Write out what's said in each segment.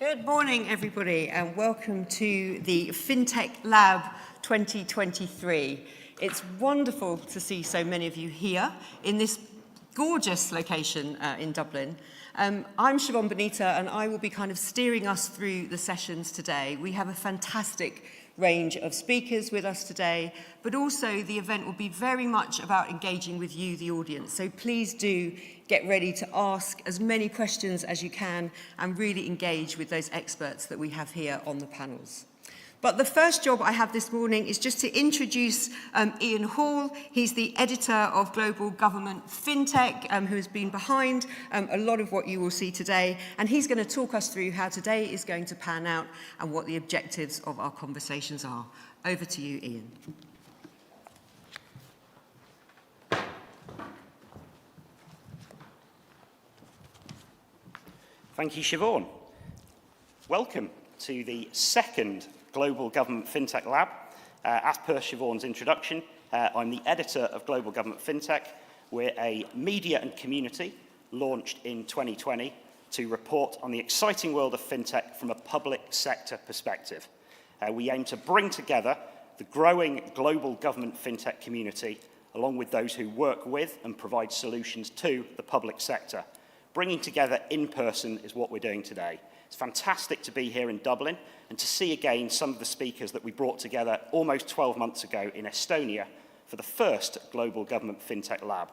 Good morning, everybody, and welcome to the FinTech Lab 2023. It's wonderful to see so many of you here in this gorgeous location in Dublin. I'm Siobhan Bonita, and I will be kind of steering us through the sessions today. We have a fantastic range of speakers with us today, but also the event will be very much about engaging with you, the audience. So please do get ready to ask as many questions as you can and really engage with those experts that we have here on the panels. But the first job I have this morning is just to introduce Ian Hall. He's the editor of Global Government FinTech, who has been behind a lot of what you will see today. And he's going to talk us through how today is going to pan out and what the objectives of our conversations are. Over to you, Ian. Thank you, Siobhan. Welcome to the second Global Government FinTech Lab. As per Siobhan's introduction, I'm the editor of Global Government FinTech. We're a media and community launched in 2020 to report on the exciting world of FinTech from a public sector perspective. We aim to bring together the growing global government FinTech community along with those who work with and provide solutions to the public sector. Bringing together in person is what we're doing today. It's fantastic to be here in Dublin and to see again some of the speakers that we brought together almost 12 months ago in Estonia for the first Global Government FinTech Lab.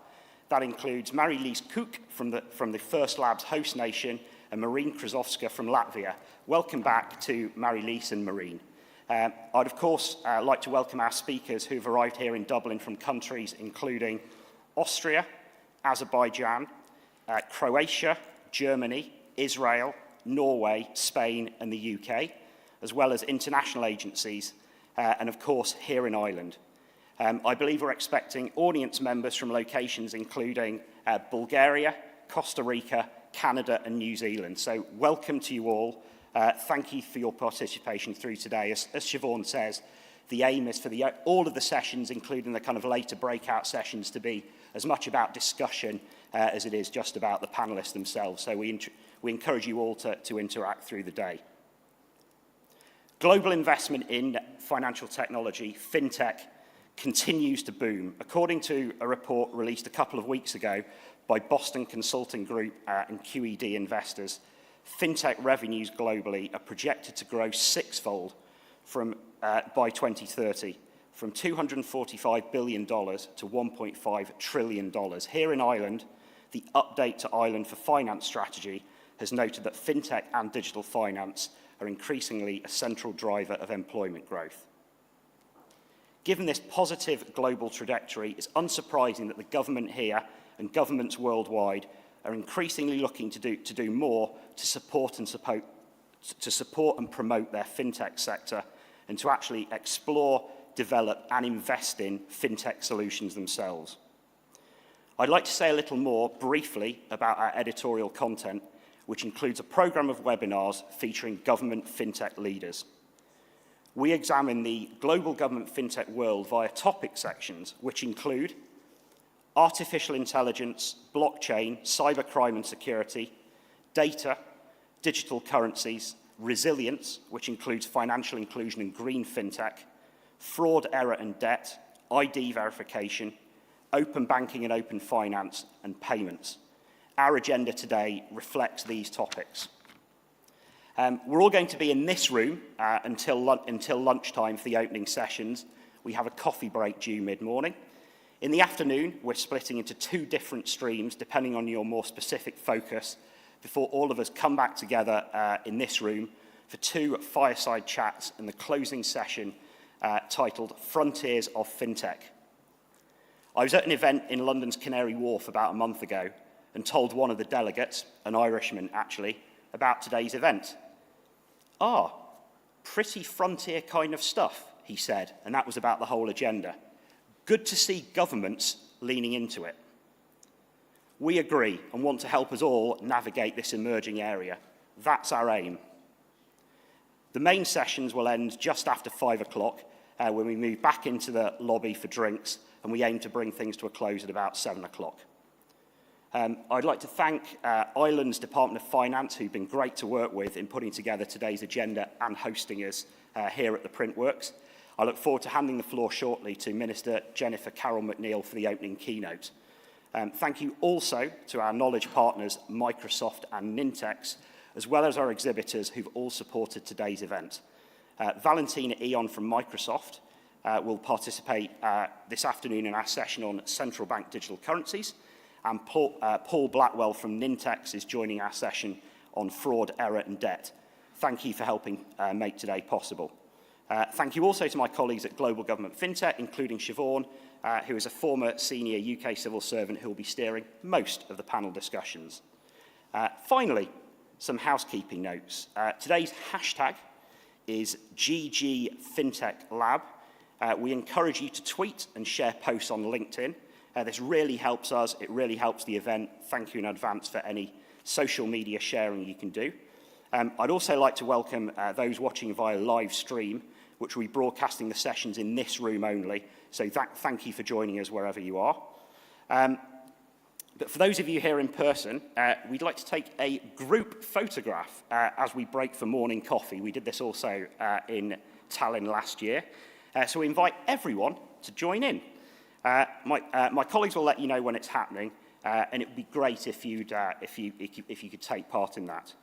That includes Mari-Liis Kuk from the first lab's host nation and Marine Krasovska from Latvia. Welcome back to Mari-Liis and Marine. I'd of course like to welcome our speakers who've arrived here in Dublin from countries including Austria, Azerbaijan, Croatia, Germany, Israel, Norway, Spain and the UK, as well as international agencies, and of course here in Ireland. I believe we're expecting audience members from locations including Bulgaria, Costa Rica, Canada and New Zealand. So welcome to you all. Thank you for your participation through today. As Siobhan says, the aim is for all of the sessions, including the kind of later breakout sessions, to be as much about discussion as it is just about the panelists themselves. So we encourage you all to interact through the day. Global investment in financial technology, FinTech, continues to boom. According to a report released a couple of weeks ago by Boston Consulting Group and QED investors, FinTech revenues globally are projected to grow sixfold by 2030, from $245 billion to $1.5 trillion. Here in Ireland, the Update to Ireland for Finance strategy has noted that FinTech and digital finance are increasingly a central driver of employment growth. Given this positive global trajectory, it's unsurprising that the government here and governments worldwide are increasingly looking to do more to support and promote their FinTech sector and to actually explore, develop and invest in FinTech solutions themselves. I'd like to say a little more briefly about our editorial content, which includes a programme of webinars featuring government FinTech leaders. We examine the global government FinTech world via topic sections, which include artificial intelligence, blockchain, cybercrime and security, data, digital currencies, resilience, which includes financial inclusion and green FinTech, fraud, error and debt, ID verification, open banking and open finance, and payments. Our agenda today reflects these topics. We're all going to be in this room until lunchtime for the opening sessions. We have a coffee break due mid-morning. In the afternoon, we're splitting into two different streams, depending on your more specific focus, before all of us come back together in this room for two fireside chats and the closing session titled Frontiers of FinTech. I was at an event in London's Canary Wharf about a month ago and told one of the delegates, an Irishman actually, about today's event. Ah, pretty frontier kind of stuff, he said, and that was about the whole agenda. Good to see governments leaning into it. We agree and want to help us all navigate this emerging area. That's our aim. The main sessions will end just after 5 o'clock when we move back into the lobby for drinks, and we aim to bring things to a close at about 7 o'clock. I'd like to thank Ireland's Department of Finance, who've been great to work with in putting together today's agenda and hosting us here at the Printworks. I look forward to handing the floor shortly to Minister Jennifer Carroll McNeill for the opening keynote. Thank you also to our knowledge partners, Microsoft and Nintex, as well as our exhibitors who've all supported today's event. Valentina Eon from Microsoft will participate this afternoon in our session on central bank digital currencies, and Paul Blackwell from Nintex is joining our session on fraud, error and debt. Thank you for helping make today possible. Thank you also to my colleagues at Global Government FinTech, including Siobhan, who is a former senior UK civil servant who will be steering most of the panel discussions. Finally, some housekeeping notes. Today's hashtag is GG FinTech Lab. We encourage you to tweet and share posts on LinkedIn. This really helps us, it really helps the event. Thank you in advance for any social media sharing you can do. I'd also like to welcome those watching via live stream, which will be broadcasting the sessions in this room only. So thank you for joining us wherever you are. But for those of you here in person, we'd like to take a group photograph as we break for morning coffee. We did this also in Tallinn last year. So we invite everyone to join in. My colleagues will let you know when it's happening, and it would be great if you could take part in that.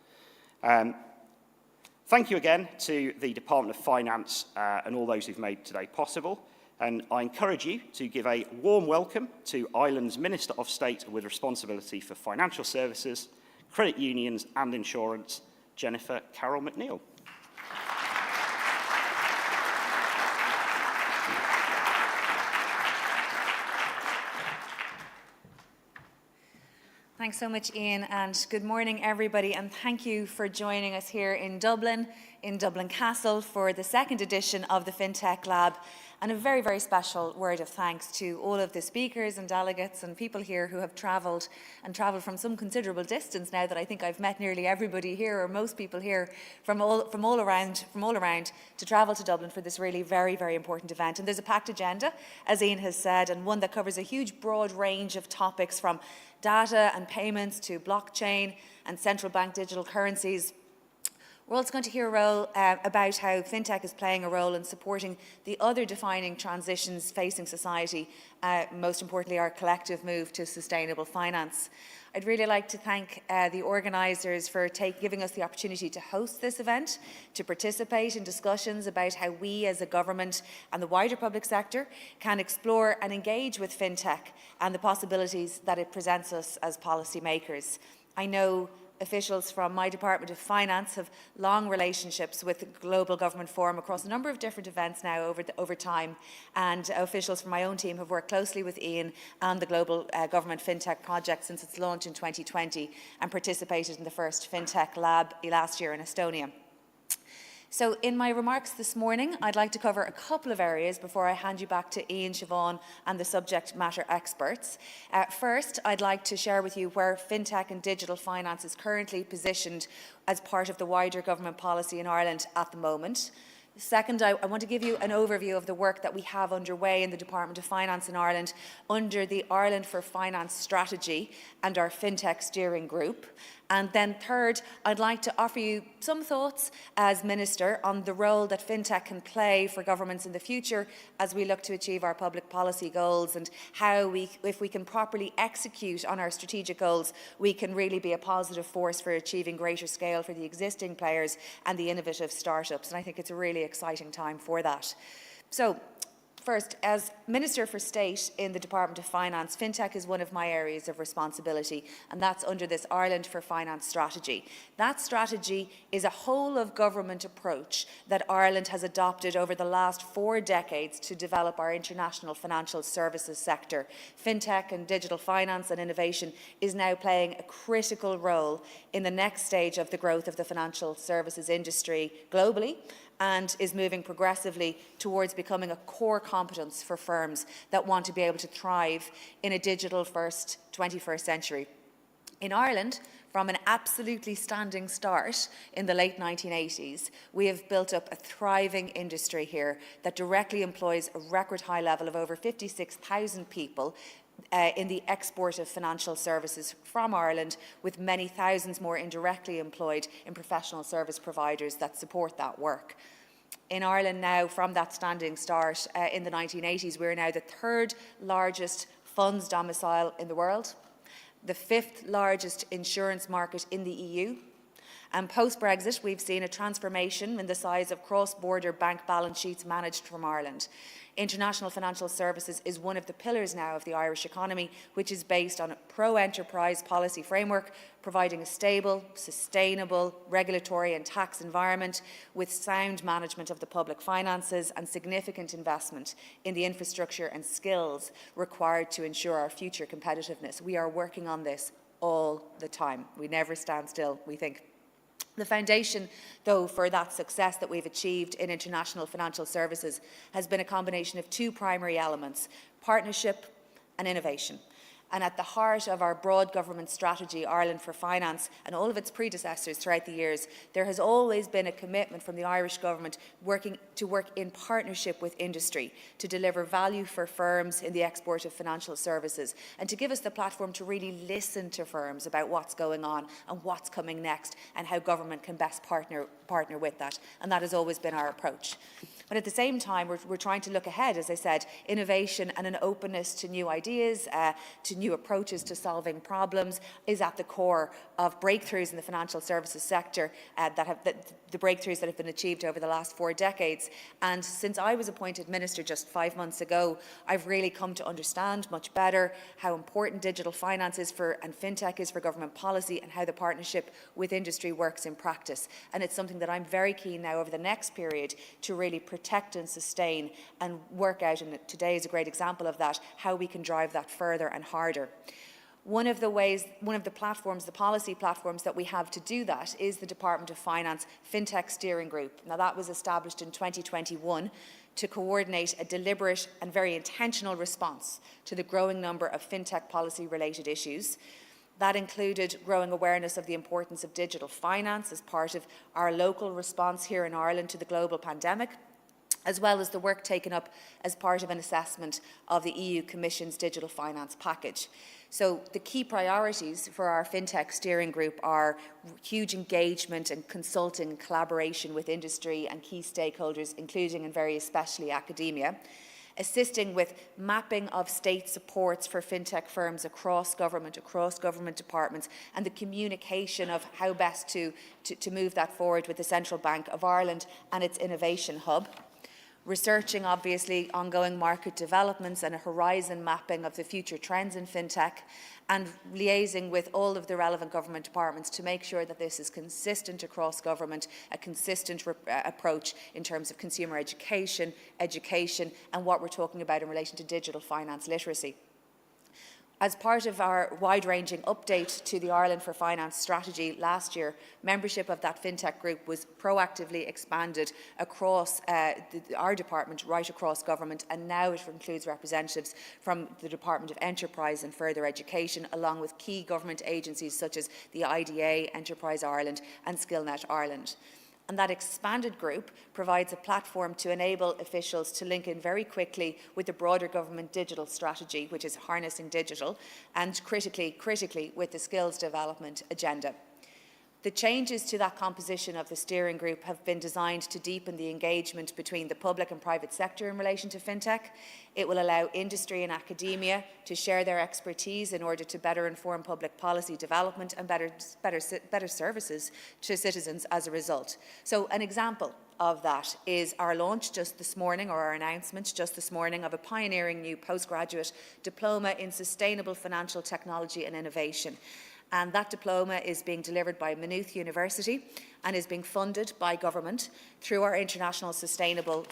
Thank you again to the Department of Finance and all those who've made today possible. And I encourage you to give a warm welcome to Ireland's Minister of State with responsibility for financial services, credit unions and insurance, Jennifer Carroll McNeill. Thanks so much, Ian, and good morning, everybody, and thank you for joining us here in Dublin Castle, for the second edition of the FinTech Lab, and a very, very special word of thanks to all of the speakers and delegates and people here who have travelled from some considerable distance now that I think I've met nearly everybody here, or most people here from all around to travel to Dublin for this really very, very important event. And there's a packed agenda, as Ian has said, and one that covers a huge broad range of topics, from data and payments to blockchain and central bank digital currencies. We're also going to hear about how FinTech is playing a role in supporting the other defining transitions facing society, most importantly our collective move to sustainable finance. I'd really like to thank the organisers for giving us the opportunity to host this event, to participate in discussions about how we as a government and the wider public sector can explore and engage with FinTech and the possibilities that it presents us as policymakers. I know officials from my Department of Finance have long relationships with the Global Government Forum across a number of different events now over time, and officials from my own team have worked closely with Ian and the Global Government FinTech project since its launch in 2020 and participated in the first FinTech Lab last year in Estonia. So in my remarks this morning, I'd like to cover a couple of areas before I hand you back to Ian, Siobhan and the subject matter experts. First, I'd like to share with you where FinTech and digital finance is currently positioned as part of the wider government policy in Ireland at the moment. Second, I want to give you an overview of the work that we have underway in the Department of Finance in Ireland under the Ireland for Finance strategy and our FinTech steering group. And then third, I'd like to offer you some thoughts as Minister on the role that FinTech can play for governments in the future as we look to achieve our public policy goals, and how if we can properly execute on our strategic goals, we can really be a positive force for achieving greater scale for the existing players and the innovative startups. And I think it's a really exciting time for that. So, first, as Minister for State in the Department of Finance, FinTech is one of my areas of responsibility, and that's under this Ireland for Finance strategy. That strategy is a whole-of-government approach that Ireland has adopted over the last 4 decades to develop our international financial services sector. FinTech and digital finance and innovation is now playing a critical role in the next stage of the growth of the financial services industry globally, and is moving progressively towards becoming a core competence for firms that want to be able to thrive in a digital-first 21st century. In Ireland, from an absolutely standing start in the late 1980s, we have built up a thriving industry here that directly employs a record high level of over 56,000 people, in the export of financial services from Ireland, with many thousands more indirectly employed in professional service providers that support that work. In Ireland now, from that standing start in the 1980s, we're now the third largest funds domicile in the world, the fifth largest insurance market in the EU, and post-Brexit, we've seen a transformation in the size of cross-border bank balance sheets managed from Ireland. International financial services is one of the pillars now of the Irish economy, which is based on a pro-enterprise policy framework, providing a stable, sustainable regulatory and tax environment with sound management of the public finances and significant investment in the infrastructure and skills required to ensure our future competitiveness. We are working on this all the time. We never stand still, we think. The foundation, though, for that success that we've achieved in international financial services has been a combination of two primary elements: partnership and innovation. And at the heart of our broad government strategy, Ireland for Finance, and all of its predecessors throughout the years, there has always been a commitment from the Irish government to work in partnership with industry to deliver value for firms in the export of financial services, and to give us the platform to really listen to firms about what's going on and what's coming next and how government can best partner with that. And that has always been our approach. But at the same time, we're trying to look ahead, as I said. Innovation and an openness to new ideas, to new approaches to solving problems is at the core of breakthroughs in the financial services sector, the breakthroughs that have been achieved over the last 4 decades. And since I was appointed minister just 5 months ago, I've really come to understand much better how important digital finance is and FinTech is for government policy, and how the partnership with industry works in practice. And it's something that I'm very keen now over the next period to really protect and sustain and work out, and today is a great example of that, how we can drive that further and harder. One of the platforms, the policy platforms that we have to do that is the Department of Finance FinTech Steering Group. Now, that was established in 2021 to coordinate a deliberate and very intentional response to the growing number of FinTech policy-related issues. That included growing awareness of the importance of digital finance as part of our local response here in Ireland to the global pandemic, as well as the work taken up as part of an assessment of the EU Commission's digital finance package. So the key priorities for our FinTech steering group are huge engagement and consulting and collaboration with industry and key stakeholders, including and very especially academia, assisting with mapping of state supports for FinTech firms across government departments, and the communication of how best to move that forward with the Central Bank of Ireland and its Innovation Hub. Researching, obviously, ongoing market developments and a horizon mapping of the future trends in FinTech, and liaising with all of the relevant government departments to make sure that this is consistent across government, a consistent approach in terms of consumer education, and what we're talking about in relation to digital finance literacy. As part of our wide-ranging update to the Ireland for Finance strategy last year, membership of that FinTech group was proactively expanded across our department, right across government, and now it includes representatives from the Department of Enterprise and Further Education, along with key government agencies such as the IDA, Enterprise Ireland and SkillNet Ireland. And that expanded group provides a platform to enable officials to link in very quickly with the broader government digital strategy, which is harnessing digital, and critically with the skills development agenda. The changes to that composition of the steering group have been designed to deepen the engagement between the public and private sector in relation to FinTech. It will allow industry and academia to share their expertise in order to better inform public policy development and better services to citizens as a result. So an example of that is our launch just this morning, or our announcement just this morning, of a pioneering new postgraduate diploma in sustainable financial technology and innovation. And that diploma is being delivered by Maynooth University and is being funded by government through our International Sustainable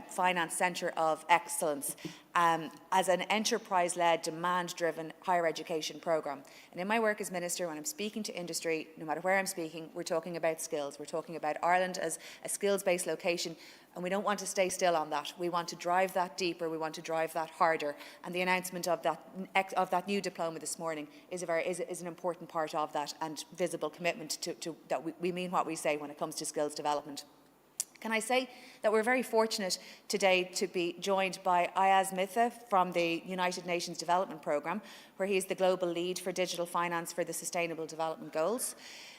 Finance Centre of Excellence as an enterprise-led, demand-driven higher education programme. And in my work as Minister, when I'm speaking to industry, no matter where I'm speaking, we're talking about skills. We're talking about Ireland as a skills-based location, and we don't want to stay still on that. We want to drive that deeper. We want to drive that harder. And the announcement of that new diploma this morning is an important part of that, and visible commitment to that we mean what we say when it comes to skills development. Can I say that we're very fortunate today to be joined by Ayaz Mitha from the United Nations Development Programme, where he is the global lead for digital finance for the Sustainable Development Goals.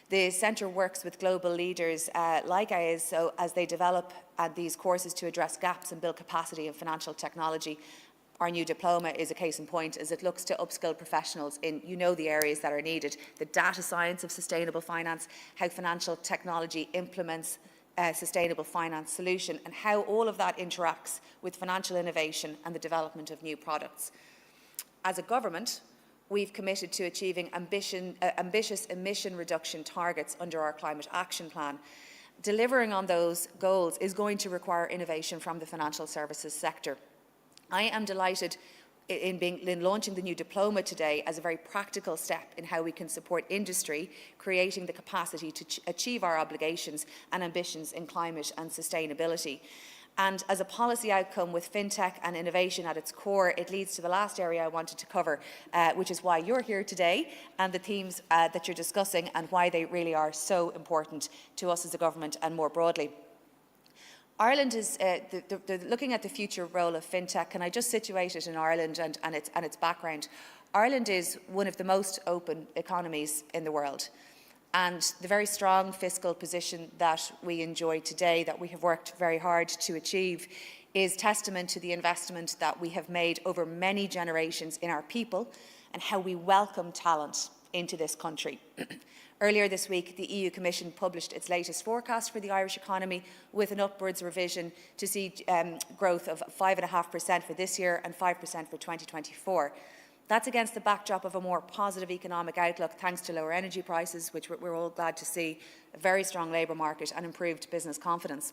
The centre works with global leaders like Ayaz so as they develop these courses to address gaps and build capacity in financial technology. Our new diploma is a case in point as it looks to upskill professionals in, the areas that are needed, the data science of sustainable finance, how financial technology implements sustainable finance solution, and how all of that interacts with financial innovation and the development of new products. As a government, we've committed to achieving ambitious emission reduction targets under our climate action plan. Delivering on those goals is going to require innovation from the financial services sector. I am delighted in launching the new diploma today as a very practical step in how we can support industry, creating the capacity to achieve our obligations and ambitions in climate and sustainability. And as a policy outcome with FinTech and innovation at its core, it leads to the last area I wanted to cover, which is why you're here today and the themes that you're discussing and why they really are so important to us as a government and more broadly. Ireland is looking at the future role of FinTech. Can I just situate it in Ireland and its background? Ireland is one of the most open economies in the world. And the very strong fiscal position that we enjoy today, that we have worked very hard to achieve, is testament to the investment that we have made over many generations in our people and how we welcome talent into this country. Earlier this week, the EU Commission published its latest forecast for the Irish economy with an upwards revision to see growth of 5.5% for this year and 5% for 2024. That's against the backdrop of a more positive economic outlook thanks to lower energy prices, which we're all glad to see, a very strong labour market and improved business confidence.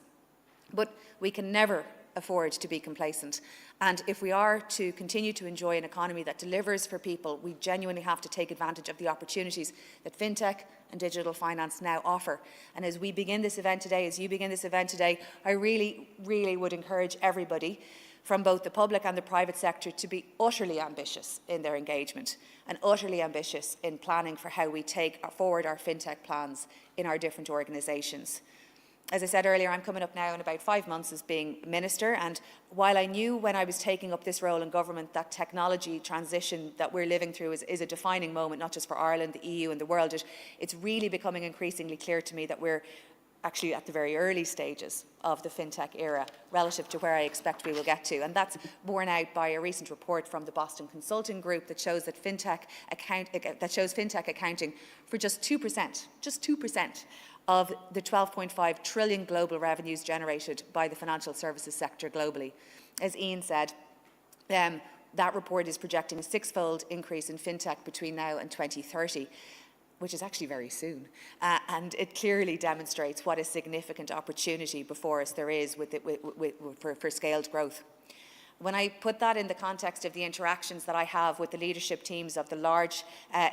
But we can never afford to be complacent. And if we are to continue to enjoy an economy that delivers for people, we genuinely have to take advantage of the opportunities that FinTech and digital finance now offer. And as we begin this event today, as you begin this event today, I really, really would encourage everybody from both the public and the private sector to be utterly ambitious in their engagement and utterly ambitious in planning for how we take forward our FinTech plans in our different organisations. As I said earlier, I'm coming up now in about 5 months as being Minister, and while I knew when I was taking up this role in government that technology transition that we're living through is a defining moment, not just for Ireland, the EU and the world, it's really becoming increasingly clear to me that we're actually at the very early stages of the FinTech era relative to where I expect we will get to. And that's borne out by a recent report from the Boston Consulting Group that shows that FinTech accounting for just 2% of the 12.5 trillion global revenues generated by the financial services sector globally. As Ian said, that report is projecting a 6-fold increase in FinTech between now and 2030, which is actually very soon. And it clearly demonstrates what a significant opportunity before us there is for scaled growth. When I put that in the context of the interactions that I have with the leadership teams of the large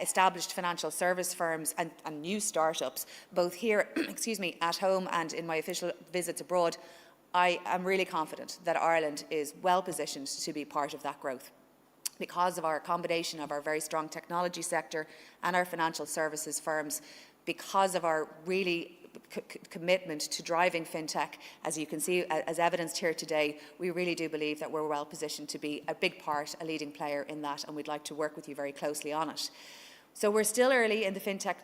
established financial service firms and new startups, both here at home and in my official visits abroad, I am really confident that Ireland is well positioned to be part of that growth because of our combination of our very strong technology sector and our financial services firms, because of our really commitment to driving FinTech. As you can see, as evidenced here today, we really do believe that we're well positioned to be a big part, a leading player in that, and we'd like to work with you very closely on it. So we're still early in the FinTech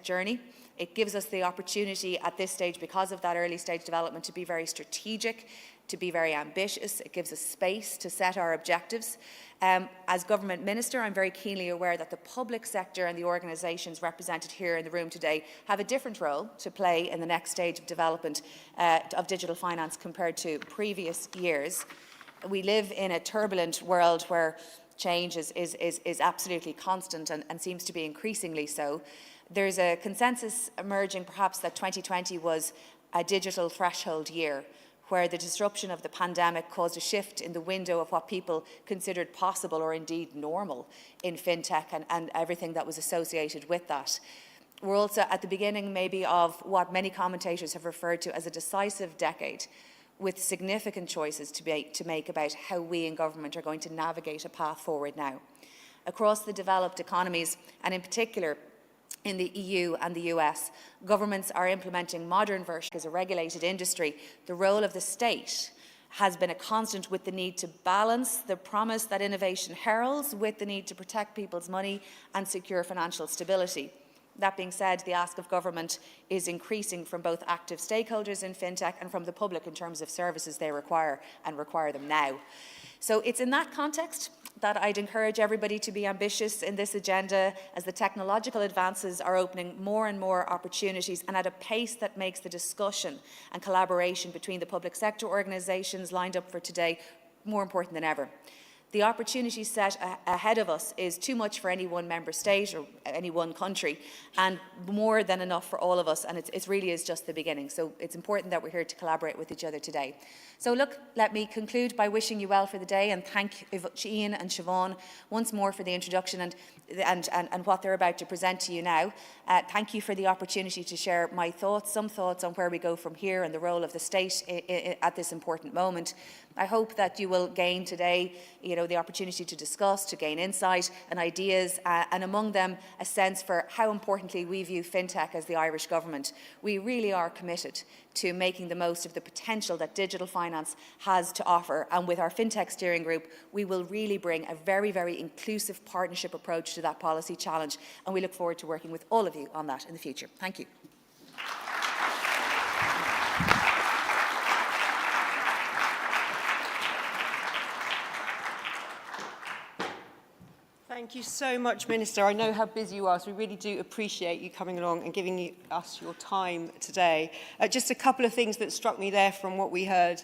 journey. It gives us the opportunity at this stage, because of that early stage development, to be very strategic, to be very ambitious. It gives us space to set our objectives. As Government Minister, I'm very keenly aware that the public sector and the organisations represented here in the room today have a different role to play in the next stage of development of digital finance compared to previous years. We live in a turbulent world where change is absolutely constant and seems to be increasingly so. There's a consensus emerging perhaps that 2020 was a digital threshold year, where the disruption of the pandemic caused a shift in the window of what people considered possible or indeed normal in FinTech and everything that was associated with that. We're also at the beginning maybe of what many commentators have referred to as a decisive decade, with significant choices to make about how we in government are going to navigate a path forward now. Across the developed economies, and in particular In the EU and the US, governments are implementing modern versions as a regulated industry. The role of the state has been a constant, with the need to balance the promise that innovation heralds with the need to protect people's money and secure financial stability. That being said, the ask of government is increasing from both active stakeholders in FinTech and from the public in terms of services they require, and require them now. So it's in that context that I'd encourage everybody to be ambitious in this agenda, as the technological advances are opening more and more opportunities, and at a pace that makes the discussion and collaboration between the public sector organisations lined up for today more important than ever. The opportunity set ahead of us is too much for any one member state or any one country, and more than enough for all of us, and it really is just the beginning. So it's important that we're here to collaborate with each other today. So look, let me conclude by wishing you well for the day, and thank Ian and Siobhan once more for the introduction and what they're about to present to you now. Thank you for the opportunity to share my thoughts, some thoughts on where we go from here and the role of the state at this important moment. I hope that you will gain today, the opportunity to discuss, to gain insight and ideas, and among them a sense for how importantly we view FinTech as the Irish government. We really are committed to making the most of the potential that digital finance has to offer, and with our FinTech steering group, we will really bring a very, very inclusive partnership approach to that policy challenge, and we look forward to working with all of you on that in the future. Thank you. Thank you so much, Minister. I know how busy you are, so we really do appreciate you coming along and giving us your time today. Just a couple of things that struck me there from what we heard,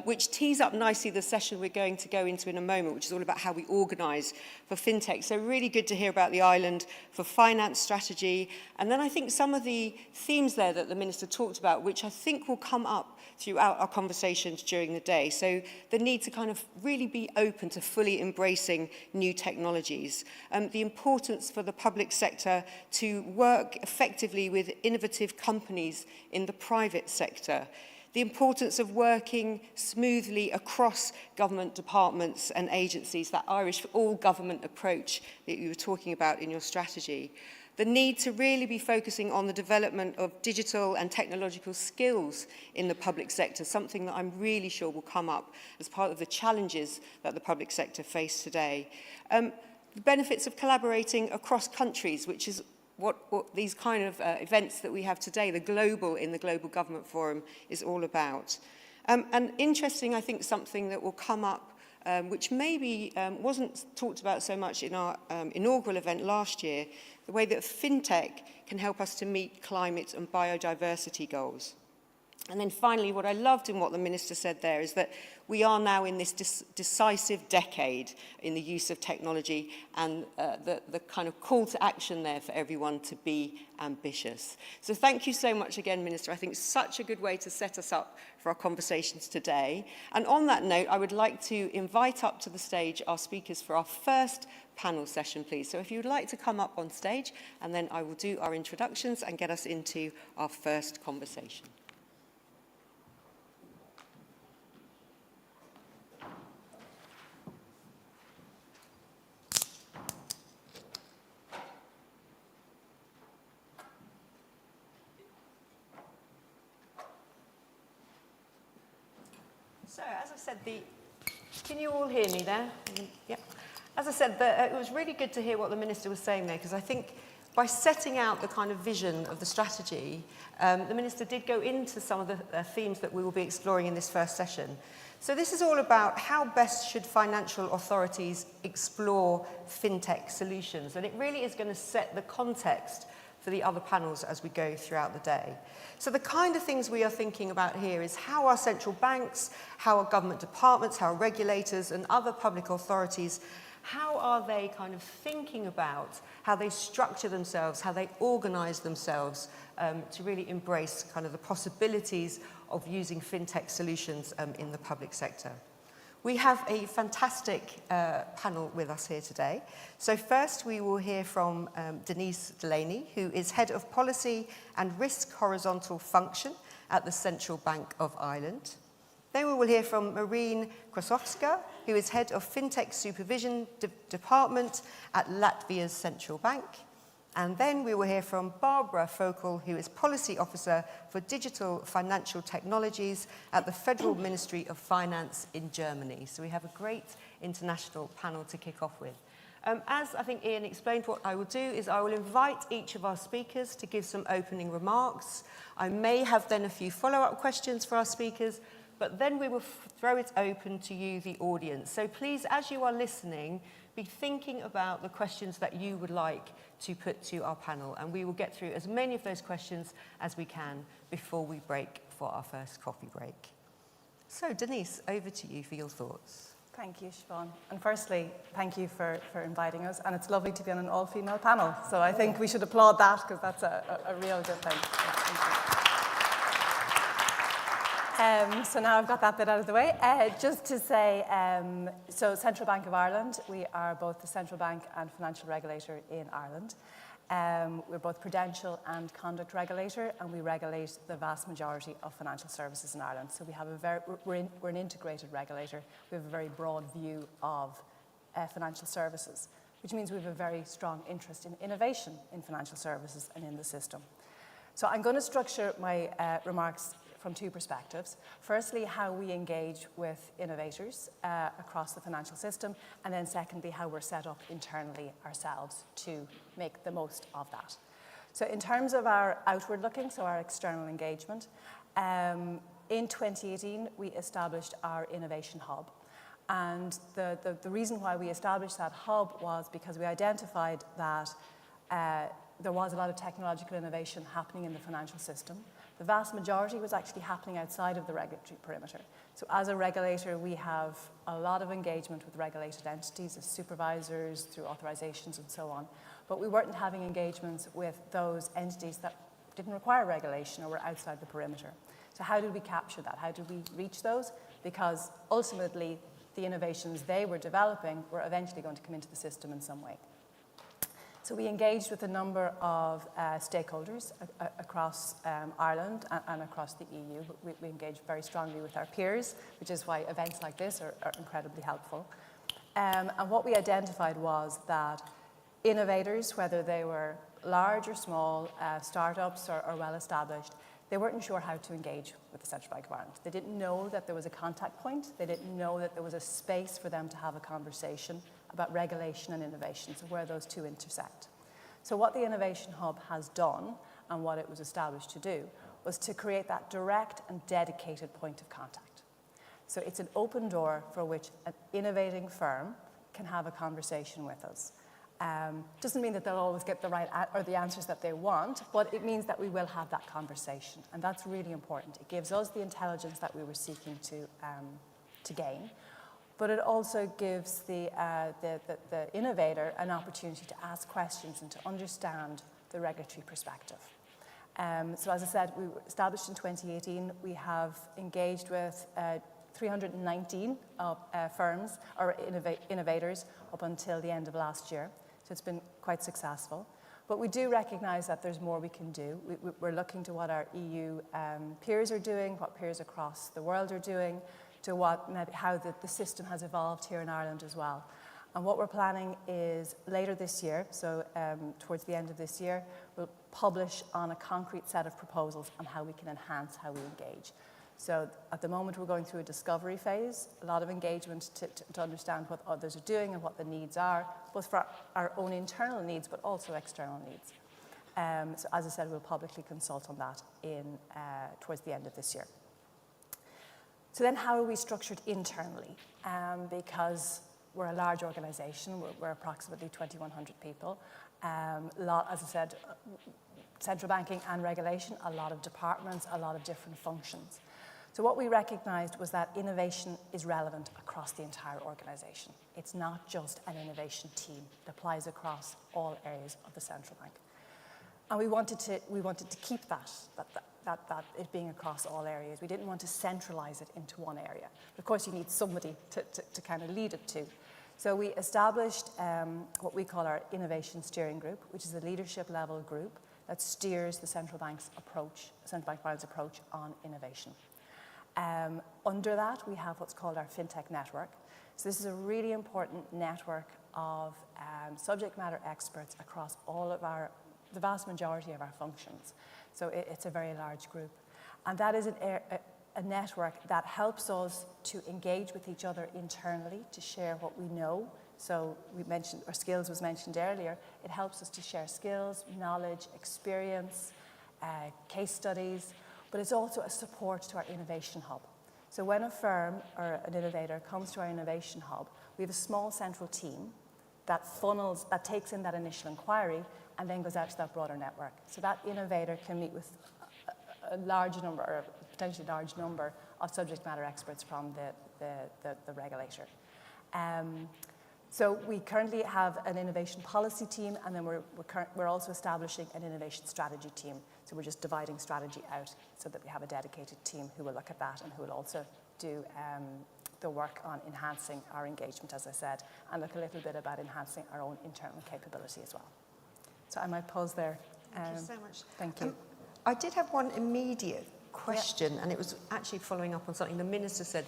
which tees up nicely the session we're going to go into in a moment, which is all about how we organise for FinTech. So really good to hear about the island for finance strategy. And then I think some of the themes there that the Minister talked about, which I think will come up throughout our conversations during the day. So the need to kind of really be open to fully embracing new technologies. The importance for the public sector to work effectively with innovative companies in the private sector. The importance of working smoothly across government departments and agencies, that Irish all-government approach that you were talking about in your strategy. The need to really be focusing on the development of digital and technological skills in the public sector, something that I'm really sure will come up as part of the challenges that the public sector face today. The benefits of collaborating across countries, which is what these kind of events that we have today, in the Global Government Forum, is all about. And interesting, I think, something that will come up which maybe wasn't talked about so much in our inaugural event last year, the way that FinTech can help us to meet climate and biodiversity goals. And then finally, what I loved in what the Minister said there is that we are now in this decisive decade in the use of technology, and the kind of call to action there for everyone to be ambitious. So thank you so much again, Minister. I think it's such a good way to set us up for our conversations today. And on that note, I would like to invite up to the stage our speakers for our first panel session, please. So if you would like to come up on stage, and then I will do our introductions and get us into our first conversation. So, as I said, can you all hear me there? Yeah. As I said, it was really good to hear what the Minister was saying there, because I think by setting out the kind of vision of the strategy, the Minister did go into some of the themes that we will be exploring in this first session. So this is all about how best should financial authorities explore FinTech solutions, and it really is going to set the context for the other panels as we go throughout the day. So the kind of things we are thinking about here is how our central banks, how our government departments, how our regulators and other public authorities, how are they kind of thinking about how they structure themselves, how they organise themselves to really embrace kind of the possibilities of using FinTech solutions in the public sector. We have a fantastic panel with us here today. So first we will hear from Denise Delaney, who is Head of Policy and Risk Horizontal Function at the Central Bank of Ireland. Then we will hear from Marine Krasowska, who is Head of FinTech Supervision Department at Latvia's Central Bank. And then we will hear from Barbara Focal, who is Policy Officer for Digital Financial Technologies at the Federal Ministry of Finance in Germany. So we have a great international panel to kick off with. As I think Ian explained, what I will do is I will invite each of our speakers to give some opening remarks. I may have then a few follow-up questions for our speakers, but then we will throw it open to you, the audience. So please, as you are listening, be thinking about the questions that you would like to put to our panel, and we will get through as many of those questions as we can before we break for our first coffee break. So Denise, over to you for your thoughts. Thank you, Siobhan. And firstly, thank you for inviting us. And it's lovely to be on an all-female panel. So I think we should applaud that, because that's a real good thing. So now I've got that bit out of the way. Just to say, so Central Bank of Ireland, we are both the central bank and financial regulator in Ireland. We're both prudential and conduct regulator, and we regulate the vast majority of financial services in Ireland. So we have we're an integrated regulator. We have a very broad view of financial services, which means we have a very strong interest in innovation in financial services and in the system. So I'm going to structure my remarks from two perspectives. Firstly, how we engage with innovators across the financial system, and then secondly, how we're set up internally ourselves to make the most of that. So in terms of our outward looking, so our external engagement, in 2018, we established our innovation hub. And the reason why we established that hub was because we identified that there was a lot of technological innovation happening in the financial system. The vast majority was actually happening outside of the regulatory perimeter. So as a regulator, we have a lot of engagement with regulated entities as supervisors, through authorizations and so on. But we weren't having engagements with those entities that didn't require regulation or were outside the perimeter. So how did we capture that? How did we reach those? Because ultimately, the innovations they were developing were eventually going to come into the system in some way. So we engaged with a number of stakeholders across Ireland and across the EU. We engaged very strongly with our peers, which is why events like this are incredibly helpful. And what we identified was that innovators, whether they were large or small, startups or well-established, they weren't sure how to engage with the Central Bank of Ireland. They didn't know that there was a contact point. They didn't know that there was a space for them to have a conversation about regulation and innovation, so where those two intersect. So what the Innovation Hub has done, and what it was established to do, was to create that direct and dedicated point of contact. So it's an open door for which an innovating firm can have a conversation with us. Doesn't mean that they'll always get the right or the answers that they want, but it means that we will have that conversation, and that's really important. It gives us the intelligence that we were seeking to gain, but it also gives the innovator an opportunity to ask questions and to understand the regulatory perspective. So as I said, we were established in 2018. We have engaged with 319 firms or innovators up until the end of last year. So it's been quite successful. But we do recognize that there's more we can do. We're looking to what our EU peers are doing, what peers across the world are doing, to how the system has evolved here in Ireland as well. And what we're planning is later this year, so towards the end of this year, we'll publish on a concrete set of proposals on how we can enhance how we engage. So at the moment, we're going through a discovery phase, a lot of engagement to understand what others are doing and what the needs are, both for our own internal needs, but also external needs. So as I said, we'll publicly consult on that towards the end of this year. So then how are we structured internally? Because we're a large organization, we're approximately 2,100 people. As I said, central banking and regulation, a lot of departments, a lot of different functions. So what we recognized was that innovation is relevant across the entire organization. It's not just an innovation team. It applies across all areas of the central bank. And we wanted to keep that it being across all areas. We didn't want to centralize it into one area. Of course, you need somebody to kind of lead it to. So we established what we call our Innovation Steering Group, which is a leadership level group that steers the Central Bank's approach, Central Bank of Ireland's approach on innovation. Under that, we have what's called our FinTech network. So this is a really important network of subject matter experts across all of our the vast majority of our functions. So it's a very large group. And that is a network that helps us to engage with each other internally, to share what we know. So we mentioned, or skills was mentioned earlier. It helps us to share skills, knowledge, experience, case studies, but it's also a support to our innovation hub. So when a firm or an innovator comes to our innovation hub, we have a small central team that takes in that initial inquiry and then goes out to that broader network. So that innovator can meet with a large number, or potentially large number, of subject matter experts from the regulator. So we currently have an innovation policy team, and then we're also establishing an innovation strategy team. So we're just dividing strategy out so that we have a dedicated team who will look at that and who will also do the work on enhancing our engagement, as I said, and look a little bit about enhancing our own internal capability as well. So I might pause there. Thank you so much. Thank you. I did have one immediate question, and it was actually following up on something the Minister said.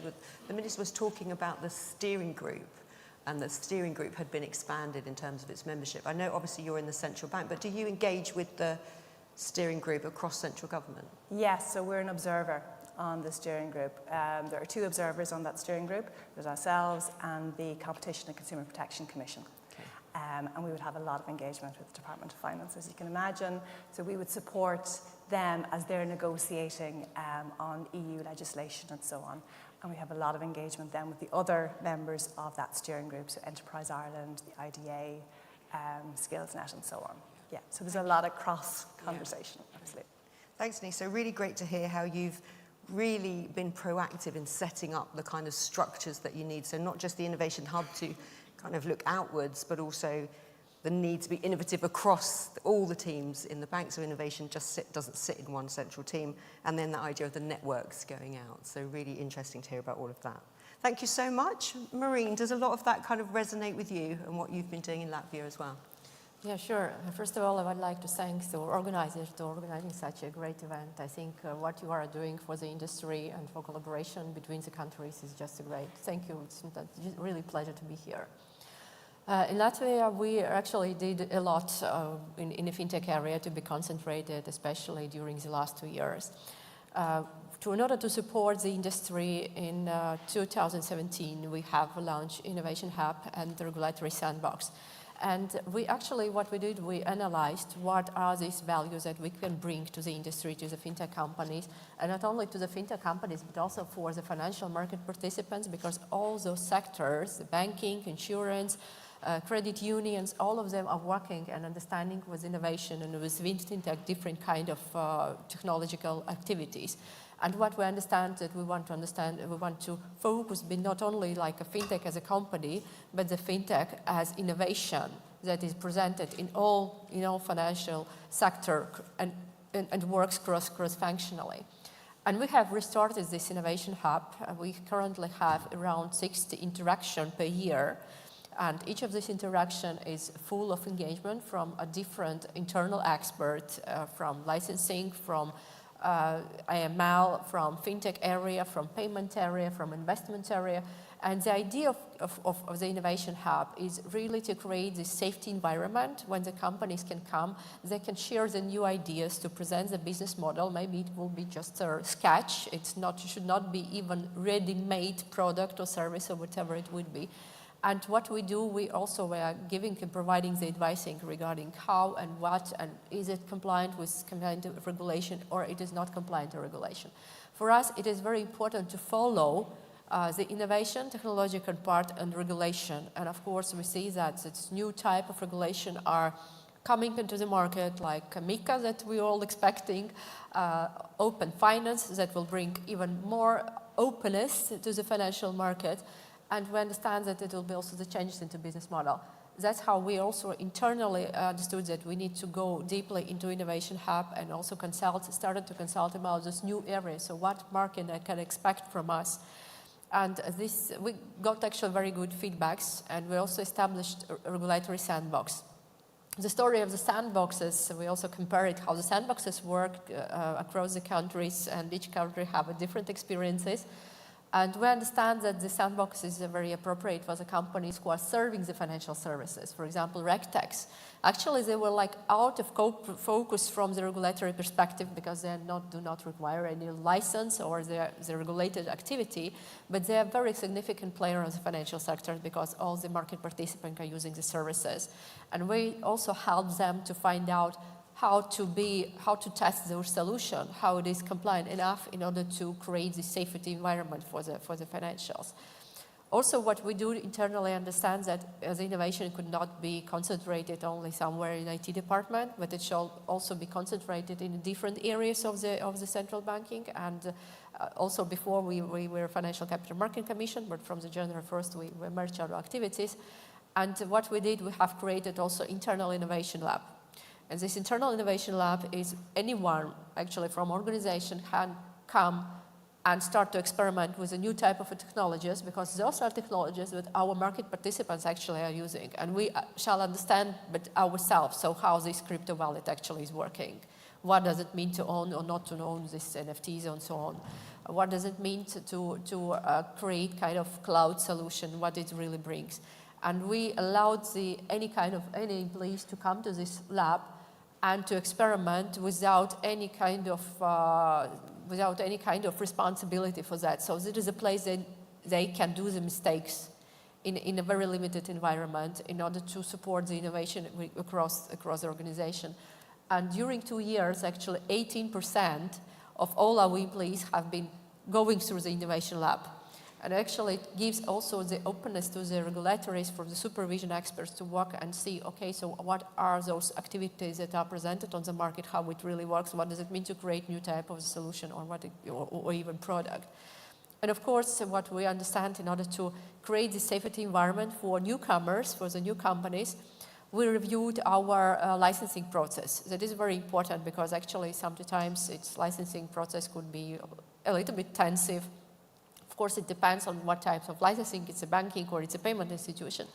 The Minister was talking about the steering group, and the steering group had been expanded in terms of its membership. I know obviously you're in the central bank, but do you engage with the steering group across central government? Yes, so we're an observer on the steering group. There are 2 observers on that steering group. There's ourselves and the Competition and Consumer Protection Commission. Okay. And we would have a lot of engagement with the Department of Finance, as you can imagine. So we would support them as they're negotiating on EU legislation and so on. And we have a lot of engagement then with the other members of that steering group, so Enterprise Ireland, the IDA, SkillsNet and so on. Yeah, so there's a lot of cross conversation, absolutely. Thanks, Nisa. Really great to hear how you've really been proactive in setting up the kind of structures that you need. So not just the Innovation Hub to kind of look outwards, but also the need to be innovative across all the teams in the bank. So innovation doesn't sit in one central team. And then the idea of the networks going out. So really interesting to hear about all of that. Thank you so much. Maureen, does a lot of that kind of resonate with you and what you've been doing in Latvia as well? Yeah, sure. First of all, I would like to thank the organizers for organizing such a great event. I think what you are doing for the industry and for collaboration between the countries is just great. Thank you. It's really a pleasure to be here. In Latvia, we actually did a lot in the FinTech area to be concentrated, especially during the last 2 years. In order to support the industry in 2017, we have launched Innovation Hub and the Regulatory Sandbox. And what we did, we analyzed what are these values that we can bring to the industry, to the FinTech companies, and not only to the FinTech companies, but also for the financial market participants, because all those sectors, the banking, insurance, credit unions, all of them are working and understanding with innovation and with FinTech different kind of technological activities. And what we understand that we want to focus, but not only like a FinTech as a company, but the FinTech as innovation that is presented in all financial sector and works cross-functionally. And we have restarted this innovation hub. We currently have around 60 interactions per year. And each of this interaction is full of engagement from a different internal expert, from licensing, from AML, from FinTech area, from payment area, from investment area. And the idea of the Innovation Hub is really to create this safety environment when the companies can come, they can share the new ideas to present the business model. Maybe it will be just a sketch. It should not be even ready-made product or service or whatever it would be. And what we do, we also are giving and providing the advising regarding how and what, and is it compliant with regulation or it is not compliant to regulation. For us, it is very important to follow the innovation, technological part, and regulation. And of course, we see that this new type of regulation are coming into the market, like MiCA that we're all expecting, open finance that will bring even more openness to the financial market. And we understand that it will be also the changes into business model. That's how we also internally understood that we need to go deeply into Innovation Hub and also started to consult about this new area. So what market can expect from us? And we got actually very good feedbacks, and we also established a regulatory sandbox. The story of the sandboxes, we also compared how the sandboxes work across the countries, and each country have different experiences. And we understand that the sandbox is very appropriate for the companies who are serving the financial services. For example, RegTechs. Actually, they were like out of focus from the regulatory perspective because they do not require any license or the regulated activity, but they are very significant player in the financial sector because all the market participants are using the services. And we also help them to find out how to test their solution, how it is compliant enough in order to create the safety environment for the financials. Also, what we do internally understand that the innovation could not be concentrated only somewhere in IT department, but it shall also be concentrated in different areas of the central banking. And also before we were Financial Capital Market Commission, but from the January 1st we merged our activities. And what we did, we have created also internal innovation lab. And this internal innovation lab is anyone actually from organization can come and start to experiment with a new type of technologies, because those are technologies that our market participants actually are using. And we shall understand but ourselves, so how this crypto wallet actually is working. What does it mean to own or not to own these NFTs and so on? What does it mean to create kind of cloud solution, what it really brings? And we allowed any employees to come to this lab and to experiment without any kind of responsibility for that. So this is a place that they can do the mistakes in a very limited environment in order to support the innovation across the organization. And during 2 years, actually 18% of all our employees have been going through the innovation lab. And actually it gives also the openness to the regulators, for the supervision experts to work and see, okay, so what are those activities that are presented on the market, how it really works, what does it mean to create new type of solution or even product. And of course, what we understand, in order to create the safety environment for newcomers, for the new companies, we reviewed our licensing process. That is very important because actually sometimes its licensing process could be a little bit intensive. Of course, it depends on what types of licensing, it's a banking or it's a payment institution.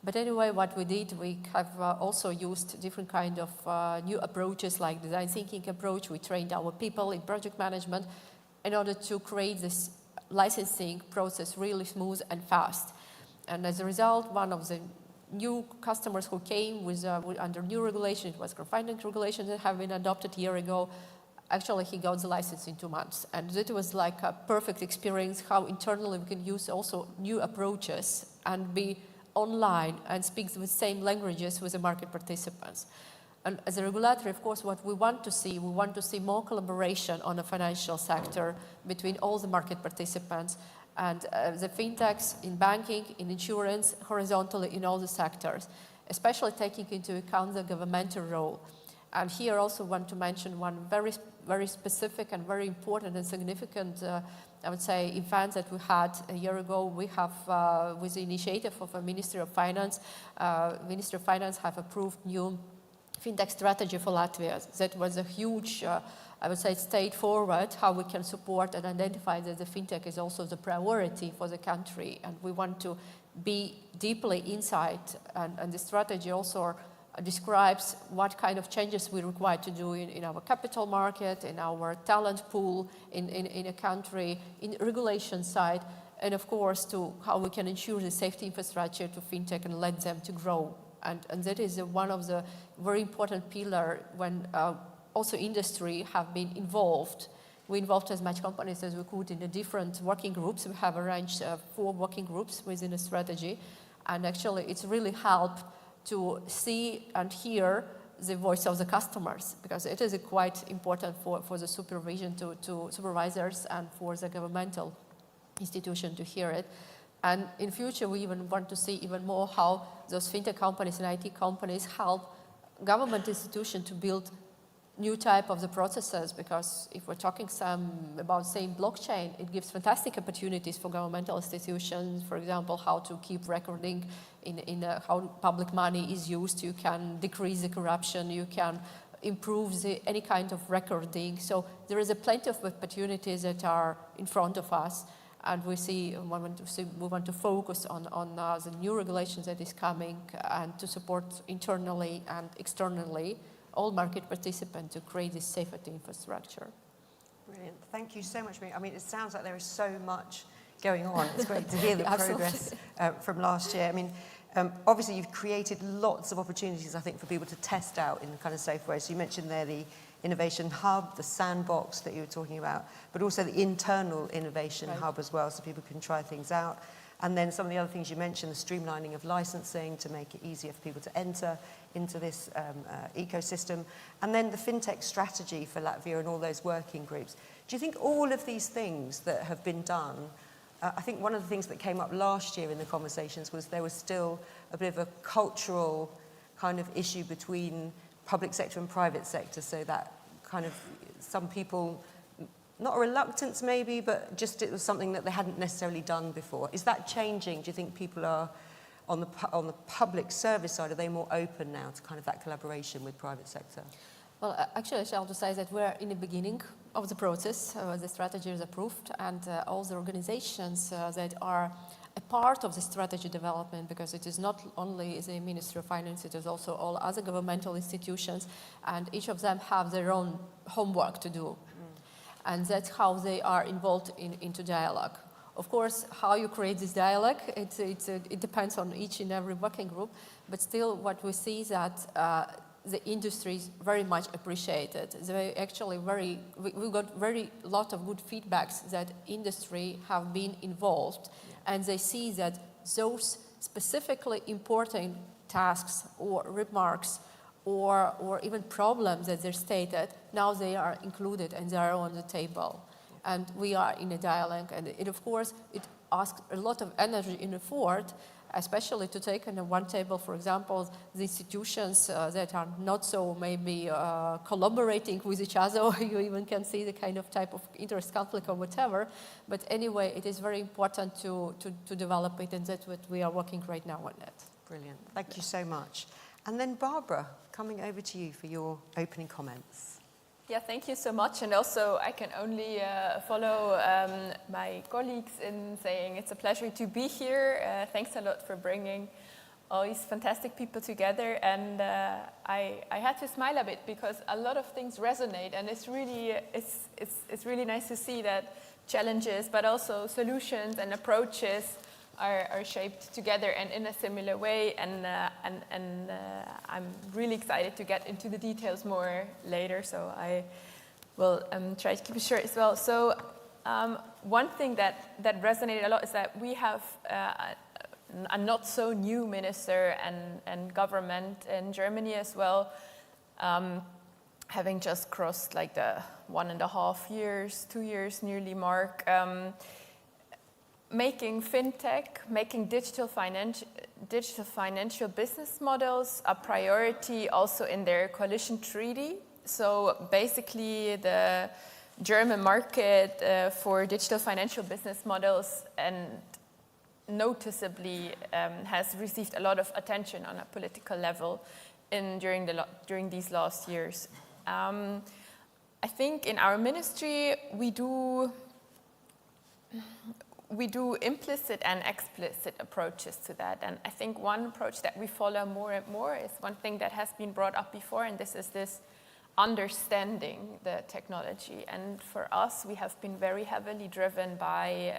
But anyway, what we did, we have also used different kind of new approaches like design thinking approach. We trained our people in project management in order to create this licensing process really smooth and fast. And as a result, one of the new customers who came under new regulation, it was crowdfunding regulation that have been adopted a year ago. Actually, he got the license in 2 months. And it was like a perfect experience how internally we can use also new approaches and be online and speak the same languages with the market participants. And as a regulator, of course, what we want to see more collaboration on the financial sector between all the market participants and the fintechs in banking, in insurance, horizontally in all the sectors, especially taking into account the governmental role. And here also want to mention one very, very specific and very important and significant, I would say, event that we had a year ago. We have, with the initiative of the Ministry of Finance, Ministry of Finance have approved new FinTech strategy for Latvia. That was a huge, I would say, step forward, how we can support and identify that the FinTech is also the priority for the country. And we want to be deeply inside, and the strategy also describes what kind of changes we require to do in our capital market, in our talent pool, in a country, in regulation side, and of course to how we can ensure the safety infrastructure to FinTech and let them to grow. And that is one of the very important pillar when also industry have been involved. We involved as much companies as we could in the different working groups. We have arranged 4 working groups within a strategy, and actually it's really helped to see and hear the voice of the customers, because it is quite important for the supervision to supervisors and for the governmental institution to hear it. And in future, we even want to see even more how those fintech companies and IT companies help government institutions to build new type of the processes, because if we're talking about saying blockchain, it gives fantastic opportunities for governmental institutions, for example, how to keep recording in how public money is used. You can decrease the corruption, you can improve any kind of recording. So there is a plenty of opportunities that are in front of us, and we want to focus on the new regulations that is coming and to support internally and externally all market participants to create this safety infrastructure. Brilliant. Thank you so much, Maria. I mean, it sounds like there is so much going on. It's great to hear the progress from last year. I mean, obviously you've created lots of opportunities, I think, for people to test out in kind of safe ways. So you mentioned there the innovation hub, the sandbox that you were talking about, but also the internal innovation hub as well, so people can try things out. And then some of the other things you mentioned, the streamlining of licensing to make it easier for people to enter into this ecosystem. And then the FinTech strategy for Latvia and all those working groups. Do you think all of these things that have been done, I think one of the things that came up last year in the conversations was there was still a bit of a cultural kind of issue between public sector and private sector, so that kind of some people, not a reluctance maybe, but just it was something that they hadn't necessarily done before. Is that changing? Do you think people are, on the public service side, are they more open now to kind of that collaboration with private sector? Well, actually, I shall just say that we're in the beginning of the process. The strategy is approved, and all the organizations that are a part of the strategy development, because it is not only the Ministry of Finance, it is also all other governmental institutions, and each of them have their own homework to do. And that's how they are involved into dialogue. Of course, how you create this dialogue, it depends on each and every working group, but still what we see is that the industry is very much appreciated. They actually we got very lot of good feedbacks that industry have been involved, and they see that those specifically important tasks or remarks or even problems that they're stated, now they are included and they are on the table. And we are in a dialogue, and it, of course, it asks a lot of energy and effort, especially to take on one table, for example, the institutions that are not so maybe collaborating with each other, or you even can see the kind of type of interest conflict or whatever. But anyway, it is very important to develop it, and that's what we are working right now on that. Brilliant. Thank you so much. And then Barbara, coming over to you for your opening comments. Yeah, thank you so much. And also, I can only follow my colleagues in saying it's a pleasure to be here. Thanks a lot for bringing all these fantastic people together. And I had to smile a bit because a lot of things resonate, and it's really nice to see that challenges, but also solutions and approaches are shaped together and in a similar way, and I'm really excited to get into the details more later, so I will try to keep it short as well. So one thing that resonated a lot is that we have a not so new minister and government in Germany as well, having just crossed like the 1.5 years, 2 years nearly mark, making FinTech, making digital financial business models a priority also in their coalition treaty. So basically the German market for digital financial business models and noticeably has received a lot of attention on a political level during these last years. I think in our ministry we do implicit and explicit approaches to that. And I think one approach that we follow more and more is one thing that has been brought up before, and this is this understanding the technology. And for us, we have been very heavily driven by,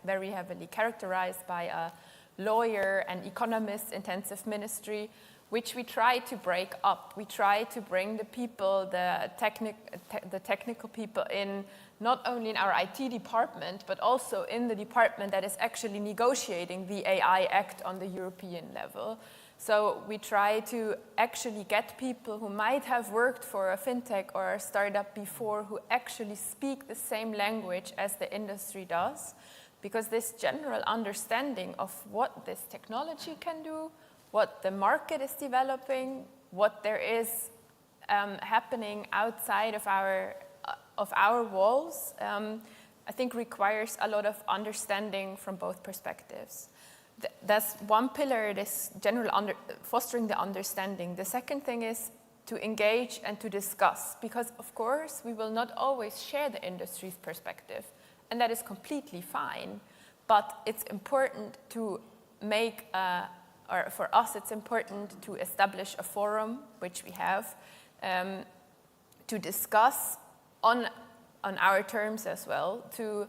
very heavily characterized by a lawyer and economist intensive ministry, which we try to break up. We try to bring the people, the technical people in, not only in our IT department, but also in the department that is actually negotiating the AI Act on the European level. So we try to actually get people who might have worked for a FinTech or a startup before, who actually speak the same language as the industry does, because this general understanding of what this technology can do, what the market is developing, what there is happening outside of our walls, I think requires a lot of understanding from both perspectives. That's one pillar, this general fostering the understanding. The second thing is to engage and to discuss, because of course we will not always share the industry's perspective, and that is completely fine, but it's important to make, or for us it's important to establish a forum, which we have, to discuss on our terms as well, to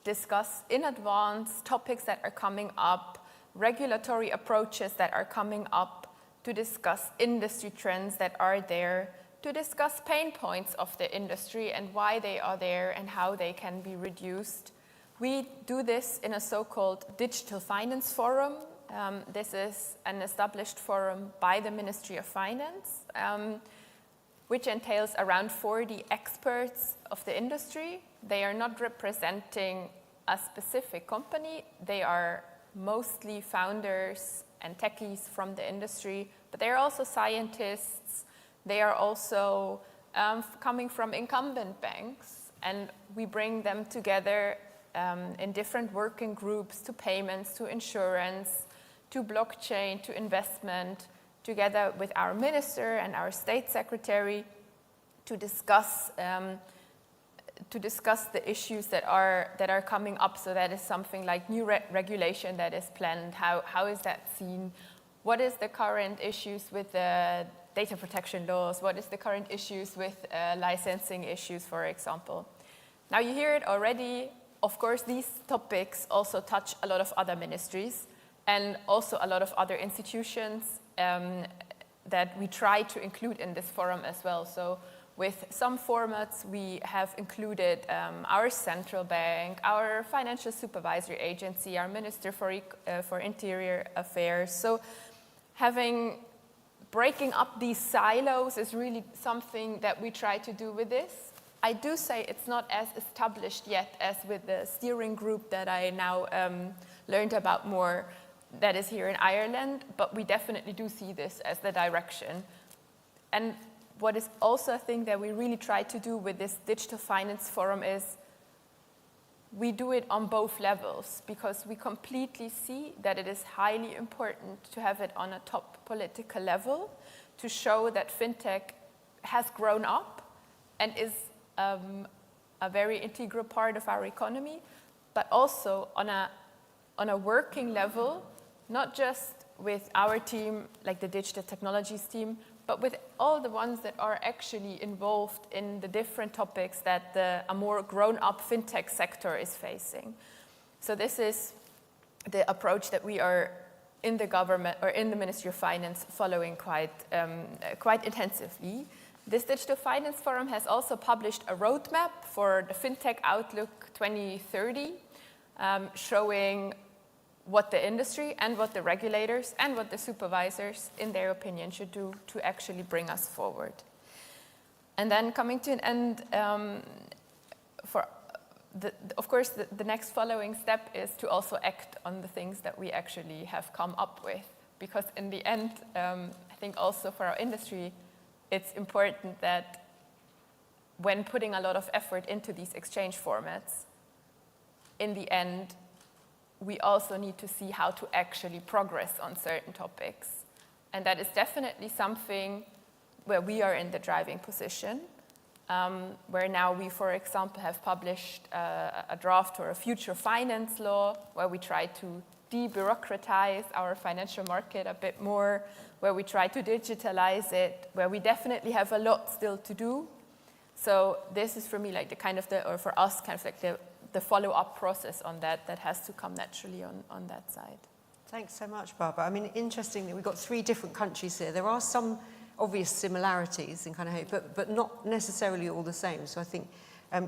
discuss in advance topics that are coming up, regulatory approaches that are coming up, to discuss industry trends that are there, to discuss pain points of the industry and why they are there and how they can be reduced. We do this in a so-called Digital Finance Forum. This is an established forum by the Ministry of Finance, which entails around 40 experts of the industry. They are not representing a specific company. They are mostly founders and techies from the industry, but they are also scientists. They are also coming from incumbent banks, and we bring them together in different working groups, to payments, to insurance, to blockchain, to investment, together with our minister and our state secretary, to discuss the issues that are coming up. So that is something like new regulation that is planned. How is that seen? What is the current issues with the data protection laws? What is the current issues with licensing issues, for example? Now you hear it already. Of course, these topics also touch a lot of other ministries and also a lot of other institutions that we try to include in this forum as well. So with some formats, we have included our central bank, our financial supervisory agency, our Minister for Interior Affairs. So breaking up these silos is really something that we try to do with this. I do say it's not as established yet as with the steering group that I now learned about more, that is here in Ireland, but we definitely do see this as the direction. And what is also a thing that we really try to do with this Digital Finance Forum is we do it on both levels, because we completely see that it is highly important to have it on a top political level to show that FinTech has grown up and is a very integral part of our economy, but also on a working level, not just with our team, like the digital technologies team, but with all the ones that are actually involved in the different topics that a more grown-up FinTech sector is facing. So this is the approach that we are in the government or in the Ministry of Finance following quite intensively. This Digital Finance Forum has also published a roadmap for the FinTech Outlook 2030, showing what the industry and what the regulators and what the supervisors, in their opinion, should do to actually bring us forward. And then coming to an end, of course, the next following step is to also act on the things that we actually have come up with. Because in the end, I think also for our industry, it's important that when putting a lot of effort into these exchange formats, in the end, we also need to see how to actually progress on certain topics. And that is definitely something where we are in the driving position, where now we, for example, have published a draft or a future finance law, where we try to de-bureaucratize our financial market a bit more, where we try to digitalize it, where we definitely have a lot still to do. So this is for me like for us, the follow-up process on that has to come naturally on that side. Thanks so much, Barbara. I mean, interestingly, we've got 3 different countries here. There are some obvious similarities in but not necessarily all the same. So I think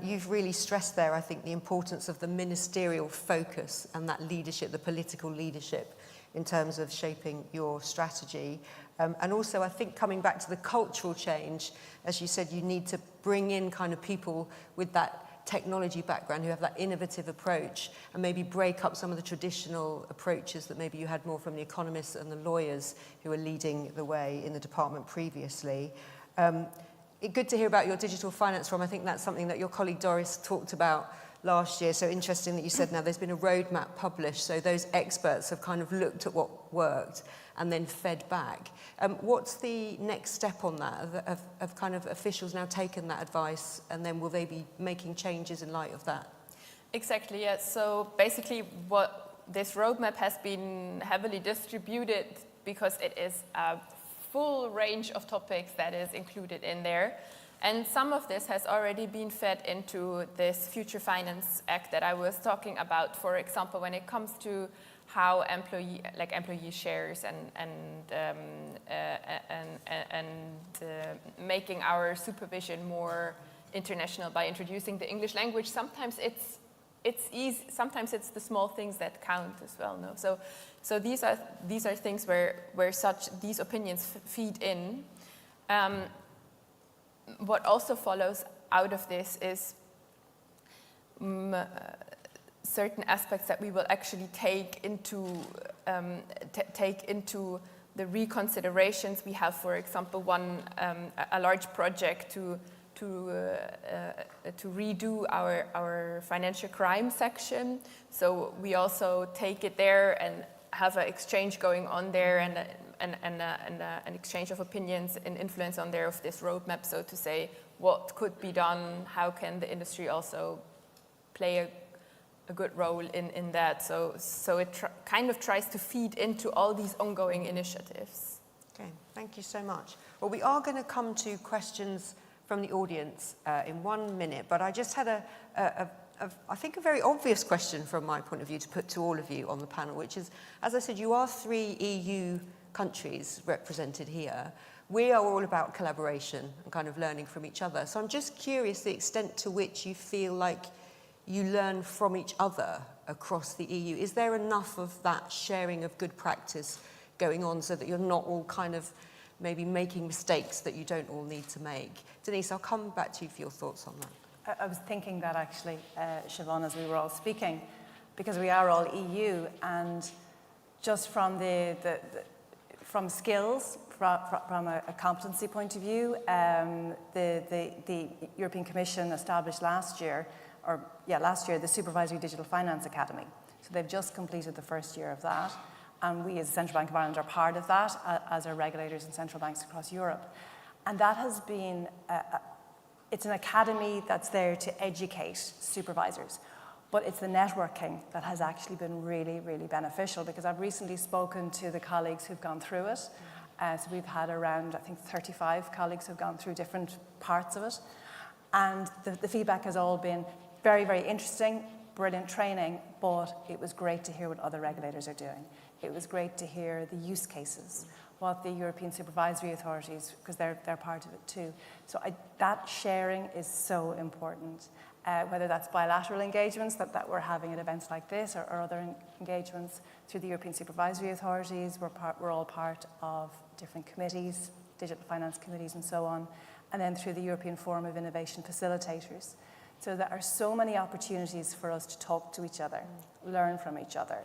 you've really stressed there, I think, the importance of the ministerial focus and that leadership, the political leadership, in terms of shaping your strategy. And also, I think, coming back to the cultural change, as you said, you need to bring in kind of people with that technology background who have that innovative approach and maybe break up some of the traditional approaches that maybe you had more from the economists and the lawyers who were leading the way in the department previously. Good to hear about your digital finance forum. I think that's something that your colleague Doris talked about last year. So interesting that you said now there's been a roadmap published. So those experts have kind of looked at what worked and then fed back. What's the next step on that? Have kind of officials now taken that advice, and then will they be making changes in light of that? Exactly, yes. So basically what this roadmap has been heavily distributed because it is a full range of topics that is included in there. And some of this has already been fed into this Future Finance Act that I was talking about. For example, when it comes to how employee shares and making our supervision more international by introducing the English language. Sometimes it's easy. Sometimes it's the small things that count as well. No, so these are things where these opinions feed in. What also follows out of this is certain aspects that we will actually take into the reconsiderations. We have, for example, a large project to redo our financial crime section. So we also take it there and have an exchange going on there and an exchange of opinions and influence on there of this roadmap, so to say, what could be done, how can the industry also play a good role in that. So it kind of tries to feed into all these ongoing initiatives. Okay, thank you so much. Well, we are going to come to questions from the audience in 1 minute, but I just had I think a very obvious question from my point of view to put to all of you on the panel, which is, as I said, you are 3 EU countries represented here. We are all about collaboration and kind of learning from each other. So I'm just curious the extent to which you feel like you learn from each other across the EU. Is there enough of that sharing of good practice going on so that you're not all kind of maybe making mistakes that you don't all need to make? Denise, I'll come back to you for your thoughts on that. I was thinking that actually, Siobhan, as we were all speaking, because we are all EU, and just from from skills, from a competency point of view, the European Commission established last year, the Supervisory Digital Finance Academy. So they've just completed the first year of that, and we as the Central Bank of Ireland are part of that, as are regulators and central banks across Europe. And that has been it's an academy that's there to educate supervisors, but it's the networking that has actually been really, really beneficial, because I've recently spoken to the colleagues who've gone through it. So we've had around, I think, 35 colleagues who've gone through different parts of it. And the feedback has all been very, very interesting, brilliant training, but it was great to hear what other regulators are doing. It was great to hear the use cases, what the European supervisory authorities, because they're part of it too. So that sharing is so important, whether that's bilateral engagements that we're having at events like this, or other engagements through the European supervisory authorities. We're all part of different committees, digital finance committees and so on, and then through the European Forum of Innovation Facilitators. So there are so many opportunities for us to talk to each other, learn from each other,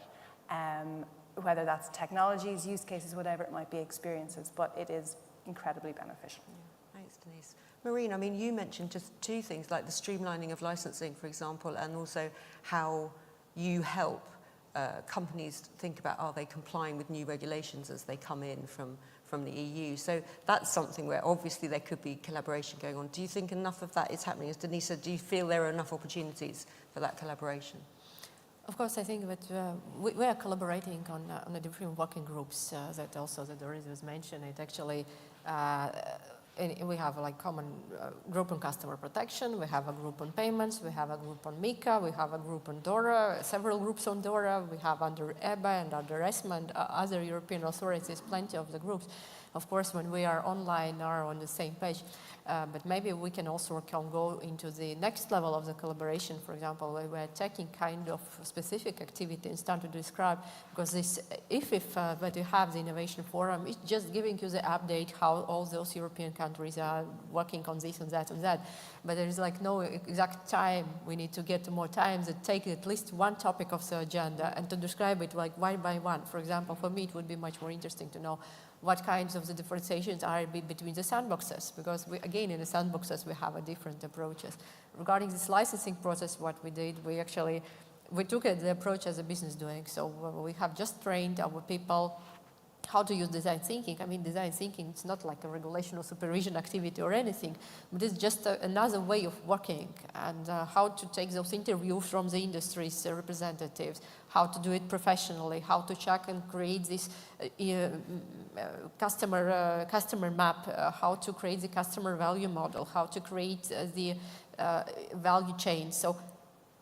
whether that's technologies, use cases, whatever it might be, experiences, but it is incredibly beneficial. Yeah. Thanks, Denise. Maureen, I mean, you mentioned just 2 things, like the streamlining of licensing, for example, and also how you help companies think about, are they complying with new regulations as they come in from the EU. So that's something where obviously there could be collaboration going on. Do you think enough of that is happening? As Denise said, do you feel there are enough opportunities for that collaboration? Of course, I think that we are collaborating on the different working groups that also that Doris was mentioned. It actually, we have like common group on customer protection, we have a group on payments, we have a group on MiCA, we have a group on DORA, several groups on DORA, we have under EBA and under ESMA and other European authorities, plenty of the groups. Of course, when we are online, are on the same page. But maybe we can also go into the next level of the collaboration. For example, where we're taking kind of specific activity and start to describe, because this, but you have the innovation forum, it's just giving you the update how all those European countries are working on this and that and that. But there is like no exact time. We need to get more time that take at least one topic of the agenda and to describe it like one by one. For example, for me, it would be much more interesting to know what kinds of the differentiations are between the sandboxes, because again, in the sandboxes, we have a different approaches. Regarding this licensing process, what we did, we took the approach as a business doing. So we have just trained our people how to use design thinking. I mean, design thinking, it's not like a regulation or supervision activity or anything, but it's just another way of working, and how to take those interviews from the industry's representatives, how to do it professionally, how to check and create this customer map, how to create the customer value model, how to create the value chain. So,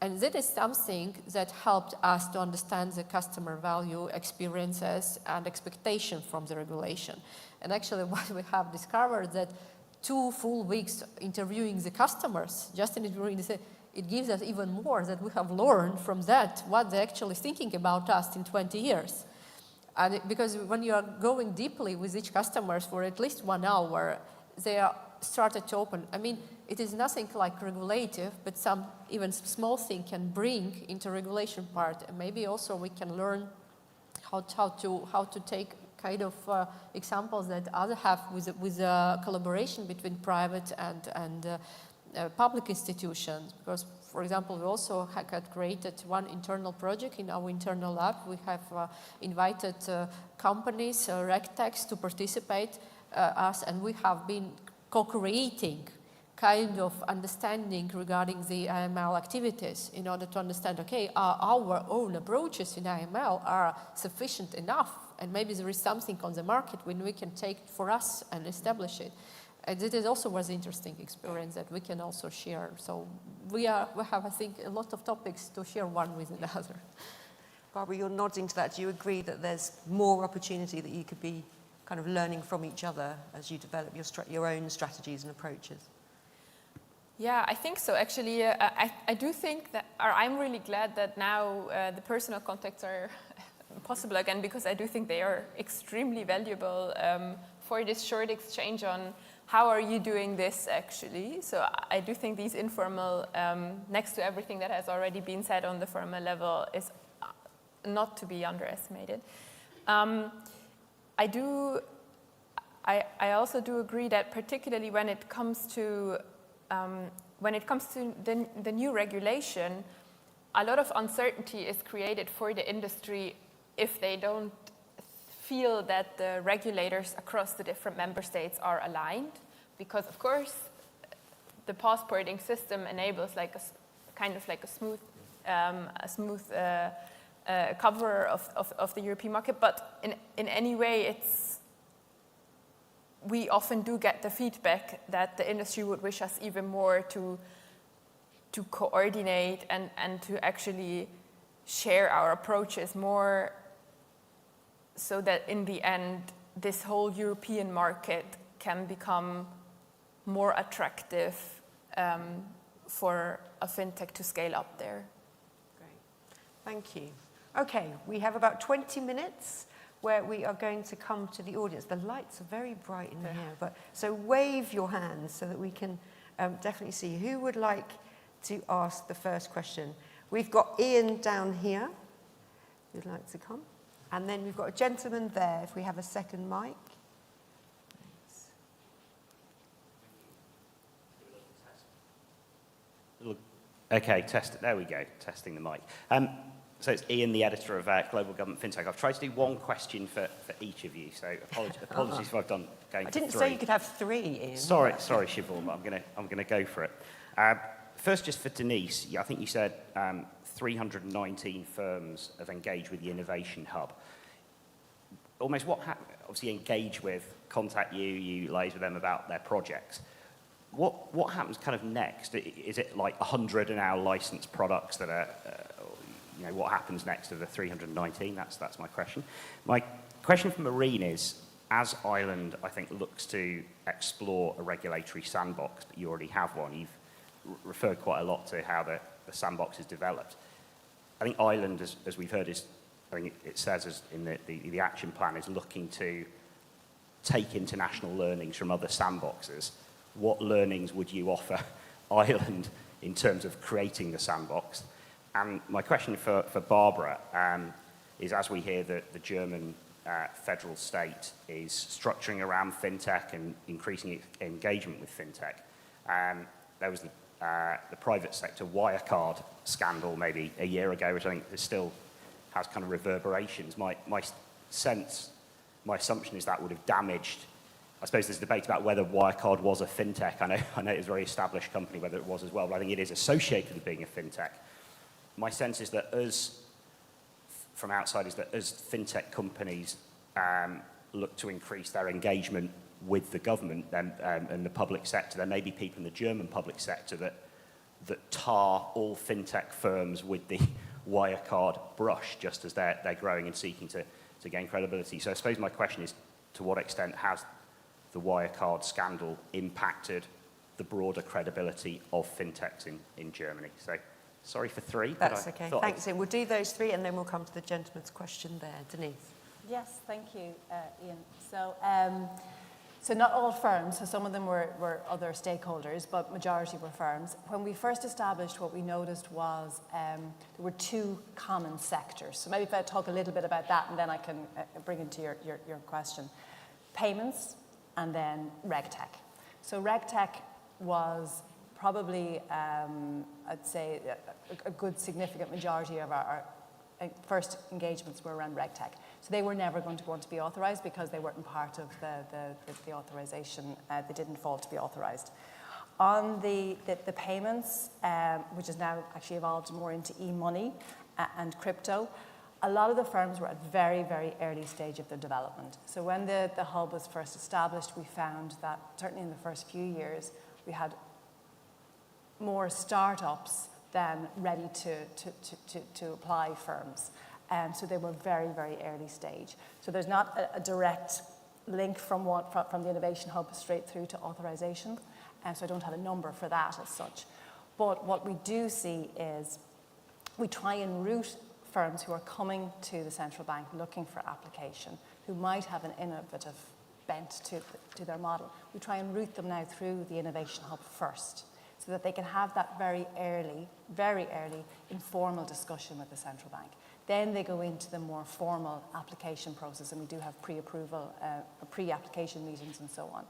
and that is something that helped us to understand the customer value experiences and expectation from the regulation. And actually what we have discovered that 2 full weeks interviewing the customers, just interviewing it gives us even more that we have learned from that, what they're actually thinking about us in 20 years. And because when you are going deeply with each customer for at least 1 hour, they are started to open. I mean, it is nothing like regulative, but some even small thing can bring into regulation part. And maybe also we can learn how to take kind of examples that others have with collaboration between private and public institutions. Because, for example, we also had created one internal project in our internal lab. We have invited companies, RegTechs, to participate us, and we have been co-creating kind of understanding regarding the AML activities in order to understand, okay, our own approaches in AML are sufficient enough, and maybe there is something on the market when we can take for us and establish it. And it also was an interesting experience that we can also share. So we have, I think, a lot of topics to share one with another. Barbara, you're nodding to that. Do you agree that there's more opportunity that you could be kind of learning from each other as you develop your own strategies and approaches? Yeah, I think so. Actually, I do think that, or I'm really glad that now the personal contacts are possible again, because I do think they are extremely valuable for this short exchange on how are you doing this actually. So I do think these informal, next to everything that has already been said on the formal level, is not to be underestimated. I also do agree that particularly when it comes to the new regulation, a lot of uncertainty is created for the industry if they don't feel that the regulators across the different member states are aligned, because of course the passporting system enables like a kind of like a smooth cover of the European market, but in any way we often do get the feedback that the industry would wish us even more to coordinate and to actually share our approaches more, so that in the end this whole European market can become more attractive for a fintech to scale up there. Great, thank you. Okay, we have about 20 minutes where we are going to come to the audience. The lights are very bright in here, so wave your hands so that we can definitely see who would like to ask the first question. We've got Ian down here who'd like to come, and then we've got a gentleman there if we have a second mic. Okay, there we go, testing the mic. So it's Ian, the editor of Global Government FinTech. I've tried to do one question for each of you, so apologies if I've done going for three. I didn't say you could have 3, Ian. Sorry, Siobhan, but I'm gonna go for it. First, just for Denise, I think you said 319 firms have engaged with the Innovation Hub. Almost what happened? Obviously, engage with, contact you liaise with them about their projects. What happens kind of next? Is it like 100 are now licensed products that are, what happens next to the 319? That's my question. My question for Marine is, as Ireland, I think, looks to explore a regulatory sandbox, but you already have one, you've referred quite a lot to how the sandbox is developed. I think Ireland, as we've heard, I think it says in the action plan, is looking to take international learnings from other sandboxes. What learnings would you offer Ireland in terms of creating the sandbox? And my question for Barbara is, as we hear that the German federal state is structuring around fintech and increasing its engagement with fintech, there was the private sector Wirecard scandal maybe a year ago, which I think still has kind of reverberations. My sense my assumption is that would have damaged. I suppose there's debate about whether Wirecard was a fintech. I know it was a very established company, whether it was as well, but I think it is associated with being a fintech. My sense is that from outside, is that as fintech companies look to increase their engagement with the government and the public sector, there may be people in the German public sector that tar all fintech firms with the Wirecard brush, just as they're growing and seeking to gain credibility. So I suppose my question is, to what extent has the Wirecard scandal impacted the broader credibility of fintechs in Germany? So sorry for three. That's okay. Thanks. We'll do those three and then we'll come to the gentleman's question there. Denise. Yes, thank you, Ian. So not all firms, so some of them were other stakeholders, but majority were firms. When we first established, what we noticed was there were two common sectors. So maybe if I talk a little bit about that and then I can bring into your question. Payments and then RegTech. So RegTech was probably, I'd say, a good significant majority of our first engagements were around RegTech. So they were never going to want to be authorised because they weren't part of the authorisation. They didn't fall to be authorised. On the payments, which has now actually evolved more into e-money and crypto, a lot of the firms were at very, very early stage of their development. So when the hub was first established, we found that certainly in the first few years, we had more startups than ready to apply firms. So they were very, very early stage. So there's not a direct link from the Innovation Hub straight through to authorization. So I don't have a number for that as such. But what we do see is we try and route firms who are coming to the central bank looking for application, who might have an innovative bent to their model. We try and route them now through the Innovation Hub first, so that they can have that very early, informal discussion with the central bank. Then they go into the more formal application process, and we do have pre-approval, pre-application meetings and so on.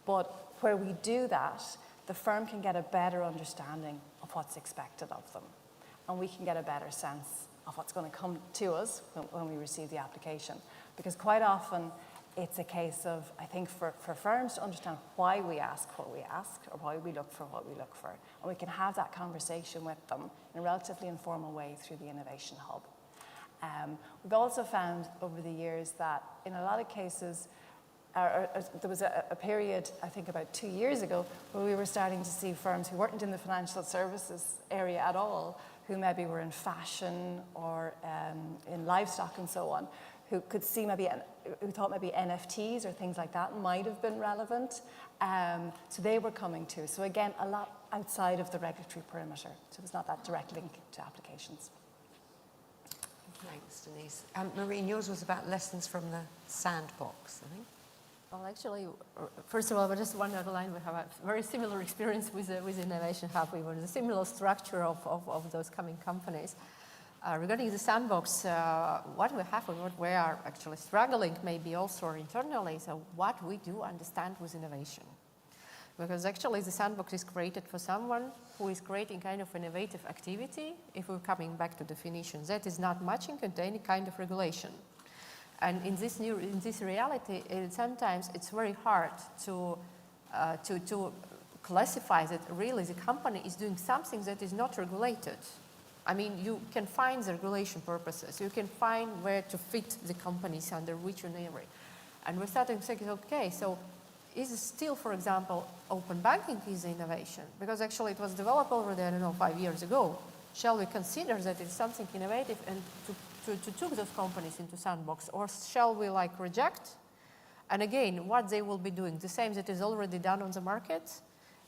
But where we do that, the firm can get a better understanding of what's expected of them, and we can get a better sense of what's going to come to us when we receive the application. Because quite often, it's a case of, I think, for firms to understand why we ask what we ask, or why we look for what we look for. And we can have that conversation with them in a relatively informal way through the Innovation Hub. We've also found over the years that in a lot of cases, there was a period, I think about 2 years ago, where we were starting to see firms who weren't in the financial services area at all, who maybe were in fashion or in livestock and so on, who could see who thought maybe NFTs or things like that might have been relevant. So they were coming too. So again, a lot outside of the regulatory perimeter. So there's not that direct link to applications. Thanks, Denise. Maureen, yours was about lessons from the sandbox, I think. Well, actually, first of all, I just want to underline we have a very similar experience with Innovation Hub. We were in a similar structure of those coming companies. Regarding the sandbox, what we have and what we are actually struggling maybe also internally, so what we do understand with innovation. Because actually the sandbox is created for someone who is creating kind of innovative activity, if we're coming back to definitions, that is not matching into any kind of regulation. And in this reality, sometimes it's very hard to classify that really the company is doing something that is not regulated. I mean, you can find the regulation purposes. You can find where to fit the companies under which area. And we're starting to think, okay, so is it still, for example, open banking is innovation? Because actually it was developed already, 5 years ago. Shall we consider that it's something innovative and to take those companies into sandbox, or shall we reject? And again, what they will be doing, the same that is already done on the market.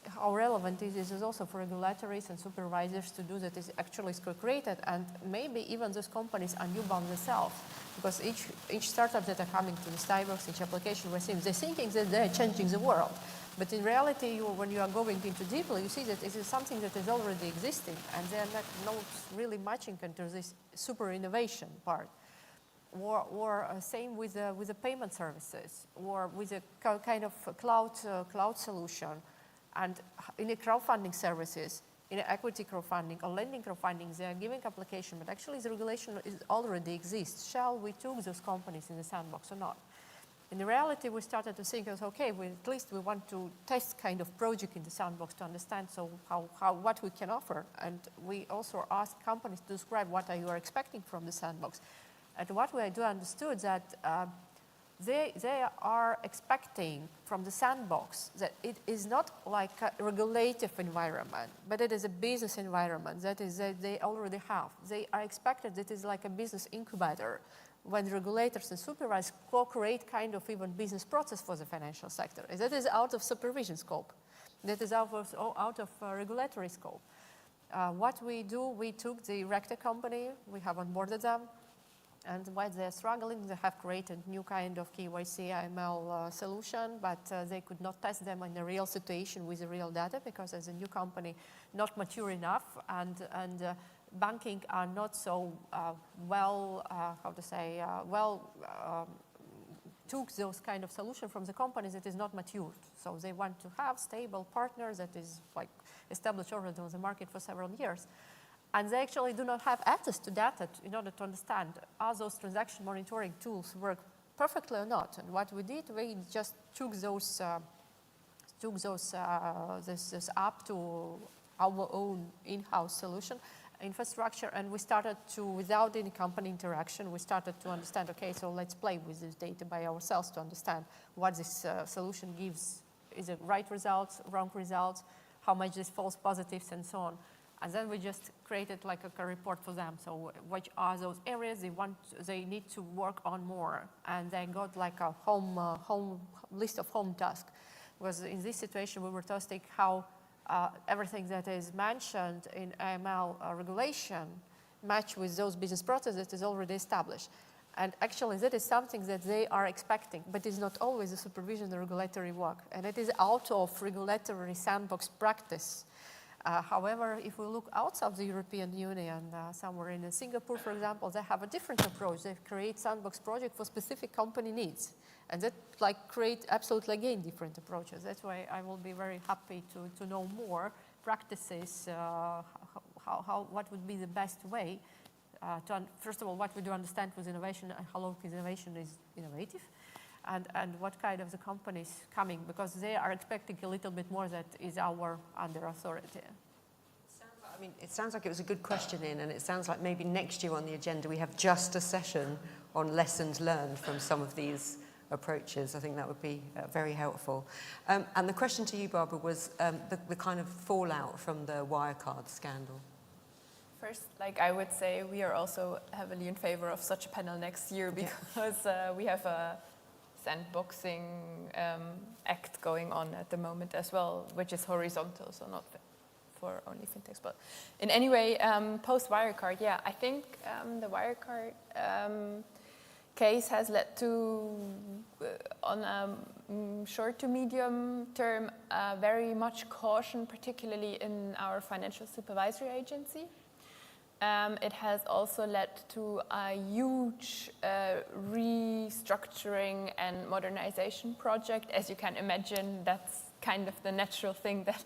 How relevant it is also for regulators and supervisors to do that is actually created, and maybe even those companies are newborn themselves, because each startup that are coming to the sandbox, each application we're seeing, they're thinking that they're changing the world. But in reality, when you are going into deeply, you see that it is something that is already existing, and they are not really matching into this super innovation part. Or same with the payment services, or with a kind of cloud solution. And in the crowdfunding services, in equity crowdfunding or lending crowdfunding, they are giving application, but actually the regulation already exists. Shall we take those companies in the sandbox or not? In reality, we started to think, okay, at least we want to test kind of project in the sandbox to understand what we can offer. And we also asked companies to describe what you are expecting from the sandbox. And what we do understood that they are expecting from the sandbox that it is not like a regulative environment, but it is a business environment that they already have. They are expected that it is like a business incubator when regulators and supervisors co-create kind of even business process for the financial sector. That is out of supervision scope. That is out of regulatory scope. What we do, we took the RegTech company, we have onboarded them, and while they're struggling, they have created new kind of KYC AML solution, but they could not test them in a real situation with the real data because as a new company, not mature enough, and banking are not so took those kind of solution from the companies that is not matured. So they want to have stable partners that is like established already on the market for several years. And they actually do not have access to data in order to understand are those transaction monitoring tools work perfectly or not. And what we did, we just took this up to our own in-house solution infrastructure, and we started to, without any company interaction, we started to understand, okay, so let's play with this data by ourselves to understand what this solution gives. Is it right results, wrong results, how much this false positives, and so on. And then we just created like a report for them. So which are those areas they need to work on more. And they got like a list of home tasks. Because in this situation, we were testing how everything that is mentioned in AML regulation match with those business processes that is already established. And actually, that is something that they are expecting, but it's not always a supervision and regulatory work. And it is out of regulatory sandbox practice. However, if we look outside the European Union, somewhere in Singapore, for example, they have a different approach. They create sandbox project for specific company needs. And that create absolutely, again, different approaches. That's why I will be very happy to know more practices, what would be the best way first of all, what we do understand with innovation and how long innovation is innovative. And what kind of the companies coming, because they are expecting a little bit more that is our under authority. It sounds like it was a good question, and it sounds like maybe next year on the agenda we have just a session on lessons learned from some of these approaches. I think that would be very helpful. And the question to you, Barbara, was the kind of fallout from the Wirecard scandal. First, I would say we are also heavily in favor of such a panel next year because we have a sandboxing act going on at the moment as well, which is horizontal, so not for only fintechs. But in any way, post-Wirecard, I think the Wirecard case has led to, on a short to medium term, very much caution, particularly in our financial supervisory agency. It has also led to a huge restructuring and modernization project. As you can imagine, that's kind of the natural thing that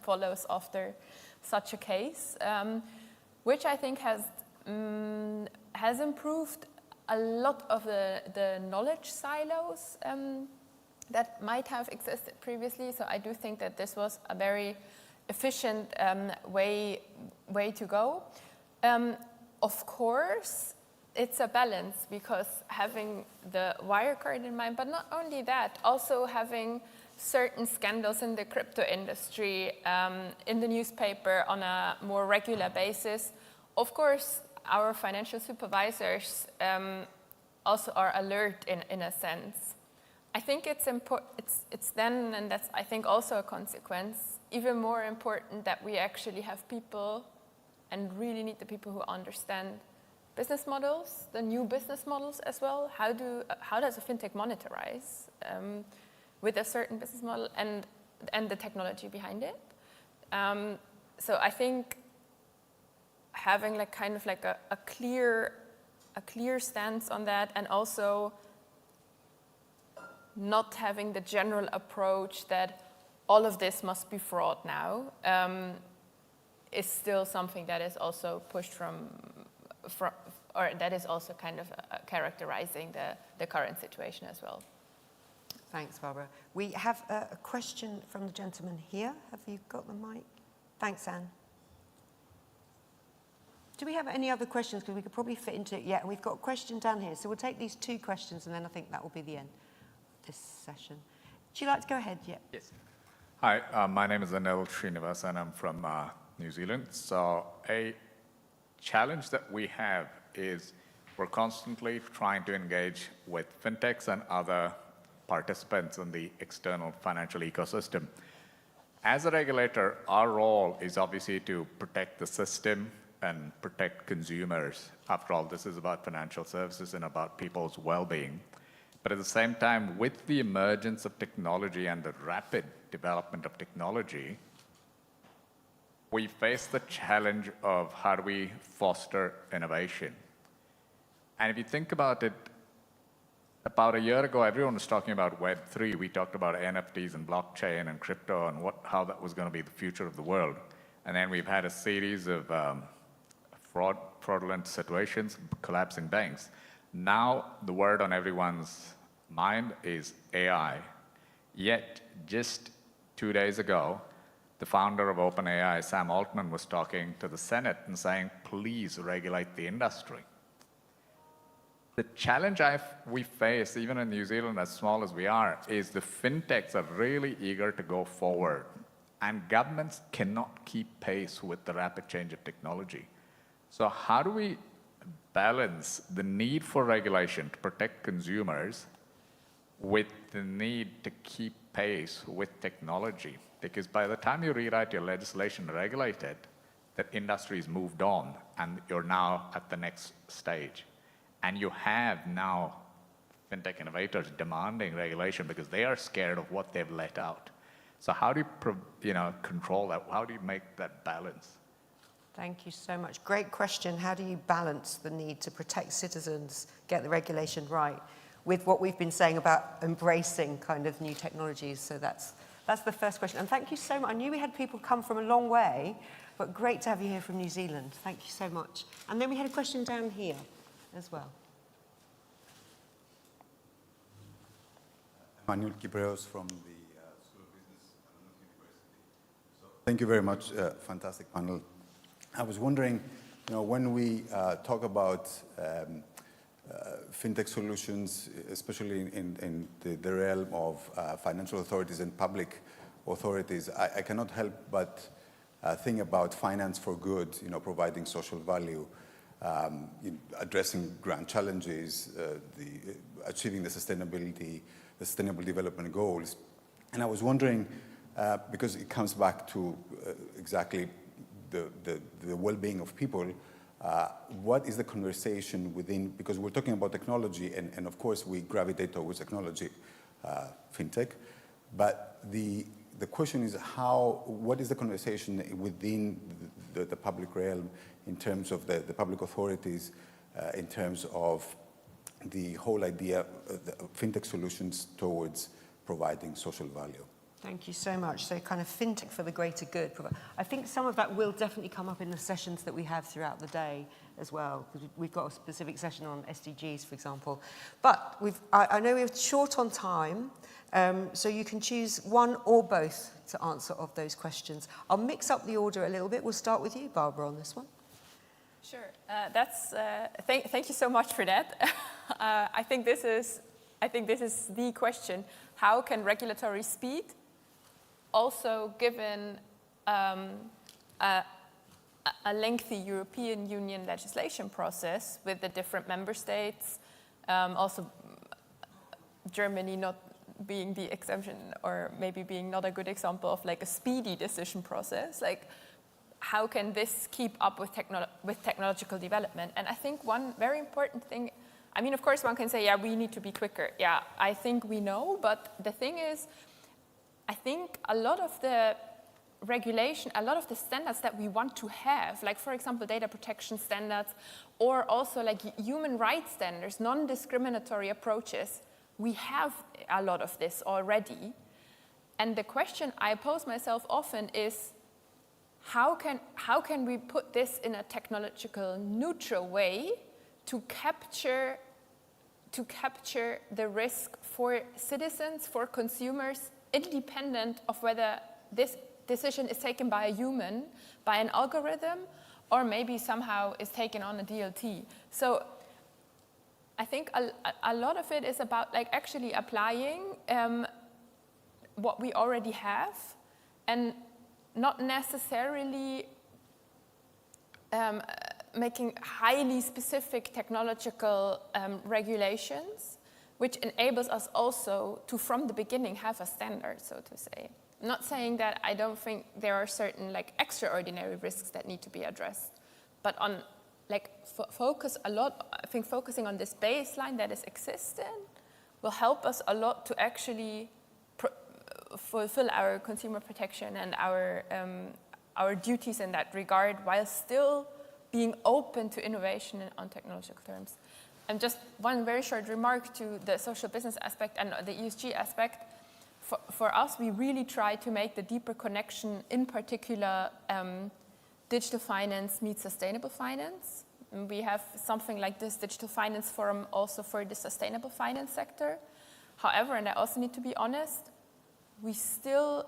follows after such a case, which I think has improved a lot of the knowledge silos that might have existed previously. So I do think that this was a very efficient way to go. Of course, it's a balance because having the Wirecard in mind, but not only that, also having certain scandals in the crypto industry in the newspaper on a more regular basis. Of course, our financial supervisors also are alert in a sense. I think it's important. It's then, and that's I think also a consequence, even more important that we actually have people. And really need the people who understand business models, the new business models as well. How does a fintech monetize with a certain business model and the technology behind it? So I think having a clear stance on that, and also not having the general approach that all of this must be fraud now. Is still something that is also pushed or that is also kind of characterizing the current situation as well. Thanks, Barbara. We have a question from the gentleman here. Have you got the mic? Thanks, Anne. Do we have any other questions? Because we could probably fit into it. Yeah, and we've got a question down here. So we'll take these 2 questions, and then I think that will be the end of this session. Would you like to go ahead? Yeah. Yes. Hi, my name is Anil Srinivas, and I'm from New Zealand. So a challenge that we have is we're constantly trying to engage with fintechs and other participants in the external financial ecosystem. As a regulator, our role is obviously to protect the system and protect consumers. After all, this is about financial services and about people's well-being. But at the same time, with the emergence of technology and the rapid development of technology, we face the challenge of how do we foster innovation. And if you think about it, about a year ago, everyone was talking about Web3. We talked about NFTs and blockchain and crypto and how that was going to be the future of the world. And then we've had a series of fraudulent situations, collapsing banks. Now, the word on everyone's mind is AI. Yet, just 2 days ago, the founder of OpenAI, Sam Altman, was talking to the Senate and saying, please regulate the industry. The challenge we face, even in New Zealand, as small as we are, is the fintechs are really eager to go forward, and governments cannot keep pace with the rapid change of technology. So how do we balance the need for regulation to protect consumers with the need to keep pace with technology? Because by the time you rewrite your legislation to regulate it, that industry's moved on, and you're now at the next stage. And you have now fintech innovators demanding regulation because they are scared of what they've let out. So how do you control that? How do you make that balance? Thank you so much. Great question. How do you balance the need to protect citizens, get the regulation right, with what we've been saying about embracing kind of new technologies? So that's the first question. And thank you so much. I knew we had people come from a long way, but great to have you here from New Zealand. Thank you so much. And then we had a question down here as well. Manuel Kibreos from the School of Business at London University. So thank you very much, fantastic panel. I was wondering, when we talk about fintech solutions, especially in the realm of financial authorities and public authorities, I cannot help but think about finance for good, providing social value, addressing grand challenges, achieving the sustainable development goals. And I was wondering, because it comes back to exactly the well-being of people, what is the conversation within, because we're talking about technology, and of course we gravitate towards technology, fintech, but the question is what is the conversation within the public realm in terms of the public authorities, in terms of the whole idea of the fintech solutions towards providing social value? Thank you so much. So kind of fintech for the greater good. I think some of that will definitely come up in the sessions that we have throughout the day as well, because we've got a specific session on SDGs, for example. But I know we're short on time, so you can choose one or both to answer of those questions. I'll mix up the order a little bit. We'll start with you, Barbara, on this one. Sure. Thank you so much for that. I think this is the question. How can regulatory speed, also given a lengthy European Union legislation process with the different member states, also Germany not being the exception, or maybe being not a good example of like a speedy decision process, like how can this keep up with technological development? And I think one very important thing, I mean, of course one can say, yeah, we need to be quicker. Yeah, I think we know, but the thing is, I think a lot of the regulation, a lot of the standards that we want to have, like for example, data protection standards, or also like human rights standards, non-discriminatory approaches, we have a lot of this already. And the question I pose myself often is, how can we put this in a technological neutral way to capture to capture the risk for citizens, for consumers, independent of whether this decision is taken by a human, by an algorithm, or maybe somehow is taken on a DLT. So I think a lot of it is about like actually applying what we already have and not necessarily making highly specific technological regulations, which enables us also to, from the beginning, have a standard, so to say. I'm not saying that I don't think there are certain like extraordinary risks that need to be addressed, but on like focus a lot. I think focusing on this baseline that is existing will help us a lot to actually fulfill our consumer protection and our duties in that regard, while still being open to innovation on technological terms. And just one very short remark to the social business aspect and the ESG aspect. For us, we really try to make the deeper connection, in particular, digital finance meets sustainable finance. And we have something like this digital finance forum also for the sustainable finance sector. However, and I also need to be honest, we still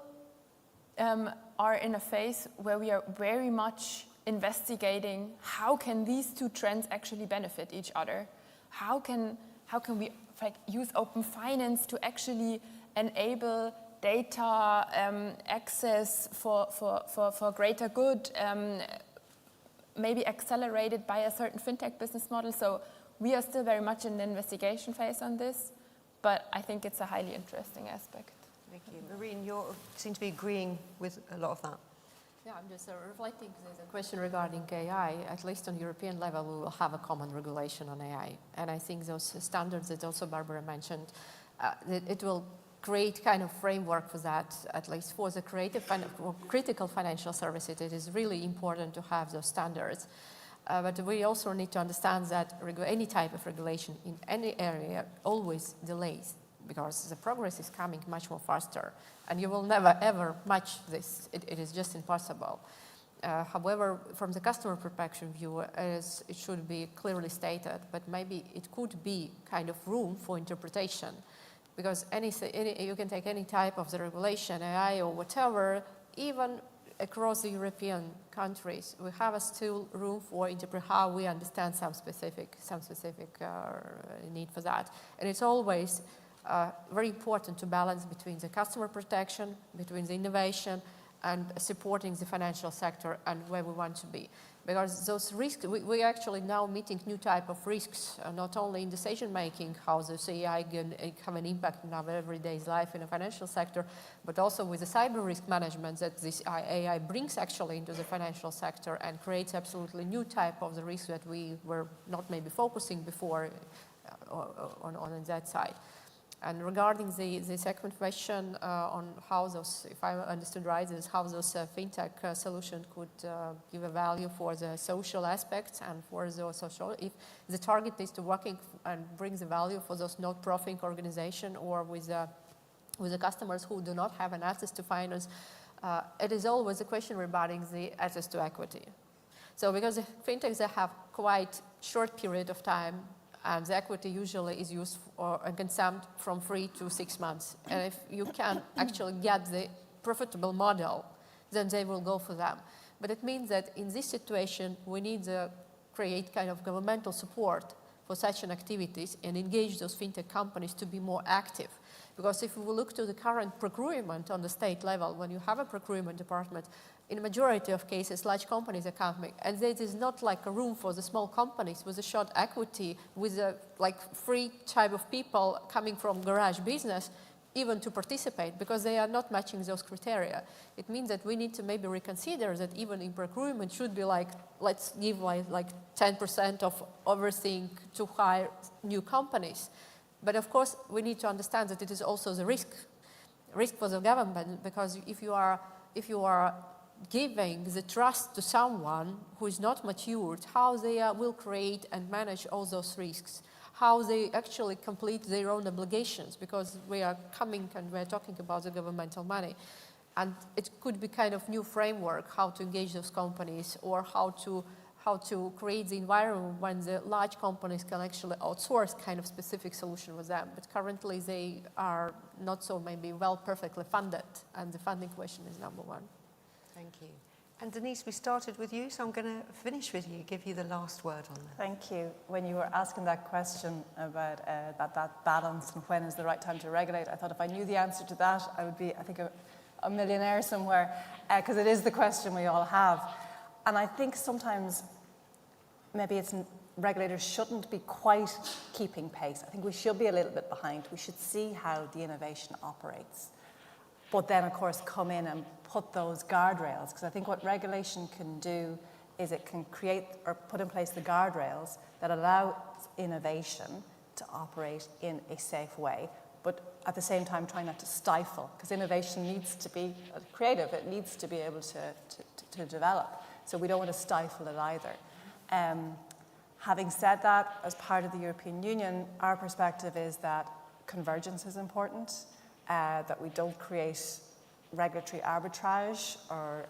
are in a phase where we are very much investigating how can these two trends actually benefit each other. How can we like use open finance to actually enable data access for greater good, maybe accelerated by a certain fintech business model. So we are still very much in the investigation phase on this, but I think it's a highly interesting aspect. Thank you. Marine, you seem to be agreeing with a lot of that. Yeah, I'm just reflecting, there's a question regarding AI. At least on European level, we will have a common regulation on AI. And I think those standards that also Barbara mentioned, it will create kind of framework for that, at least for the critical financial services. It is really important to have those standards. But we also need to understand that any type of regulation in any area always delays, because the progress is coming much more faster, and you will never ever match this. It is just impossible. However, from the customer perspective view, it should be clearly stated, but maybe it could be kind of room for interpretation, because you can take any type of the regulation, AI or whatever, even across the European countries, we have still room for interpret how we understand some specific need for that, and it's always very important to balance between the customer protection, between the innovation, and supporting the financial sector and where we want to be. Because those risks, we actually now meeting new type of risks, not only in decision making, how the AI can have an impact in our everyday life in the financial sector, but also with the cyber risk management that this AI brings actually into the financial sector and creates absolutely new type of the risks that we were not maybe focusing before on that side. And regarding the second question on how those, if I understood right, is how those fintech solution could give a value for the social aspects and for the social, if the target is to working and bring the value for those not-profit organization or with the customers who do not have an access to finance, it is always a question regarding the access to equity. So because the fintechs, they have quite short period of time, and the equity usually is used and consumed from 3 to 6 months. And if you can actually get the profitable model, then they will go for them. But it means that in this situation, we need to create kind of governmental support for such an activities and engage those fintech companies to be more active. Because if we look to the current procurement on the state level, when you have a procurement department, in a majority of cases, large companies are coming, and there is not like a room for the small companies with a short equity, with a like free type of people coming from garage business, even to participate, because they are not matching those criteria. It means that we need to maybe reconsider that even in procurement should be like, let's give like 10% of everything to hire new companies. But of course, we need to understand that it is also the risk for the government, because if you are giving the trust to someone who is not matured, how they will create and manage all those risks, how they actually complete their own obligations, because we are coming and we're talking about the governmental money. And it could be kind of new framework, how to engage those companies or how to how to create the environment when the large companies can actually outsource kind of specific solution with them. But currently they are not so maybe well perfectly funded, and the funding question is number one. Thank you. And Denise, we started with you, so I'm going to finish with you, give you the last word on that. Thank you. When you were asking that question about that balance and when is the right time to regulate, I thought if I knew the answer to that, I would be, I think, a millionaire somewhere, because it is the question we all have. And I think sometimes maybe regulators shouldn't be quite keeping pace. I think we should be a little bit behind. We should see how the innovation operates. But then, of course, come in and put those guardrails, because I think what regulation can do is it can create or put in place the guardrails that allow innovation to operate in a safe way, but at the same time trying not to stifle, because innovation needs to be creative, it needs to be able to develop. So we don't want to stifle it either. Having said that, as part of the European Union, our perspective is that convergence is important, that we don't create regulatory arbitrage or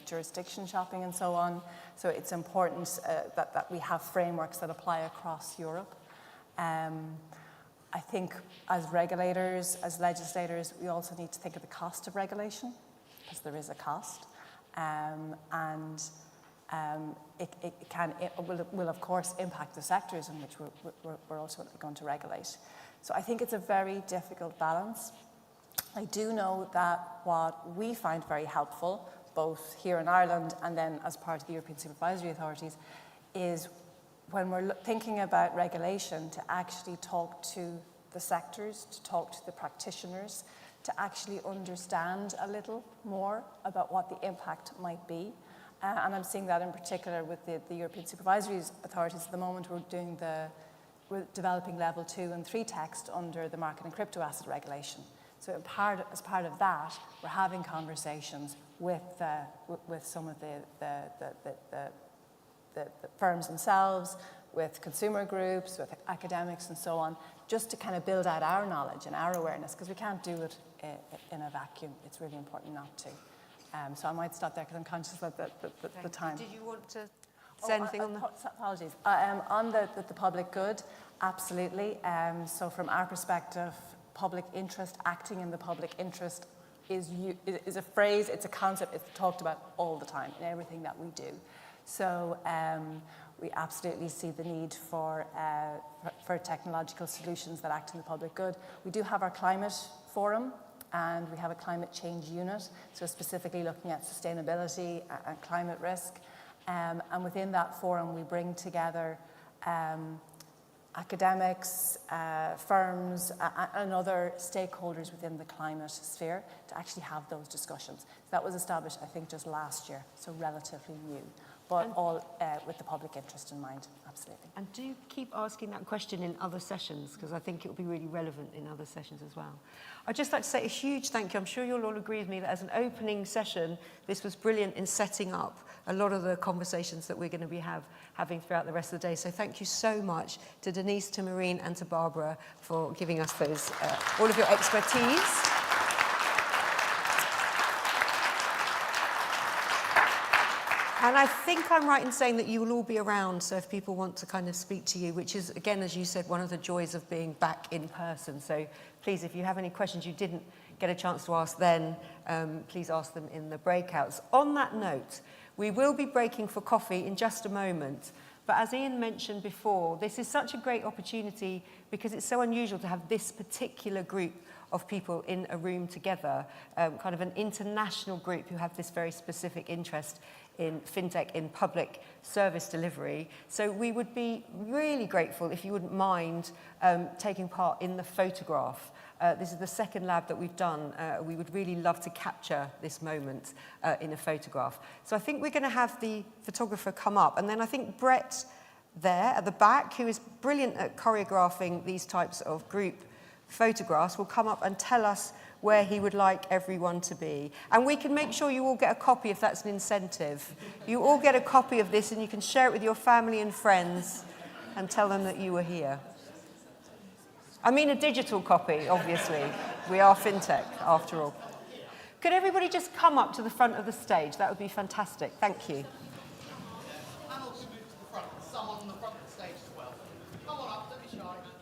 jurisdiction shopping and so on. So it's important that we have frameworks that apply across Europe. I think as regulators, as legislators, we also need to think of the cost of regulation, because there is a cost. It will of course impact the sectors in which we're also going to regulate. So I think it's a very difficult balance. I do know that what we find very helpful, both here in Ireland and then as part of the European supervisory authorities, is when we're thinking about regulation, to actually talk to the sectors, to talk to the practitioners, to actually understand a little more about what the impact might be. And I'm seeing that in particular with the European supervisory authorities. At the moment, we're developing level 2 and 3 text under the market and crypto asset regulation. So as part of that, we're having conversations with some of the firms themselves, with consumer groups, with academics and so on, just to kind of build out our knowledge and our awareness, because we can't do it in a vacuum. It's really important not to. So I might stop there because I'm conscious of the time. Did you want to say anything on that? Apologies. On the public good, absolutely. So from our perspective, public interest, acting in the public interest is a phrase, it's a concept, it's talked about all the time in everything that we do. So we absolutely see the need for technological solutions that act in the public good. We do have our climate forum, and we have a climate change unit, so specifically looking at sustainability and climate risk. And within that forum, we bring together academics, firms, and other stakeholders within the climate sphere to actually have those discussions. That was established, I think, just last year, so relatively new, but all with the public interest in mind, absolutely. And do keep asking that question in other sessions, because I think it will be really relevant in other sessions as well. I'd just like to say a huge thank you. I'm sure you'll all agree with me that as an opening session, this was brilliant in setting up a lot of the conversations that we're going to be having throughout the rest of the day. So thank you so much to Denise, to Maureen, and to Barbara for giving us those, all of your expertise. And I think I'm right in saying that you will all be around, so if people want to kind of speak to you, which is, again, as you said, one of the joys of being back in person. So please, if you have any questions you didn't get a chance to ask then, please ask them in the breakouts. On that note, we will be breaking for coffee in just a moment. But as Ian mentioned before, this is such a great opportunity because it's so unusual to have this particular group of people in a room together, kind of an international group who have this very specific interest in FinTech, in public service delivery. So we would be really grateful if you wouldn't mind taking part in the photograph. This is the second lab that we've done. We would really love to capture this moment in a photograph. So I think we're going to have the photographer come up, and then I think Brett there at the back, who is brilliant at choreographing these types of group photographs, will come up and tell us where he would like everyone to be. And we can make sure you all get a copy if that's an incentive. You all get a copy of this and you can share it with your family and friends and tell them that you were here. I mean a digital copy, obviously. We are FinTech, after all. Could everybody just come up to the front of the stage? That would be fantastic. Thank you. someone on the front of the stage as well. Come on up, don't be shy.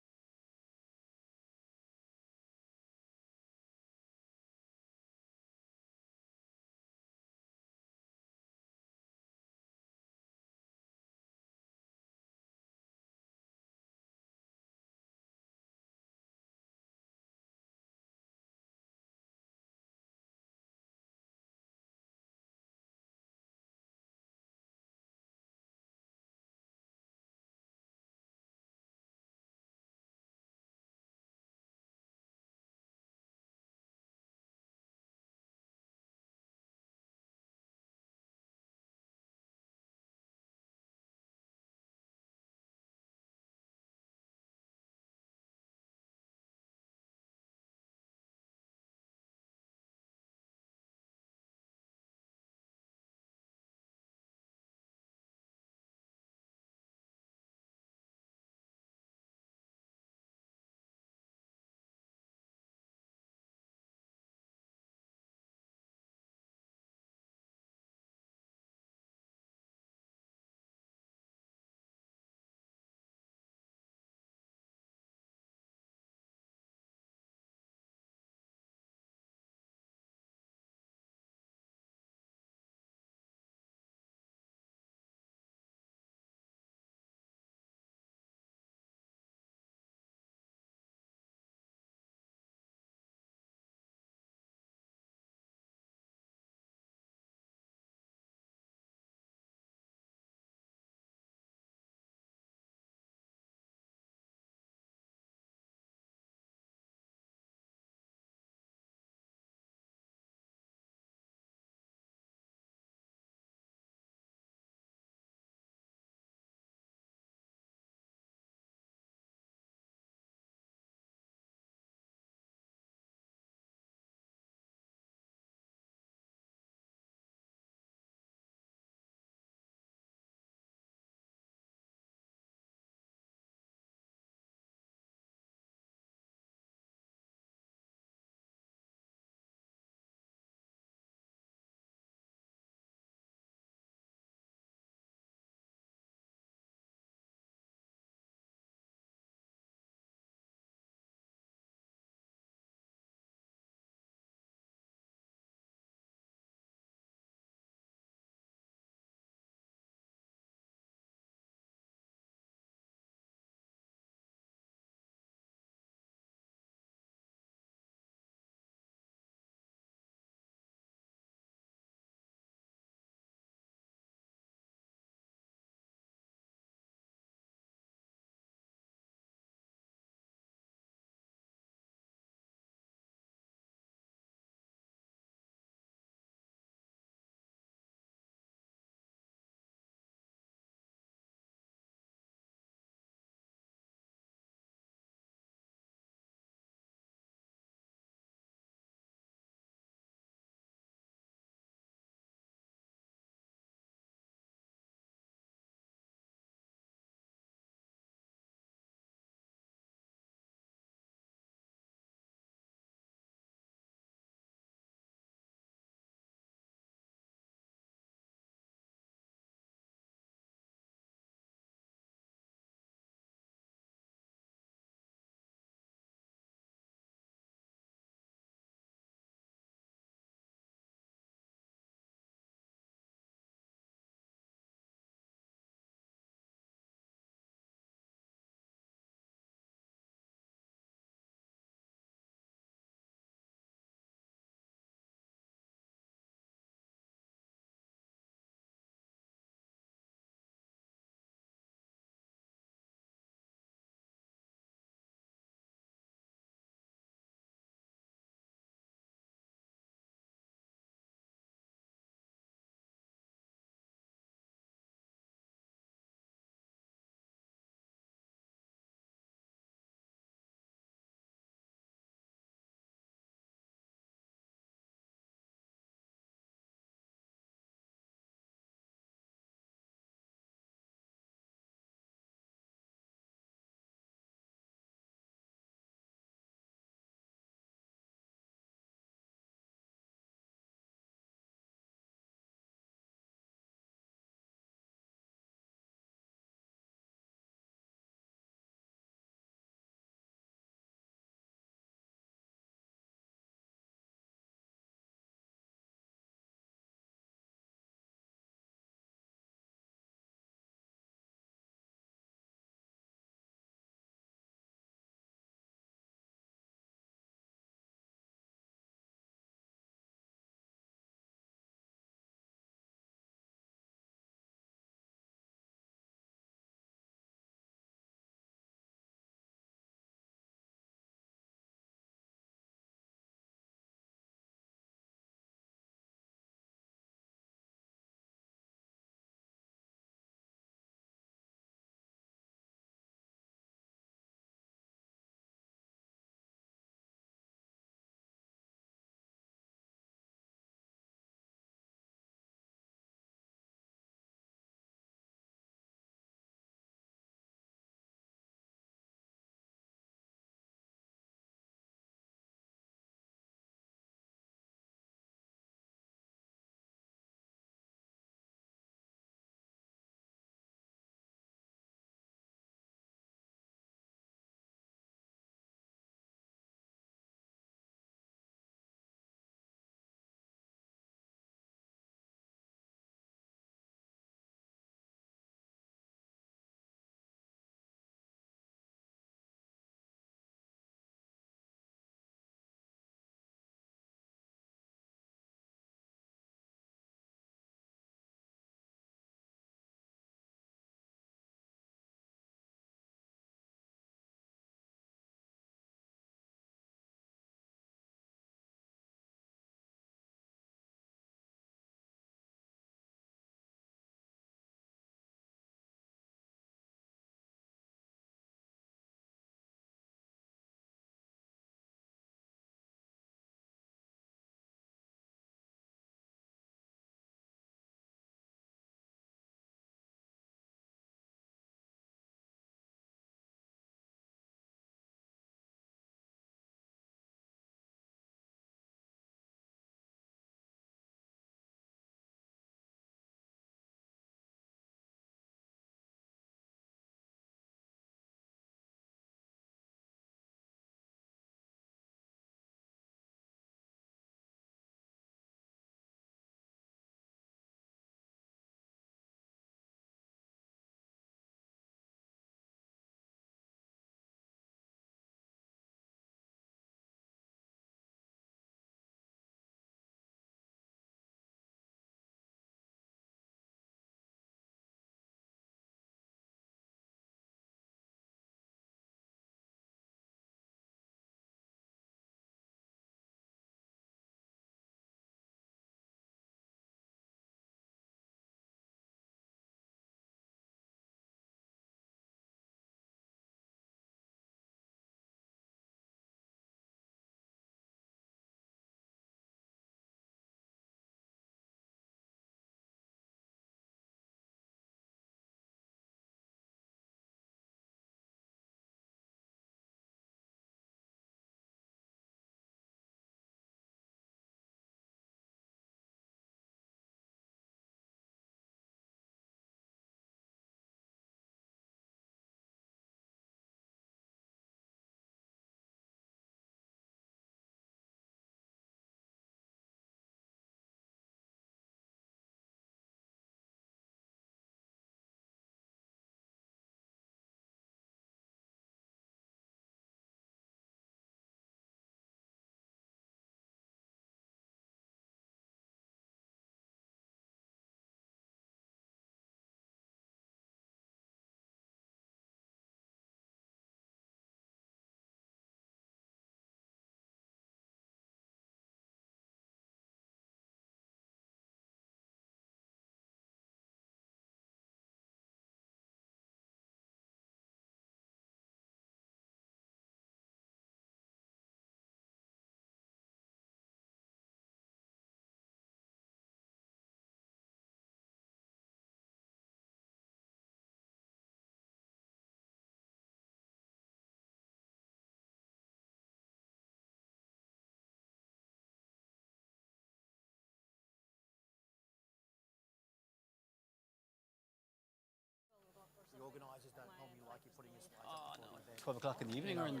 12 o'clock in the evening or in the...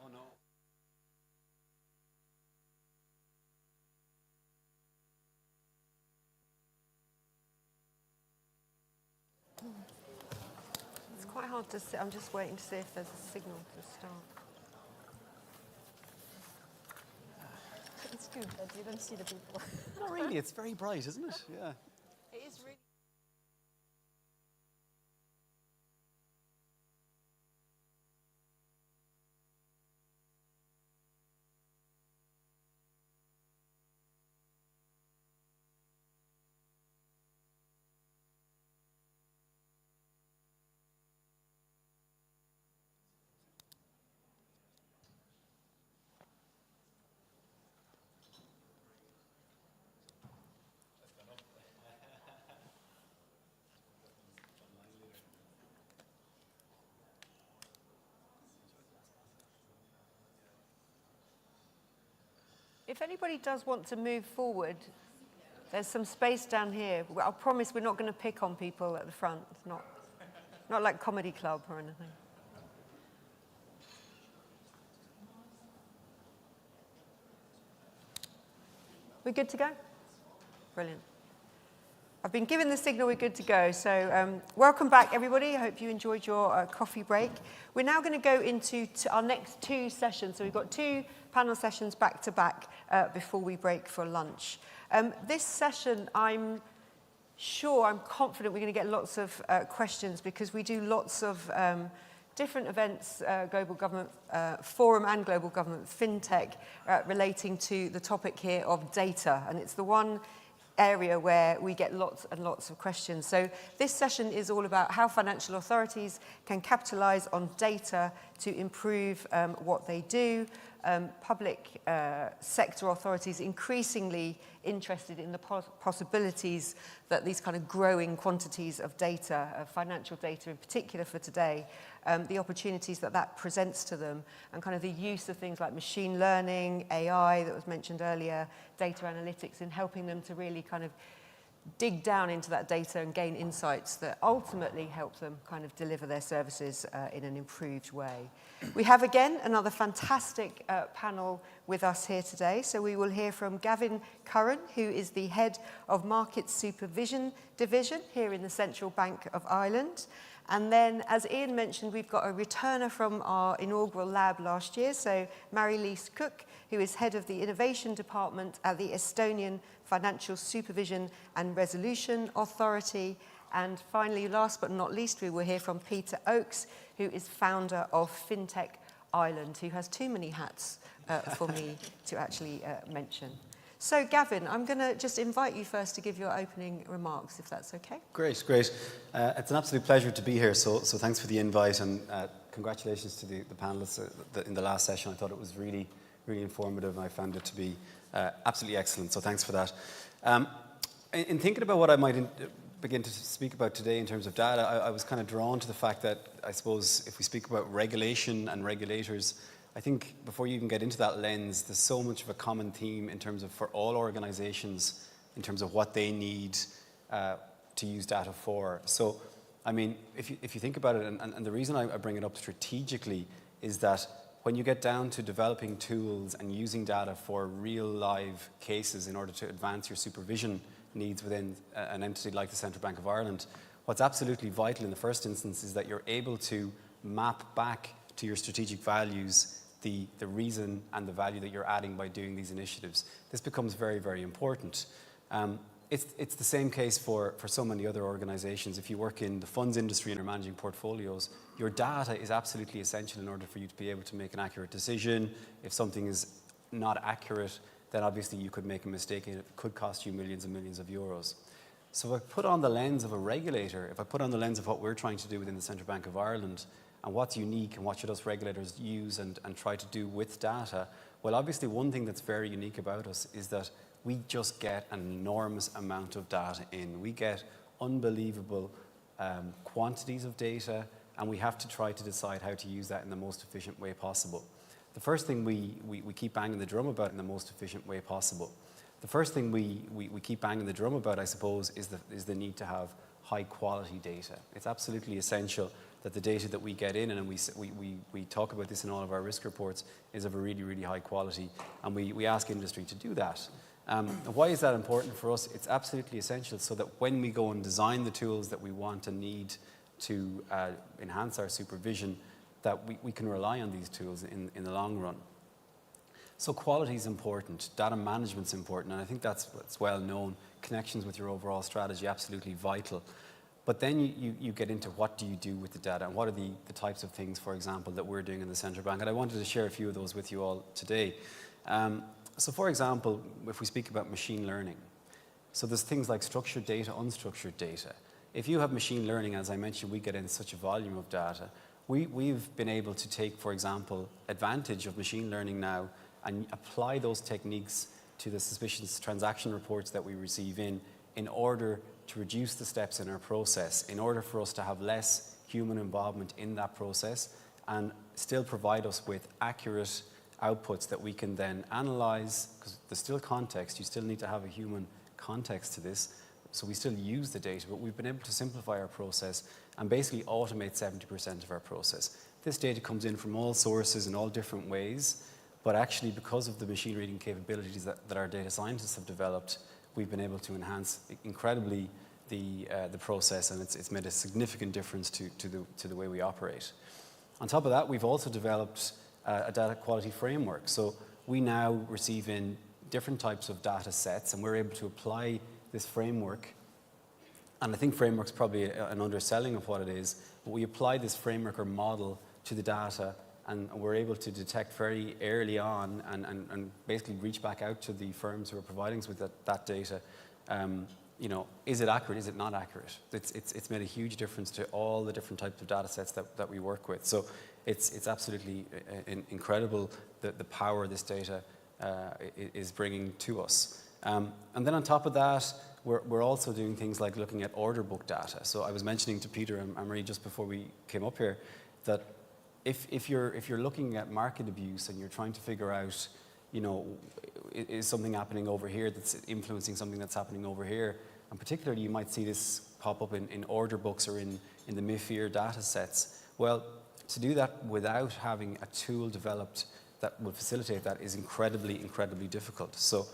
Oh, no. It's quite hard to see. I'm just waiting to see if there's a signal to start. It's good that you don't see the people. Not really. It's very bright, isn't it? Yeah. It is really. If anybody does want to move forward, there's some space down here. I promise we're not going to pick on people at the front. It's not like comedy club or anything. We good to go? Brilliant. I've been given the signal we're good to go. So welcome back, everybody. I hope you enjoyed your coffee break. We're now going to go into our next two sessions. So we've got two panel sessions back to back before we break for lunch. This session, I'm confident we're going to get lots of questions because we do lots of different events, Global Government Forum and Global Government FinTech, relating to the topic here of data. And it's the one area where we get lots and lots of questions. So this session is all about how financial authorities can capitalize on data to improve what they do. Public sector authorities increasingly interested in the possibilities that these kind of growing quantities of data, financial data in particular for today, the opportunities that presents to them, and kind of the use of things like machine learning, AI that was mentioned earlier, data analytics, in helping them to really kind of dig down into that data and gain insights that ultimately help them kind of deliver their services in an improved way. We have again another fantastic panel with us here today. So we will hear from Gavin Curran, who is the head of Market Supervision Division here in the Central Bank of Ireland. And then, as Ian mentioned, we've got a returner from our inaugural lab last year, so Mary-Lise Cook, who is head of the Innovation Department at the Estonian Financial Supervision and Resolution Authority. And finally, last but not least, we will hear from Peter Oakes, who is founder of FinTech Ireland, who has too many hats for me to actually mention. So, Gavin, I'm going to just invite you first to give your opening remarks, if that's okay. Great. It's an absolute pleasure to be here, so thanks for the invite, and congratulations to the panelists in the last session. I thought it was really, really informative, and I found it to be absolutely excellent, so thanks for that. In thinking about what I might begin to speak about today in terms of data, I was kind of drawn to the fact that, I suppose, if we speak about regulation and regulators, I think before you even get into that lens, there's so much of a common theme in terms of, for all organizations, in terms of what they need to use data for. So, I mean, if you think about it, and the reason I bring it up strategically is that when you get down to developing tools and using data for real live cases in order to advance your supervision needs within an entity like the Central Bank of Ireland, what's absolutely vital in the first instance is that you're able to map back to your strategic values the reason and the value that you're adding by doing these initiatives. This becomes very, very important. It's the same case for so many other organizations. If you work in the funds industry and are managing portfolios, your data is absolutely essential in order for you to be able to make an accurate decision. If something is not accurate, then obviously you could make a mistake and it could cost you millions and millions of euros. So if I put on the lens of a regulator, if I put on the lens of what we're trying to do within the Central Bank of Ireland, and what's unique and what should us regulators use and try to do with data, well, obviously one thing that's very unique about us is that we just get an enormous amount of data in. We get unbelievable quantities of data, and we have to try to decide how to use that in the most efficient way possible. The first thing we keep banging the drum about in the most efficient way possible. The first thing we keep banging the drum about, I suppose, is the need to have high quality data. It's absolutely essential that the data that we get in, and we talk about this in all of our risk reports, is of a really, really high quality, and we ask industry to do that. Why is that important for us? It's absolutely essential so that when we go and design the tools that we want and need to enhance our supervision, that we can rely on these tools in the long run. So quality is important, data management's important, and I think that's well known. Connections with your overall strategy, absolutely vital. But then you get into what do you do with the data, and what are the types of things, for example, that we're doing in the central bank. And I wanted to share a few of those with you all today. So for example, if we speak about machine learning, so there's things like structured data, unstructured data. If you have machine learning, as I mentioned, we get in such a volume of data. We've been able to take, for example, advantage of machine learning now and apply those techniques to the suspicious transaction reports that we receive in order to reduce the steps in our process, in order for us to have less human involvement in that process and still provide us with accurate outputs that we can then analyze, because there's still context, you still need to have a human context to this, so we still use the data, but we've been able to simplify our process and basically automate 70% of our process. This data comes in from all sources in all different ways, but actually because of the machine reading capabilities that our data scientists have developed, we've been able to enhance incredibly the process, and it's made a significant difference to the way we operate. On top of that, we've also developed a data quality framework. So we now receive in different types of data sets, and we're able to apply this framework. And I think framework's probably an underselling of what it is, but we apply this framework or model to the data, and we're able to detect very early on and basically reach back out to the firms who are providing us with that data. Is it accurate? Is it not accurate? It's made a huge difference to all the different types of data sets that we work with. So it's absolutely incredible the power this data is bringing to us. And then on top of that, we're also doing things like looking at order book data. So I was mentioning to Peter and Marie just before we came up here that if you're looking at market abuse and you're trying to figure out, is something happening over here that's influencing something that's happening over here, and particularly you might see this pop up in order books or in the MIFIR data sets. Well, to do that without having a tool developed that will facilitate that is incredibly, incredibly difficult. So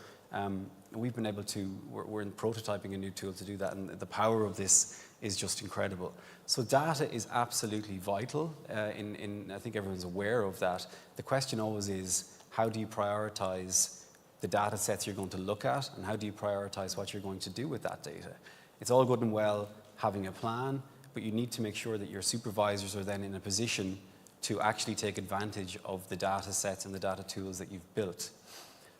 we've been able to, we're in prototyping a new tool to do that, and the power of this is just incredible. So data is absolutely vital, I think everyone's aware of that. The question always is, how do you prioritize the data sets you're going to look at, and how do you prioritize what you're going to do with that data? It's all good and well having a plan, but you need to make sure that your supervisors are then in a position to actually take advantage of the data sets and the data tools that you've built.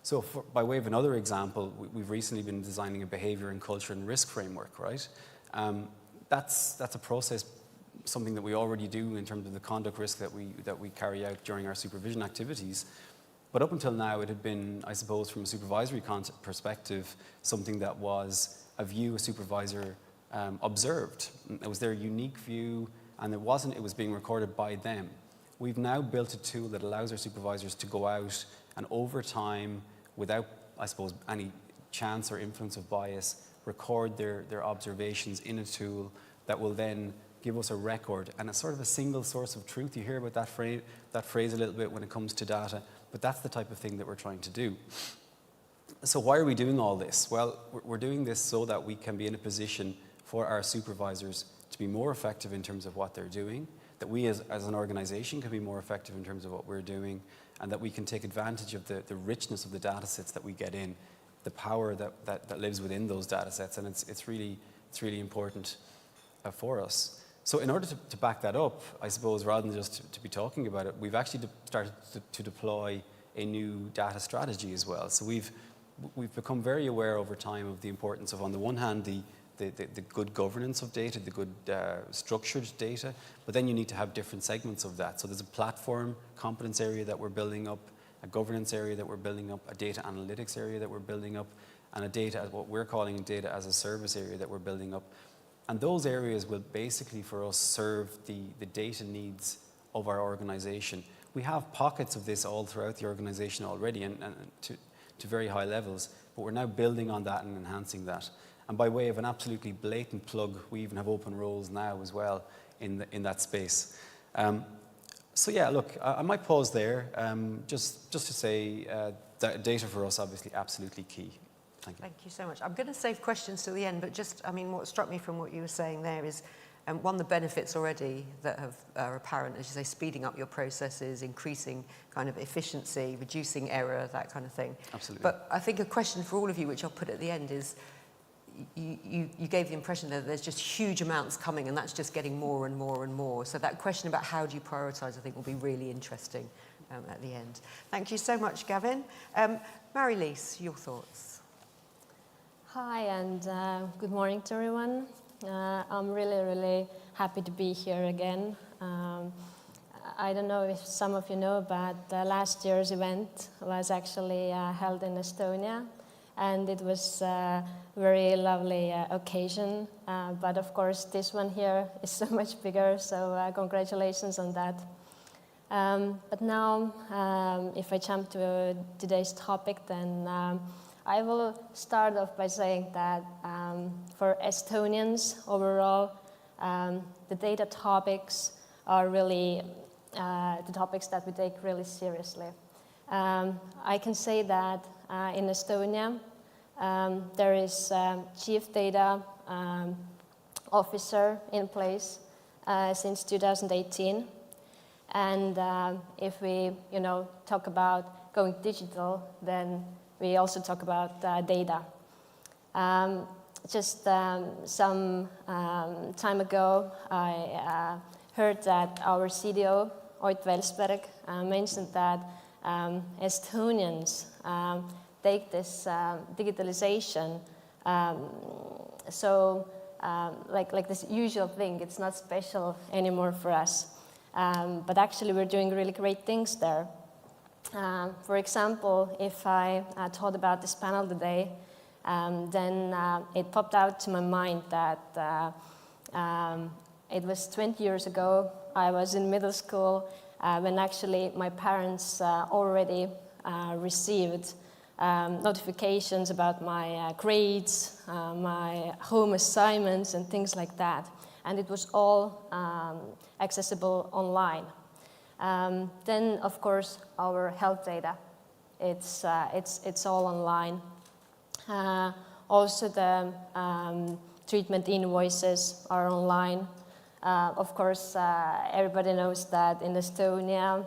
So by way of another example, we've recently been designing a behavior and culture and risk framework, right? That's a process, something that we already do in terms of the conduct risk that we carry out during our supervision activities. But up until now, it had been, I suppose, from a supervisory perspective, something that was a view a supervisor observed. It was their unique view, and it was being recorded by them. We've now built a tool that allows our supervisors to go out and over time, without, I suppose, any chance or influence of bias, record their observations in a tool that will then give us a record and a sort of a single source of truth. You hear about that phrase a little bit when it comes to data, but that's the type of thing that we're trying to do. So why are we doing all this? Well, we're doing this so that we can be in a position for our supervisors to be more effective in terms of what they're doing, that we as an organization can be more effective in terms of what we're doing, and that we can take advantage of the richness of the data sets that we get in, the power that lives within those data sets, and it's really important for us. So in order to back that up, I suppose, rather than just to be talking about it, we've actually started to deploy a new data strategy as well. So we've become very aware over time of the importance of, on the one hand, the good governance of data, the good structured data, but then you need to have different segments of that. So there's a platform competence area that we're building up, a governance area that we're building up, a data analytics area that we're building up, and what we're calling data as a service area that we're building up. And those areas will basically, for us, serve the data needs of our organization. We have pockets of this all throughout the organization already, and to very high levels, but we're now building on that and enhancing that. And by way of an absolutely blatant plug, we even have open roles now as well in that space. So yeah, look, I might pause there, just to say data for us obviously absolutely key. Thank you. Thank you so much. I'm going to save questions till the end, but just, I mean, what struck me from what you were saying there is, one, the benefits already that are apparent, as you say, speeding up your processes, increasing kind of efficiency, reducing error, that kind of thing. Absolutely. But I think a question for all of you, which I'll put at the end, is you gave the impression that there's just huge amounts coming, and that's just getting more and more and more. So that question about how do you prioritise, I think, will be really interesting at the end. Thank you so much, Gavin. Mary-Lise, your thoughts? Hi, and good morning to everyone. I'm really happy to be here again. I don't know if some of you know, but last year's event was actually held in Estonia, and it was a very lovely occasion. But of course, this one here is so much bigger, so congratulations on that. But now, if I jump to today's topic, then I will start off by saying that for Estonians overall, the data topics are really the topics that we take really seriously. I can say that in Estonia, there is Chief Data Officer in place since 2018. And if we, talk about going digital, then we also talk about data. Just some time ago, I heard that our CDO, Ott Welsberg, mentioned that Estonians take this digitalization like this usual thing. It's not special anymore for us. But actually, we're doing really great things there. For example, if I thought about this panel today, then it popped out to my mind that it was 20 years ago. I was in middle school when actually my parents already received notifications about my grades, my home assignments, and things like that. And it was all accessible online. Then, of course, our health data. It's all online. Also, the treatment invoices are online. Of course, everybody knows that in Estonia,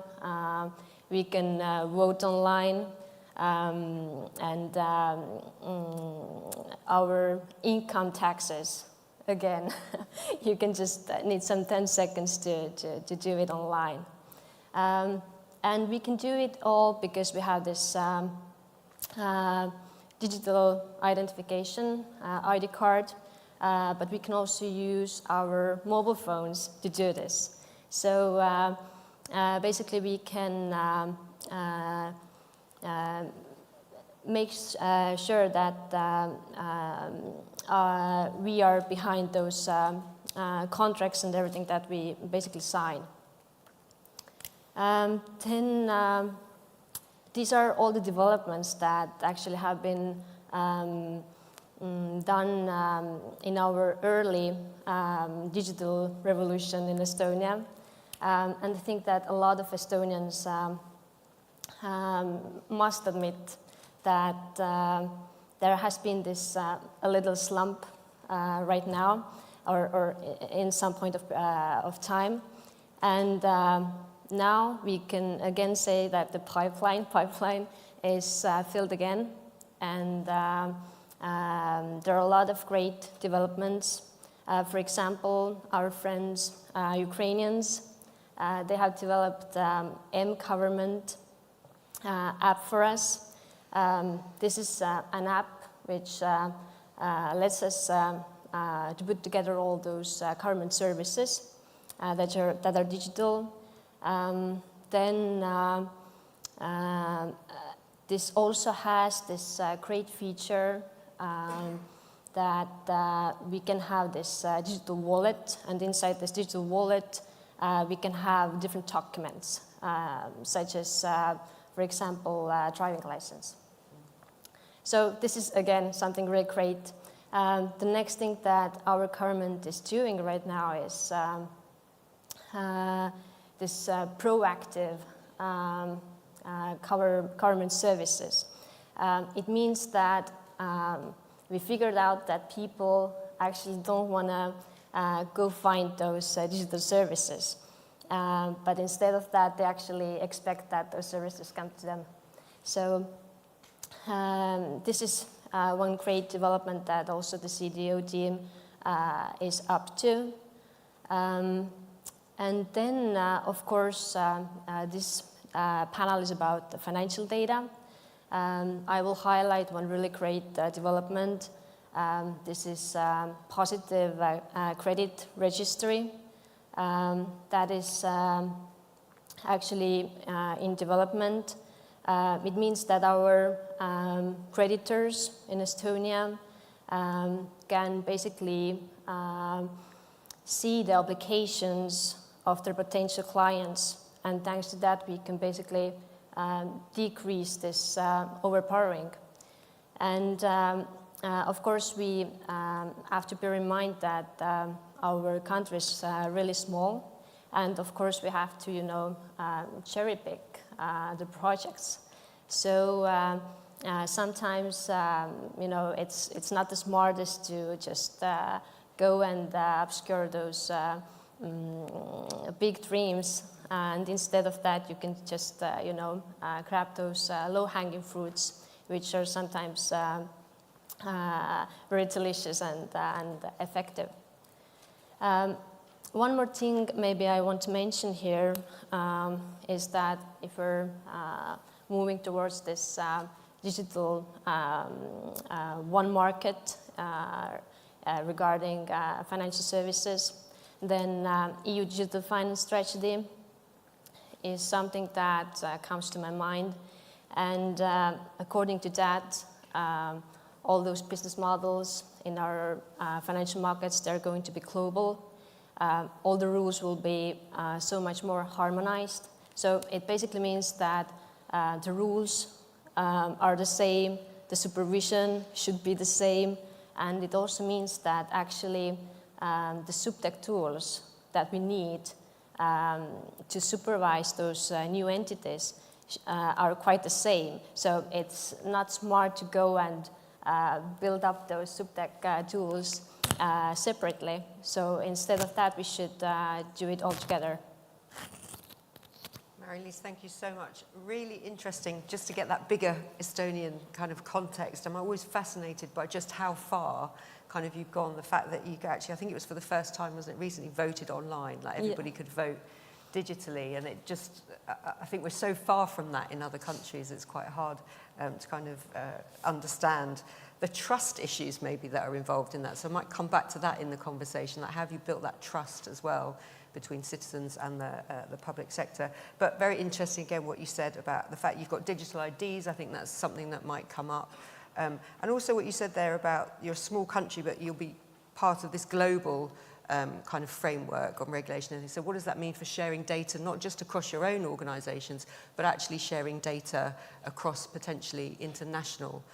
we can vote online. And our income taxes, again, you can just need some 10 seconds to do it online. And we can do it all because we have this digital identification, ID card, but we can also use our mobile phones to do this. So basically we can make sure that we are behind those contracts and everything that we basically sign. Then these are all the developments that actually have been done in our early digital revolution in Estonia. And I think that a lot of Estonians must admit that there has been this a little slump right now, or in some point of time. And now we can again say that the pipeline is filled again, and there are a lot of great developments. For example, our friends Ukrainians, they have developed M-Government app for us. This is an app which lets us to put together all those government services that are digital. Then this also has this great feature that we can have this digital wallet, and inside this digital wallet we can have different documents, such as, for example, driving license. So this is, again, something really great. The next thing that our government is doing right now is this proactive government services. It means that we figured out that people actually don't want to go find those digital services. But instead of that, they actually expect that those services come to them. So this is one great development that also the CDO team is up to. And then, of course, this panel is about the financial data. I will highlight one really great development. This is positive credit registry. That is actually in development. It means that our creditors in Estonia can basically see the obligations of their potential clients, and thanks to that we can basically decrease this overborrowing. And of course we have to bear in mind that our country is really small, and of course we have to, cherry pick the projects. So sometimes, it's not the smartest to just go and obscure those big dreams, and instead of that you can just, grab those low-hanging fruits, which are sometimes very delicious and effective. One more thing maybe I want to mention here is that if we're moving towards this digital one market regarding financial services, then EU Digital Finance Strategy is something that comes to my mind. And according to that, all those business models in our financial markets, they're going to be global. All the rules will be so much more harmonized. So it basically means that the rules are the same, the supervision should be the same, and it also means that actually the subtech tools that we need to supervise those new entities are quite the same. So it's not smart to go and build up those subtech tools separately. So instead of that, we should do it all together. Mary-Lise, thank you so much. Really interesting just to get that bigger Estonian kind of context. I'm always fascinated by just how far kind of you've gone. The fact that you actually, I think it was for the first time, wasn't it, recently voted online, like everybody could vote digitally, and it just, I think we're so far from that in other countries, it's quite hard to kind of understand the trust issues maybe that are involved in that. So I might come back to that in the conversation, like how have you built that trust as well between citizens and the public sector. But very interesting again what you said about the fact you've got digital IDs. I think that's something that might come up. And also what you said there about you're a small country, but you'll be part of this global kind of framework on regulation. And so what does that mean for sharing data, not just across your own organisations, but actually sharing data across potentially international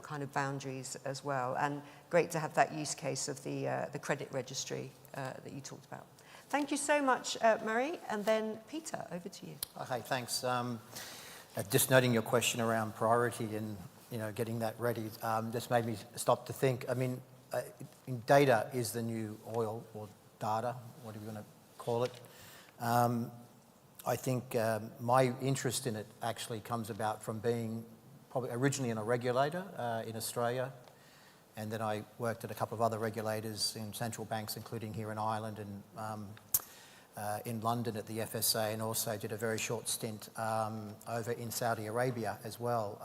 kind of boundaries as well? And great to have that use case of the credit registry that you talked about. Thank you so much, Murray. And then Peter, over to you. Okay, thanks. Just noting your question around priority and getting that ready, just made me stop to think. I mean, data is the new oil, or data, whatever you want to call it. I think my interest in it actually comes about from being probably originally in a regulator in Australia, and then I worked at a couple of other regulators in central banks, including here in Ireland and in London at the FSA, and also did a very short stint over in Saudi Arabia as well,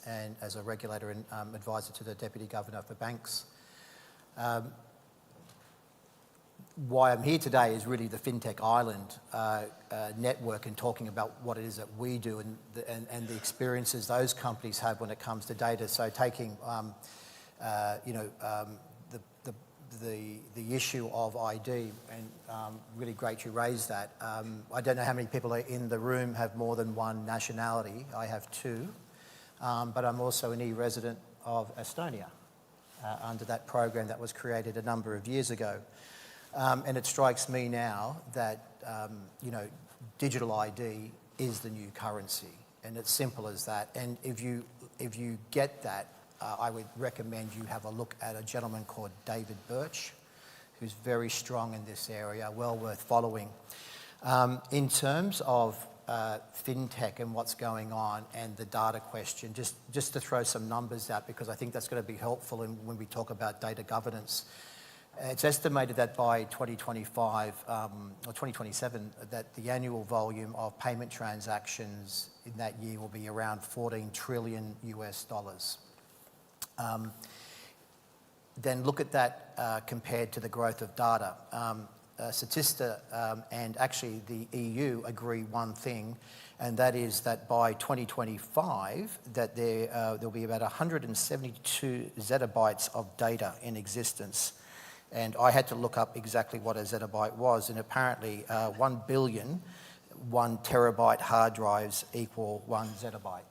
and as a regulator and advisor to the Deputy Governor for Banks. Why I'm here today is really the FinTech Ireland network and talking about what it is that we do and the experiences those companies have when it comes to data. So taking the issue of ID, and really great you raised that. I don't know how many people in the room have more than one nationality. I have two, but I'm also an e-resident of Estonia under that program that was created a number of years ago. And it strikes me now that digital ID is the new currency, and it's simple as that. And if you get that, I would recommend you have a look at a gentleman called David Birch, who's very strong in this area, well worth following. In terms of FinTech and what's going on and the data question, just to throw some numbers out, because I think that's going to be helpful when we talk about data governance. It's estimated that by 2025 or 2027 that the annual volume of payment transactions in that year will be around $14 trillion US. Then look at that compared to the growth of data. Statista and actually the EU agree one thing, and that is that by 2025 that there'll be about 172 zettabytes of data in existence. And I had to look up exactly what a zettabyte was, and apparently 1 billion 1 terabyte hard drives equal 1 zettabyte.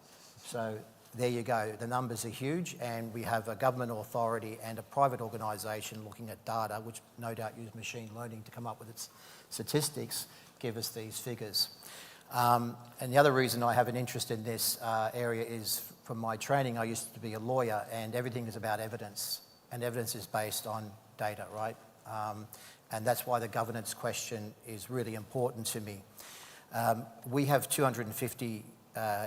So there you go. The numbers are huge, and we have a government authority and a private organisation looking at data, which no doubt use machine learning to come up with its statistics, give us these figures. And the other reason I have an interest in this area is from my training. I used to be a lawyer, and everything is about evidence, and evidence is based on data, right? And that's why the governance question is really important to me. We have 250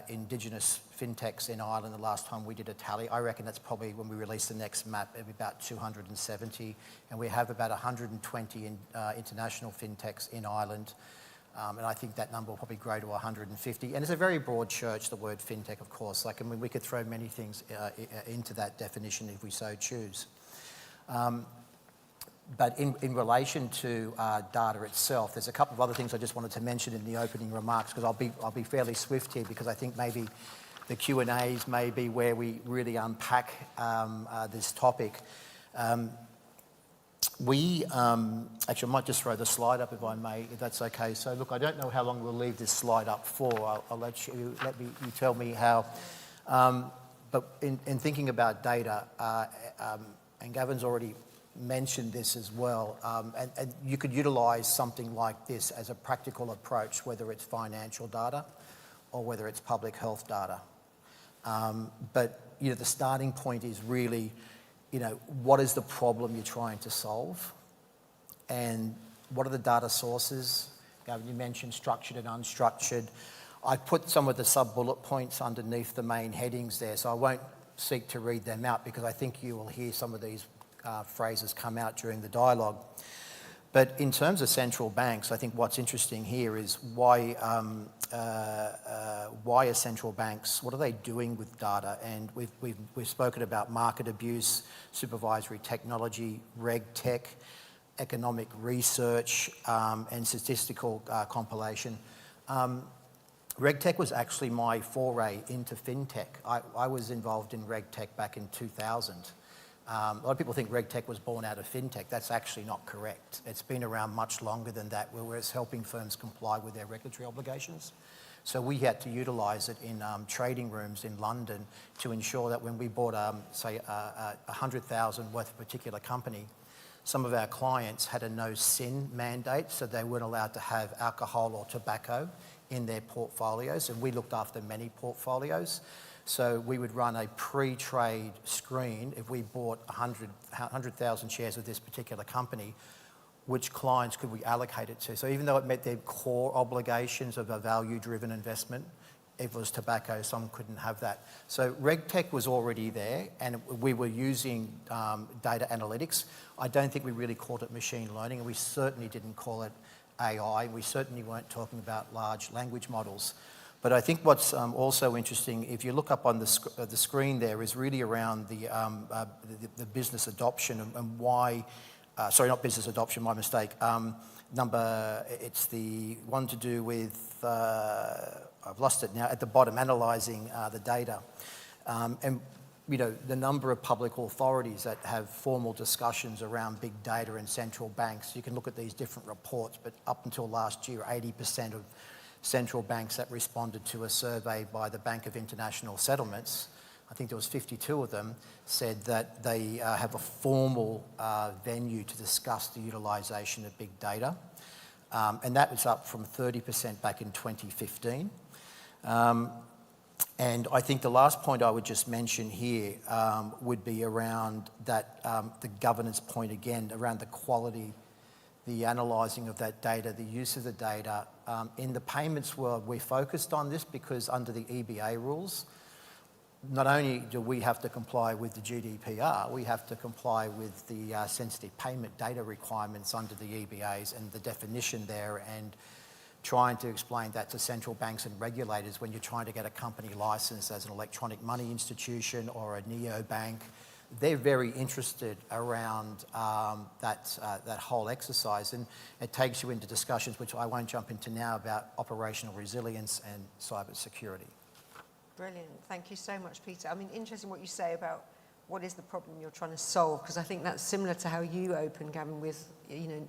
Indigenous FinTechs in Ireland the last time we did a tally. I reckon that's probably when we release the next map, it'll be about 270. And we have about 120 international FinTechs in Ireland. And I think that number will probably grow to 150. And it's a very broad church, the word FinTech, of course. Like, I mean, we could throw many things into that definition if we so choose. But in relation to data itself, there's a couple of other things I just wanted to mention in the opening remarks, because I'll be fairly swift here, because I think maybe the Q&As may be where we really unpack this topic. Actually, I might just throw the slide up if I may, if that's okay. So look, I don't know how long we'll leave this slide up for. I'll let you tell me how. But in thinking about data, and Gavin's already mentioned this as well, and you could utilise something like this as a practical approach, whether it's financial data or whether it's public health data. But the starting point is really, what is the problem you're trying to solve, and what are the data sources? Gavin, you mentioned structured and unstructured. I put some of the sub-bullet points underneath the main headings there, so I won't seek to read them out, because I think you will hear some of these phrases come out during the dialogue. But in terms of central banks, I think what's interesting here is why are central banks, what are they doing with data? And we've spoken about market abuse, supervisory technology, reg tech, economic research, and statistical compilation. RegTech was actually my foray into FinTech. I was involved in RegTech back in 2000. A lot of people think RegTech was born out of FinTech. That's actually not correct. It's been around much longer than that, where it's helping firms comply with their regulatory obligations. So we had to utilise it in trading rooms in London to ensure that when we bought, say, 100,000 worth of a particular company, some of our clients had a no-sin mandate, so they weren't allowed to have alcohol or tobacco in their portfolios, and we looked after many portfolios. So we would run a pre-trade screen if we bought 100,000 shares of this particular company, which clients could we allocate it to? So even though it met their core obligations of a value-driven investment, if it was tobacco, some couldn't have that. So RegTech was already there, and we were using data analytics. I don't think we really called it machine learning, and we certainly didn't call it AI. We certainly weren't talking about large language models. But I think what's also interesting, if you look up on the screen there, is really around the business adoption and why, sorry, not business adoption, my mistake. It's the one to do with, I've lost it now, at the bottom, analysing the data. And the number of public authorities that have formal discussions around big data and central banks. You can look at these different reports, but up until last year, 80% of central banks that responded to a survey by the Bank of International Settlements, I think there was 52 of them, said that they have a formal venue to discuss the utilisation of big data. And that was up from 30% back in 2015. And I think the last point I would just mention here would be around that, the governance point again, around the quality, the analysing of that data, the use of the data. In the payments world, we're focused on this because under the EBA rules, not only do we have to comply with the GDPR, we have to comply with the sensitive payment data requirements under the EBAs and the definition there, and trying to explain that to central banks and regulators when you're trying to get a company licensed as an electronic money institution or a neobank. They're very interested around that whole exercise, and it takes you into discussions, which I won't jump into now, about operational resilience and cyber security. Brilliant. Thank you so much, Peter. I mean, interesting what you say about what is the problem you're trying to solve, because I think that's similar to how you open, Gavin, with,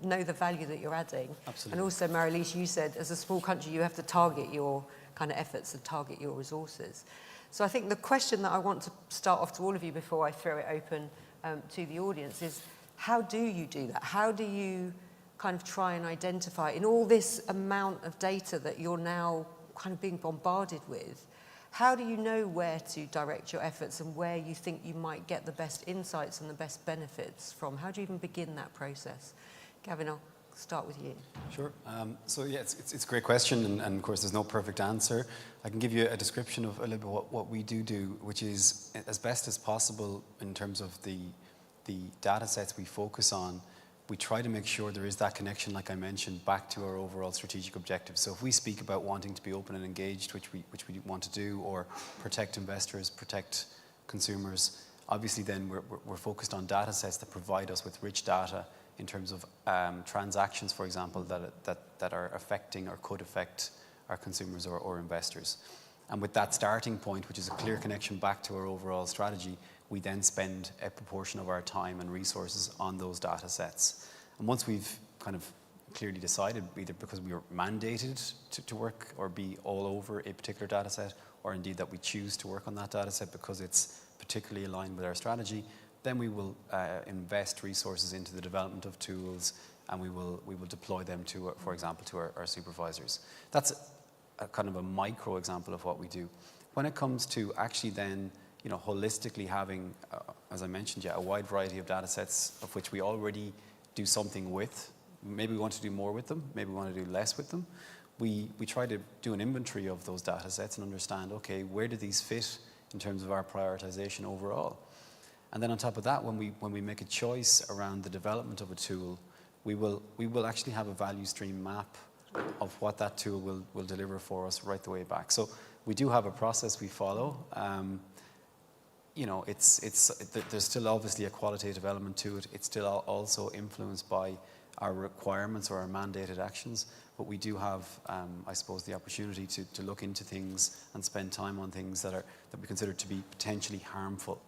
know the value that you're adding. Absolutely. And also, Marilise, you said, as a small country, you have to target your kind of efforts and target your resources. So I think the question that I want to start off to all of you before I throw it open to the audience is, how do you do that? How do you kind of try and identify, in all this amount of data that you're now kind of being bombarded with, how do you know where to direct your efforts and where you think you might get the best insights and the best benefits from? How do you even begin that process? Gavin, I'll start with you. Sure. So yeah, it's a great question, and of course there's no perfect answer. I can give you a description of a little bit what we do, which is, as best as possible in terms of the data sets we focus on, we try to make sure there is that connection, like I mentioned, back to our overall strategic objectives. So if we speak about wanting to be open and engaged, which we want to do, or protect investors, protect consumers, obviously then we're focused on data sets that provide us with rich data in terms of transactions, for example, that are affecting or could affect our consumers or investors. And with that starting point, which is a clear connection back to our overall strategy, we then spend a proportion of our time and resources on those data sets. And once we've kind of clearly decided, either because we are mandated to work or be all over a particular data set, or indeed that we choose to work on that data set because it's particularly aligned with our strategy, then we will invest resources into the development of tools, and we will deploy them to, for example, to our supervisors. That's a kind of a micro example of what we do. When it comes to actually then, holistically having, as I mentioned, a wide variety of data sets of which we already do something with. Maybe we want to do more with them, maybe we want to do less with them. We try to do an inventory of those data sets and understand, okay, where do these fit in terms of our prioritization overall? And then on top of that, when we make a choice around the development of a tool, we will actually have a value stream map of what that tool will deliver for us right the way back. So we do have a process we follow. There's still obviously a qualitative element to it. It's still also influenced by our requirements or our mandated actions, but we do have, I suppose, the opportunity to look into things and spend time on things that we consider to be potentially harmful.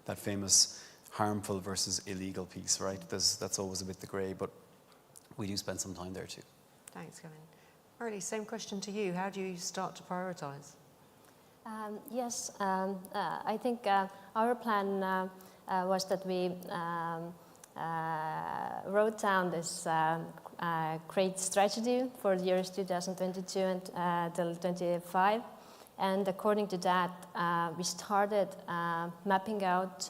That famous harmful versus illegal piece, right? That's always a bit the grey, but we do spend some time there too. Thanks, Gavin. Marilise, same question to you. How do you start to prioritise? Yes, I think our plan was that we wrote down this great strategy for the years 2022 until 2025. And according to that, we started mapping out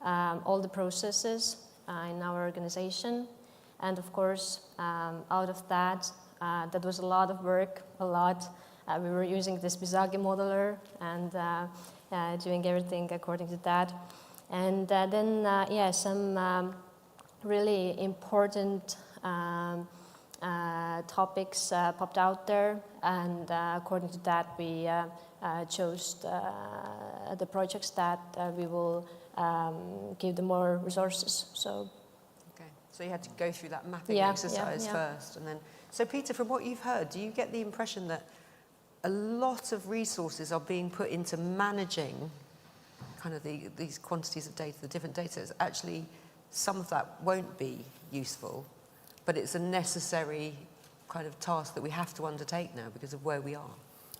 all the processes in our organization. And of course, out of that, that was a lot of work, we were using this Bizagi modeler and doing everything according to that. And then, some really important topics popped out there. And according to that, we chose the projects that we will give them more resources. So you had to go through that mapping exercise first. And then, so Peter, from what you've heard, do you get the impression that a lot of resources are being put into managing kind of these quantities of data, the different data sets? Actually, some of that won't be useful, but it's a necessary kind of task that we have to undertake now because of where we are.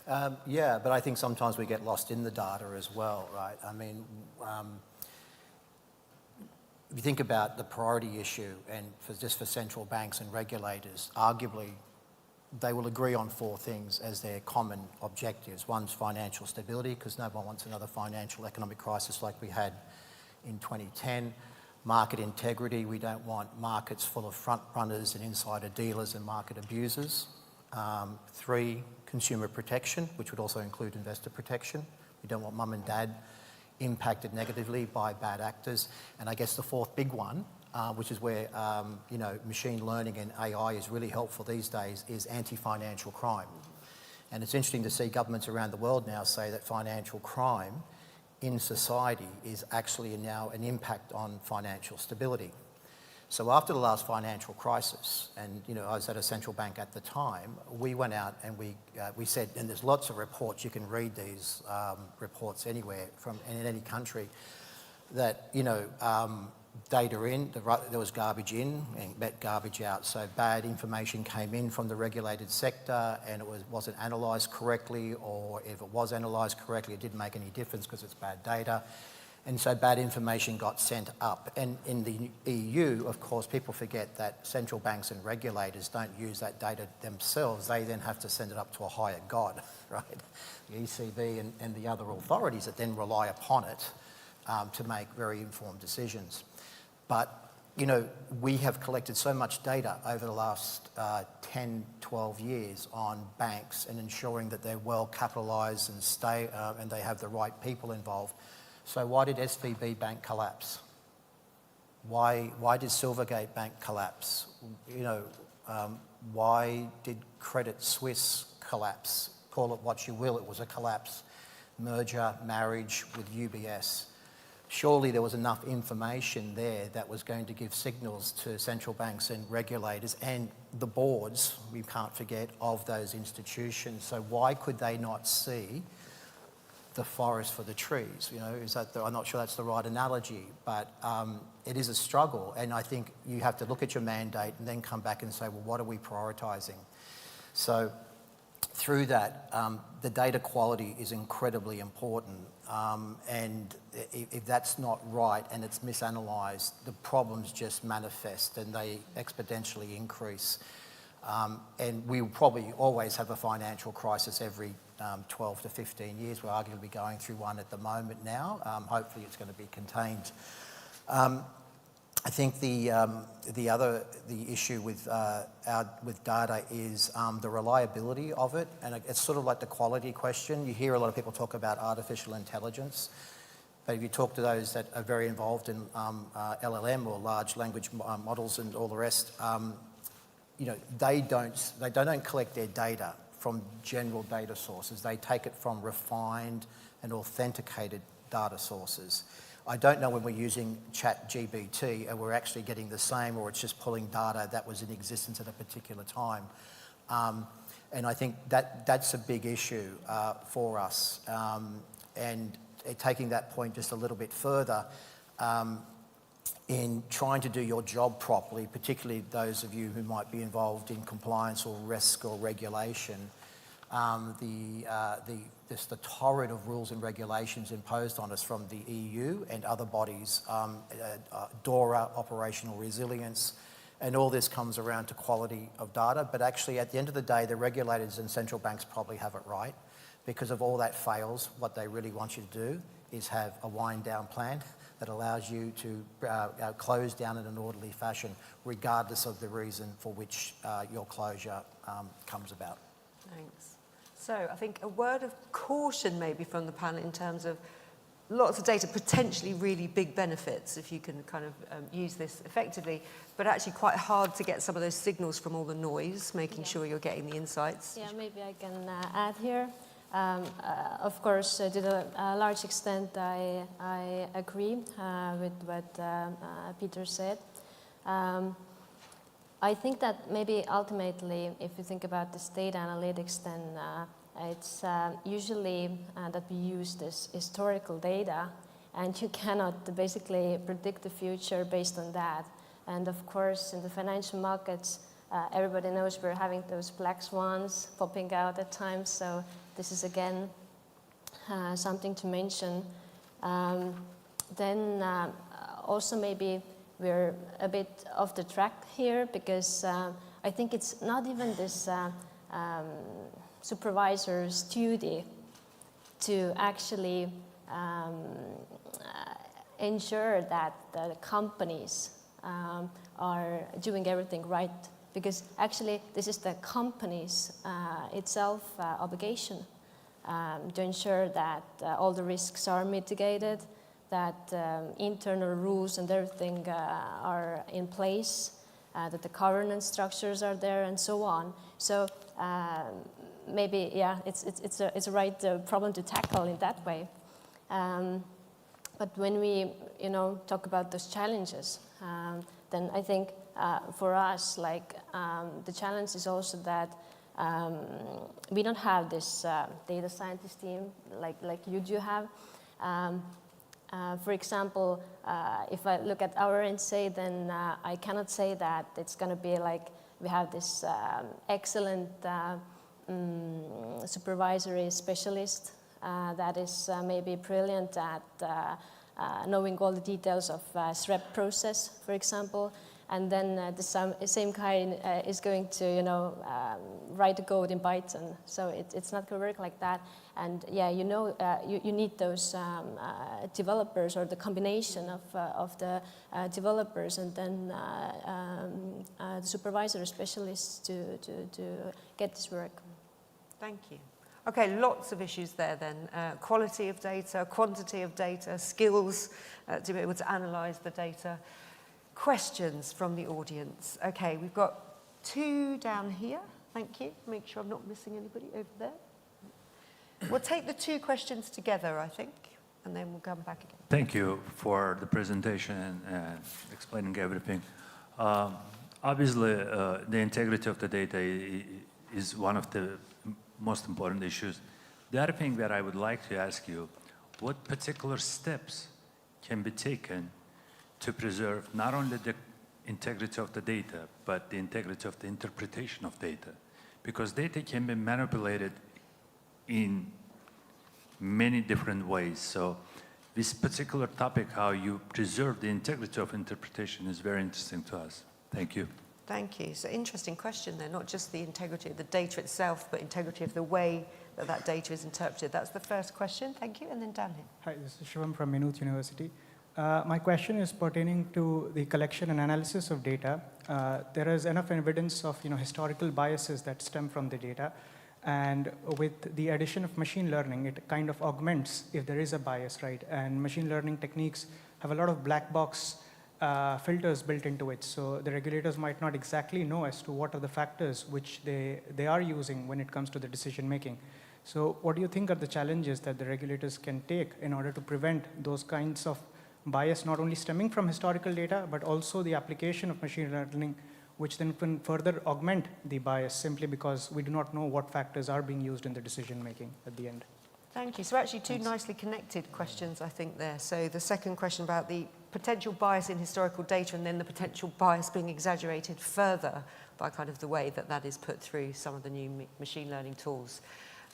But I think sometimes we get lost in the data as well, right? I mean, if you think about the priority issue, and just for central banks and regulators, arguably they will agree on 4 things as their common objectives. One's financial stability, because no one wants another financial economic crisis like we had in 2010. Market integrity, we don't want markets full of front runners and insider dealers and market abusers. 3, consumer protection, which would also include investor protection. We don't want mum and dad impacted negatively by bad actors. And I guess the 4th big one, which is where machine learning and AI is really helpful these days, is anti-financial crime. And it's interesting to see governments around the world now say that financial crime in society is actually now an impact on financial stability. So after the last financial crisis, and I was at a central bank at the time, we went out and we said, and there's lots of reports, you can read these reports anywhere in any country, that data in, there was garbage in and met garbage out. So bad information came in from the regulated sector and it wasn't analysed correctly, or if it was analysed correctly, it didn't make any difference because it's bad data. And so bad information got sent up. And in the EU, of course, people forget that central banks and regulators don't use that data themselves. They then have to send it up to a higher god, right? The ECB and the other authorities that then rely upon it to make very informed decisions. But, we have collected so much data over the last 10, 12 years on banks and ensuring that they're well capitalised and they have the right people involved. So why did SVB Bank collapse? Why did Silvergate Bank collapse? Why did Credit Suisse collapse? Call it what you will, it was a collapse. Merger, marriage with UBS. Surely there was enough information there that was going to give signals to central banks and regulators and the boards, we can't forget, of those institutions. So why could they not see the forest for the trees? I'm not sure that's the right analogy, but it is a struggle. And I think you have to look at your mandate and then come back and say, well, what are we prioritising? So through that, the data quality is incredibly important. And if that's not right and it's misanalysed, the problems just manifest and they exponentially increase. And we will probably always have a financial crisis every 12 to 15 years. We're arguably going through one at the moment now. Hopefully it's going to be contained. I think the issue with data is the reliability of it, and it's sort of like the quality question. You hear a lot of people talk about artificial intelligence, but if you talk to those that are very involved in LLM or large language models and all the rest, they don't collect their data from general data sources. They take it from refined and authenticated data sources. I don't know when we're using ChatGPT and we're actually getting the same, or it's just pulling data that was in existence at a particular time. And I think that's a big issue for us. And taking that point just a little bit further, in trying to do your job properly, particularly those of you who might be involved in compliance or risk or regulation, the torrent of rules and regulations imposed on us from the EU and other bodies, DORA, operational resilience, and all this comes around to quality of data. But actually, at the end of the day, the regulators and central banks probably have it right, because if all that fails, what they really want you to do is have a wind-down plan that allows you to close down in an orderly fashion, regardless of the reason for which your closure comes about. Thanks. So I think a word of caution maybe from the panel in terms of lots of data, potentially really big benefits if you can kind of use this effectively, but actually quite hard to get some of those signals from all the noise, making sure you're getting the insights. Yeah, maybe I can add here. Of course, to a large extent, I agree with what Peter said. I think that maybe ultimately, if you think about this data analytics, then it's usually that we use this historical data, and you cannot basically predict the future based on that. And of course, in the financial markets, everybody knows we're having those black swans popping out at times, so this is again something to mention. Then also maybe we're a bit off the track here, because I think it's not even this supervisor's duty to actually ensure that the companies are doing everything right, because actually this is the company's itself obligation to ensure that all the risks are mitigated, that internal rules and everything are in place, that the governance structures are there, and so on. So maybe, yeah, it's a right problem to tackle in that way. But when we, talk about those challenges, then I think for us, the challenge is also that we don't have this data scientist team like you do have. For example, if I look at our NSA, then I cannot say that it's going to be like we have this excellent supervisory specialist that is maybe brilliant at knowing all the details of SREP process, for example, and then the same guy is going to, write a code in Python. So it's not going to work like that. And yeah, you need those developers, or the combination of the developers and then the supervisor specialists to get this work. Thank you. Okay, lots of issues there then. Quality of data, quantity of data, skills to be able to analyze the data. Questions from the audience. Okay, we've got 2 down here. Thank you. Make sure I'm not missing anybody over there. We'll take the 2 questions together, I think, and then we'll come back again. Thank you for the presentation and explaining everything. Obviously, the integrity of the data is one of the most important issues. The other thing that I would like to ask you, what particular steps can be taken to preserve not only the integrity of the data, but the integrity of the interpretation of data? Because data can be manipulated in many different ways. So this particular topic, how you preserve the integrity of interpretation, is very interesting to us. Thank you. Thank you. So interesting question there, not just the integrity of the data itself, but integrity of the way that data is interpreted. That's the first question. Thank you. And then down here. Hi, this is Shivam from Maynooth University. My question is pertaining to the collection and analysis of data. There is enough evidence of historical biases that stem from the data, and with the addition of machine learning, it kind of augments if there is a bias, right? And machine learning techniques have a lot of black box filters built into it, so the regulators might not exactly know as to what are the factors which they are using when it comes to the decision making. So what do you think are the challenges that the regulators can take in order to prevent those kinds of bias, not only stemming from historical data, but also the application of machine learning, which then can further augment the bias simply because we do not know what factors are being used in the decision making at the end? Thank you. So actually 2 nicely connected questions, I think, there. So the second question about the potential bias in historical data, and then the potential bias being exaggerated further by kind of the way that is put through some of the new machine learning tools.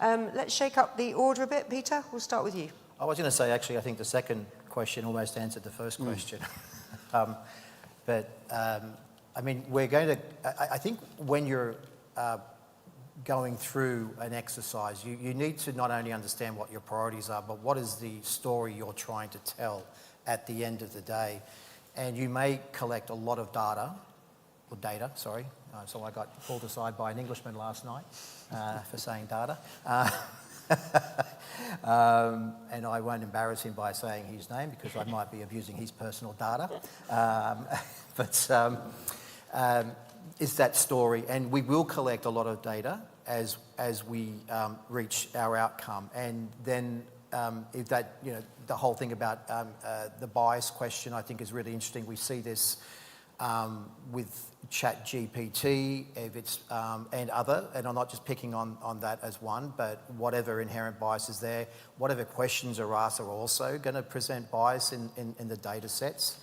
Let's shake up the order a bit. Peter, we'll start with you. I was going to say, actually, I think the second question almost answered the first question. I mean, we're going to, I think when you're going through an exercise, you need to not only understand what your priorities are, but what is the story you're trying to tell at the end of the day. And you may collect a lot of data. So I got pulled aside by an Englishman last night for saying data. And I won't embarrass him by saying his name because I might be abusing his personal data. Is that story, and we will collect a lot of data as we reach our outcome. And then if that, the whole thing about the bias question, I think is really interesting. We see this with ChatGPT, if it's and I'm not just picking on that as one, but whatever inherent bias is there, whatever questions are asked are also going to present bias in the data sets.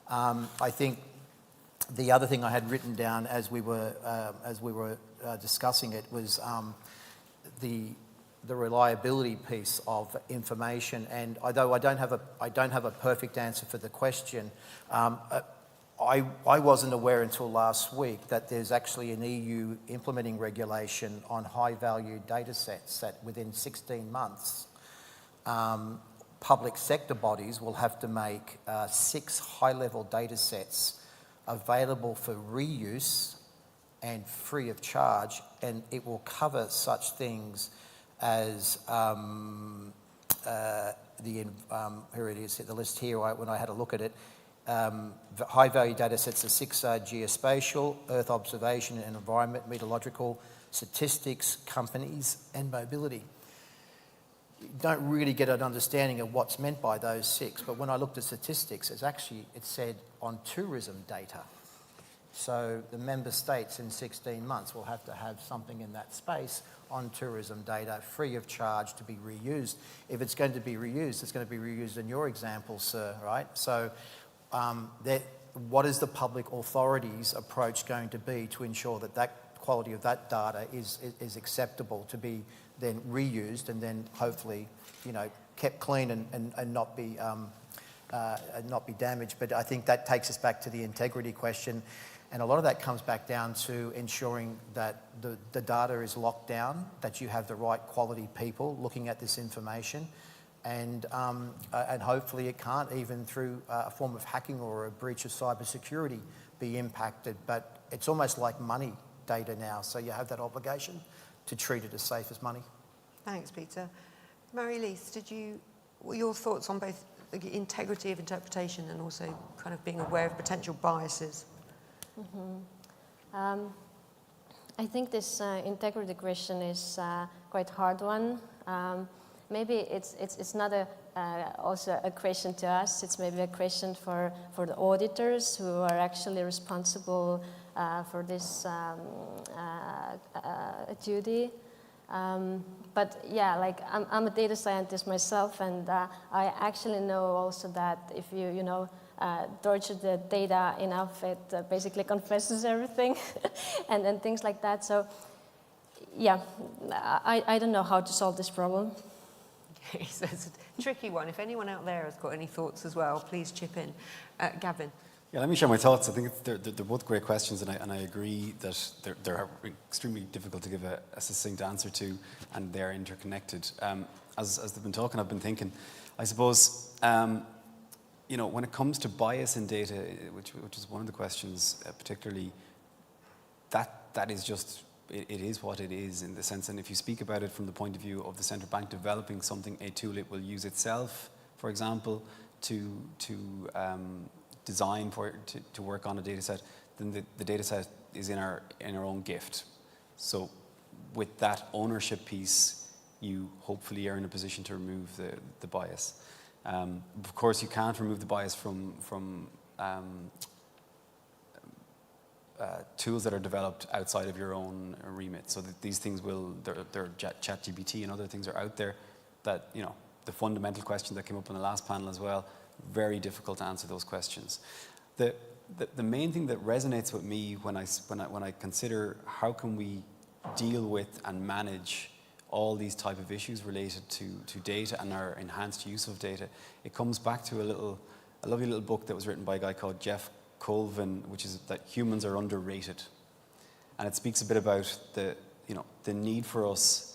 I think the other thing I had written down as we were discussing it was the reliability piece of information. And although I don't have a perfect answer for the question, I wasn't aware until last week that there's actually an EU implementing regulation on high-value data sets that within 16 months, public sector bodies will have to make 6 high-level data sets available for reuse and free of charge, and it will cover such things as here it is, the list here when I had a look at it. High-value data sets are 6 geospatial, Earth observation and environment, meteorological, statistics, companies, and mobility. You don't really get an understanding of what's meant by those 6, but when I looked at statistics, it said on tourism data. So the member states in 16 months will have to have something in that space on tourism data, free of charge, to be reused. If it's going to be reused, it's going to be reused in your example, sir, right? So what is the public authority's approach going to be to ensure that that quality of that data is acceptable to be then reused and then hopefully, kept clean and not be damaged? But I think that takes us back to the integrity question. And a lot of that comes back down to ensuring that the data is locked down, that you have the right quality people looking at this information, and hopefully it can't, even through a form of hacking or a breach of cybersecurity, be impacted. But it's almost like money data now, so you have that obligation to treat it as safe as money. Thanks, Peter. Marie-Lise, what were your thoughts on both the integrity of interpretation and also kind of being aware of potential biases? I think this integrity question is quite hard one. Maybe it's not also a question to us. It's maybe a question for the auditors who are actually responsible for this duty. But yeah, like I'm a data scientist myself, and I actually know also that if you torture the data enough, it basically confesses everything and things like that. So yeah, I don't know how to solve this problem. Okay, so it's a tricky one. If anyone out there has got any thoughts as well, please chip in. Gavin. Yeah, let me share my thoughts. I think they're both great questions, and I agree that they're extremely difficult to give a succinct answer to, and they're interconnected. As they've been talking, I've been thinking, I suppose, when it comes to bias in data, which is one of the questions particularly, that is just, it is what it is in the sense, and if you speak about it from the point of view of the central bank developing something, a tool it will use itself, for example, to design to work on a data set, then the data set is in our own gift. So with that ownership piece, you hopefully are in a position to remove the bias. Of course, you can't remove the bias from tools that are developed outside of your own remit. So that these things they're ChatGPT and other things are out there that, the fundamental question that came up in the last panel as well, very difficult to answer those questions. The main thing that resonates with me when I consider how can we deal with and manage all these type of issues related to data and our enhanced use of data, it comes back to a lovely little book that was written by a guy called Jeff Colvin, which is that humans are underrated. And it speaks a bit about the need for us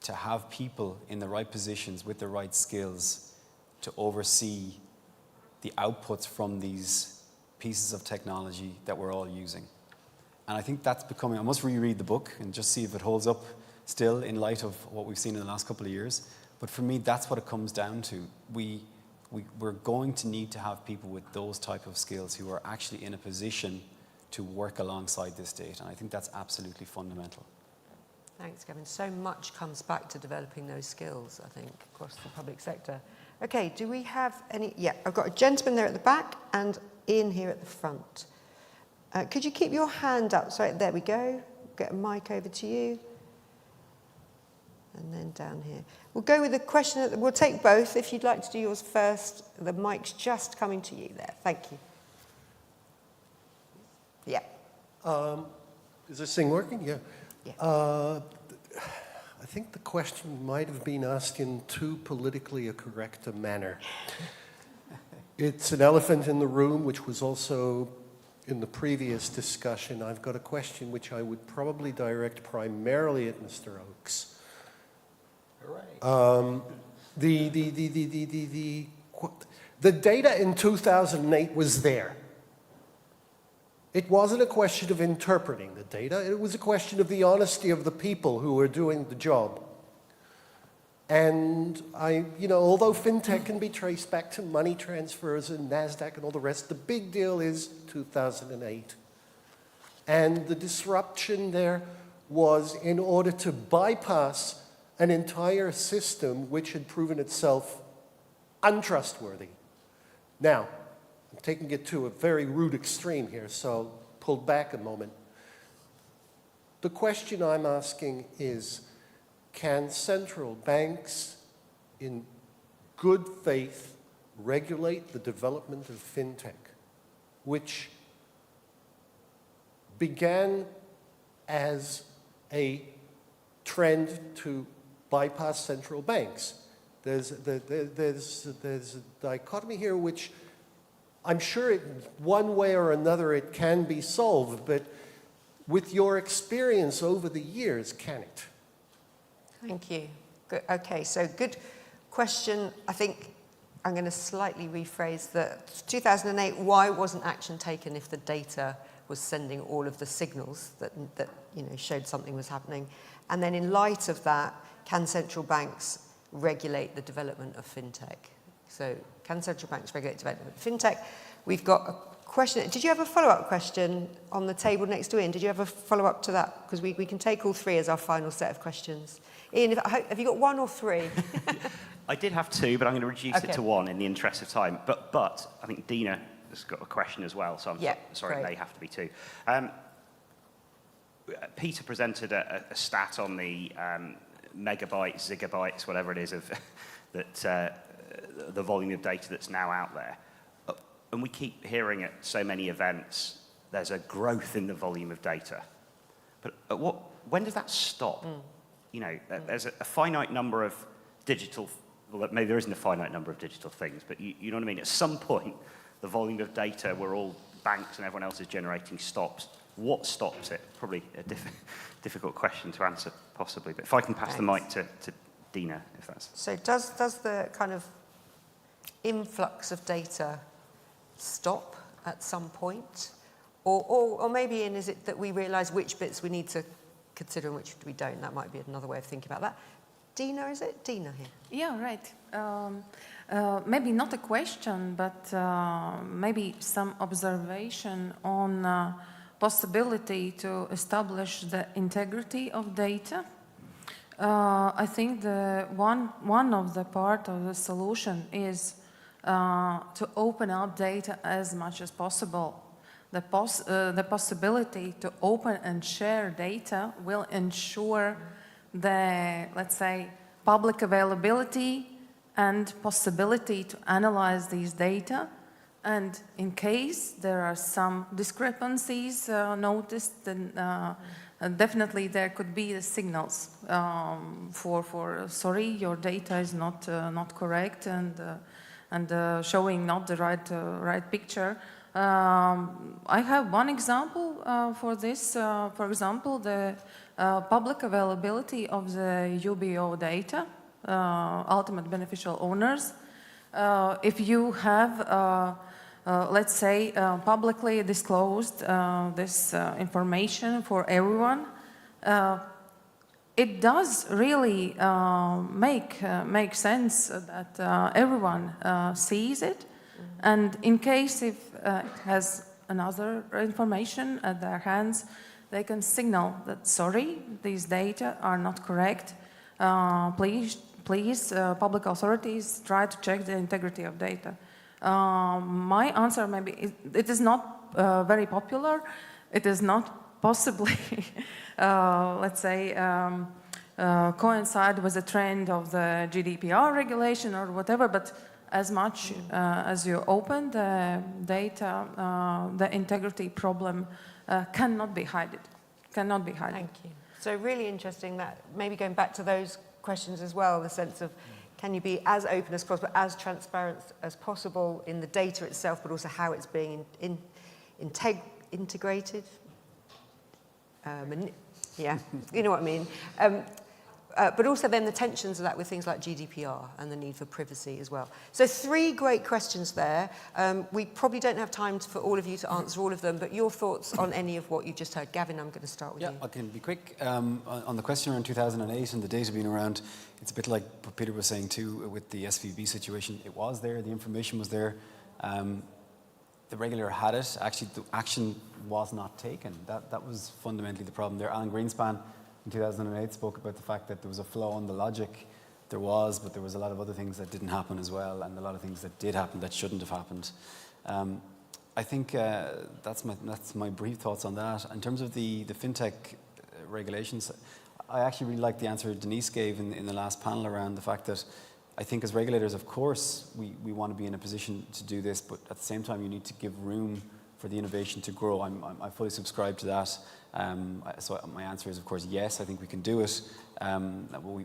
to have people in the right positions with the right skills to oversee the outputs from these pieces of technology that we're all using. And I think that's becoming, I must reread the book and just see if it holds up still in light of what we've seen in the last couple of years. But for me, that's what it comes down to. We're going to need to have people with those type of skills who are actually in a position to work alongside this data. And I think that's absolutely fundamental. Thanks, Gavin. So much comes back to developing those skills, I think, across the public sector. Okay, do we have any? Yeah, I've got a gentleman there at the back and Ian here at the front. Could you keep your hand up? Sorry, there we go. Get a mic over to you. And then down here. We'll go with the question. We'll take both. If you'd like to do yours first, the mic's just coming to you there. Thank you. Yeah. Is this thing working? Yeah. Yeah. I think the question might have been asked in too politically correct a manner. It's an elephant in the room, which was also in the previous discussion. I've got a question which I would probably direct primarily at Mr. Oakes. The data in 2008 was there. It wasn't a question of interpreting the data. It was a question of the honesty of the people who were doing the job. And although FinTech can be traced back to money transfers and NASDAQ and all the rest, the big deal is 2008. And the disruption there was in order to bypass an entire system which had proven itself untrustworthy. Now, I'm taking it to a very rude extreme here, so pull back a moment. The question I'm asking is, can central banks in good faith regulate the development of FinTech, which began as a trend to bypass central banks? There's a dichotomy here which I'm sure one way or another it can be solved, but with your experience over the years, can it? Thank you. Good. Okay, so good question. I think I'm going to slightly rephrase that. 2008, why wasn't action taken if the data was sending all of the signals that showed something was happening? And then in light of that, can central banks regulate the development of FinTech? So can central banks regulate development of FinTech? We've got a question. Did you have a follow-up question on the table next to Ian? Did you have a follow-up to that? Because we can take all three as our final set of questions. Ian, have you got one or three? I did have two, but I'm going to reduce it to one in the interest of time. But I think Dina has got a question as well, so I'm sorry, great. they have to be two. Peter presented a stat on the megabytes, gigabytes, whatever it is, of that the volume of data that's now out there. And we keep hearing at so many events, there's a growth in the volume of data. But when does that stop? There's a finite number of digital, well, maybe there isn't a finite number of digital things, but you know what I mean? At some point, the volume of data where all banks and everyone else is generating stops. What stops it? Probably a difficult question to answer, possibly. But if I can pass the mic to Dina, if that's... So does the kind of influx of data stop at some point? Or maybe, Ian, is it that we realise which bits we need to consider and which we don't? That might be another way of thinking about that. Dina, is it? Dina here. Yeah, right. Maybe not a question, but maybe some observation on possibility to establish the integrity of data. I think the one of the part of the solution is to open up data as much as possible. The possibility to open and share data will ensure the, let's say, public availability and possibility to analyze these data. And in case there are some discrepancies noticed, then definitely there could be the signals for sorry, your data is not correct and showing not the right picture. I have one example for this. For example, the public availability of the UBO data, ultimate beneficial owners. If you have, let's say, publicly disclosed this information for everyone, it does really make sense that everyone sees it. And in case if it has another information at their hands, they can signal that, sorry, these data are not correct. Please, public authorities, try to check the integrity of data. My answer maybe, it is not very popular. It is not possibly, let's say, coincide with the trend of the GDPR regulation or whatever, but as much as you open the data, the integrity problem cannot be hidden. Cannot be hidden. Thank you. So really interesting that, maybe going back to those questions as well, the sense of can you be as open as possible, as transparent as possible in the data itself, but also how it's being integrated. Yeah, you know what I mean. But also then the tensions of that with things like GDPR and the need for privacy as well. So 3 great questions there. We probably don't have time for all of you to answer all of them, but your thoughts on any of what you just heard. Gavin, I'm going to start with you. Yeah, I can be quick. On the question around 2008 and the data being around, it's a bit like what Peter was saying too with the SVB situation. It was there, the information was there. The regulator had it. Actually, the action was not taken. That was fundamentally the problem there. Alan Greenspan in 2008 spoke about the fact that there was a flaw in the logic. There was, but there was a lot of other things that didn't happen as well, and a lot of things that did happen that shouldn't have happened. I think that's my brief thoughts on that. In terms of the FinTech regulations, I actually really like the answer Denise gave in the last panel around the fact that I think as regulators, of course, we want to be in a position to do this, but at the same time, you need to give room for the innovation to grow. I fully subscribe to that. So my answer is, of course, yes, I think we can do it.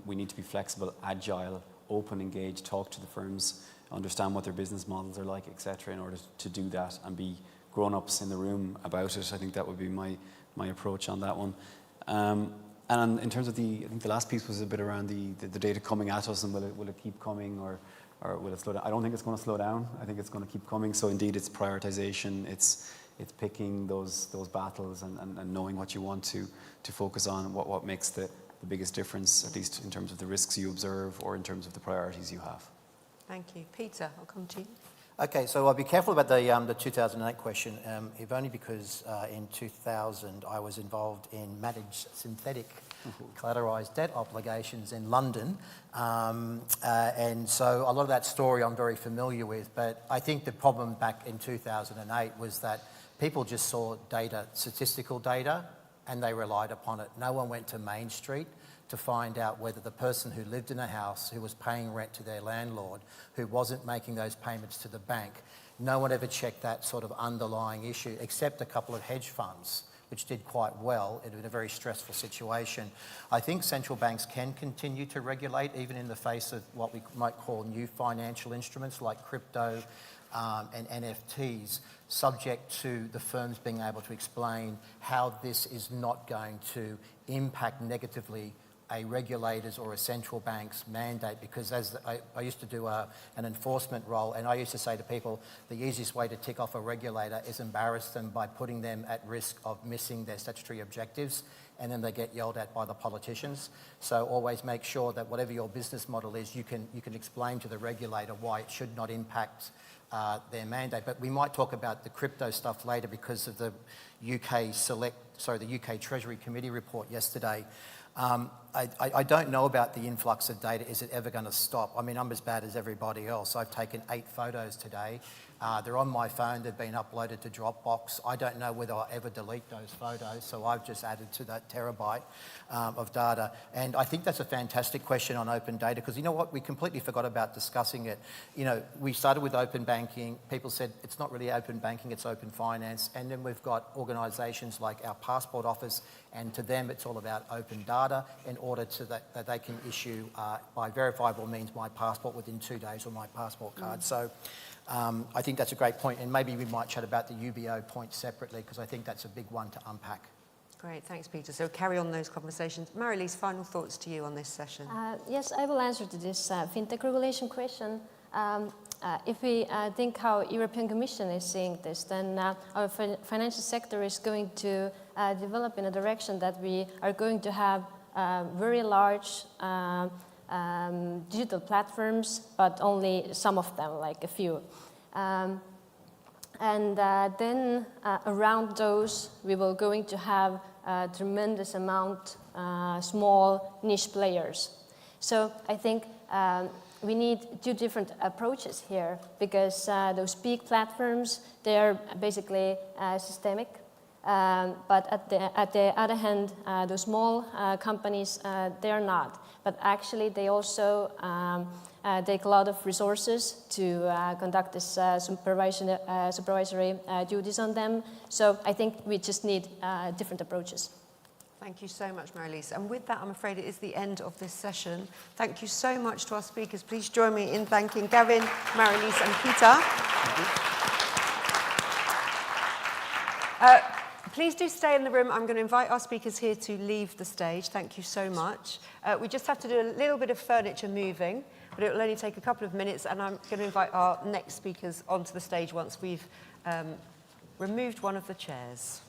We need to be flexible, agile, open, engaged, talk to the firms, understand what their business models are like, etc., in order to do that and be grown-ups in the room about it. I think that would be my approach on that one. And in terms of I think the last piece was a bit around the data coming at us, and will it keep coming or will it slow down? I don't think it's going to slow down. I think it's going to keep coming. So indeed, it's prioritization. It's picking those battles and knowing what you want to focus on, what makes the biggest difference, at least in terms of the risks you observe or in terms of the priorities you have. Thank you. Peter, I'll come to you. Okay, so I'll be careful about the 2008 question, if only because in 2000 I was involved in managed synthetic collateralised debt obligations in London, and so a lot of that story I'm very familiar with, but I think the problem back in 2008 was that people just saw data, statistical data, and they relied upon it. No one went to Main Street to find out whether the person who lived in a house, who was paying rent to their landlord, who wasn't making those payments to the bank, no one ever checked that sort of underlying issue, except a couple of hedge funds, which did quite well in a very stressful situation. I think central banks can continue to regulate, even in the face of what we might call new financial instruments like crypto and NFTs, subject to the firms being able to explain how this is not going to impact negatively a regulator's or a central bank's mandate, because as I used to do an enforcement role, and I used to say to people, the easiest way to tick off a regulator is embarrass them by putting them at risk of missing their statutory objectives, and then they get yelled at by the politicians. So always make sure that whatever your business model is, you can explain to the regulator why it should not impact their mandate. But we might talk about the crypto stuff later because of the UK Treasury Committee report yesterday. I don't know about the influx of data. Is it ever going to stop? I mean, I'm as bad as everybody else. I've taken 8 photos today. They're on my phone. They've been uploaded to Dropbox. I don't know whether I'll ever delete those photos, so I've just added to that terabyte of data. And I think that's a fantastic question on open data, because you know what? We completely forgot about discussing it. You know, we started with open banking. People said it's not really open banking, it's open finance. And then we've got organisations like our Passport Office, and to them it's all about open data in order to that they can issue by verifiable means my passport within 2 days or my passport card. So I think that's a great point, and maybe we might chat about the UBO point separately, because I think that's a big one to unpack. Great, thanks, Peter. So carry on those conversations. Marilise, final thoughts to you on this session. Yes, I will answer to this FinTech regulation question. If we think how European Commission is seeing this, then our financial sector is going to develop in a direction that we are going to have very large digital platforms, but only some of them, like a few. And then around those, we will going to have a tremendous amount small niche players. So I think we need 2 different approaches here, because those big platforms, they are basically systemic. But at the other hand, those small companies, they are not. But actually, they also take a lot of resources to conduct this supervisory duties on them. So I think we just need different approaches. Thank you so much, Marilise. And with that, I'm afraid it is the end of this session. Thank you so much to our speakers. Please join me in thanking Gavin, Marilise, and Peter. Please do stay in the room. I'm going to invite our speakers here to leave the stage. Thank you so much. We just have to do a little bit of furniture moving, but it will only take a couple of minutes, and I'm going to invite our next speakers onto the stage once we've removed one of the chairs.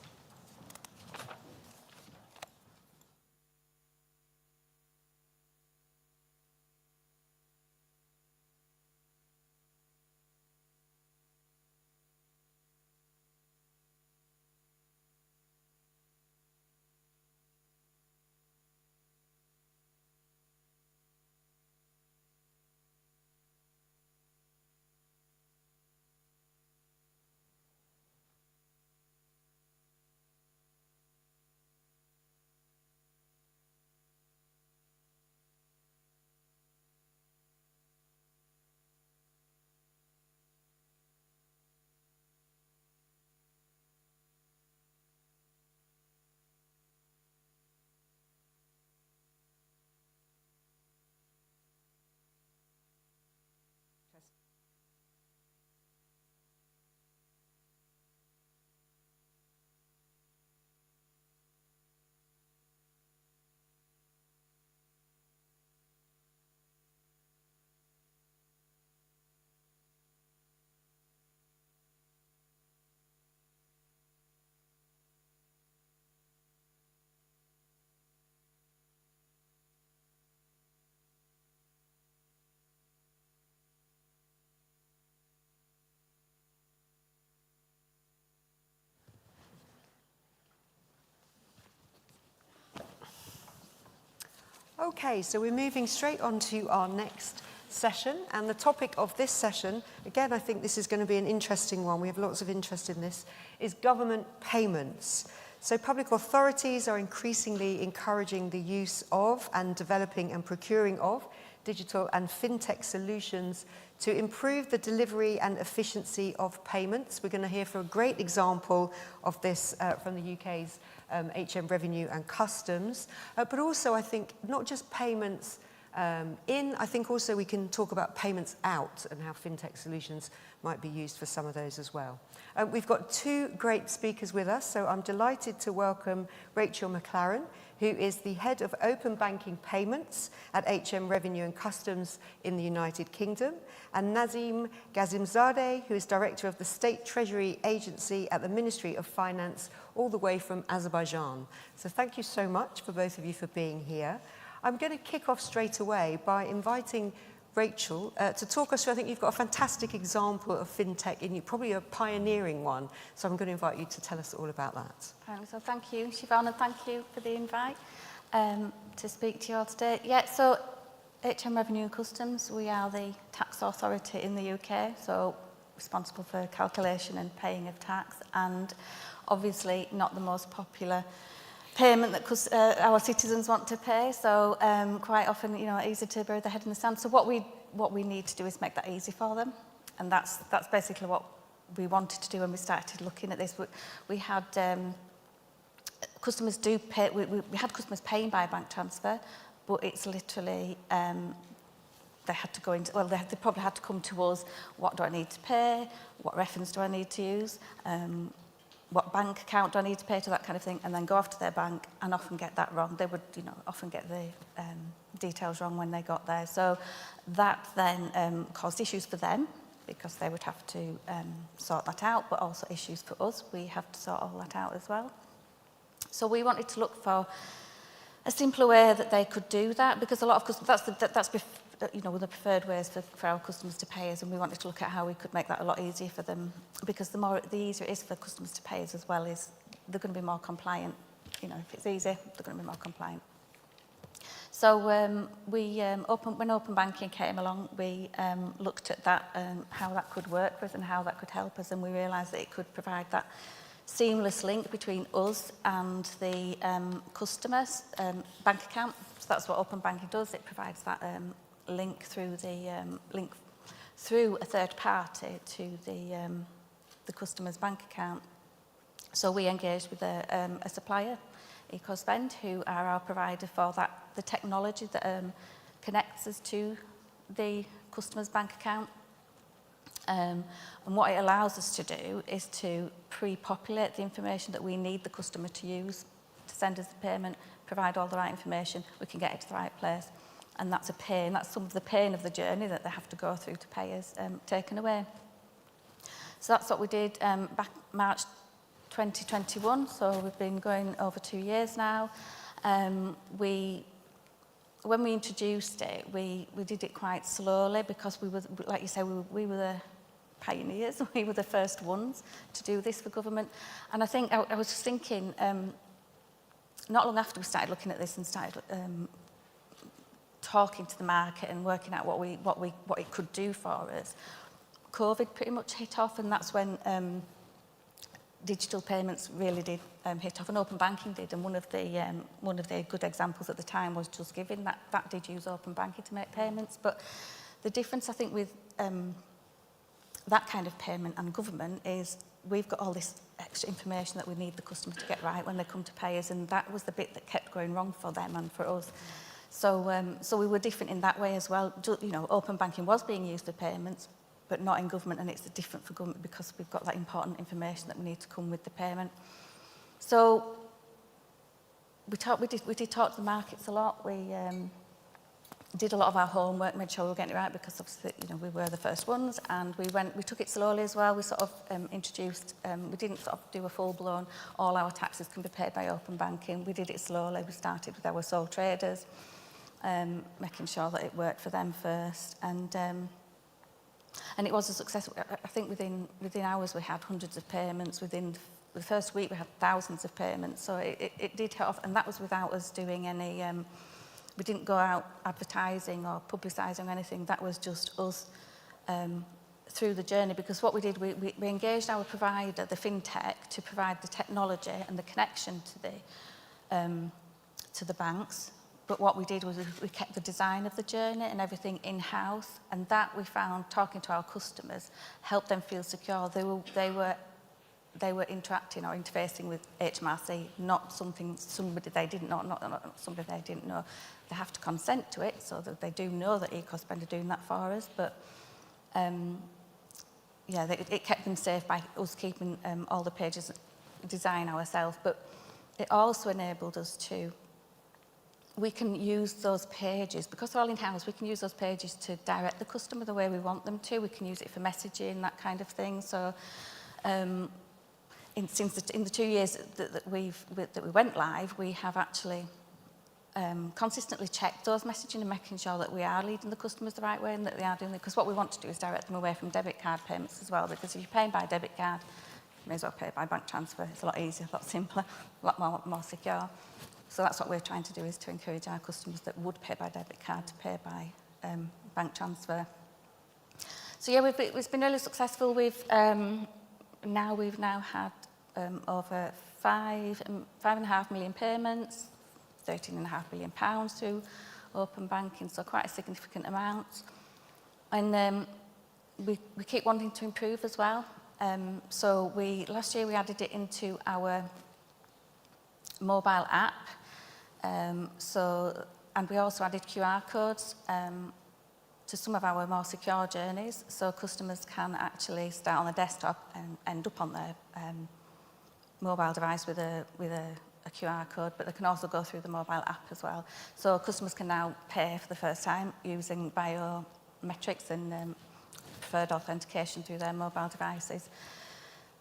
Okay, so we're moving straight on to our next session, and the topic of this session, again, I think this is going to be an interesting one, we have lots of interest in this, is government payments. So public authorities are increasingly encouraging the use of and developing and procuring of digital and fintech solutions to improve the delivery and efficiency of payments. We're going to hear from a great example of this from the UK's HM Revenue and Customs, but also I think not just payments I think also we can talk about payments out and how fintech solutions might be used for some of those as well. We've got two great speakers with us, so I'm delighted to welcome Rachel McLaren, who is the Head of Open Banking Payments at HM Revenue and Customs in the United Kingdom, and Nazim Gazimzadeh, who is Director of the State Treasury Agency at the Ministry of Finance, all the way from Azerbaijan. So thank you so much for both of you for being here. I'm going to kick off straight away by inviting Rachel to talk us through. I think you've got a fantastic example of fintech, and probably a pioneering one. So I'm going to invite you to tell us all about that. So thank you, Siobhan, and thank you for the invite to speak to you all today. Yeah, so HM Revenue and Customs, we are the tax authority in the UK, so responsible for calculation and paying of tax, and obviously not the most popular payment that our citizens want to pay, so quite often, easy to bury their head in the sand. So what we need to do is make that easy for them, and that's basically what we wanted to do when we started looking at this. We had customers do pay. We had customers paying by bank transfer, but it's literally they had to go into. Well, they probably had to come to us. What do I need to pay? What reference do I need to use? What bank account do I need to pay to, that kind of thing, and then go off to their bank and often get that wrong. They would, often get the details wrong when they got there. So that then caused issues for them because they would have to sort that out, but also issues for us. We have to sort all that out as well. So we wanted to look for a simpler way that they could do that, because a lot of customers, that's one of the preferred ways for our customers to pay us, and we wanted to look at how we could make that a lot easier for them, because the easier it is for customers to pay us as well, is they're going to be more compliant. If it's easy, they're going to be more compliant. So when open banking came along, we looked at that, how that could work for us and how that could help us, and we realised that it could provide that seamless link between us and the customer's bank account. So that's what open banking does. It provides that link through a third party to the customer's bank account. So we engaged with a supplier, EcoSpend, who are our provider for the technology that connects us to the customer's bank account. And what it allows us to do is to pre-populate the information that we need the customer to use to send us the payment, provide all the right information, we can get it to the right place. And that's a pain, that's some of the pain of the journey that they have to go through to pay us taken away. So that's what we did back March 2021, so we've been going over 2 years now. When we introduced it, we did it quite slowly because we were, like you say, we were the pioneers. We were the first ones to do this for government. And I think I was just thinking, not long after we started looking at this and started talking to the market and working out what it could do for us, COVID pretty much hit off, and that's when digital payments really did hit off, and open banking did. And one of the good examples at the time was Just Giving. That did use open banking to make payments. But the difference, I think, with that kind of payment and government is we've got all this extra information that we need the customer to get right when they come to pay us, and that was the bit that kept going wrong for them and for us. So we were different in that way as well. You know, open banking was being used for payments, but not in government, and it's different for government because we've got that important information that we need to come with the payment. So we did talk to the markets a lot. We did a lot of our homework, made sure we were getting it right because obviously, you know, we were the first ones, and we took it slowly as well. We sort of introduced, we didn't sort of do a full-blown, all our taxes can be paid by open banking. We did it slowly. We started with our sole traders, making sure that it worked for them first, and it was a success. I think within hours we had hundreds of payments. Within the first week we had thousands of payments. So it did hit off, and that was without us doing any, we didn't go out advertising or publicising or anything. That was just us through the journey, because what we did, we engaged our provider, the FinTech, to provide the technology and the connection to the banks. But what we did was we kept the design of the journey and everything in-house, and that we found, talking to our customers, helped them feel secure. They were interacting or interfacing with HMRC, not somebody they didn't know, not somebody they didn't know. They have to consent to it, so that they do know that EcoSpend are doing that for us. But yeah, it kept them safe by us keeping all the pages design ourselves. But it also enabled us to. We can use those pages, because they're all in-house, we can use those pages to direct the customer the way we want them to. We can use it for messaging, that kind of thing. So in the 2 years that we went live, we have actually consistently checked those messaging and making sure that we are leading the customers the right way and that they are doing it. Because what we want to do is direct them away from debit card payments as well, because if you're paying by debit card, you may as well pay by bank transfer. It's a lot easier, a lot simpler, a lot more secure. So that's what we're trying to do, is to encourage our customers that would pay by debit card to pay by bank So yeah, it's been really successful. We've now had over 5.5 million payments, £13.5 billion through open banking, so quite a significant amount. And we keep wanting to improve as well. So last year we added it into our mobile app. And we also added QR codes to some of our more secure journeys, so customers can actually start on a desktop and end up on their mobile device with a QR code, but they can also go through the mobile app as well. So customers can now pay for the first time using biometrics and preferred authentication through their mobile devices.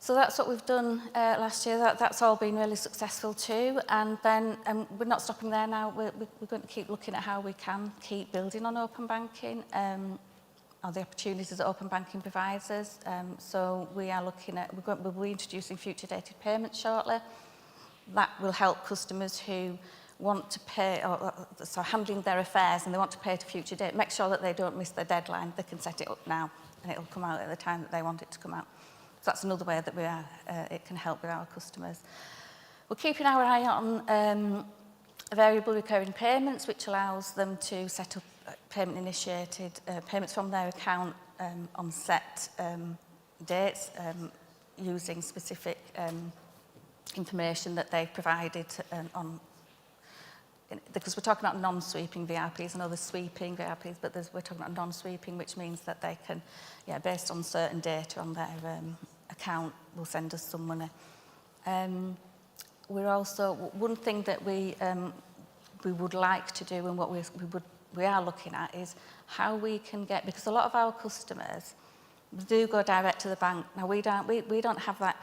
So that's what we've done last year. That's all been really successful too. And then we're not stopping there now. We're going to keep looking at how we can keep building on open banking, or the opportunities that open banking provides us. So we are looking at, we'll be introducing future dated payments shortly. That will help customers who want to pay, so handling their affairs and they want to pay to future date, make sure that they don't miss their deadline. They can set it up now and it'll come out at the time that they want it to come out. So that's another way that it can help with our customers. We're keeping our eye on variable recurring payments, which allows them to set up payment-initiated payments from their account on set dates, using specific information that they've provided on because we're talking about non-sweeping VIPs. I know there's sweeping VIPs, but we're talking about non-sweeping, which means that they can, based on certain data on their account, will send us some money. We're also, one thing that we would like to do, and what we are looking at, is how we can get, because a lot of our customers do go direct to the bank. Now we don't have that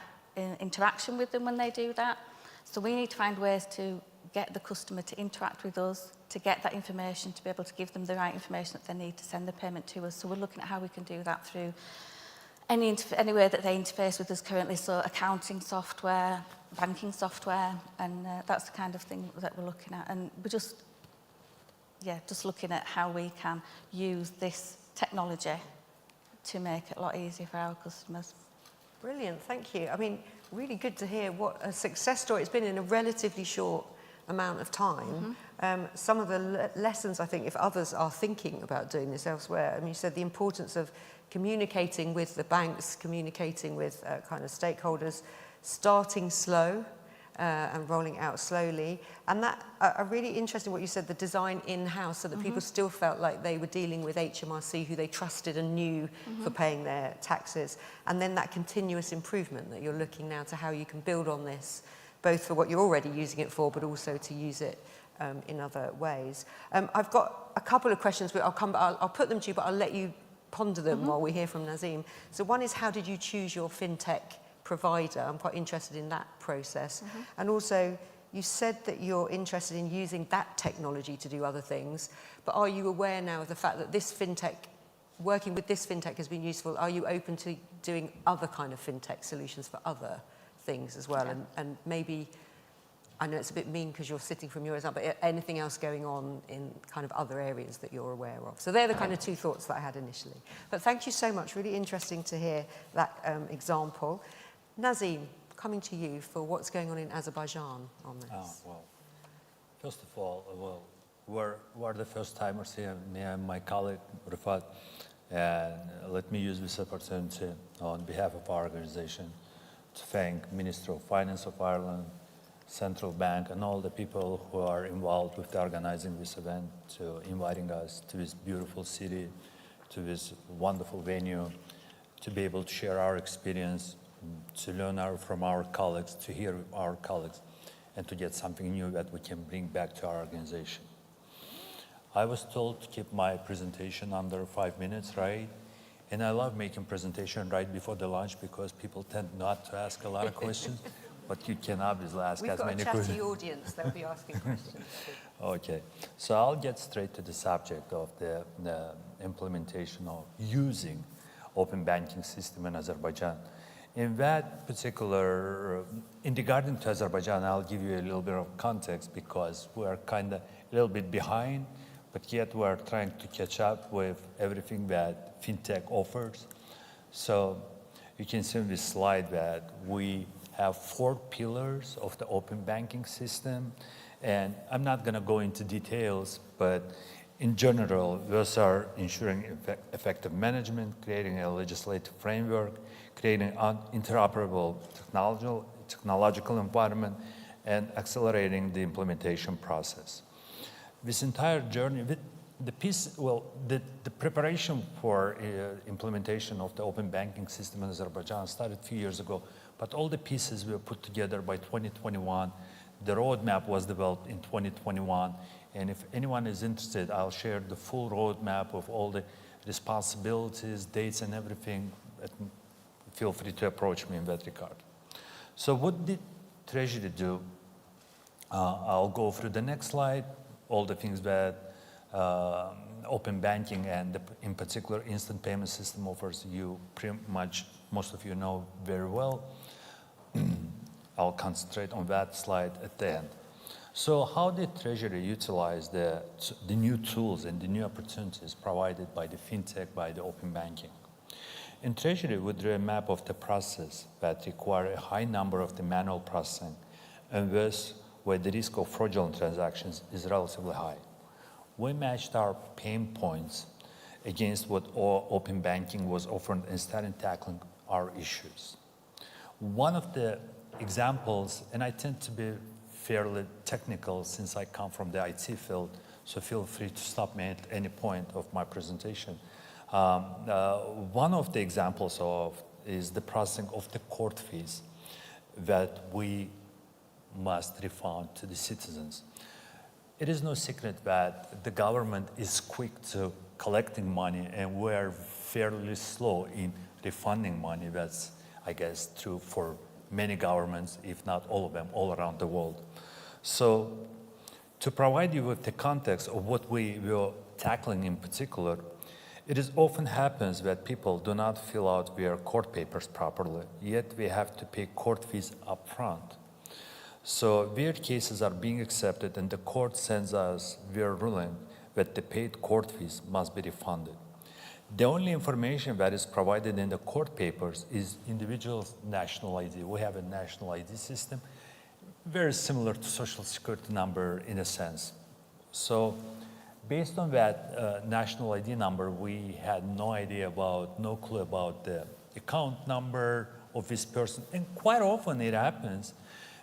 interaction with them when they do that, so we need to find ways to get the customer to interact with us, to get that information, to be able to give them the right information that they need to send the payment to us. So we're looking at how we can do that through any way that they interface with us currently, so accounting software, banking software, and that's the kind of thing that we're looking at. And we're just looking at how we can use this technology to make it a lot easier for our customers. Brilliant, thank you. I mean, really good to hear what a success story it's been in a relatively short amount of time. Some of the lessons, I think, if others are thinking about doing this elsewhere, I mean, you said the importance of communicating with the banks, communicating with kind of stakeholders, starting slow and rolling out slowly. And that, really interesting what you said, the design in-house, so that people still felt like they were dealing with HMRC, who they trusted and knew for paying their taxes. And then that continuous improvement that you're looking now to how you can build on this, both for what you're already using it for, but also to use it in other ways. I've got a couple of questions, but I'll put them to you, but I'll let you ponder them while we hear from Nazim. So one is, how did you choose your FinTech provider? I'm quite interested in that process. And also, you said that you're interested in using that technology to do other things, but are you aware now of the fact that this FinTech, working with this FinTech has been useful? Are you open to doing other kind of FinTech solutions for other things as well? And maybe, I know it's a bit mean because you're sitting from your example, but anything else going on in kind of other areas that you're aware of? So they're the kind of two thoughts that I had initially. But thank you so much, really interesting to hear that example. Nazim, coming to you for what's going on in Azerbaijan on this. Well, first of all, we're the first timers here, me and my colleague Rafat, and let me use this opportunity on behalf of our organization to thank Ministry of Finance of Ireland, Central Bank, and all the people who are involved with organizing this event, to inviting us to this beautiful city, to this wonderful venue, to be able to share our experience, to learn from our colleagues, to hear our colleagues, and to get something new that we can bring back to our organization. I was told to keep my presentation under 5 minutes, right? And I love making presentation right before the lunch because people tend not to ask a lot of questions, but you can obviously ask as many questions. We've got a chatty audience, they'll be asking questions. Okay, so I'll get straight to the subject of the implementation of using open banking system in Azerbaijan. In that particular, in regarding to Azerbaijan, I'll give you a little bit of context because we are kind of a little bit behind, but yet we are trying to catch up with everything that FinTech offers. So you can see in this slide that we have 4 pillars of the open banking system. And I'm not going to go into details, but in general, those are ensuring effective management, creating a legislative framework, creating an interoperable technological environment, and accelerating the implementation process. This entire journey, the preparation for implementation of the open banking system in Azerbaijan started a few years ago, but all the pieces were put together by 2021. The roadmap was developed in 2021, and if anyone is interested, I'll share the full roadmap of all the responsibilities, dates, and everything. Feel free to approach me in that regard. So what did Treasury do? I'll go through the next slide, all the things that open banking and in particular instant payment system offers you pretty much, most of you know very well. I'll concentrate on that slide at the end. So how did Treasury utilize the new tools and the new opportunities provided by the FinTech, by the open banking? In Treasury, we drew a map of the process that require a high number of the manual processing, and thus where the risk of fraudulent transactions is relatively high. We matched our pain points against what open banking was offering and started tackling our issues. One of the examples, and I tend to be fairly technical since I come from the IT field, so feel free to stop me at any point of my presentation. One of the examples is the processing of the court fees that we must refund to the citizens. It is no secret that the government is quick to collecting money and we're fairly slow in refunding money. That's, I guess, true for many governments, if not all of them, all around the world. So to provide you with the context of what we were tackling in particular, it is often happens that people do not fill out their court papers properly, yet we have to pay court fees up front. So their cases are being accepted and the court sends us their ruling that the paid court fees must be refunded. The only information that is provided in the court papers is individual's national ID. We have a national ID system, very similar to Social Security number in a sense. So based on that national ID number, we had no clue about the account number of this person. And quite often it happens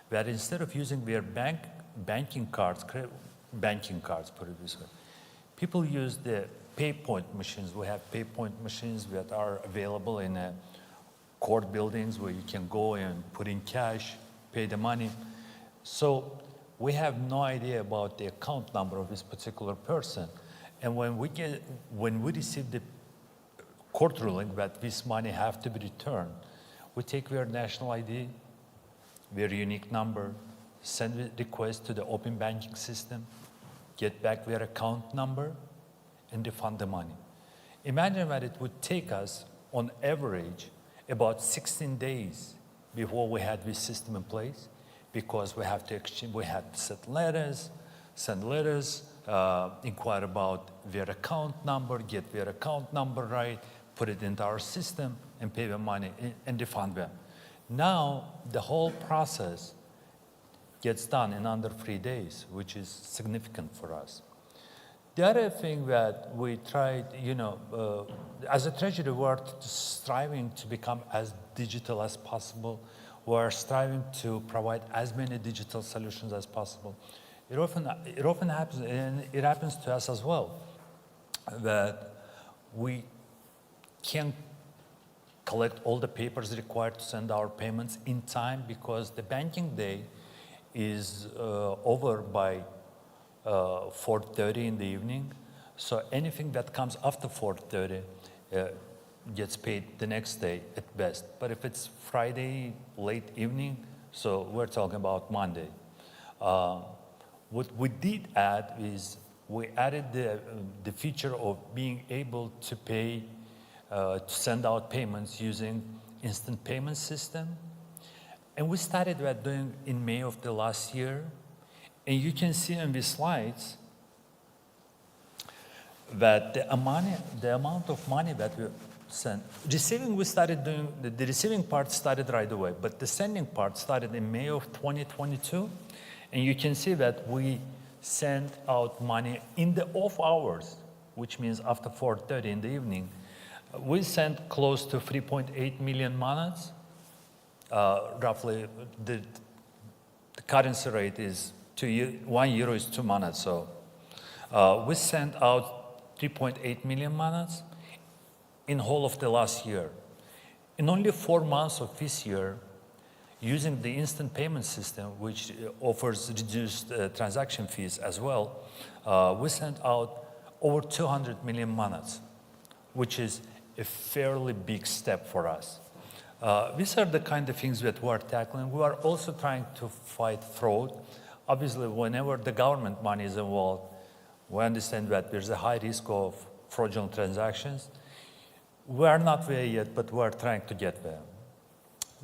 that instead of using their banking cards, put it this way, people use the pay point machines. We have pay point machines that are available in court buildings where you can go and put in cash, pay the money. So we have no idea about the account number of this particular person. And when we receive the court ruling that this money have to be returned, we take their national ID, their unique number, send a request to the open banking system, get back their account number, and refund the money. Imagine that it would take us, on average, about 16 days before we had this system in place, because we have to exchange, we had to send letters, inquire about their account number, get their account number right, put it into our system, and pay the money and refund them. Now, the whole process gets done in under 3 days, which is significant for us. The other thing that we tried, as a Treasury, we're striving to become as digital as possible. We're striving to provide as many digital solutions as possible. It often happens, and it happens to us as well, that we can't collect all the papers required to send our payments in time because the banking day is over by 4:30 in the evening. So anything that comes after 4:30 gets paid the next day at best. But if it's Friday late evening, so we're talking about Monday. What we did add is we added the feature of being able to pay, to send out payments using instant payment system. And we started that doing in May of the last year. And you can see on these slides that the amount of money that we sent, receiving we started doing, the receiving part started right away, but the sending part started in May of 2022. And you can see that we sent out money in the off hours, which means after 4:30 in the evening. We sent close to 3.8 million manats. Roughly, the currency rate is 1 euro is 2 manats. So we sent out 3.8 million manats in whole of the last year. In only 4 months of this year, using the instant payment system, which offers reduced transaction fees as well, we sent out over 200 million manats, which is a fairly big step for us. These are the kind of things that we're tackling. We are also trying to fight fraud. Obviously, whenever the government money is involved, we understand that there's a high risk of fraudulent transactions. We are not there yet, but we're trying to get there.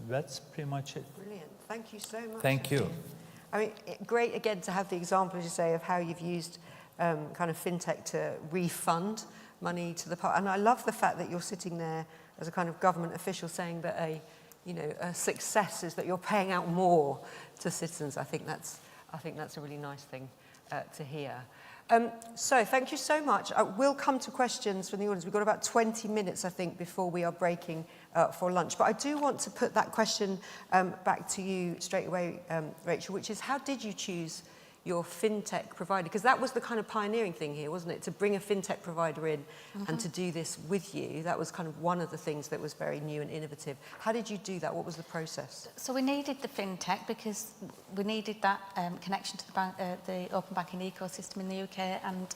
That's pretty much it. Brilliant. Thank you so much. Thank you. I mean, great again to have the example, as you say, of how you've used kind of FinTech to refund money to the public. And I love the fact that you're sitting there as a kind of government official saying that a success is that you're paying out more to citizens. I think that's a really nice thing to hear. So thank you so much. We'll come to questions from the audience. We've got about 20 minutes, I think, before we are breaking for lunch. But I do want to put that question back to you straight away, Rachel, which is how did you choose your fintech provider? Because that was the kind of pioneering thing here, wasn't it? To bring a fintech provider in and to do this with you. That was kind of one of the things that was very new and innovative. How did you do that? What was the process? So we needed the fintech because we needed that connection to the open banking ecosystem in the UK, and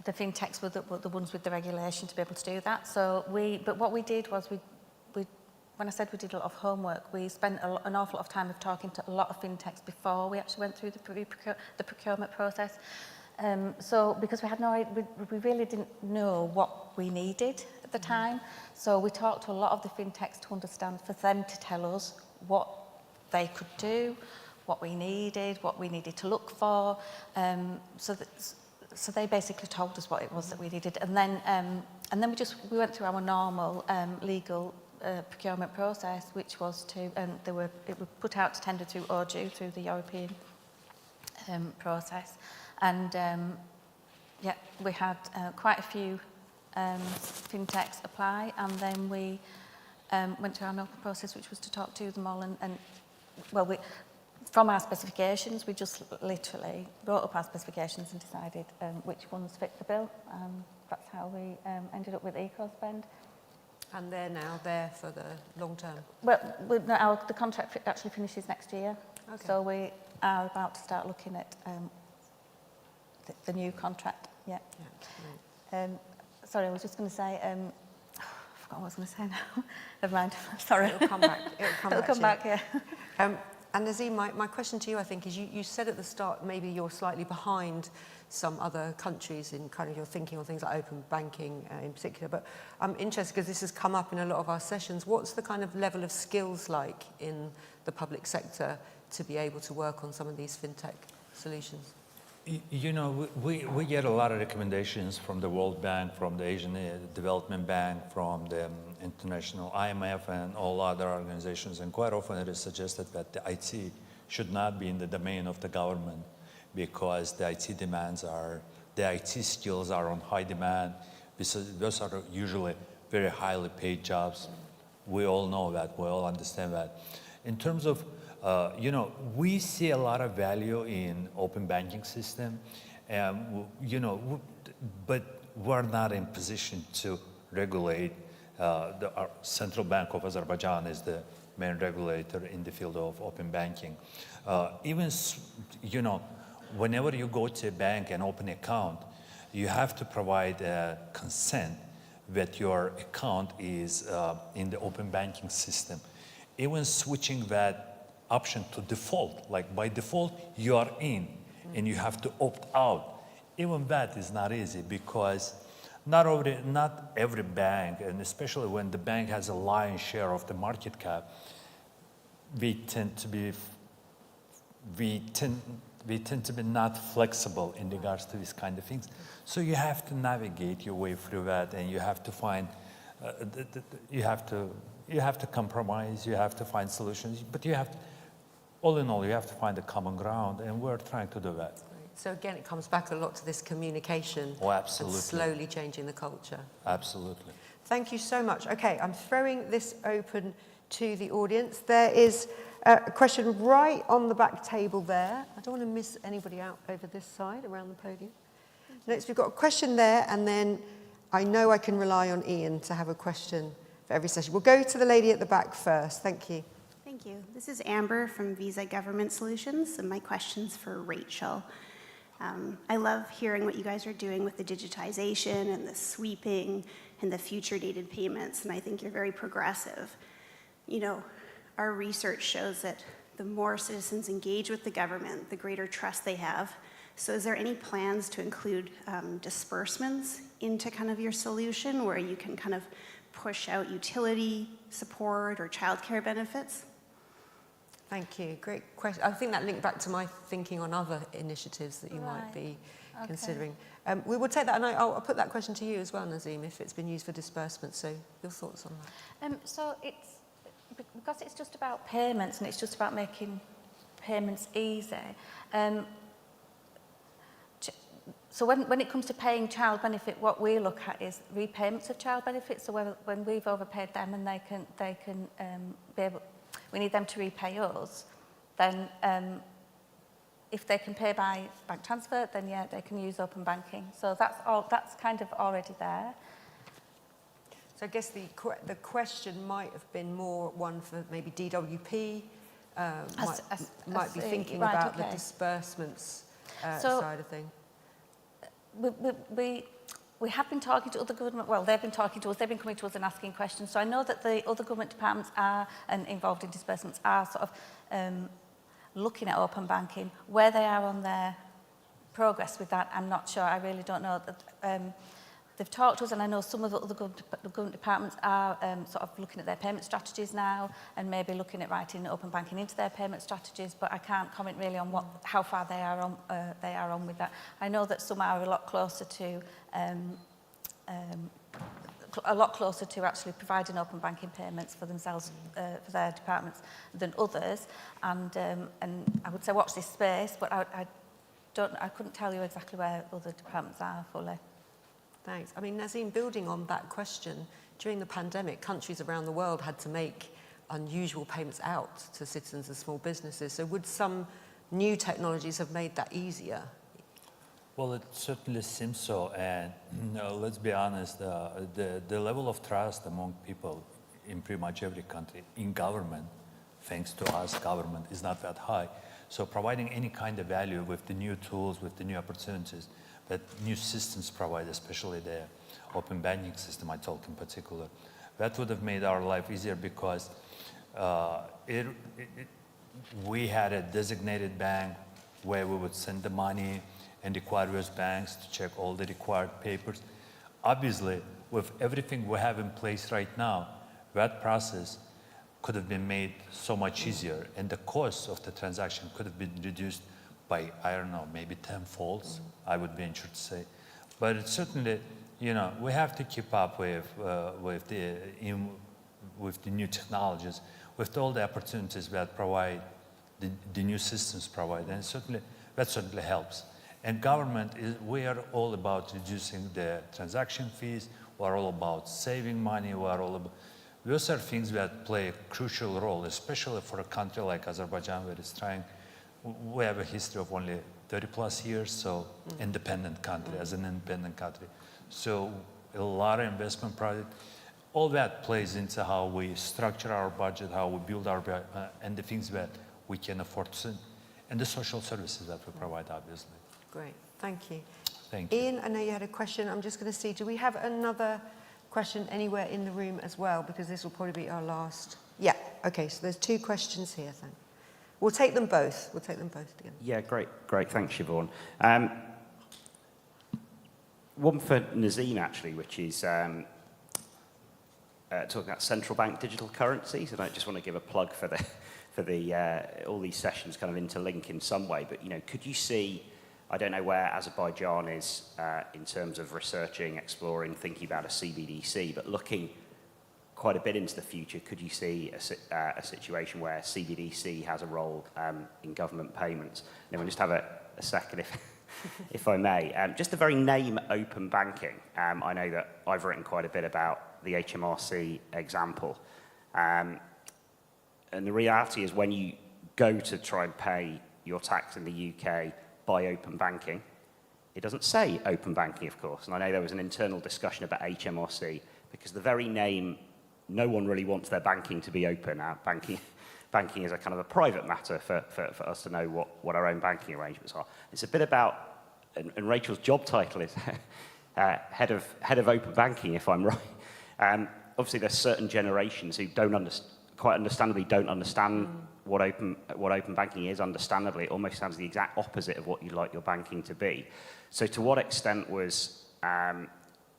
the fintechs were the ones with the regulation to be able to do that. So but what we did was when I said we did a lot of homework, we spent an awful lot of time of talking to a lot of fintechs before we actually went through the procurement process. So because we had no idea, we really didn't know what we needed at the time. So we talked to a lot of the fintechs to understand, for them to tell us what they could do, what we needed to look for. So they basically told us what it was that we needed, and then we went through our normal legal procurement process, which was it was put out to tender through OJU, through the European process, and we had quite a few fintechs apply, and then we went through our normal process, which was to talk to them all, from our specifications, we just literally wrote up our specifications and decided which ones fit the bill. That's how we ended up with EcoSpend. And they're now there for the long term? Well, the contract actually finishes next year. Okay. So we are about to start looking at the new contract. Yeah. Sorry, I was just going to say, I forgot what I was going to say now. Never mind. Sorry. It'll come back. It'll come back, yeah. And Nazim, my question to you, I think, is you said at the start maybe you're slightly behind some other countries in kind of your thinking on things like open banking in particular, but I'm interested because this has come up in a lot of our sessions. What's the kind of level of skills like in the public sector to be able to work on some of these fintech solutions? You know, we get a lot of recommendations from the World Bank, from the Asian Development Bank, from the International IMF and all other organizations, and quite often it is suggested that the IT should not be in the domain of the government because the IT skills are on high demand. Those are usually very highly paid jobs. We all know that, we all understand that. In terms of we see a lot of value in open banking system, but we're not in position to regulate. Our Central Bank of Azerbaijan is the main regulator in the field of open banking. Whenever you go to a bank and open an account, you have to provide consent that your account is in the open banking system. Even switching that option to default, like by default you are in and you have to opt out. Even that is not easy because not every bank, and especially when the bank has a lion's share of the market cap, we tend to be not flexible in regards to these kind of things. So you have to navigate your way through that, and you have to find you have to compromise, you have to find solutions, but all in all, you have to find a common ground, and we're trying to do that. So again, it comes back a lot to this communication. Oh, absolutely. And slowly changing the culture. Absolutely. Thank you so much. Okay, I'm throwing this open to the audience. There is a question right on the back table there. I don't want to miss anybody out over this side, around the podium. Next, we've got a question there, and then I know I can rely on Ian to have a question for every session. We'll go to the lady at the back first. Thank you. Thank you. This is Amber from Visa Government Solutions, and my question's for Rachel. I love hearing what you guys are doing with the digitization and the sweeping and the future dated payments, and I think you're very progressive. Our research shows that the more citizens engage with the government, the greater trust they have. So is there any plans to include disbursements into kind of your solution where you can kind of push out utility support or childcare benefits? Thank you. Great question. I think that linked back to my thinking on other initiatives that you might be considering. We will take that, and I'll put that question to you as well, Nazim, if it's been used for disbursement. So your thoughts on that? So because it's just about payments and it's just about making payments easy. so when it comes to paying child benefit, what we look at is repayments of child benefits. So when we've overpaid them and they can be able, we need them to repay us, then if they can pay by bank transfer, then yeah, they can use open banking. So that's kind of already there. So I guess the question might have been more one for maybe DWP, might be thinking right, about okay. the disbursements So, side of things. We have been talking to other government, well, they've been talking to us, they've been coming to us and asking questions. So I know that the other government departments are, and involved in disbursements, are sort of looking at open banking. Where they are on their progress with that, I'm not sure. I really don't know. They've talked to us, and I know some of the other government departments are sort of looking at their payment strategies now, and maybe looking at writing open banking into their payment strategies. But I can't comment really on how far they are on with that. I know that some are a lot closer to actually providing open banking payments for themselves, for their departments, than others. And I would say watch this space, but I couldn't tell you exactly where other departments are fully. Thanks. I mean, Nazim, building on that question, during the pandemic, countries around the world had to make unusual payments out to citizens and small businesses. So would some new technologies have made that easier? Well, it certainly seems so. And let's be honest, the level of trust among people in pretty much every country in government, thanks to us, government, is not that high. So providing any kind of value with the new tools, with the new opportunities that new systems provide, especially the open banking system I talked in particular, that would have made our life easier because we had a designated bank where we would send the money and require various banks to check all the required papers. Obviously, with everything we have in place right now, that process could have been made so much easier, and the cost of the transaction could have been reduced by, I don't know, maybe 10-fold, I would venture to say. But it's certainly, you know, we have to keep up with the new technologies, with all the opportunities that provide, the new systems provide, and that certainly helps. And government, we are all about reducing the transaction fees, we're all about saving money, those are things that play a crucial role, especially for a country like Azerbaijan, where it's trying. We have a history of only 30+ years, so independent country, as an independent country. So a lot of investment projects, all that plays into how we structure our budget, how we build our, and the things that we can afford to, and the social services that we provide, obviously. Great, thank you. Thank you. Ian, I know you had a question. I'm just going to see, do we have another question anywhere in the room as well? Because this will probably be our last. Yeah, okay, so there's 2 questions here then. We'll take them both. We'll take them both together. Yeah, great. Thanks, Siobhan. One for Nazim, actually, which is talking about central bank digital currencies. And I just want to give a plug for all these sessions kind of interlink in some way. But, you know, could you see, I don't know where Azerbaijan is in terms of researching, exploring, thinking about a CBDC, but looking quite a bit into the future, could you see a situation where CBDC has a role in government payments? And then we'll just have a second, if I may. Just the very name open banking. I know that I've written quite a bit about the HMRC example. And the reality is when you go to try and pay your tax in the UK by open banking, it doesn't say open banking, of course. And I know there was an internal discussion about HMRC because the very name, no one really wants their banking to be open. Banking is a kind of a private matter for us to know what our own banking arrangements are. It's a bit about, and Rachel's job title is head of open banking, if I'm right. Obviously, there's certain generations who quite understandably don't understand what open banking is. Understandably, it almost sounds the exact opposite of what you'd like your banking to be. So to what extent was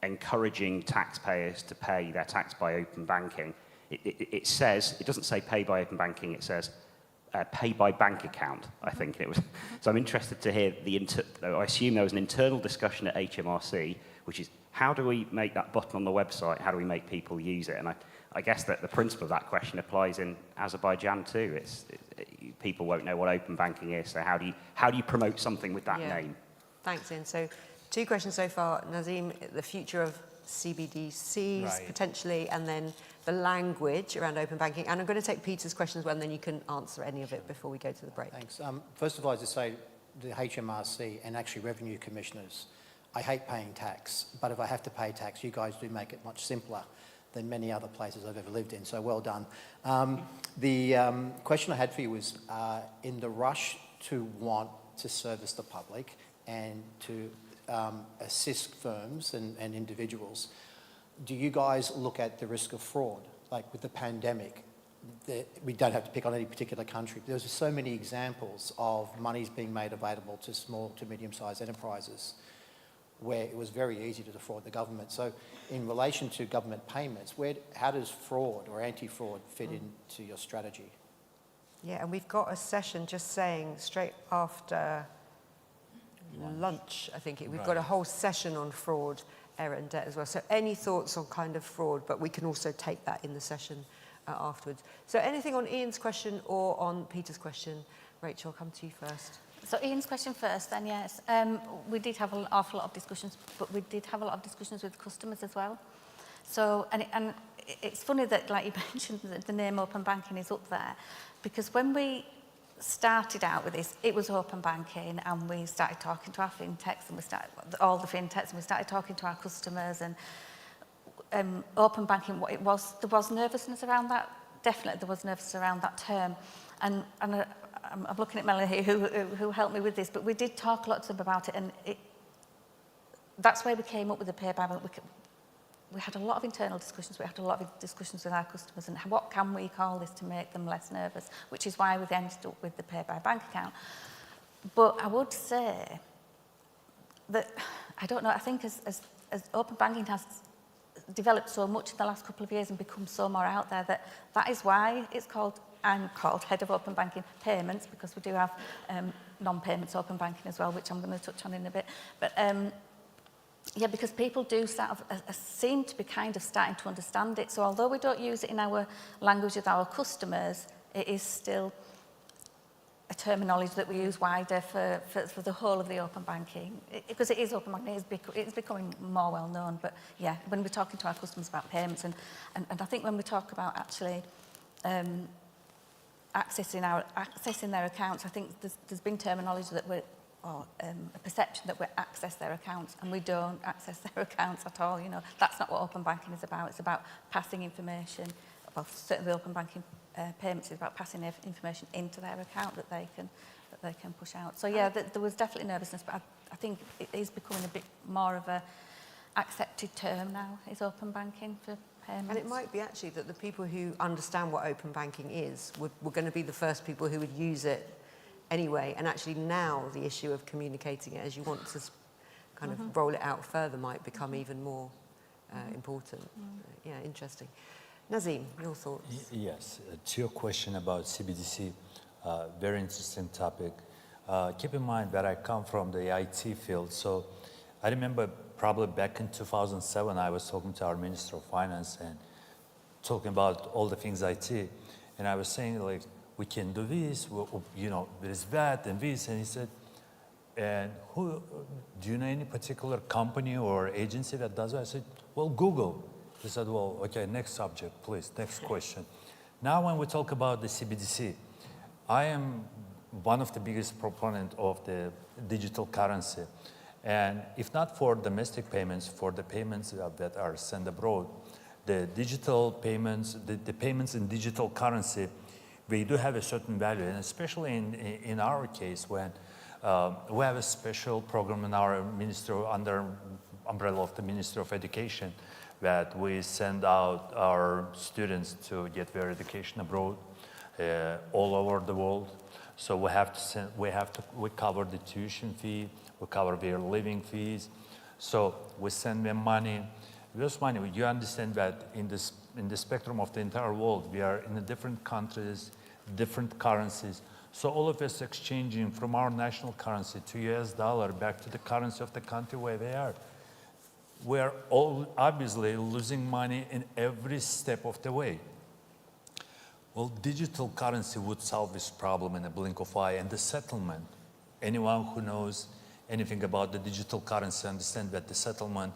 encouraging taxpayers to pay their tax by open banking? It says, it doesn't say pay by open banking, it says pay by bank account, I think it was. So I'm interested to hear I assume there was an internal discussion at HMRC, which is how do we make that button on the website, how do we make people use it? And I guess that the principle of that question applies in Azerbaijan too. People won't know what open banking is, so how do you promote something with that name? Thanks, Ian. So Two questions so far. Nazim, the future of CBDCs Right. potentially, and then the language around open banking. And I'm going to take Peter's question as well, and then you can answer any of it before we go to the break. Thanks. First of all, as I say, the HMRC and actually revenue commissioners, I hate paying tax, but if I have to pay tax, you guys do make it much simpler than many other places I've ever lived in, so well done. The question I had for you was, in the rush to want to service the public and to assist firms and individuals, do you guys look at the risk of fraud? Like with the pandemic, we don't have to pick on any particular country, but there's so many examples of monies being made available to small to medium-sized enterprises where it was very easy to defraud the government. So in relation to government payments, how does fraud or anti-fraud fit into your strategy? Yeah, and we've got a session just saying straight after lunch, I think. We've got a whole session on fraud, error and debt as well. So any thoughts on kind of fraud, but we can also take that in the session afterwards. So anything on Ian's question or on Peter's question? Rachel, I'll come to you first. So Ian's question first then, yes. We did have an awful lot of discussions, but we did have a lot of discussions with customers as well. So, and it's funny that, like you mentioned, the name open banking is up there, because when we started out with this, it was open banking, and we started talking to our fintechs, and we started, all the fintechs, and we started talking to our customers, and open banking, what it was, there was nervousness around that. Definitely there was nervousness around that term. And I'm looking at Melanie who helped me with this, but we did talk a lot to them about it, and that's where we came up with the pay by bank. We had a lot of internal discussions, we had a lot of discussions with our customers, and what can we call this to make them less nervous, which is why we've ended up with the pay by bank account. But I would say that, I don't know, I think as open banking has developed so much in the last couple of years and become so more out there, that is why it's called, I'm called Head of Open Banking Payments, because we do have non-payments open banking as well, which I'm going to touch on in a bit. But yeah, because people do seem to be kind of starting to understand it. So although we don't use it in our language with our customers, it is still a terminology that we use wider for the whole of the open banking. Because it is open banking, it's becoming more well known. But yeah, when we're talking to our customers about payments, and I think when we talk about actually accessing their accounts, I think there's been terminology that we're, or a perception that we access their accounts, and we don't access their accounts at all. You know, that's not what open banking is about. It's about passing information. Well, certainly open banking payments is about passing information into their account that they can push out. So yeah, there was definitely nervousness, but I think it is becoming a bit more of a accepted term now, is open banking for payments. And it might be actually that the people who understand what open banking is were going to be the first people who would use it anyway, and actually now the issue of communicating it as you want to kind of roll it out further might become even more important. Yeah, interesting. Nazim, your thoughts? Yes, to your question about CBDC, very interesting topic. Keep in mind that I come from the IT field, so I remember probably back in 2007, I was talking to our Minister of Finance and talking about all the things IT, and I was saying, like, we can do this, you know, there is that and this, and he said, and do you know any particular company or agency that does that? I said, well, Google. He said, well, okay, next subject, please, next question. Now when we talk about the CBDC, I am one of the biggest proponents of the digital currency. And if not for domestic payments, for the payments that are sent abroad, the digital payments, the payments in digital currency, they do have a certain value, and especially in our case, when we have a special program in our ministry under umbrella of the Ministry of Education, that we send out our students to get their education abroad, all over the world. So we have to we cover the tuition fee, we cover their living fees. So we send them money. This money, you understand that in the spectrum of the entire world, we are in the different countries, different currencies. So all of us exchanging from our national currency to US dollar back to the currency of the country where they are. We're all obviously losing money in every step of the way. Well, digital currency would solve this problem in a blink of an eye, and the settlement. Anyone who knows anything about the digital currency, understand that the settlement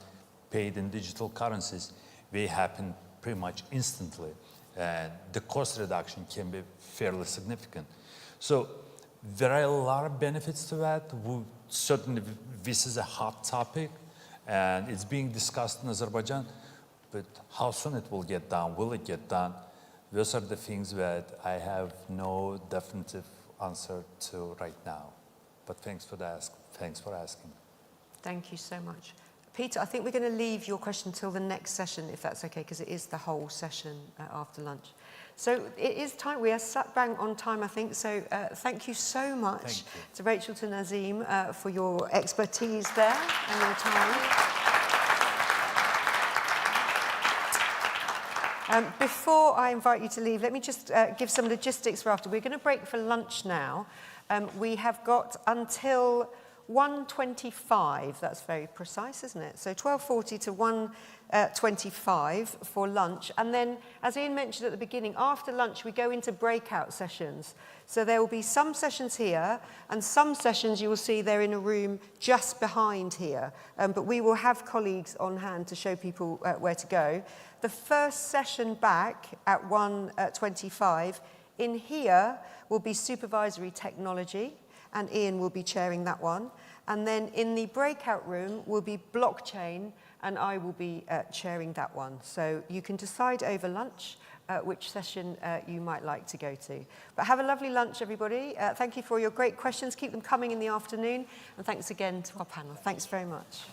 paid in digital currencies will happen pretty much instantly. And the cost reduction can be fairly significant. So there are a lot of benefits to that. Certainly, this is a hot topic, and it's being discussed in Azerbaijan. But how soon it will get done? Will it get done? Those are the things that I have no definitive answer to right now. But thanks for asking. Thank you so much. Peter, I think we're going to leave your question till the next session, if that's okay, because it is the whole session after lunch. So it is time. We are sat bang on time, I think. So thank you so much to Rachel, to Nazim for your expertise there and your time. Before I invite you to leave, let me just give some logistics for after. We're going to break for lunch now. We have got until 1:25, that's very precise, isn't it? So 12:40 to 1:25 for lunch. And then, as Ian mentioned at the beginning, after lunch we go into breakout sessions. So there will be some sessions here, and some sessions you will see they're in a room just behind here. But we will have colleagues on hand to show people where to go. The first session back at 1:25 in here will be supervisory technology, and Ian will be chairing that one. And then in the breakout room will be blockchain, and I will be chairing that one. So you can decide over lunch which session you might like to go to. But have a lovely lunch, everybody. Thank you for your great questions. Keep them coming in the afternoon. And thanks again to our panel. Thanks very much.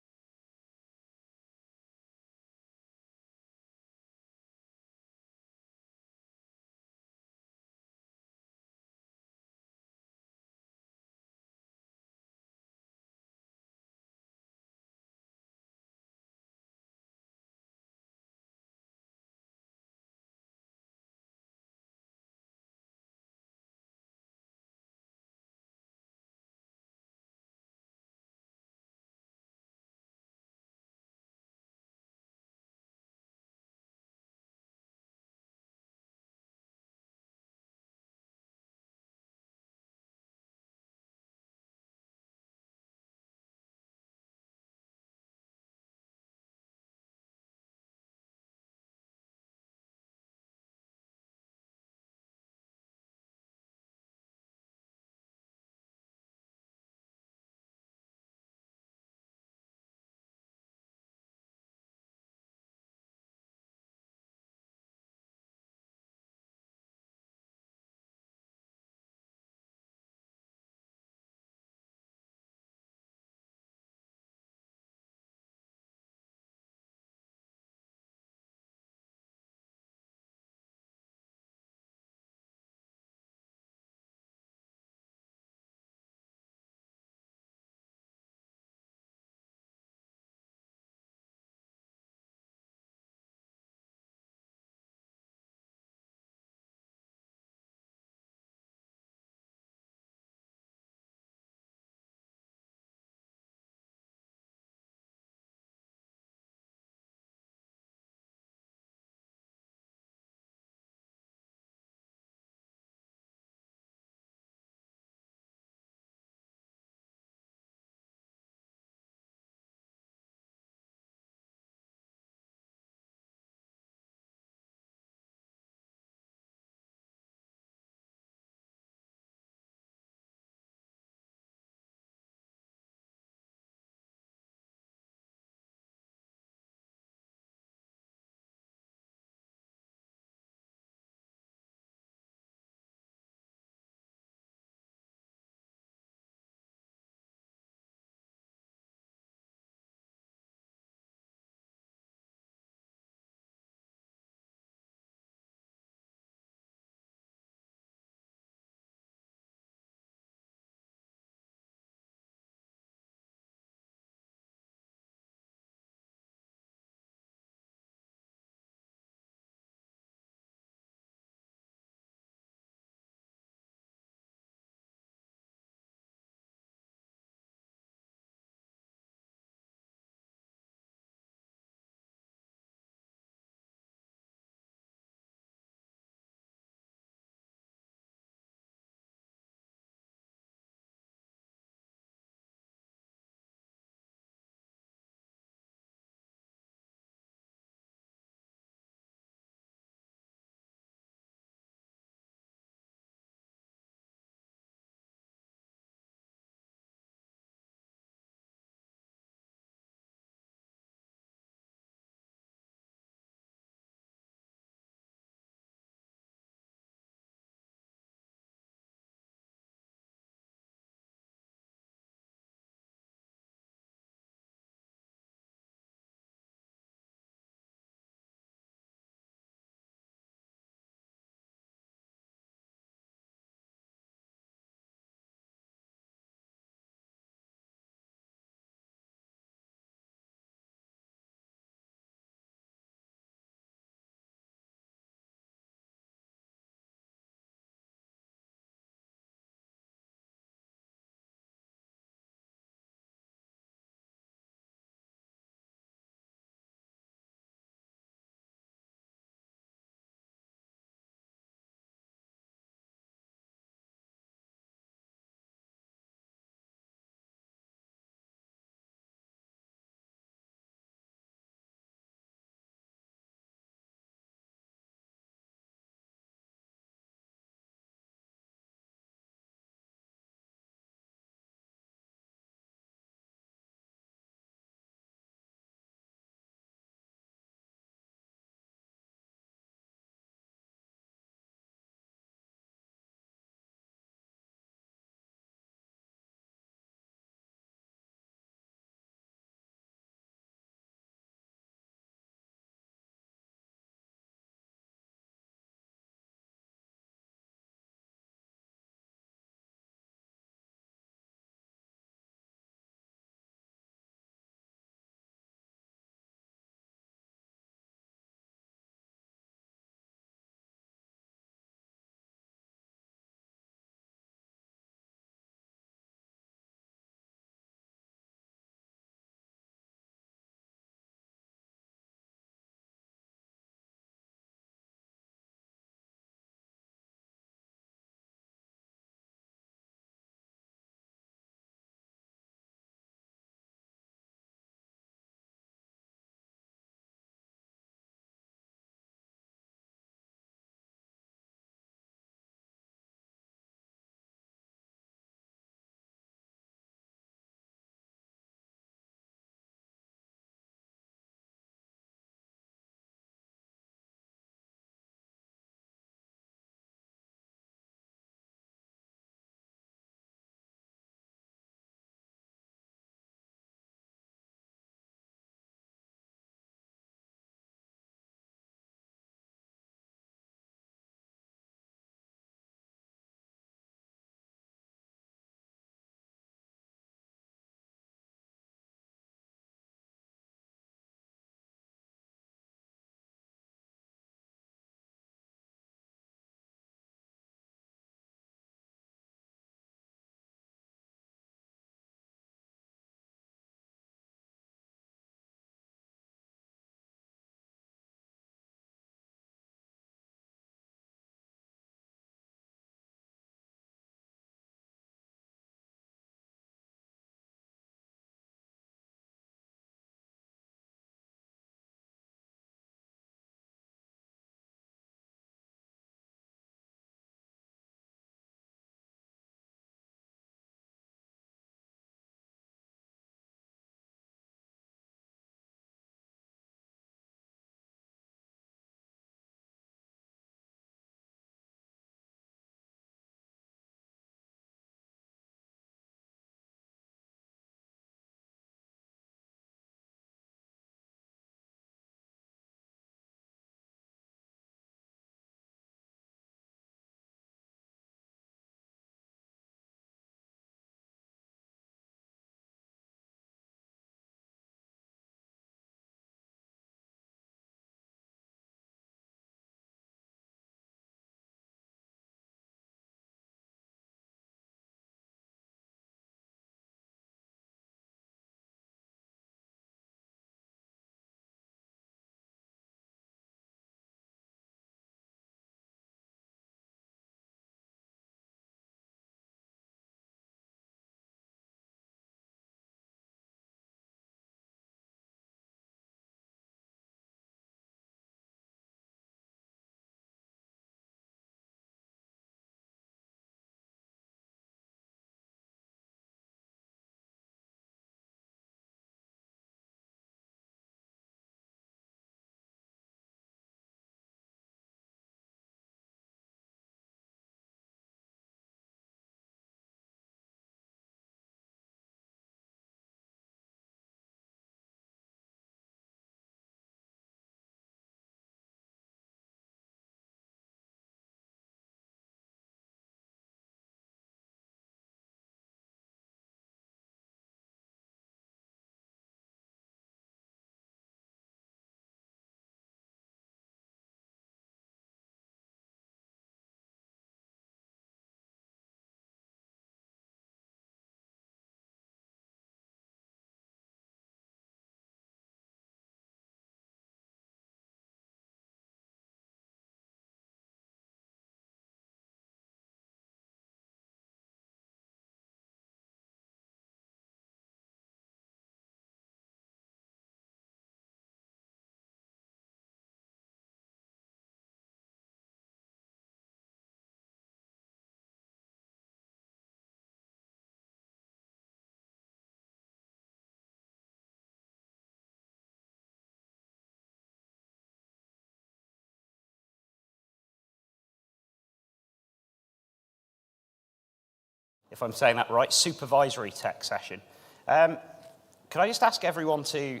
if I'm saying that right, supervisory tech session. Could I just ask everyone to,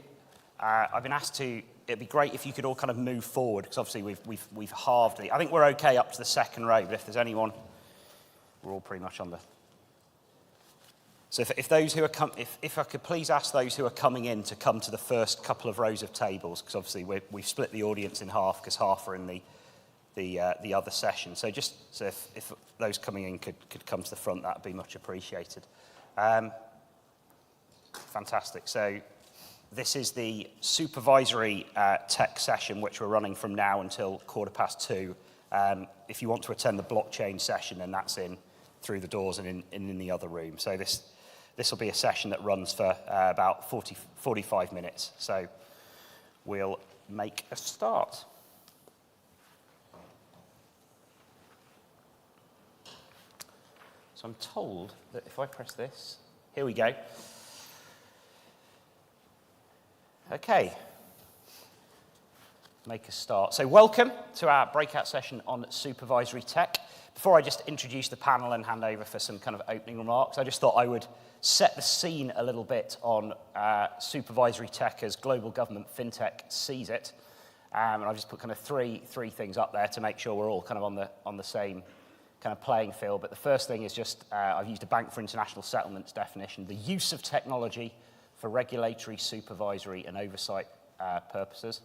I've been asked to, it'd be great if you could all kind of move forward, because obviously we've halved the, I think we're okay up to the second row, but if there's anyone, we're all pretty much on the, so if those who are if I could please ask those who are coming in to come to the first couple of rows of tables, because obviously we've split the audience in half, because half are in the other session. So just so if those coming in could come to the front, that would be much appreciated. Fantastic. So this is the supervisory tech session, which we're running from now until 2:15. If you want to attend the blockchain session, then that's in through the doors and in the other room. So this will be a session that runs for about 45 minutes. So we'll make a start. So I'm told that if I press this, here we go. Okay. Make a start. So welcome to our breakout session on supervisory tech. Before I just introduce the panel and hand over for some kind of opening remarks, I just thought I would set the scene a little bit on supervisory tech as global government FinTech sees it. And I've just put kind of three things up there to make sure we're all kind of on the same kind of playing field. But the first thing is just, I've used a Bank for International Settlements definition, the use of technology for regulatory, supervisory, and oversight purposes.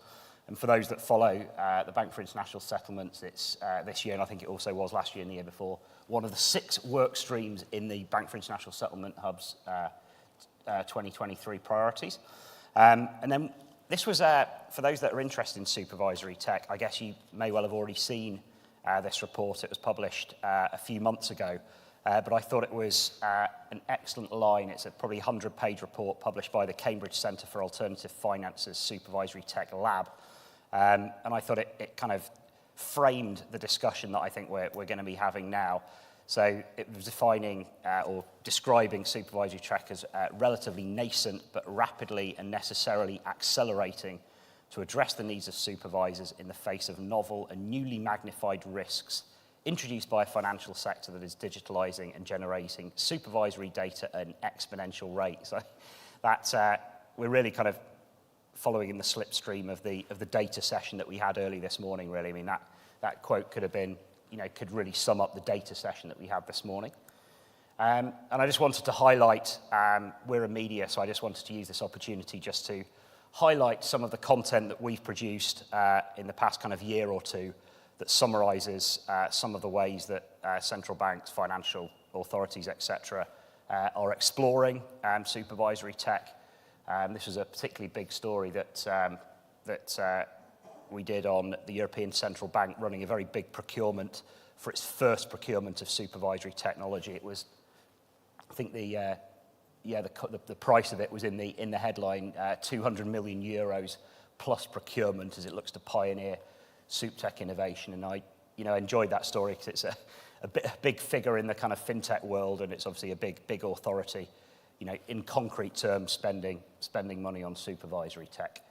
And for those that follow the Bank for International Settlements, it's this year, and I think it also was last year and the year before, one of the 6 work streams in the Bank for International Settlement Hub's 2023 priorities. And then this was, for those that are interested in supervisory tech, I guess you may well have already seen this report. It was published a few months ago. But I thought it was an excellent line. It's a probably 100-page report published by the Cambridge Centre for Alternative Finance's Supervisory Tech Lab. And I thought it kind of framed the discussion that I think we're going to be having now. So it was defining or describing supervisory tech as relatively nascent, but rapidly and necessarily accelerating to address the needs of supervisors in the face of novel and newly magnified risks introduced by a financial sector that is digitalizing and generating supervisory data at an exponential rate. So that's, we're really kind of following in the slipstream of the data session that we had early this morning, really. I mean, that quote could have been, could really sum up the data session that we had this morning. And I just wanted to highlight, we're a media, so I just wanted to use this opportunity just to highlight some of the content that we've produced in the past kind of year or two that summarizes some of the ways that central banks, financial authorities, etc., are exploring supervisory tech. This was a particularly big story that we did on the European Central Bank running a very big procurement for its first procurement of supervisory technology. It was, I think the price of it was in the headline, 200 million euros plus procurement as it looks to pioneer soup tech innovation. And I enjoyed that story because it's a big figure in the kind of fintech world, and it's obviously a big authority, in concrete terms, spending money on supervisory tech.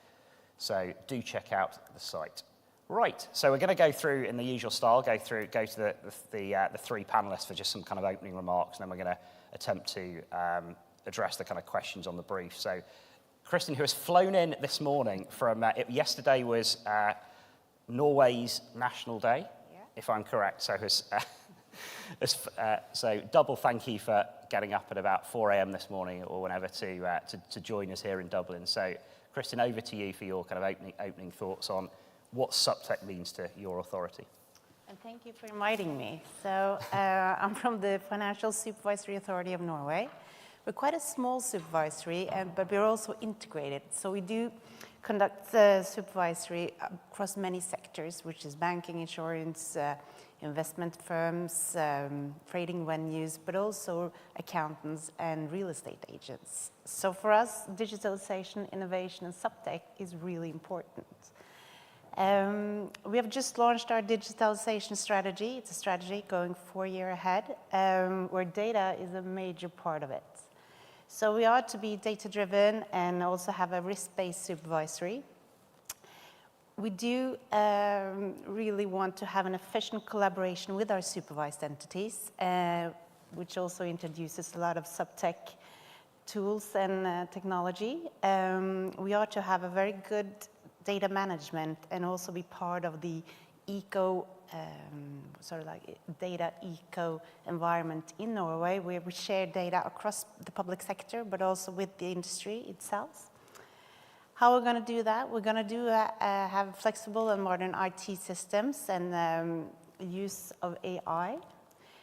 So do check out the site. Right, so we're going to go through in the usual style, go to the 3 panelists for just some kind of opening remarks, and then we're going to attempt to address the kind of questions on the brief. So Kristin, who has flown in this morning from, yesterday was Norway's National Day, if I'm correct. So, so double thank you for getting up at about 4 a.m. this morning or whenever to join us here in Dublin. So, Kristin, over to you for your kind of opening thoughts on what SupTech means to your authority. And thank you for inviting me. So, I'm from the Financial Supervisory Authority of Norway. We're quite a small supervisory, but we're also integrated. So we do conduct supervisory across many sectors, which is banking, insurance, investment firms, trading venues, but also accountants and real estate agents. So for us, digitalization, innovation, and SupTech is really important. We have just launched our digitalization strategy. It's a strategy going 4 years ahead, where data is a major part of it. So we are to be data-driven and also have a risk-based supervisory. We do really want to have an efficient collaboration with our supervised entities. which also introduces a lot of sub-tech tools and technology. We ought to have a very good data management and also be part of the sort of like data eco environment in Norway, where we share data across the public sector, but also with the industry itself. How we're going to do that? We're going to have flexible and modern IT systems and use of AI.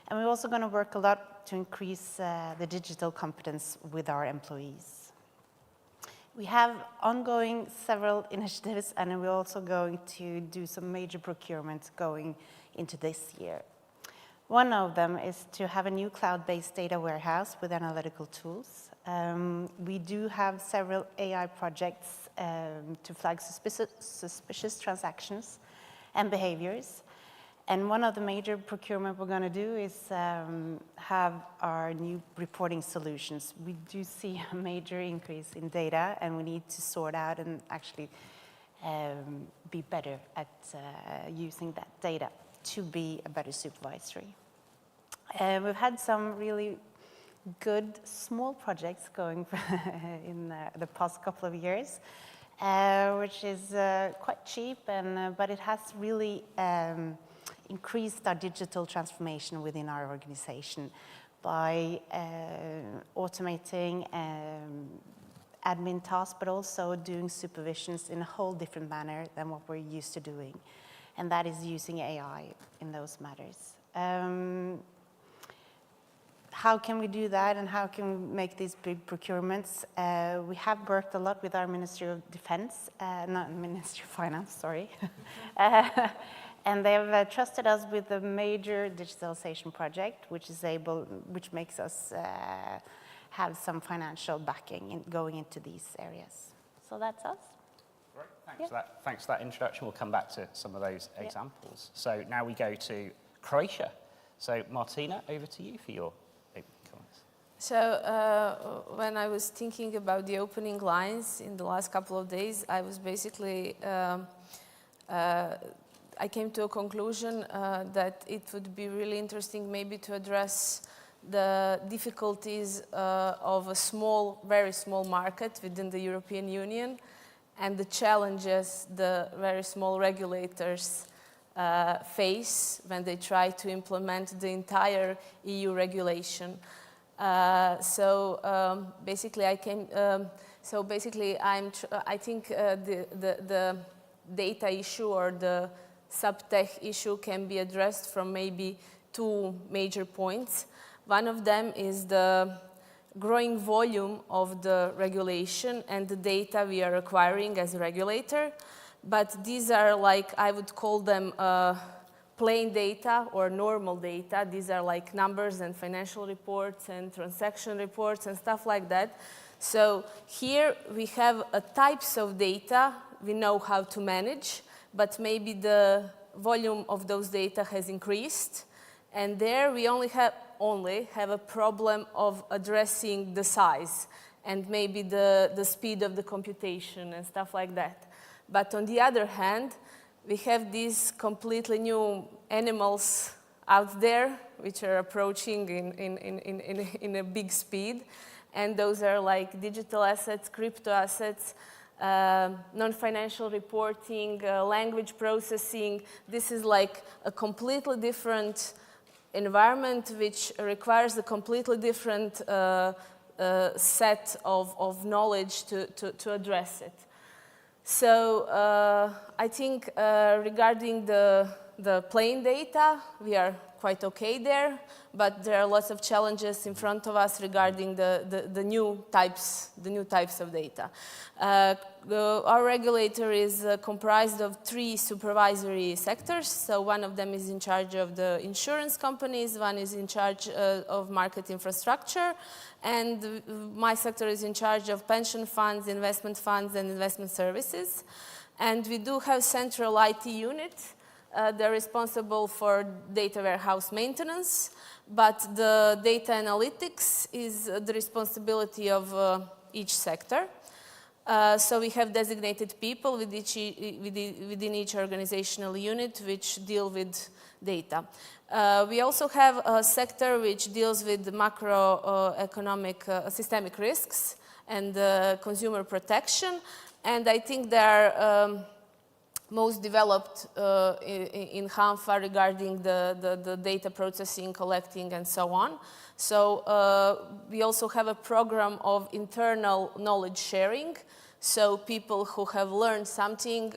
And we're also going to work a lot to increase the digital competence with our employees. We have ongoing several initiatives, and we're also going to do some major procurements going into this year. One of them is to have a new cloud-based data warehouse with analytical tools. We do have several AI projects to flag suspicious transactions and behaviors. And one of the major procurement we're going to do is have our new reporting solutions. We do see a major increase in data, and we need to sort out and actually be better at using that data to be a better supervisory. We've had some really good small projects going in the past couple of years, which is quite cheap, but it has really increased our digital transformation within our organization by automating admin tasks, but also doing supervisions in a whole different manner than what we're used to doing. And that is using AI in those matters. How can we do that, and how can we make these big procurements? We have worked a lot with our Ministry of Defense, not Ministry of Finance, sorry. And they have trusted us with a major digitalization project, which makes us have some financial backing going into these areas. So that's us. Great, thanks for that. Thanks for that introduction. We'll come back to some of those examples. So now we go to Croatia. So Martina, over to you for your opening comments. So when I was thinking about the opening lines in the last couple of days, I was basically I came to a conclusion that it would be really interesting maybe to address the difficulties of a very small market within the European Union and the challenges the very small regulators face when they try to implement the entire EU regulation. Basically, I think the data issue or the sub-tech issue can be addressed from maybe two major points. One of them is the growing volume of the regulation and the data we are acquiring as a regulator. But these are like, I would call them plain data or normal data. These are like numbers and financial reports and transaction reports and stuff like that. So here we have types of data we know how to manage, but maybe the volume of those data has increased. And there we only have a problem of addressing the size and maybe the speed of the computation and stuff like that. But on the other hand, we have these completely new animals out there which are approaching in a big speed. And those are like digital assets, crypto assets, non-financial reporting, language processing. This is like a completely different environment which requires a completely different set of knowledge to address it. So I think regarding the plain data, we are quite okay there, but there are lots of challenges in front of us regarding the new types of data. Our regulator is comprised of 3 supervisory sectors. So one of them is in charge of the insurance companies, one is in charge of market infrastructure, and my sector is in charge of pension funds, investment funds, and investment services. And we do have central IT unit. They're responsible for data warehouse maintenance, but the data analytics is the responsibility of each sector. So we have designated people within each organizational unit which deal with data. We also have a sector which deals with macroeconomic systemic risks and consumer protection. And I think they are most developed in HANFA regarding the data processing, collecting, and so on. So we also have a program of internal knowledge sharing. So people who have learned something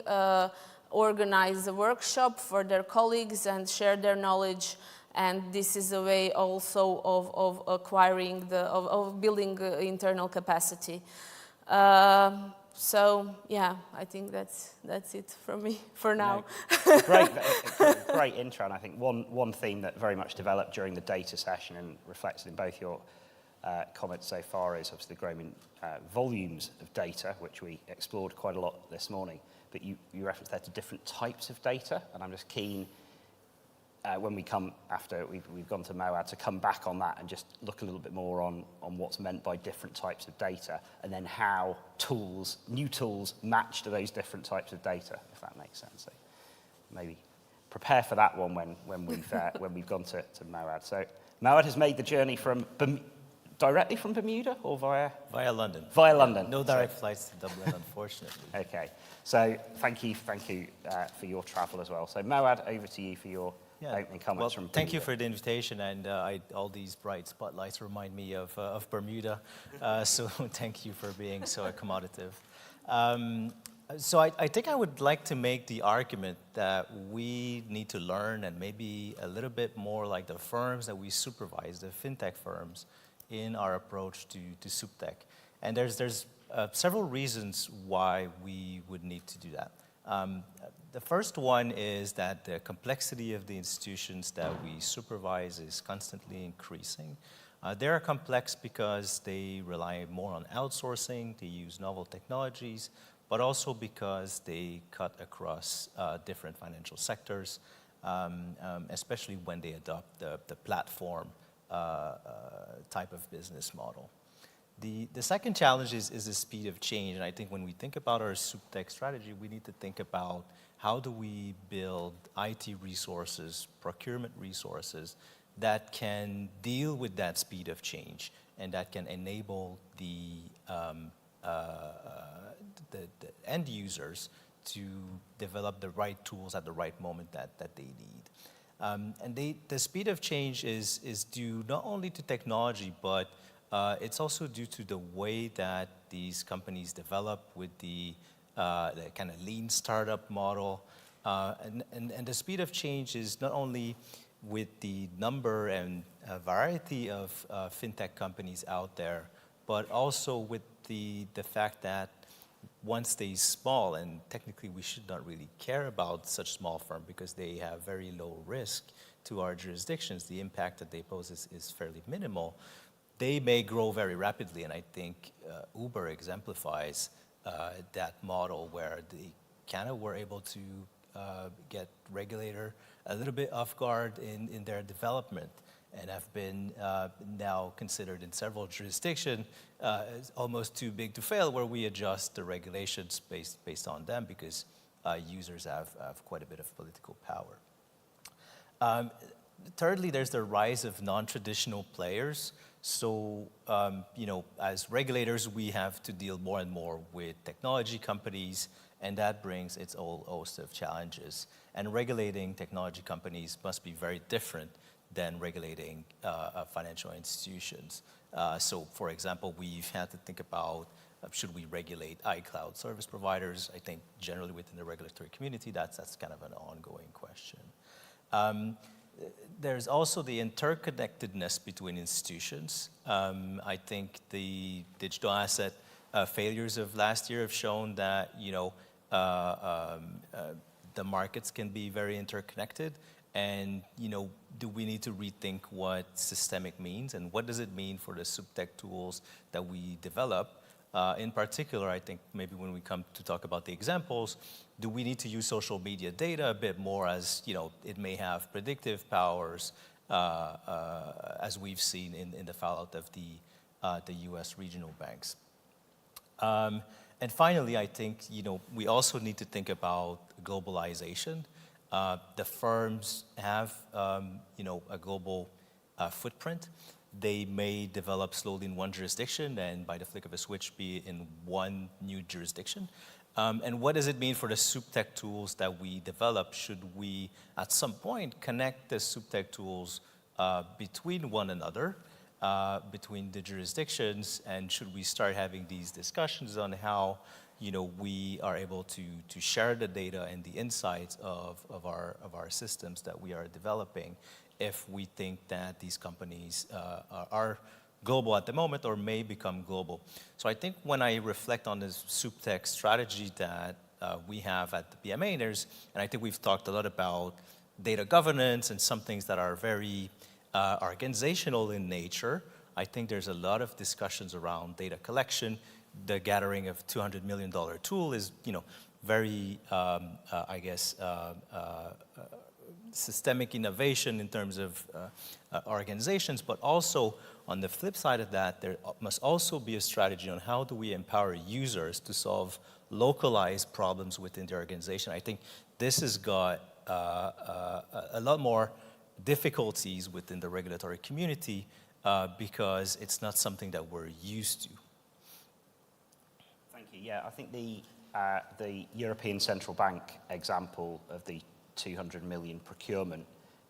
organize a workshop for their colleagues and share their knowledge. And this is a way also of acquiring, of building internal capacity. So yeah, I think that's it from me for now. No, great intro, and I think one theme that very much developed during the data session and reflected in both your comments so far is obviously the growing volumes of data, which we explored quite a lot this morning. But you referenced there to different types of data, and I'm just keen when we come after we've gone to Moad to come back on that and just look a little bit more on what's meant by different types of data, and then how new tools match to those different types of data, if that makes sense. So maybe prepare for that one when we've gone to Moad. So Moad has made the journey from directly from Bermuda or via London. Via London. No direct flights to Dublin, unfortunately. Okay. So thank you for your travel as well. So Moad, over to you for your opening comments from Bermuda. Thank you for the invitation, and all these bright spotlights remind me of Bermuda, so thank you for being so accommodative. So I think I would like to make the argument that we need to learn and maybe a little bit more like the firms that we supervise, the FinTech firms, in our approach to SupTech. And there's several reasons why we would need to do that. The first one is that the complexity of the institutions that we supervise is constantly increasing. They are complex because they rely more on outsourcing, they use novel technologies, but also because they cut across different financial sectors, especially when they adopt the platform type of business model. The second challenge is the speed of change, and I think when we think about our SupTech strategy, we need to think about how do we build IT resources, procurement resources that can deal with that speed of change and that can enable the end users to develop the right tools at the right moment that they need. And the speed of change is due not only to technology, but it's also due to the way that these companies develop with the kind of lean startup model. And the speed of change is not only with the number and variety of FinTech companies out there, but also with the fact that once they're small, and technically we should not really care about such small firms because they have very low risk to our jurisdictions, the impact that they pose is fairly minimal. They may grow very rapidly, and I think Uber exemplifies that model where they kind of were able to get regulator a little bit off guard in their development and have been now considered in several jurisdictions as almost too big to fail, where we adjust the regulations based on them because users have quite a bit of political power. Thirdly, there's the rise of non-traditional players. So, as regulators, we have to deal more and more with technology companies, and that brings its own host of challenges. And regulating technology companies must be very different than regulating financial institutions. So, for example, we've had to think about should we regulate iCloud service providers? I think generally within the regulatory community, that's kind of an ongoing question. There's also the interconnectedness between institutions. I think the digital asset failures of last year have shown that the markets can be very interconnected, and do we need to rethink what systemic means and what does it mean for the SupTech tools that we develop? In particular, I think maybe when we come to talk about the examples, do we need to use social media data a bit more as, it may have predictive powers, as we've seen in the fallout of the US regional banks. And finally, I think we also need to think about globalization. The firms have a global footprint. They may develop slowly in one jurisdiction and by the flick of a switch be in one new jurisdiction. And what does it mean for the SupTech tools that we develop? Should we, at some point, connect the SupTech tools between one another, between the jurisdictions, and should we start having these discussions on how we are able to share the data and the insights of our systems that we are developing if we think that these companies are global at the moment or may become global. So I think when I reflect on this SupTech strategy that we have at the BMA, and I think we've talked a lot about data governance and some things that are very organizational in nature. I think there's a lot of discussions around data collection. The gathering of $200 million tool is, very, I guess, systemic innovation in terms of organizations, but also on the flip side of that, there must also be a strategy on how do we empower users to solve localized problems within the organization. I think this has got a lot more difficulties within the regulatory community because it's not something that we're used to. Thank you. Yeah, I think the European Central Bank example of the 200 million procurement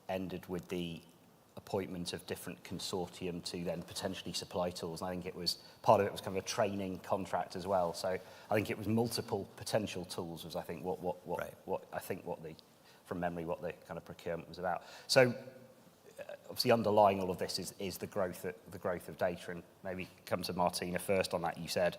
ended with the appointment of different consortium to then potentially supply tools. And I think part of it was kind of a training contract as well. So I think it was multiple potential tools was I think from memory what the kind of procurement was about. So obviously underlying all of this is the growth of data, and maybe come to Martina first on that. You said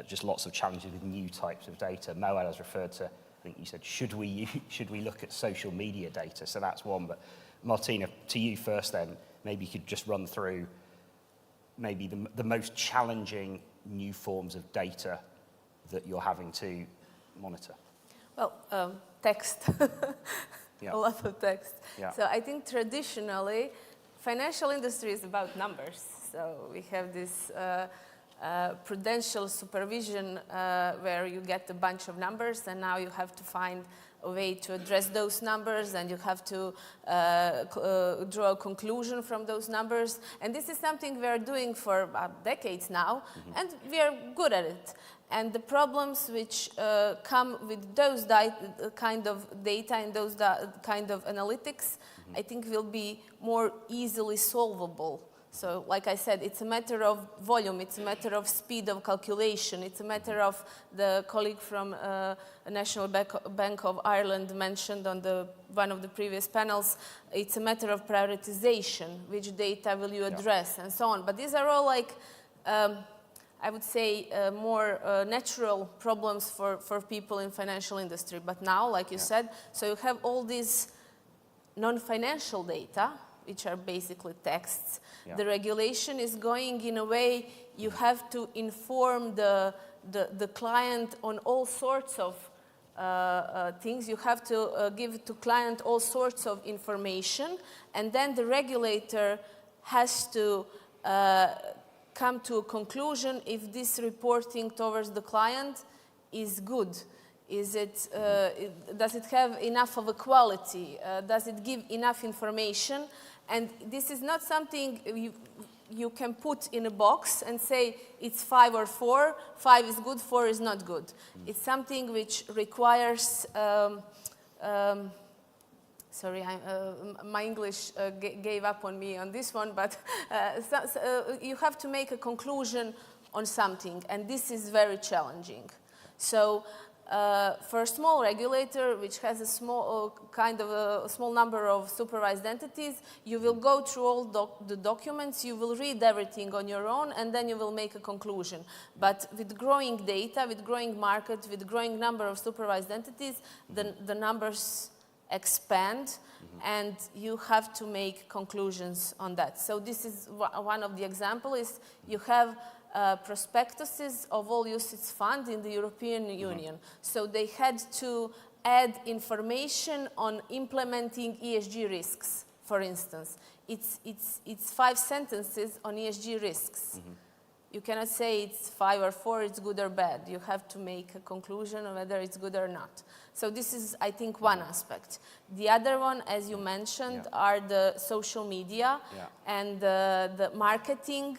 just lots of challenges with new types of data. Moed has referred to, I think you said, should we look at social media data? So that's one. But Martina, to you first then, maybe you could just run through maybe the most challenging new forms of data that you're having to monitor. Well, text. Yeah. A lot of text. Yeah. So I think traditionally, financial industry is about numbers. So we have this prudential supervision where you get a bunch of numbers, and now you have to find a way to address those numbers, and you have to draw a conclusion from those numbers. And this is something we are doing for decades now, and we are good at it. And the problems which come with those kind of data and those kind of analytics, I think will be more easily solvable. So like I said, it's a matter of volume, it's a matter of speed of calculation, it's a matter of, the colleague from National Bank of Ireland mentioned on one of the previous panels, it's a matter of prioritization, which data will you address, and so on. But these are all like, I would say, more natural problems for people in financial industry. But now, like you said, so you have all these non-financial data, which are basically texts. Yeah. The regulation is going in a way you have to inform the client on all sorts of things. You have to give to client all sorts of information, and then the regulator has to come to a conclusion if this reporting towards the client is good. Is it, does it have enough of a quality? Does it give enough information? And this is not something you can put in a box and say it's 5 or 4, 5 is good, 4 is not good. It's something which requires, sorry, my English gave up on me on this one, but you have to make a conclusion on something, and this is very challenging. So for a small regulator, which has a small a small number of supervised entities, you will go through all the documents, you will read everything on your own, and then you will make a conclusion. But with growing data, with growing market, with growing number of supervised entities, the numbers expand, and you have to make conclusions on that. So this is one of the examples. Is you have prospectuses of all UCITS funds in the European Union. So they had to add information on implementing ESG risks, for instance. It's 5 sentences on ESG risks. You cannot say it's 5 or 4, it's good or bad. You have to make a conclusion on whether it's good or not. So this is, I think, one aspect. The other one, as you mentioned, are the social media and the marketing.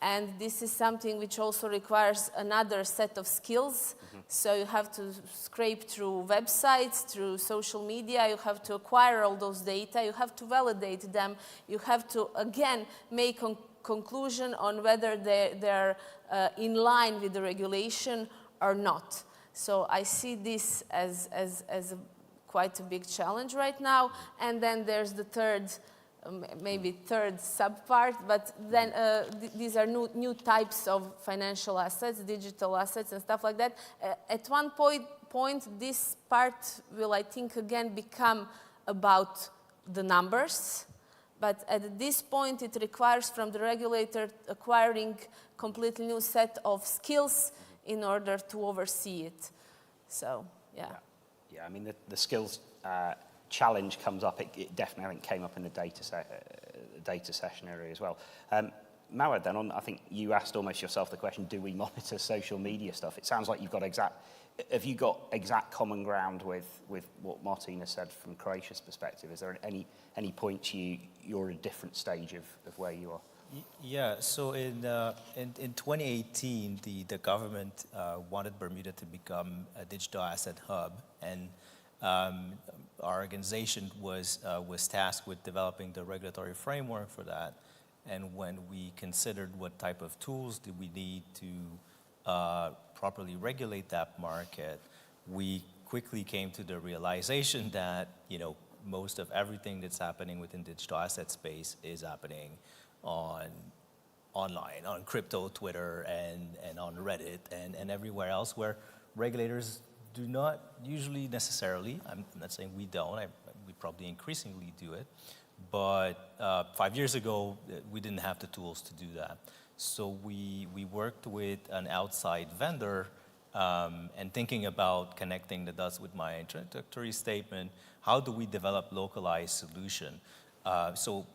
And this is something which also requires another set of skills. So you have to scrape through websites, through social media. You have to acquire all those data. You have to validate them. You have to, again, make conclusion on whether they're in line with the regulation or not. So I see this as quite a big challenge right now. And then there's the third, maybe third subpart, but then these are new types of financial assets, digital assets and stuff like that. At one point, this part will, I think, again become about the numbers. But at this point, it requires from the regulator acquiring completely new set of skills in order to oversee it. So, yeah. Yeah, I mean, the skills challenge comes up. It definitely, I think, came up in the data session area as well. Mawad, then, I think you asked almost yourself the question, do we monitor social media stuff? It sounds like you've got have you got exact common ground with what Martina said from Croatia's perspective? Is there any points you're at a different stage of where you are? Yeah, so in 2018, the government wanted Bermuda to become a digital asset hub, and our organization was tasked with developing the regulatory framework for that. And when we considered what type of tools did we need to properly regulate that market, we quickly came to the realization that, you know, most of everything that's happening within digital asset space is happening online, on crypto, Twitter, and on Reddit, and everywhere else where regulators do not usually necessarily, I'm not saying we don't, we probably increasingly do it, but 5 years ago, we didn't have the tools to do that. So we worked with an outside vendor and thinking about connecting the dots with my introductory statement, how do we develop localized solution? So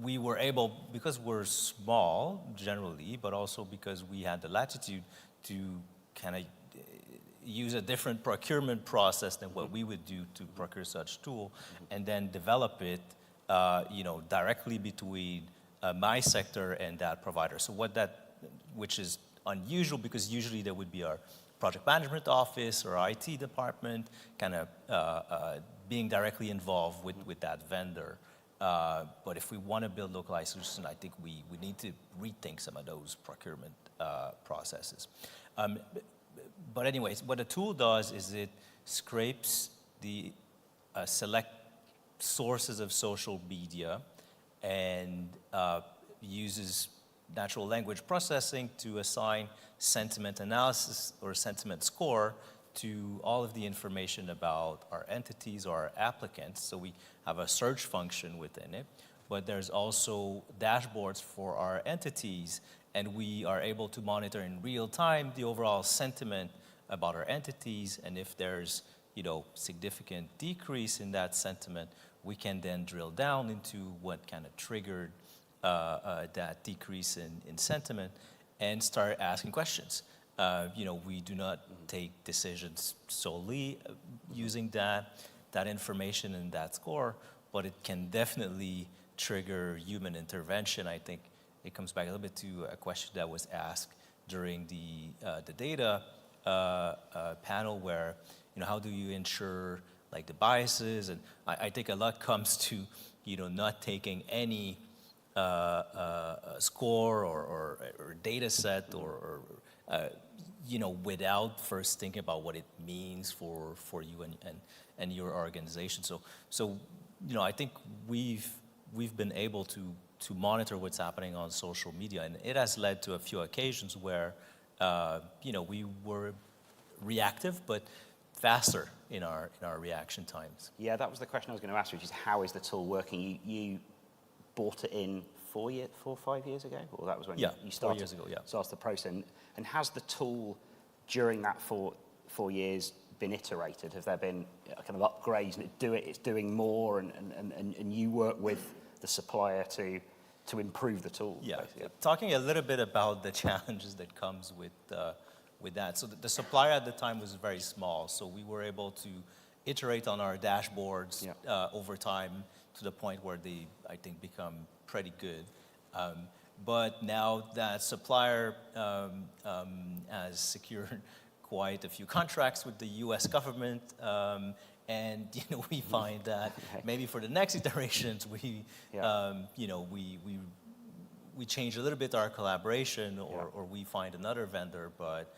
we were able, because we're small generally, but also because we had the latitude to kind of use a different procurement process than what we would do to procure such tool, and then develop it, directly between my sector and that provider. So which is unusual, because usually there would be our project management office or IT department kind of being directly involved with that vendor. But if we want to build localized solutions, I think we need to rethink some of those procurement processes. But anyways, what a tool does is it scrapes the select sources of social media and uses natural language processing to assign sentiment analysis or sentiment score to all of the information about our entities or our applicants. So we have a search function within it, but there's also dashboards for our entities, and we are able to monitor in real time the overall sentiment about our entities, and if there's significant decrease in that sentiment, we can then drill down into what kind of triggered that decrease in sentiment and start asking questions. We do not take decisions solely using that information and that score, but it can definitely trigger human intervention. I think it comes back a little bit to a question that was asked during the data panel, where how do you ensure like the biases? And I think a lot comes to not taking any score or data set or without first thinking about what it means for you and your organization. So I think we've been able to monitor what's happening on social media, and it has led to a few occasions where we were reactive but faster in our reaction times. Yeah, that was the question I was going to ask, which is how is the tool working? You bought it in 4 or 5 years ago, or that was when you started? 4 years ago, yeah. Started the process, and has the tool during that 4 years been iterated? Have there been kind of upgrades, and it's doing more, and you work with the supplier to to improve the tool. Yeah, basically. talking a little bit about the challenges that comes with that. So the supplier at the time was very small, so we were able to iterate on our dashboards over time to the point where they, I think, become pretty good. But now that supplier has secured quite a few contracts with the U.S. government, and we find that maybe for the next iterations we we change a little bit our collaboration, or we find another vendor. But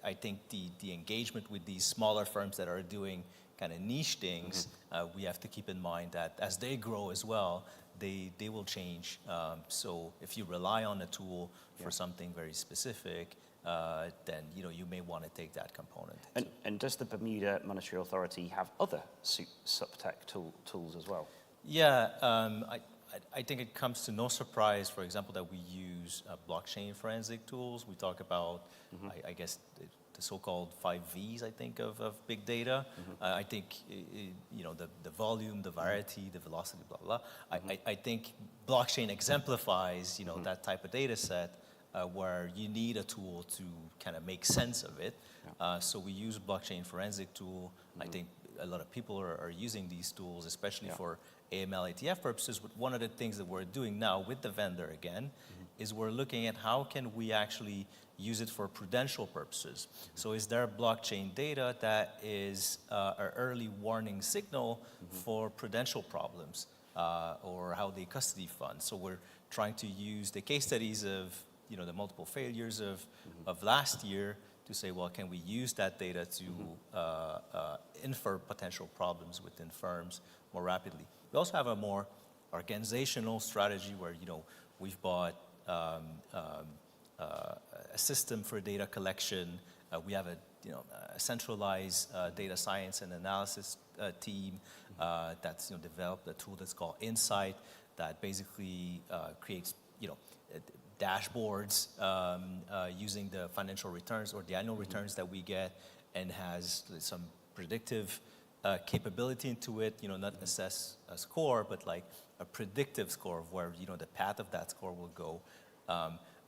I think the engagement with these smaller firms that are doing kind of niche things, we have to keep in mind that as they grow as well, they will change. So if you rely on a tool for something very specific, then you may want to take that component. And does the Bermuda Monetary Authority have other SupTech tools as well? Yeah, I think it comes to no surprise, for example, that we use blockchain forensic tools. We talk about, I guess, the so-called 5 Vs, I think, of big data. I think, the volume, the variety, the velocity, blah, blah. I think blockchain exemplifies, that type of data set where you need a tool to kind of make sense of it. So we use a blockchain forensic tool. I think a lot of people are using these tools, especially for AML ATF purposes. But one of the things that we're doing now with the vendor again is we're looking at how can we actually use it for prudential purposes. So is there blockchain data that is an early warning signal for prudential problems or how they custody funds? So we're trying to use the case studies of the multiple failures of last year to say, well, can we use that data to infer potential problems within firms more rapidly? We also have a more organizational strategy where, we've bought a system for data collection. We have a centralized data science and analysis team that's developed a tool that's called Insight that basically creates dashboards using the financial returns or the annual returns that we get, and has some predictive capability into it, not assess a score, but like a predictive score of where, the path of that score will go.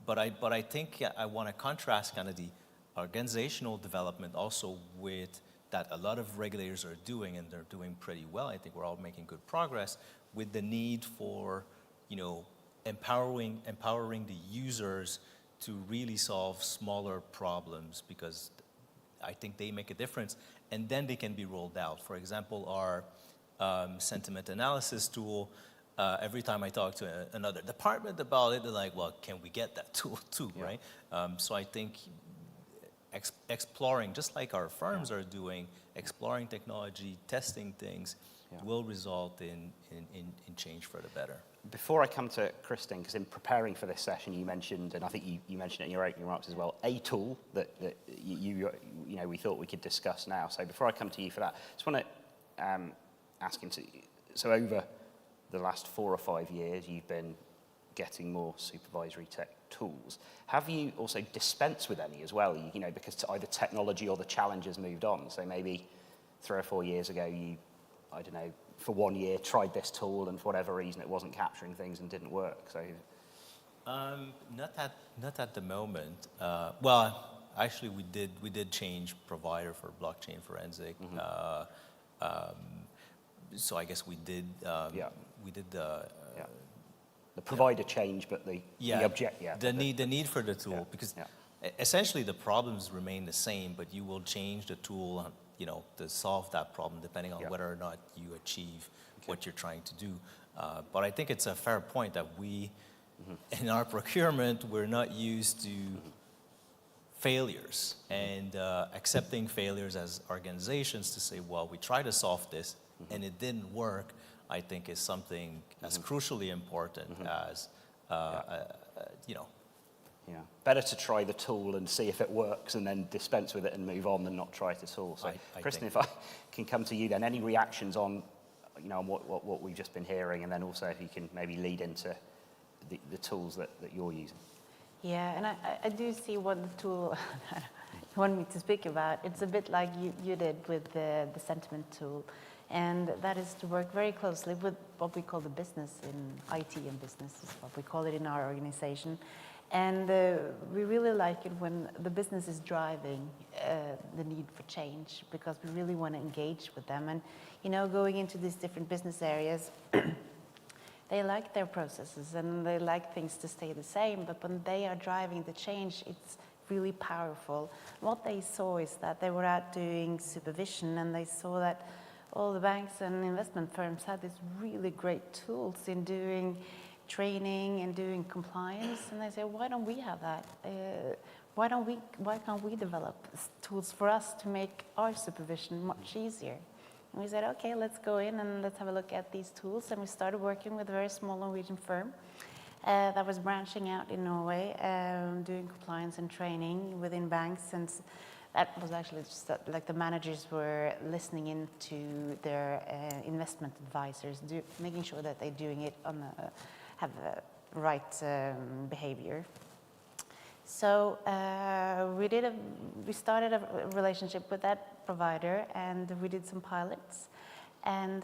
But I think I want to contrast kind of the organizational development also with that a lot of regulators are doing, and they're doing pretty well. I think we're all making good progress with the need for, empowering the users to really solve smaller problems, because I think they make a difference, and then they can be rolled out. For example, our sentiment analysis tool, every time I talk to another department about it, they're like, well, can we get that tool too, right? So I think exploring, just like our firms are doing, exploring technology, testing things, will result in change for the better. Before I come to Kristen, because in preparing for this session, you mentioned, and I think you mentioned it in your opening remarks as well, a tool that we thought we could discuss now. So before I come to you for that, I just want to ask into, so over the last 4 or 5 years, you've been getting more supervisory tech tools. Have you also dispensed with any as well? Because either technology or the challenge has moved on. So maybe 3 or 4 years ago, you, I don't know, for 1 year tried this tool, and for whatever reason it wasn't capturing things and didn't work. So not at the moment. Well, actually we did change provider for blockchain forensic. So I guess we did the provider change, but the object, the need for the tool, because essentially the problems remain the same, but you will change the tool to solve that problem depending on whether or not you achieve what you're trying to do. But I think it's a fair point that we, in our procurement, we're not used to failures, and accepting failures as organizations to say, well, we tried to solve this and it didn't work, I think is something as crucially important as, better to try the tool and see if it works and then dispense with it and move on than not try it at all. So, Kristen, if I can come to you then, any reactions on, on what we've just been hearing, and then also if you can maybe lead into the tools that you're using. Yeah, and I do see what the tool you want me to speak about. It's a bit like you did with the sentiment tool. And that is to work very closely with what we call the business in IT and business, is what we call it in our organization. And we really like it when the business is driving the need for change, because we really want to engage with them. And, you know, going into these different business areas, they like their processes and they like things to stay the same, but when they are driving the change, it's really powerful. What they saw is that they were out doing supervision, and they saw that all the banks and investment firms had these really great tools in doing training and doing compliance, and they say, why don't we have that? Why can't we develop tools for us to make our supervision much easier? And we said, okay, let's go in and let's have a look at these tools. And we started working with a very small Norwegian firm that was branching out in Norway, doing compliance and training within banks. And that was actually just that, like, the managers were listening in to their investment advisors, making sure that they're doing it on have the right behavior. So we started a relationship with that provider, and we did some pilots. And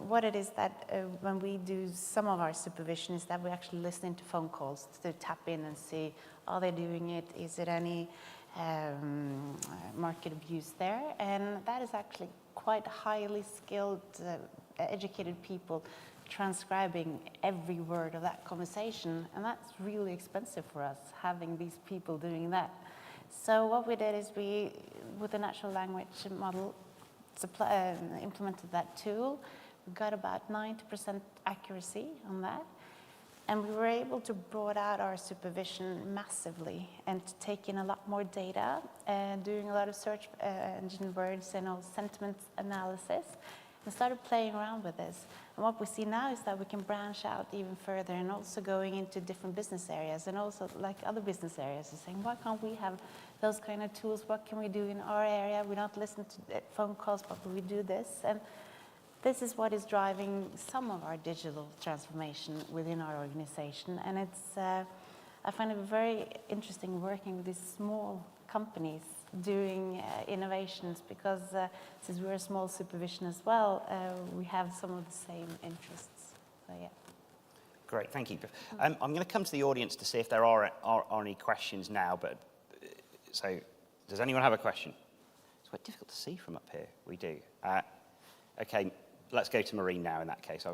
what it is that when we do some of our supervision is that we actually listen into phone calls to tap in and see, are they doing it? Is it any market abuse there? And that is actually quite highly skilled, educated people transcribing every word of that conversation, and that's really expensive for us, having these people doing that. So what we did is we, with the natural language model, implemented that tool. We got about 90% accuracy on that, and we were able to broaden out our supervision massively and to take in a lot more data, and doing a lot of search engine words and all sentiment analysis, and started playing around with this. And what we see now is that we can branch out even further, and also going into different business areas, and also like other business areas is saying, why can't we have those kind of tools? What can we do in our area? We don't listen to phone calls, but we do this. And this is what is driving some of our digital transformation within our organization. And it's, I find it very interesting working with these small companies doing innovations, because since we're a small supervision as well, we have some of the same interests. So yeah. Great, thank you. I'm going to come to the audience to see if there are any questions now. But so, does anyone have a question? It's quite difficult to see from up here. We do. Okay, let's go to Maureen now. In that case,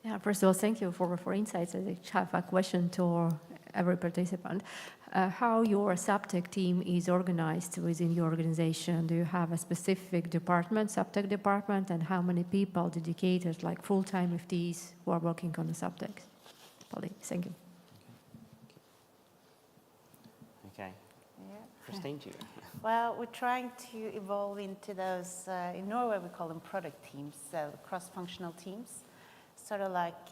Yeah, first of all, thank you for insights. I have a question to every participant. How your subtech team is organized within your organization? Do you have a specific department, subtech department, and how many people dedicated, like full-time FTEs, who are working on the subtech? Thank you. Okay. Yeah. Christine, do you? Well, we're trying to evolve into those, in Norway we call them product teams, so cross-functional teams. Sort of like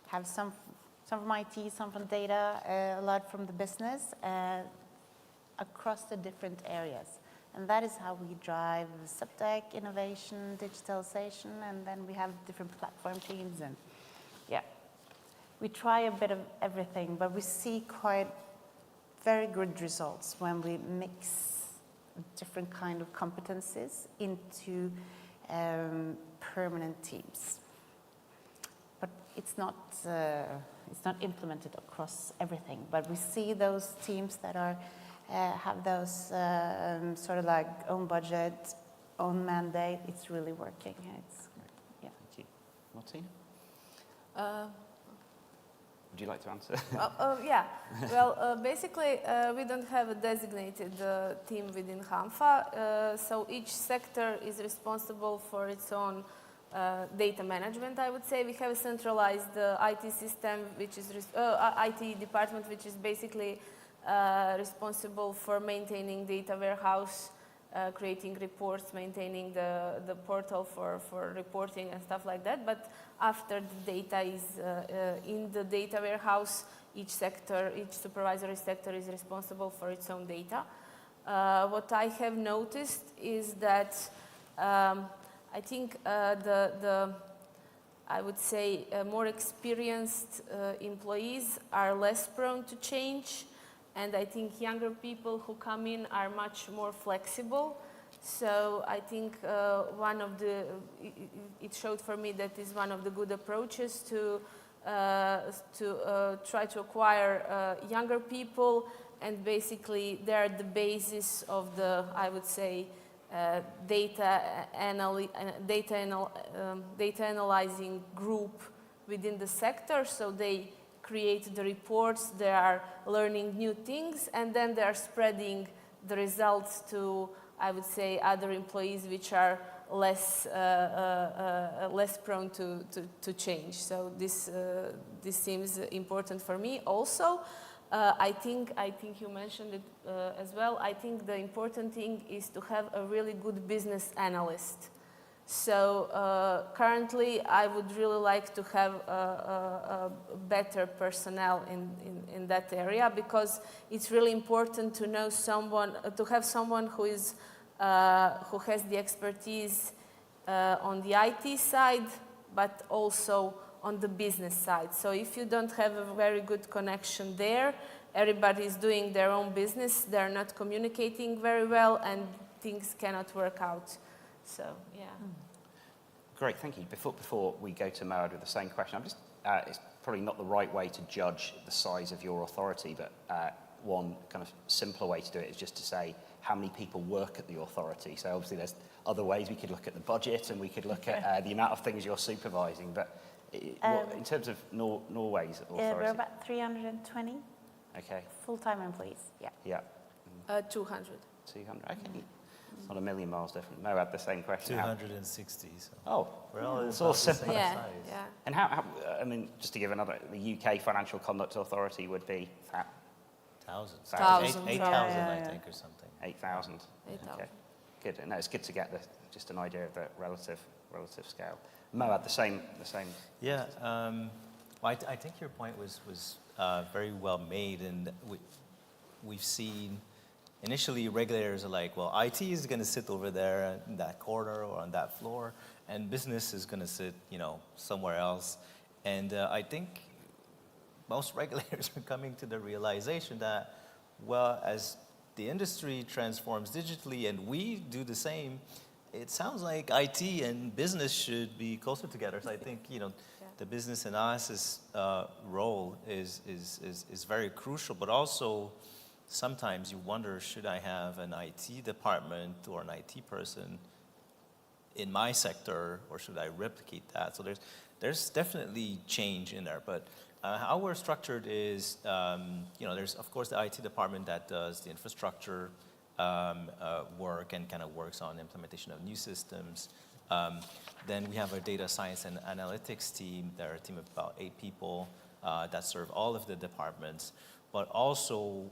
have some from IT, some from data, a lot from the business, across the different areas. And that is how we drive subtech, innovation, digitalization, and then we have different platform teams. And yeah, we try a bit of everything, but we see quite very good results when we mix different kind of competencies into permanent teams. But it's not implemented across everything. But we see those teams that are have those sort of like own budget, own mandate. It's really working. It's yeah. Thank you, Martina. Would you like to answer? Yeah. Well, basically, we don't have a designated team within HANFA. So each sector is responsible for its own data management, I would say. We have a centralized IT system, which is IT department, which is basically responsible for maintaining data warehouse, creating reports, maintaining the portal for reporting and stuff like that. But after the data is in the data warehouse, each supervisory sector is responsible for its own data. What I have noticed is that I think I would say more experienced employees are less prone to change, And I think younger people who come in are much more flexible. So I think it showed for me that is one of the good approaches to try to acquire younger people, and basically they're the basis of the, I would say, data analyzing group within the sector. So they create the reports, they are learning new things, and then they are spreading the results to, I would say, other employees which are less prone to change. So this seems important for me. Also, I think you mentioned it as well. I think the important thing is to have a really good business analyst. So currently, I would really like to have a better personnel in that area, because it's really important to know someone, to have someone who has the expertise on the IT side, but also on the business side. So if you don't have a very good connection there, everybody is doing their own business, they're not communicating very well, and things cannot work out. So, yeah. Great, thank you. Before we go to Moad with the same question, it's probably not the right way to judge the size of your authority, but one kind of simpler way to do it is just to say how many people work at the authority. So obviously there's other ways. We could look at the budget, and we could look at the amount of things you're supervising, but in terms of Norway's authority? We're about 320 full-time employees, yeah. Yeah. 200. 200, okay. It's not a million miles different. Mo had the same question. 260. So. Oh, well, it's all similar. Yeah, yeah. And how, I mean, just to give another, the UK Financial Conduct Authority would be thousands. 8,000, I think, or something. 8,000. 8,000. Okay, good. No, it's good to get just an idea of the relative scale. Mo had the same. Yeah. Well, I think your point was very well made, and we've seen. Initially, regulators are like, well, IT is going to sit over there in that corner or on that floor, and business is going to sit, somewhere else. And I think most regulators are coming to the realization that, well, as the industry transforms digitally and we do the same, it sounds like IT and business should be closer together. So I think, the business analysis role is very crucial, but also sometimes you wonder, should I have an IT department or an IT person in my sector, or should I replicate that? So there's definitely change in there. But how we're structured is, there's of course the IT department that does the infrastructure work and kind of works on implementation of new systems. Then we have our data science and analytics team. They're a team of about 8 people that serve all of the departments. But also,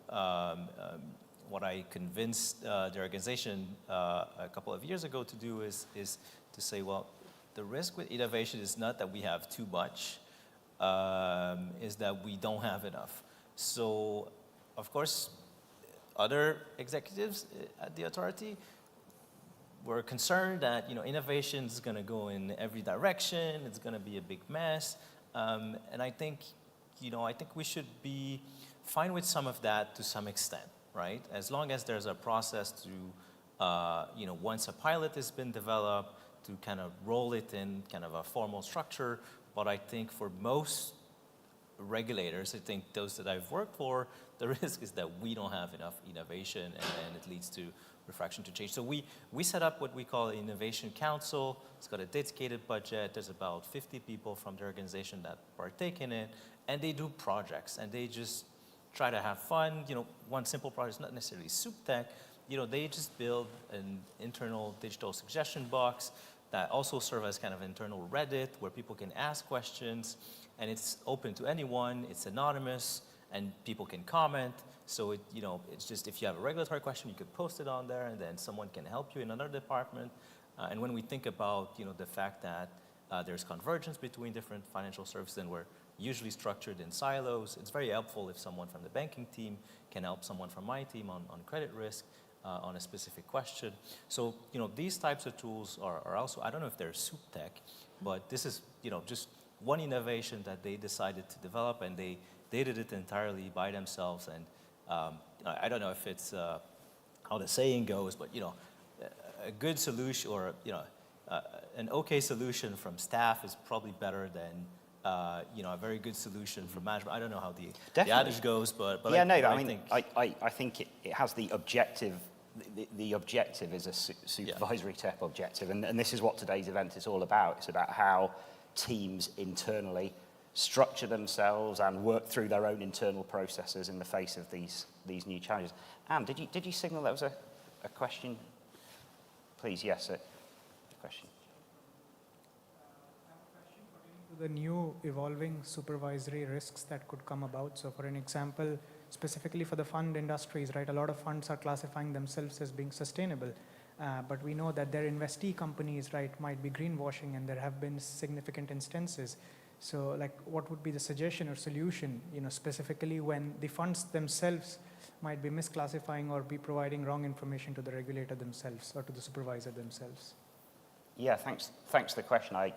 what I convinced the organization a couple of years ago to do is to say, well, the risk with innovation is not that we have too much, is that we don't have enough. So, of course, other executives at the authority were concerned that innovation is going to go in every direction. It's going to be a big mess, and I think we should be fine with some of that to some extent, right? As long as there's a process to, once a pilot has been developed, to kind of roll it in kind of a formal structure. But I think for most regulators, I think those that I've worked for, the risk is that we don't have enough innovation, and then it leads to refraction to change. So we set up what we call an Innovation Council. It's got a dedicated budget. There's about 50 people from the organization that partake in it, and they do projects, and they just try to have fun. One simple project is not necessarily soup tech. They just build an internal digital suggestion box that also serves as kind of internal Reddit where people can ask questions, and it's open to anyone. It's anonymous, and people can comment. So it's just, if you have a regulatory question, you could post it on there, and then someone can help you in another department. And when we think about the fact that there's convergence between different financial services, and we're usually structured in silos, it's very helpful if someone from the banking team can help someone from my team on credit risk on a specific question. So these types of tools are also, I don't know if they're soup tech, but this is just one innovation that they decided to develop, and they did it entirely by themselves, and I don't know if it's how the saying goes, but a good solution or an okay solution from staff is probably better than a very good solution from management. I don't know how the adage goes, but yeah, I think it has the objective. The objective is a supervisory type objective, and this is what today's event is all about. It's about how teams internally structure themselves and work through their own internal processes in the face of these new challenges. Anne, did you signal that was a question? Please, yes, a question. The new evolving supervisory risks that could come about. So for an example, specifically for the fund industries, right, a lot of funds are classifying themselves as being sustainable, but we know that their investee companies, right, might be greenwashing, and there have been significant instances. So like, what would be the suggestion or solution, specifically when the funds themselves might be misclassifying or be providing wrong information to the regulator themselves or to the supervisor themselves? Yeah, thanks for the question. I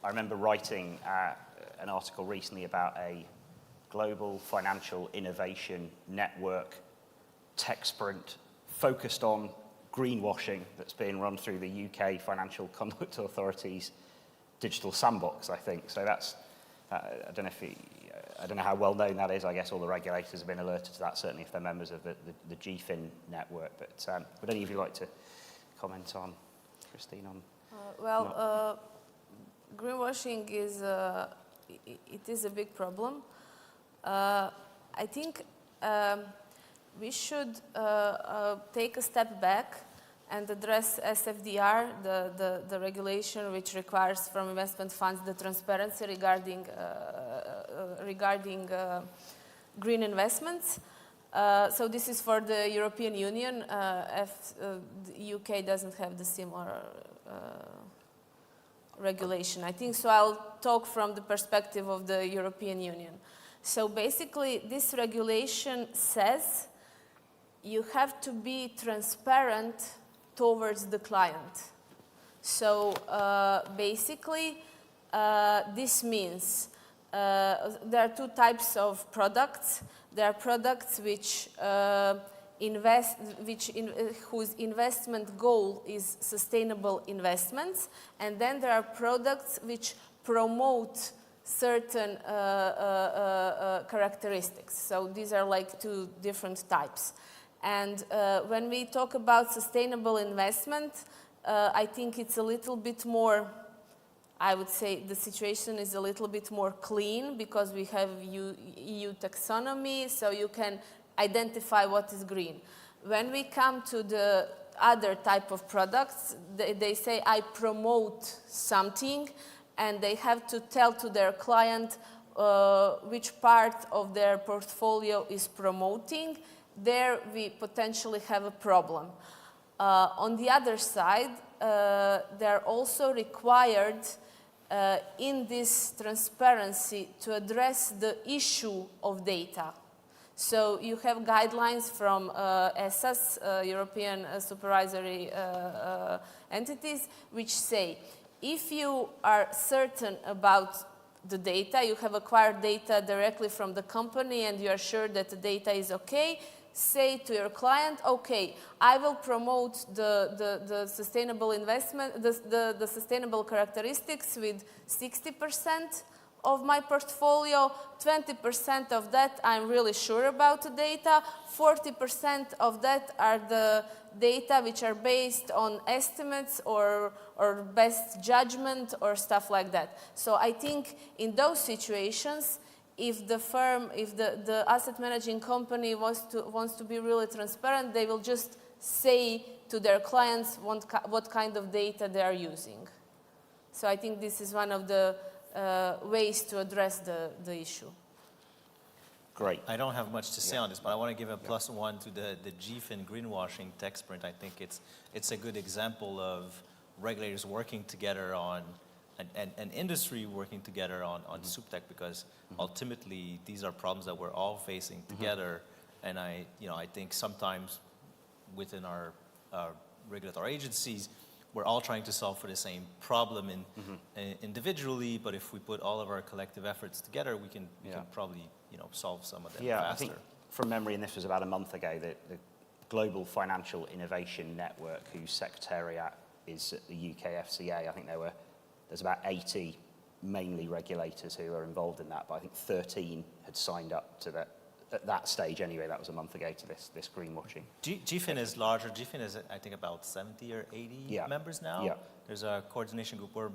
remember writing an article recently about a global financial innovation network tech sprint focused on greenwashing that's being run through the UK Financial Conduct Authority's digital sandbox, I think. So that's, I don't know how well known that is. I guess all the regulators have been alerted to that, certainly if they're members of the GFIN network. But would any of you like to comment on, Christine, on? Greenwashing is it is a big problem. I think we should take a step back and address SFDR, the regulation which requires from investment funds the transparency regarding green investments. So this is for the European Union. The UK doesn't have the similar regulation, I think. So I'll talk from the perspective of the European Union. So basically, this regulation says you have to be transparent towards the client. So basically, this means there are two types of products. There are products whose investment goal is sustainable investments, and then there are products which promote certain characteristics. So these are like two different types. And when we talk about sustainable investment, I think it's a little bit more, I would say the situation is a little bit more clean because we have EU taxonomy, so you can identify what is green. When we come to the other type of products, they say I promote something, and they have to tell to their client which part of their portfolio is promoting. There we potentially have a problem. On the other side, they're also required in this transparency to address the issue of data. So you have guidelines from ESAs, European supervisory entities, which say if you are certain about the data, you have acquired data directly from the company and you are sure that the data is okay, say to your client, okay, I will promote the sustainable investment, the sustainable characteristics with 60% of my portfolio, 20% of that I'm really sure about the data, 40% of that are the data which are based on estimates or best judgment or stuff like that. So I think in those situations, if the firm, if the asset managing company wants to be really transparent, they will just say to their clients what kind of data they are using. So I think this is one of the ways to address the issue. Great. I don't have much to say on this, but I want to give a +1 to the GFIN greenwashing tech sprint. I think it's a good example of regulators working together on, and industry working together on SupTech, because ultimately these are problems that we're all facing together. And I think sometimes within our regulatory agencies, we're all trying to solve for the same problem individually, but if we put all of our collective efforts together, we can probably solve some of them faster. from memory, and this was about a month ago, the Global Financial Innovation Network, whose secretariat is at the UK FCA, I think there's about 80 mainly regulators who are involved in that, but I think 13 had signed up to that. At that stage anyway, that was a month ago to this greenwashing. GFIN is larger. GFIN is, I think, about 70 or 80 members now. Yeah. There's a coordination group. We're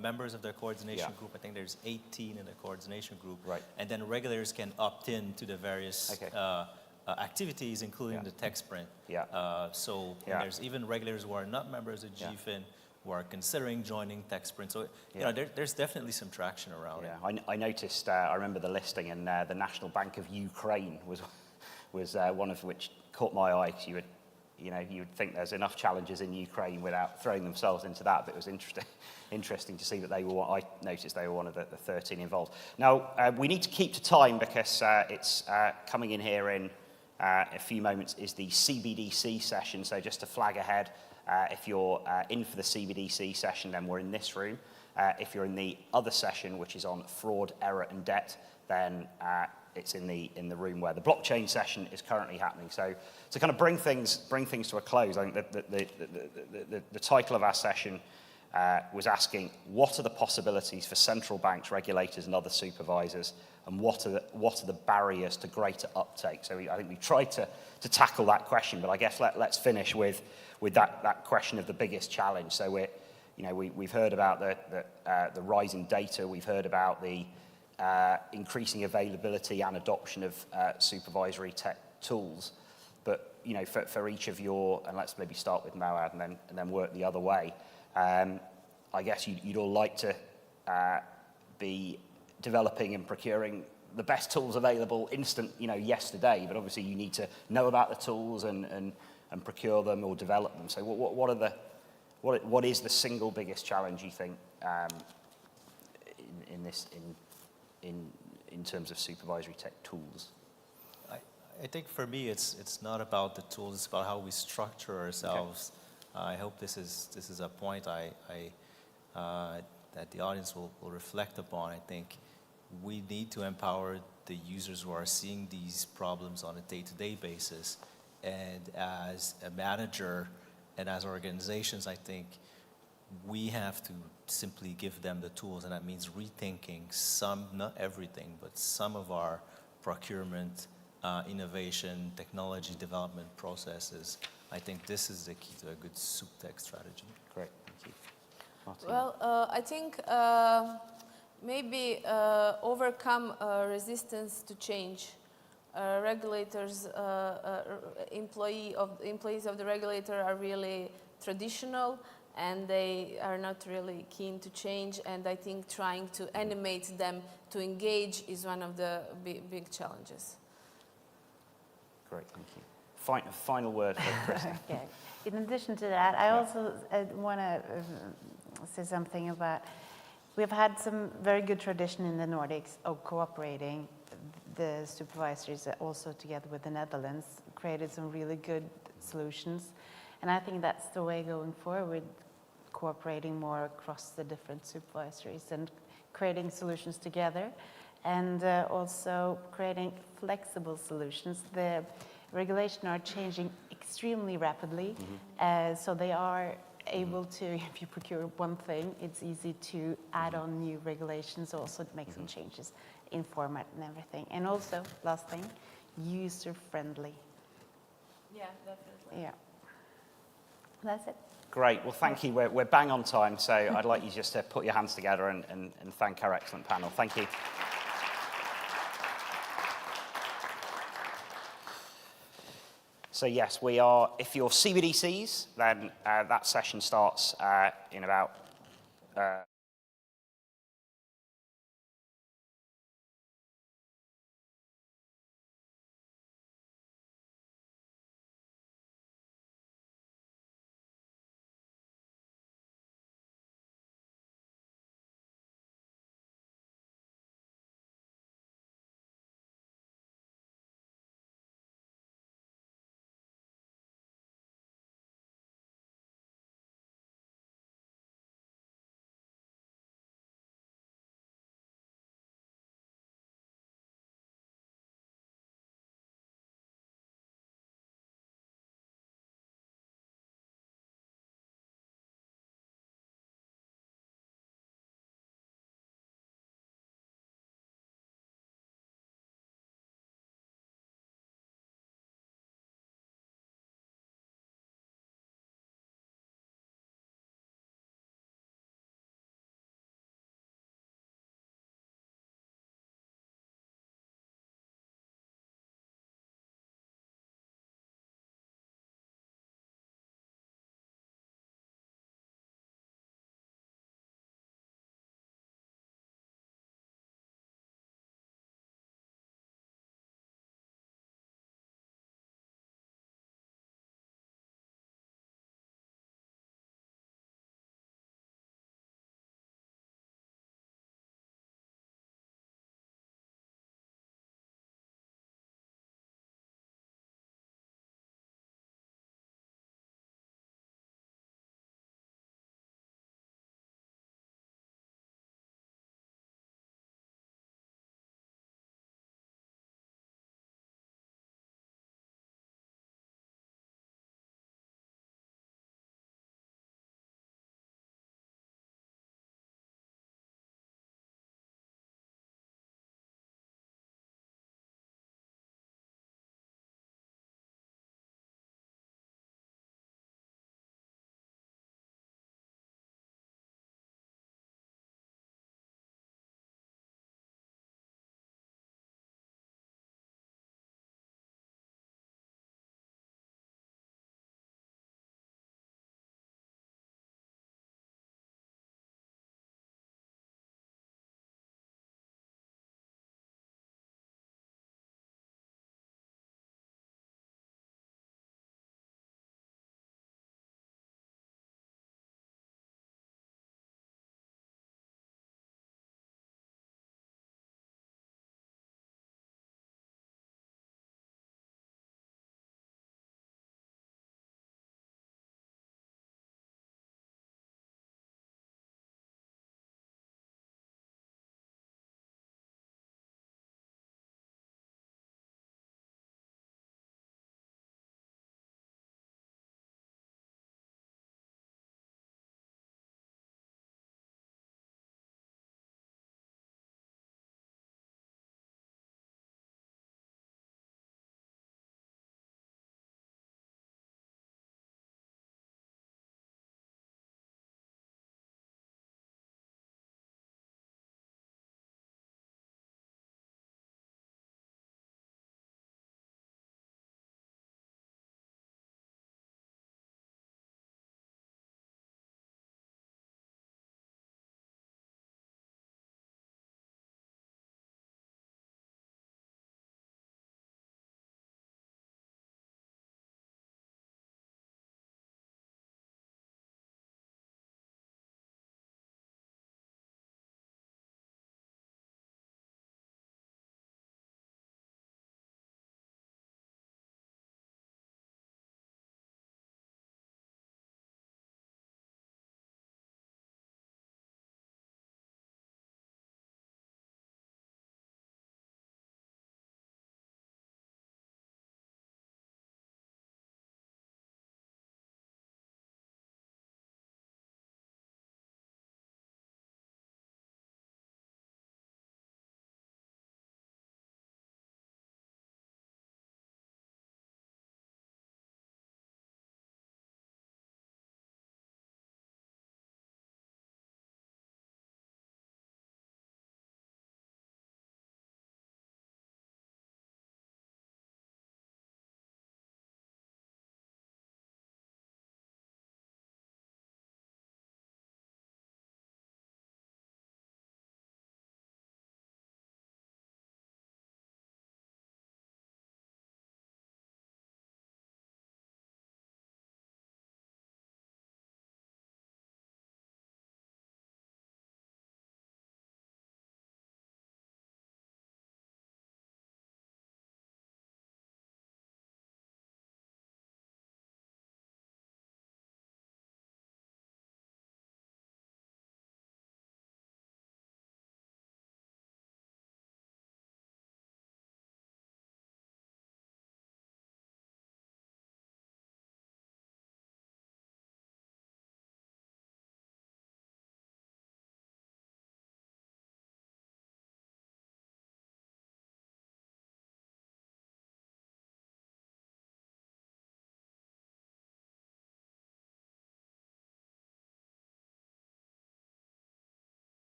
members of the coordination Yeah. group. I think there's 18 in the coordination group. Right. And then regulators can opt in to the various activities, including the tech sprint. Yeah. So there's even regulators who are not members of GFIN who are considering joining tech sprint. So you know, there's definitely some traction around it. I noticed, I remember the listing, and the National Bank of Ukraine was one of which caught my eye. You would think there's enough challenges in Ukraine without throwing themselves into that, but it was interesting to see that I noticed they were one of the 13 involved. Now, we need to keep to time because it's coming in here in a few moments is the CBDC session, so just to flag ahead, if you're in for the CBDC session, then we're in this room. If you're in the other session, which is on fraud, error, and debt, then it's in the room where the blockchain session is currently happening. So to kind of bring things to a close, I think the title of our session was asking, what are the possibilities for central banks, regulators, and other supervisors, and what are the barriers to greater uptake? So I think we tried to tackle that question, but I guess let's finish with that question of the biggest challenge. So we've heard about the rise in data. We've heard about the increasing availability and adoption of supervisory tech tools. But for each of your, and let's maybe start with Moad and then work the other way. I guess you'd all like to be developing and procuring the best tools available yesterday, but obviously you need to know about the tools and procure them or develop them. So what is the single biggest challenge you think in terms of supervisory tech tools? I think for me it's not about the tools, it's about how we structure ourselves. Okay. I hope this is a point that the audience will reflect upon. I think we need to empower the users who are seeing these problems on a day-to-day basis. And as a manager and as organizations, I think we have to simply give them the tools, and that means rethinking some, not everything, but some of our procurement, innovation, technology development processes. I think this is the key to a good soup tech strategy. Great, thank you. Martina. Well, I think maybe overcome resistance to change. Regulators, employees of the regulator are really traditional, and they are not really keen to change. And I think trying to animate them to engage is one of the big challenges. Great, thank you. Final word for Kristen. Okay. In addition to that, I also want to say something about, we've had some very good tradition in the Nordics of cooperating. The supervisories also together with the Netherlands created some really good solutions. And I think that's the way going forward, cooperating more across the different supervisories and creating solutions together, and also creating flexible solutions. The regulation are changing extremely rapidly, so they are able to, if you procure one thing, it's easy to add on new regulations, also to make some changes in format and everything. And also, last thing, user-friendly. Yeah, definitely. Yeah. That's it. Great. Well, thank you. We're bang on time, so I'd like you just to put your hands together and thank our excellent panel. Thank you. So yes, we are, if you're CBDCs, then that session starts in about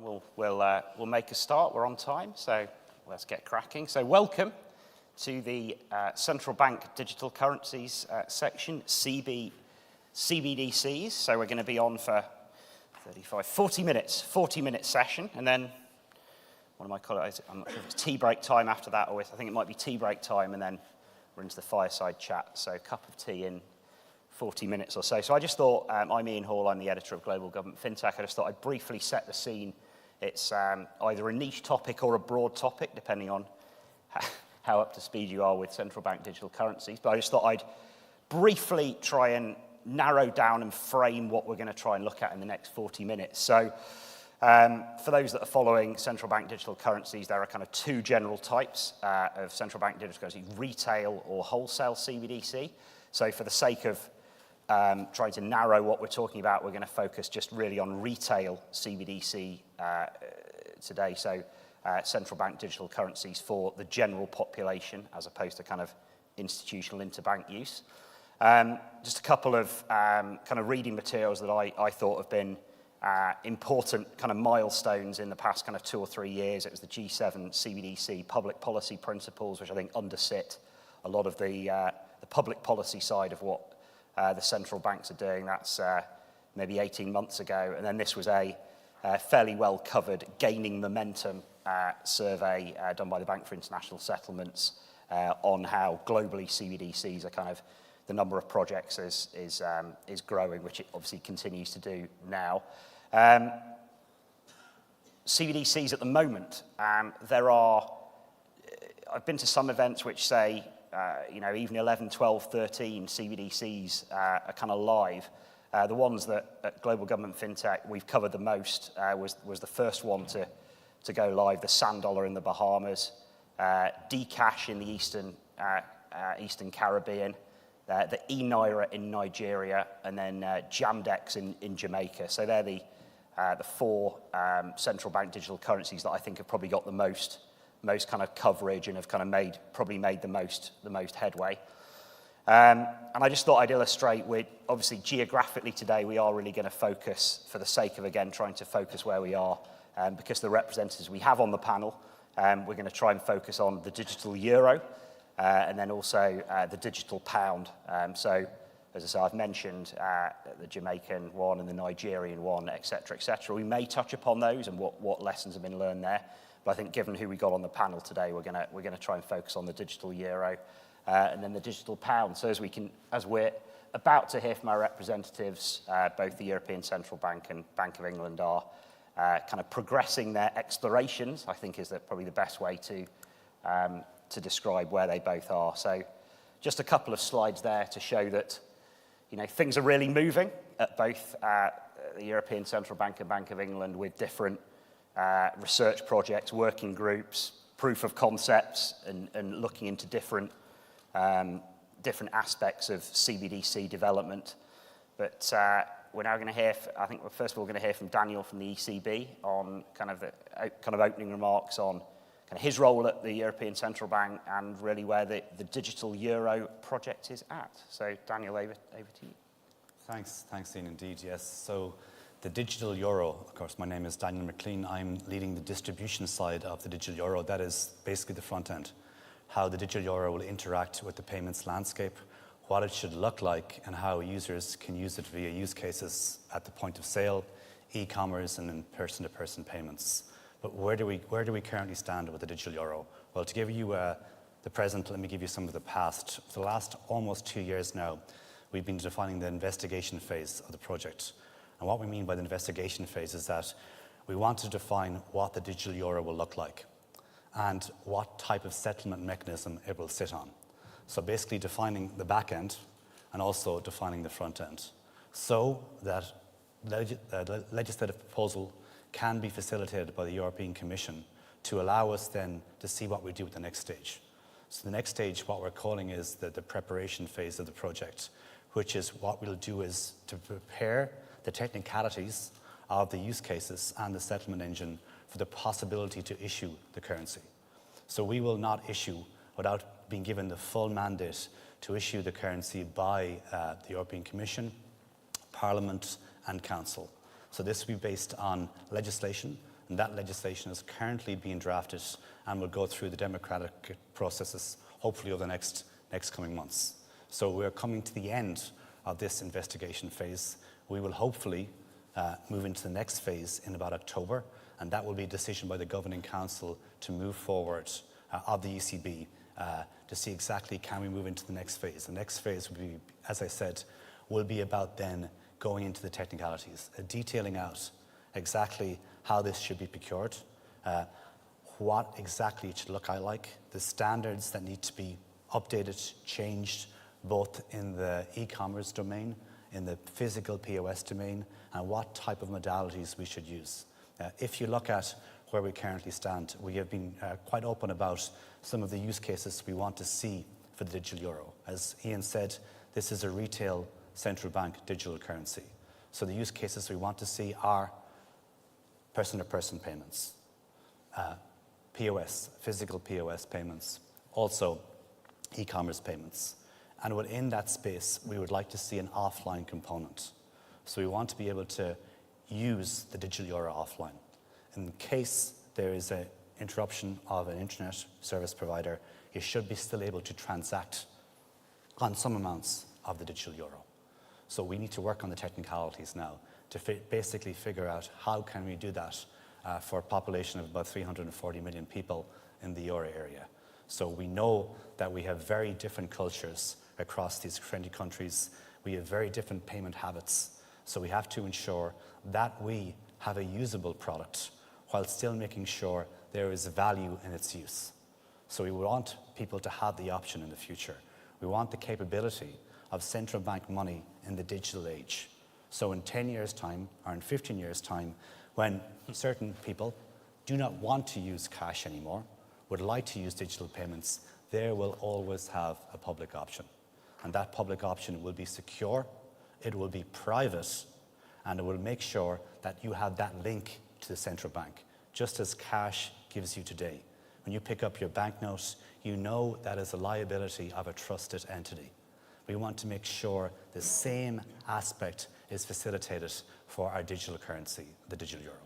We'll make a start. We're on time, so let's get cracking. So welcome to the Central Bank Digital Currencies section, CBDCs. So we're going to be on for 40 minute session, and then one of my colleagues, I'm not sure if it's tea break time after that, or I think it might be tea break time, and then we're into the fireside chat. So a cup of tea in 40 minutes or so. So I just thought, I'm Ian Hall, I'm the editor of Global Government FinTech. I just thought I'd briefly set the scene. It's either a niche topic or a broad topic, depending on how up to speed you are with central bank digital currencies. But I just thought I'd briefly try and narrow down and frame what we're going to try and look at in the next 40 minutes. So for those that are following central bank digital currencies, there are kind of two general types of central bank digital currency, retail or wholesale CBDC. So for the sake of trying to narrow what we're talking about, we're going to focus just really on retail CBDC today. So central bank digital currencies for the general population as opposed to kind of institutional interbank use. Just a couple of kind of reading materials that I thought have been important kind of milestones in the past kind of 2 or 3 years. It was the G7 CBDC public policy principles, which I think undersit a lot of the public policy side of what the central banks are doing. That's maybe 18 months ago. And then this was a fairly well covered gaining momentum survey done by the Bank for International Settlements on how globally CBDCs are kind of, the number of projects is growing, which it obviously continues to do now. CBDCs at the moment, there are, I've been to some events which say, even 11, 12, 13 CBDCs are kind of live. The ones that at Global Government FinTech we've covered the most was the first one to go live, the Sand Dollar in the Bahamas, Dcash in the Eastern Caribbean, the e-Naira in Nigeria, and then Jamdex in Jamaica. So they're the 4 central bank digital currencies that I think have probably got the most kind of coverage and have kind of made the most headway. And I just thought I'd illustrate with, obviously geographically today we are really going to focus, for the sake of again trying to focus where we are, because the representatives we have on the panel, we're going to try and focus on the digital euro, and then also the digital pound. So, as I say, I've mentioned the Jamaican one and the Nigerian one, et cetera. We may touch upon those and what lessons have been learned there. But I think given who we got on the panel today, we're going to try and focus on the digital euro and then the digital pound. So as we're about to hear from our representatives, both the European Central Bank and Bank of England are kind of progressing their explorations, I think is probably the best way to describe where they both are. So just a couple of slides there to show that things are really moving at both the European Central Bank and Bank of England with different research projects, working groups, proof of concepts, and looking into different aspects of CBDC development. But we're now going to hear, I think first of all, we're going to hear from Daniel from the ECB on kind of the opening remarks on kind of his role at the European Central Bank and really where the digital euro project is at. So Daniel, over to you. Thanks, Ian, indeed, yes. So the digital euro, of course, my name is Daniel McLean. I'm leading the distribution side of the digital euro. That is basically the front end, how the digital euro will interact with the payments landscape, what it should look like, and how users can use it via use cases at the point of sale, e-commerce, and in person-to-person payments. But where do we currently stand with the digital euro? Well, to give you the present, let me give you some of the past. For the last almost 2 years now, we've been defining the investigation phase of the project. And what we mean by the investigation phase is that we want to define what the digital euro will look like and what type of settlement mechanism it will sit on. So basically defining the back end and also defining the front end so that the legislative proposal can be facilitated by the European Commission to allow us then to see what we do at the next stage. So the next stage, what we're calling is the preparation phase of the project, which is what we'll do is to prepare the technicalities of the use cases and the settlement engine for the possibility to issue the currency. So we will not issue without being given the full mandate to issue the currency by the European Commission, Parliament and Council. So this will be based on legislation, And that legislation is currently being drafted and will go through the democratic processes, hopefully over the next coming months. So we're coming to the end of this investigation phase. We will hopefully move into the next phase in about October, and that will be a decision by the Governing Council to move forward of the ECB to see exactly can we move into the next phase. The next phase will be, as I said, will be about then going into the technicalities, detailing out exactly how this should be procured, what exactly it should look like, the standards that need to be updated, changed, both in the e-commerce domain, in the physical POS domain, and what type of modalities we should use. If you look at where we currently stand, we have been quite open about some of the use cases we want to see for the digital euro. As Ian said, this is a retail central bank digital currency. So the use cases we want to see are person-to-person payments, POS, physical POS payments, also e-commerce payments. And within that space, we would like to see an offline component. So we want to be able to use the digital euro offline. In case there is an interruption of an internet service provider, you should be still able to transact on some amounts of the digital euro. So we need to work on the technicalities now to basically figure out how can we do that for a population of about 340 million people in the euro area. So we know that we have very different cultures across these 20 countries. We have very different payment habits. So we have to ensure that we have a usable product while still making sure there is value in its use. So we want people to have the option in the future. We want the capability of central bank money in the digital age. So in 10 years' time, or in 15 years' time, when certain people do not want to use cash anymore, would like to use digital payments, there will always have a public option. And that public option will be secure, it will be private, and it will make sure that you have that link to the central bank, just as cash gives you today. When you pick up your banknote, you know that is a liability of a trusted entity. We want to make sure the same aspect is facilitated for our digital currency, the digital euro.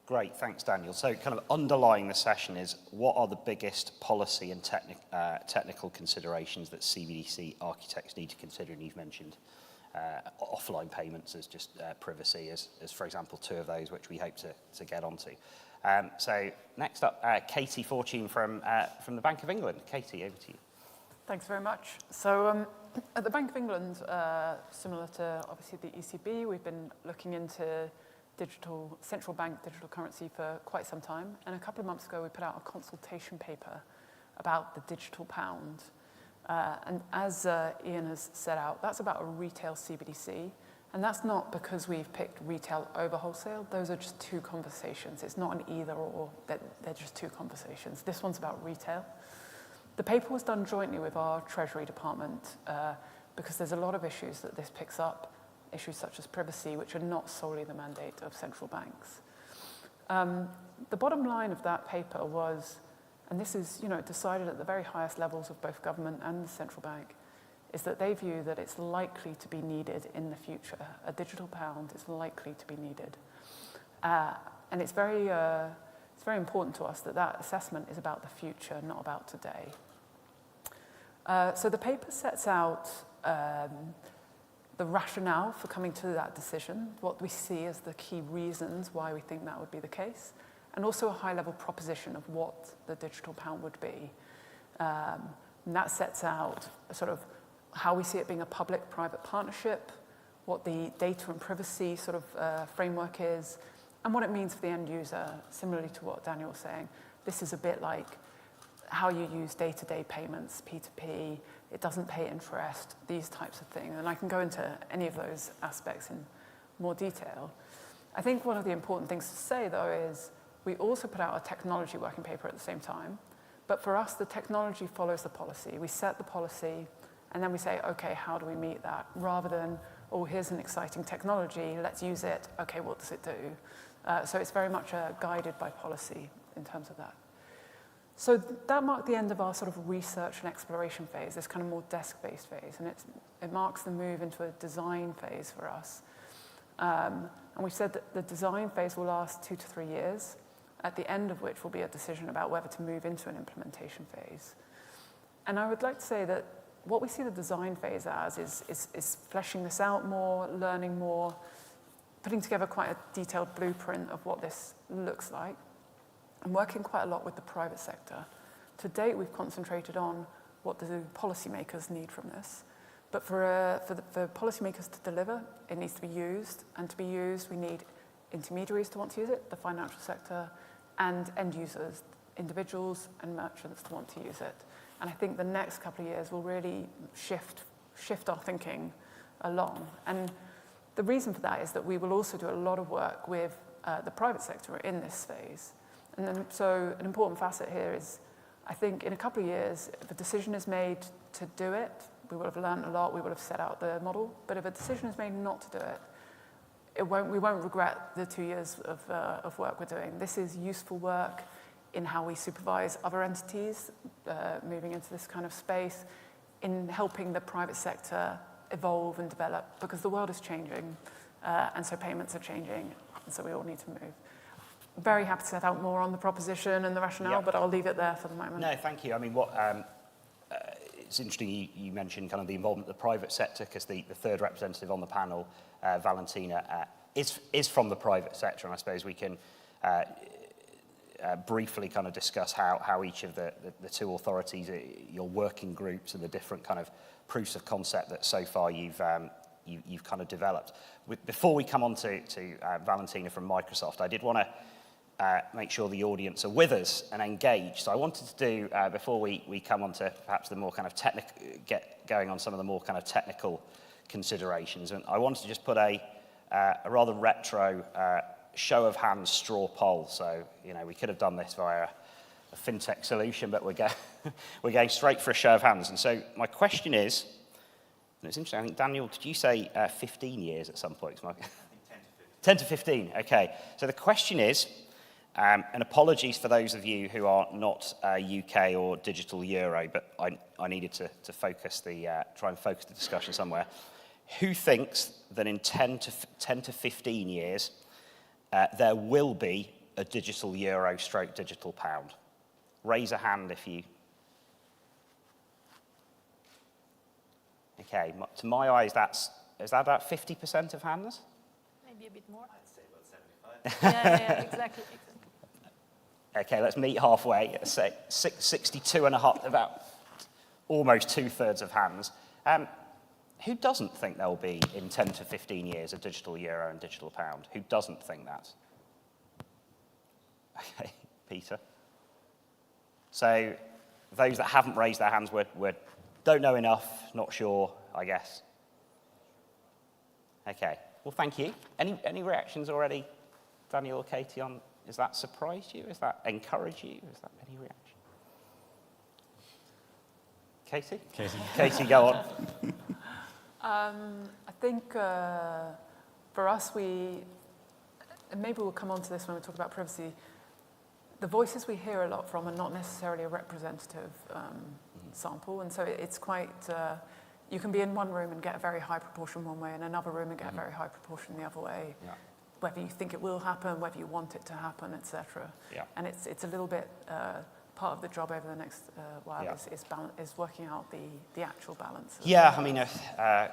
Great, thanks, Daniel. So kind of underlying the session is what are the biggest policy and technical considerations that CBDC architects need to consider? And you've mentioned offline payments as just privacy as, for example, two of those, which we hope to get onto. So next up, Katie Fortune from the Bank of England. Katie, over to you. Thanks very much. So at the Bank of England, similar to obviously the ECB, we've been looking into central bank digital currency for quite some time. And a couple of months ago, we put out a consultation paper about the digital pound. And as Ian has set out, that's about a retail CBDC. And that's not because we've picked retail over wholesale. Those are just two conversations. It's not an either or, they're just two conversations. This one's about retail. The paper was done jointly with our Treasury Department because there's a lot of issues that this picks up, issues such as privacy, which are not solely the mandate of central banks. The bottom line of that paper was, and this is decided at the very highest levels of both government and the central bank, is that they view that it's likely to be needed in the future. A digital pound is likely to be needed. And it's very important to us that that assessment is about the future, not about today. So the paper sets out the rationale for coming to that decision, what we see as the key reasons why we think that would be the case, and also a high-level proposition of what the digital pound would be. And that sets out sort of how we see it being a public-private partnership, what the data and privacy sort of framework is, and what it means for the end user, similarly to what Daniel was saying. This is a bit like how you use day-to-day payments, P2P, it doesn't pay interest, these types of things. And I can go into any of those aspects in more detail. I think one of the important things to say, though, is we also put out a technology working paper at the same time. But for us, the technology follows the policy. We set the policy, and then we say, OK, how do we meet that? Rather than, oh, here's an exciting technology, let's use it. OK, what does it do? So it's very much guided by policy in terms of that. So that marked the end of our sort of research and exploration phase, this kind of more desk-based phase. And it marks the move into a design phase for us. And we've said that the design phase will last 2 to 3 years, at the end of which will be a decision about whether to move into an implementation phase. And I would like to say that what we see the design phase as is fleshing this out more, learning more, putting together quite a detailed blueprint of what this looks like, and working quite a lot with the private sector. To date, we've concentrated on what the policymakers need from this. But for policymakers to deliver, it needs to be used. And to be used, we need intermediaries to want to use it, the financial sector, and end users, individuals and merchants to want to use it. And I think the next couple of years will really shift our thinking along. And the reason for that is that we will also do a lot of work with the private sector in this phase. And then, so an important facet here is, I think in a couple of years, if a decision is made to do it, we will have learned a lot, we will have set out the model. But if a decision is made not to do it, we won't regret the 2 years of work we're doing. This is useful work in how we supervise other entities moving into this kind of space, in helping the private sector evolve and develop, because the world is changing, and so payments are changing, and so we all need to move. Very happy to set out more on the proposition and the rationale, but I'll leave it there for the moment. No, thank you. I mean, it's interesting you mentioned kind of the involvement of the private sector, because the third representative on the panel, Valentina, is from the private sector, and I suppose we can briefly kind of discuss how each of the two authorities, your working groups, and the different kind of proofs of concept that so far you've kind of developed. Before we come on to Valentina from Microsoft, I did want to make sure the audience are with us and engaged. So I wanted to do, before we come on to perhaps the more kind of get going on some of the more kind of technical considerations, and I wanted to just put a rather retro show of hands straw poll. So, you know, we could have done this via a FinTech solution, but we're going straight for a show of hands. And so my question is, and it's interesting, I think, Daniel, did you say 15 years at some point? I think 10 to 15, okay. So the question is, and apologies for those of you who are not UK or digital Euro, but I needed to try and focus the discussion somewhere. Who thinks that in 10 to 15 years, there will be a digital Euro / digital pound? Raise a hand if you... Okay, to my eyes, is that about 50% of hands? Maybe a bit more. I'd say about 75. Yeah, exactly. Okay, let's meet halfway. Let's say 62.5, about almost 2/3 of hands. Who doesn't think there will be, in 10 to 15 years, a digital Euro and digital pound? Who doesn't think that? Okay, Peter. So those that haven't raised their hands don't know enough, not sure, I guess. Okay, well, thank you. Any reactions already, Daniel or Katie, on, has that surprised you? Has that encouraged you? Has that any reaction? Katie? Katie, go on. I think for us, and maybe we'll come on to this when we talk about privacy, the voices we hear a lot from are not necessarily a representative sample, and so it's quite, you can be in one room and get a very high proportion one way, and another room and get a very high proportion the other way. Yeah. Whether you think it will happen, whether you want it to happen, etc. Yeah. And it's a little bit part of the job over the next while is working out the actual balance. Yeah, I mean, I've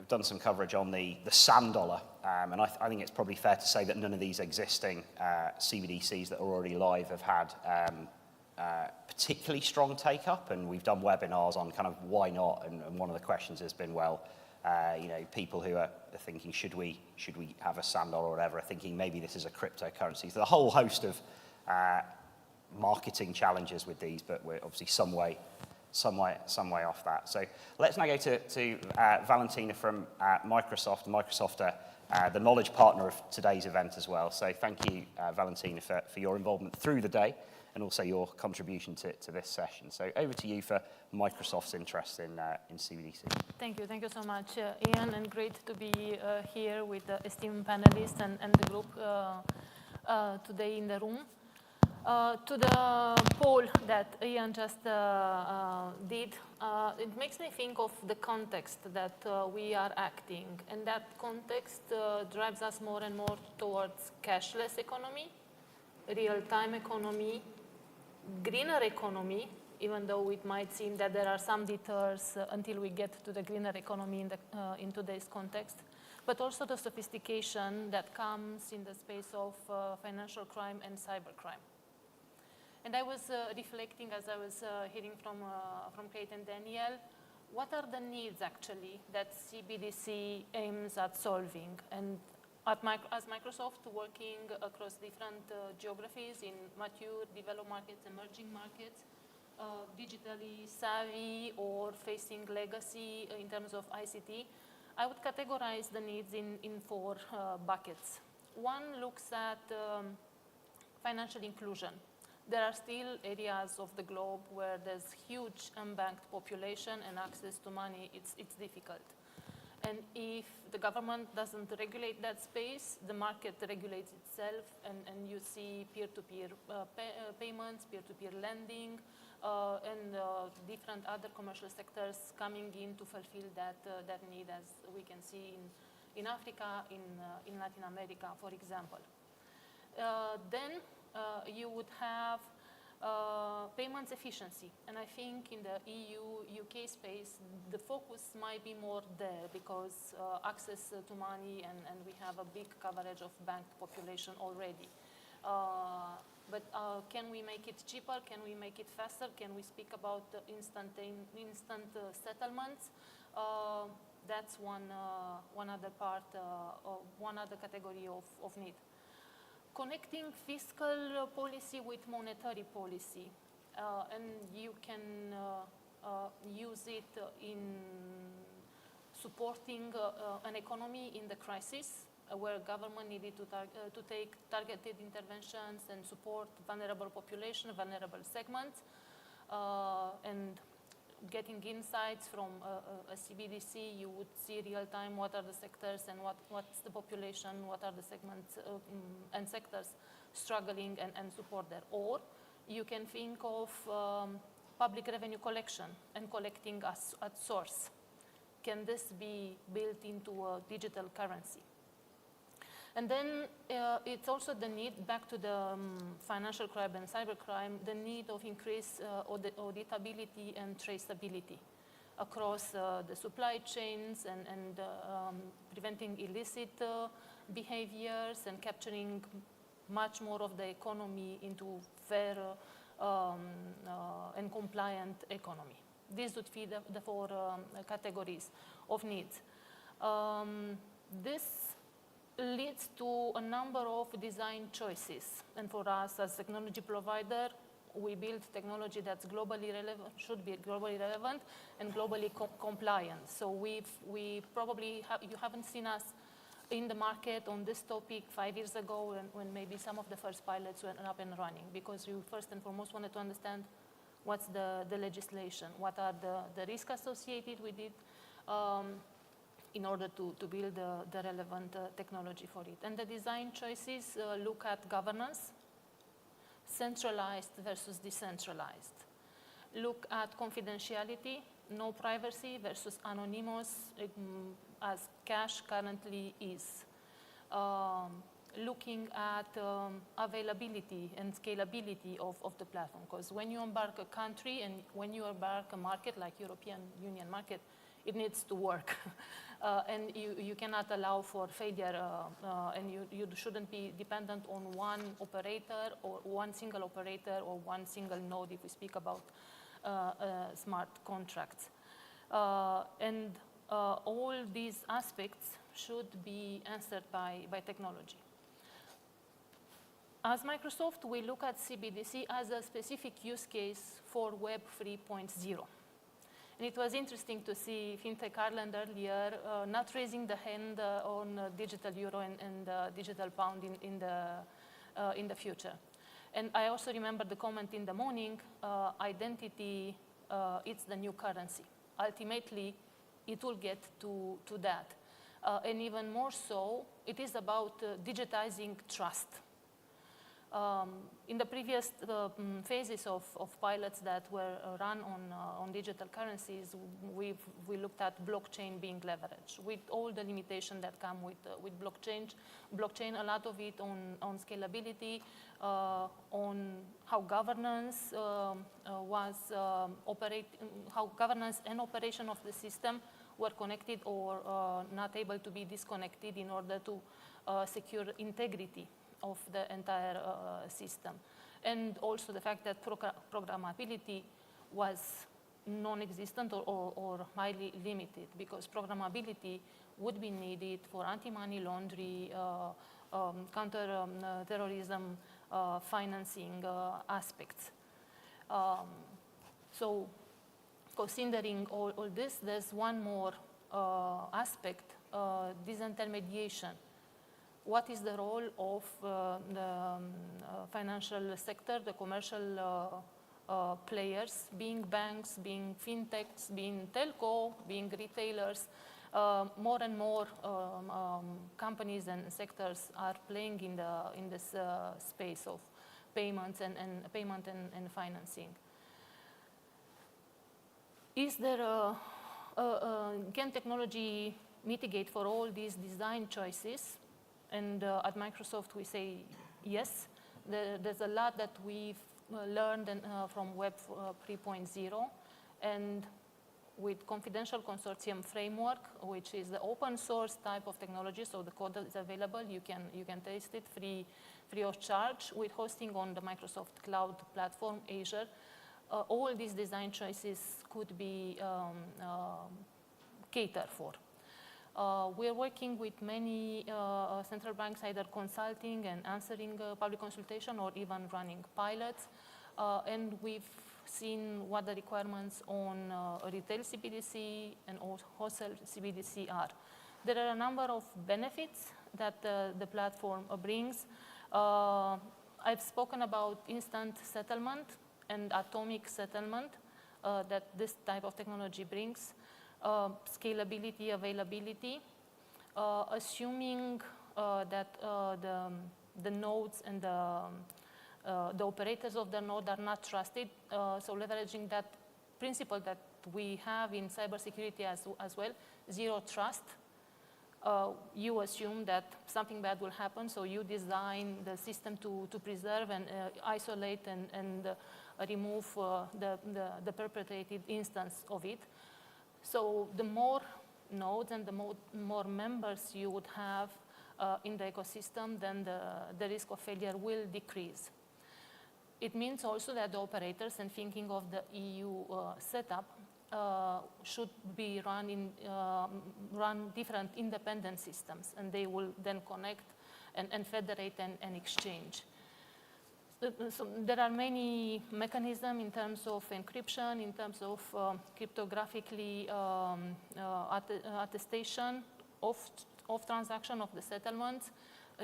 done some coverage on the sand dollar, and I think it's probably fair to say that none of these existing CBDCs that are already live have had particularly strong take-up, and we've done webinars on kind of why not, and one of the questions has been, well, you know, people who are thinking, should we have a sand dollar or whatever, are thinking maybe this is a cryptocurrency. So a whole host of marketing challenges with these, but we're obviously some way off that. So let's now go to Valentina from Microsoft. Microsoft are the knowledge partner of today's event as well. So thank you, Valentina, for your involvement through the day and also your contribution to this session. So over to you for Microsoft's interest in CBDC. Thank you so much, Ian, and great to be here with the esteemed panelists and the group today in the room. To the poll that Ian just did, it makes me think of the context that we are acting. And that context drives us more and more towards cashless economy, real-time economy, greener economy, even though it might seem that there are some detours until we get to the greener economy in today's context, but also the sophistication that comes in the space of financial crime and cybercrime. And I was reflecting as I was hearing from Kate and Daniel, what are the needs actually that CBDC aims at solving? And as Microsoft working across different geographies in mature, developed markets, emerging markets, digitally savvy or facing legacy in terms of ICT, I would categorize the needs in four buckets. One looks at financial inclusion. There are still areas of the globe where there's huge unbanked population and access to money, it's difficult. And if the government doesn't regulate that space, the market regulates itself, and you see peer-to-peer payments, peer-to-peer lending, and different other commercial sectors coming in to fulfill that need, as we can see in Africa, in Latin America, for example. Then you would have payments efficiency. And I think in the EU-UK space, the focus might be more there because access to money, and we have a big coverage of banked population already. But can we make it cheaper? Can we make it faster? Can we speak about instant settlements? That's one other part, one other category of need. Connecting fiscal policy with monetary policy, and you can use it in supporting an economy in the crisis, where government needed to take targeted interventions and support vulnerable population, vulnerable segments, and getting insights from a CBDC, you would see real time what are the sectors and what's the population, what are the segments and sectors struggling, and support there. Or you can think of public revenue collection and collecting at source. Can this be built into a digital currency? And then it's also the need, back to the financial crime and cybercrime, the need of increased auditability and traceability across the supply chains, and preventing illicit behaviors and capturing much more of the economy into fair and compliant economy. These would be the four categories of needs. This leads to a number of design choices. And for us as technology provider, we build technology that's globally relevant, should be globally relevant and globally compliant. So we probably, you haven't seen us in the market on this topic 5 years ago, when maybe some of the first pilots went up and running, because you first and foremost wanted to understand what's the legislation, what are the risks associated with it, in order to build the relevant technology for it. And the design choices look at governance, centralized versus decentralized. Look at confidentiality, no privacy versus anonymous, as cash currently is. Looking at availability and scalability of the platform, because when you embark a country and when you embark a market like European Union market, it needs to work. And you cannot allow for failure, and you shouldn't be dependent on one operator or one single operator or one single node if we speak about smart contracts. And all these aspects should be answered by technology. As Microsoft, we look at CBDC as a specific use case for Web 3.0. And it was interesting to see FinTech Ireland earlier not raising the hand on digital euro and digital pound in the future. And I also remember the comment in the morning, identity, it's the new currency. Ultimately, it will get to that. And even more so, it is about digitizing trust. In the previous phases of pilots that were run on digital currencies, we looked at blockchain being leveraged with all the limitations that come with blockchain. Blockchain, a lot of it on scalability, on how governance how governance and operation of the system were connected or not able to be disconnected in order to secure integrity of the entire system. And also the fact that programmability was non-existent or highly limited, because programmability would be needed for anti-money laundering, counter-terrorism financing aspects. So considering all this, there's one more aspect, disintermediation. What is the role of the financial sector, the commercial players, being banks, being fintechs, being telco, being retailers? More and more companies and sectors are playing in this space of payments and payment and financing. Is there can technology mitigate for all these design choices? And at Microsoft, we say yes. There's a lot that we've learned from Web 3.0. And with confidential consortium framework, which is the open source type of technology, so the code is available, you can taste it free of charge, with hosting on the Microsoft Cloud platform, Azure. All these design choices could be catered for. We're working with many central banks, either consulting and answering public consultation or even running pilots. And we've seen what the requirements on retail CBDC and wholesale CBDC are. There are a number of benefits that the platform brings. I've spoken about instant settlement and atomic settlement that this type of technology brings. Scalability, availability, assuming that the nodes and the operators of the node are not trusted, so leveraging that principle that we have in cybersecurity as well, zero trust. You assume that something bad will happen, so you design the system to preserve and isolate and remove the perpetrated instance of it. So the more nodes and the more members you would have in the ecosystem, then the risk of failure will decrease. It means also that the operators, and thinking of the EU setup, should be run different independent systems, and they will then connect and federate and exchange. So there are many mechanisms in terms of encryption, in terms of cryptographically attestation of transaction, of the settlements,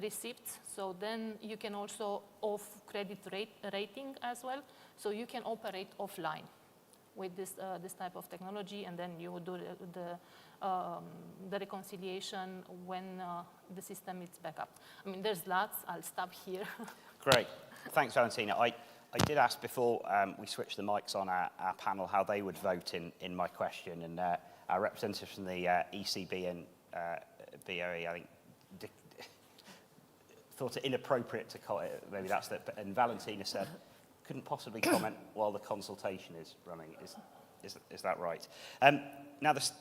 receipts. So then you can also off credit rating as well. So you can operate offline with this type of technology, and then you do the reconciliation when the system is back up. I mean, there's lots. I'll stop here. Great. Thanks, Valentina. I did ask before we switched the mics on our panel how they would vote in my question, and our representatives from the ECB and BOE, I think, thought it inappropriate to call it. Maybe that's it. And Valentina said, couldn't possibly comment while the consultation is running. Is that right? Now, there's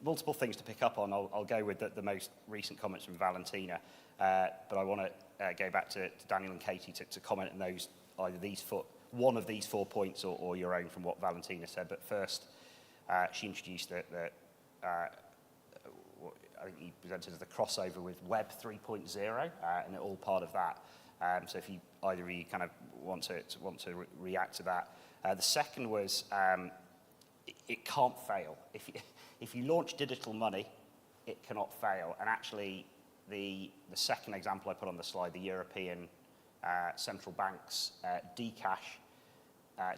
multiple things to pick up on. I'll go with the most recent comments from Valentina, but I want to go back to Daniel and Katie to comment on those, either one of these 4 points or your own from what Valentina said. But first, she introduced what I think he presented as the crossover with Web 3.0, and it all part of that. So if either of you kind of want to react to that. The second was it can't fail. If you launch digital money, it cannot fail. And actually, the second example I put on the slide, the European central banks, Dcash,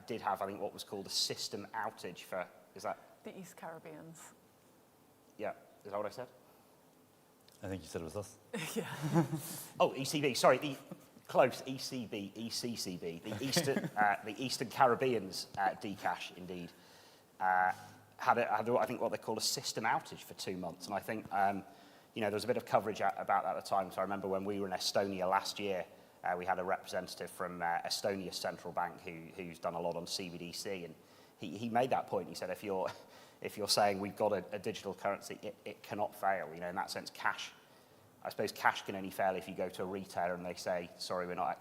did have, I think, what was called a system outage for, is that? The East Caribbeans. Yeah, is that what I said? I think you said it was us. Yeah. Oh, ECB, sorry. Close, ECB, ECCB, the Eastern Caribbean's Dcash, indeed, had I think what they call a system outage for 2 months. And I think, there was a bit of coverage about that at the time. So I remember when we were in Estonia last year, we had a representative from Estonia's central bank who's done a lot on CBDC, and he made that point. He said, if you're saying we've got a digital currency, it cannot fail. In that sense, cash. I suppose cash can only fail if you go to a retailer and they say, sorry, we're not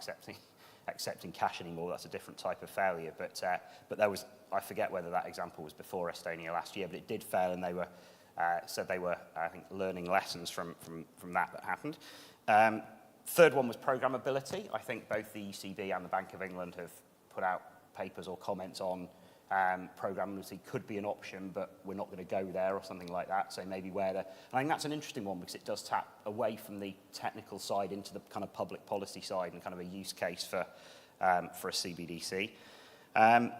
accepting cash anymore. That's a different type of failure. But there was, I forget whether that example was before Estonia last year, but it did fail, and they were said they were, I think, learning lessons from that happened. Third one was programmability. I think both the ECB and the Bank of England have put out papers or comments on programmability could be an option, but we're not going to go there or something like that. So maybe I think that's an interesting one because it does tap away from the technical side into the kind of public policy side and kind of a use case for a CBDC. And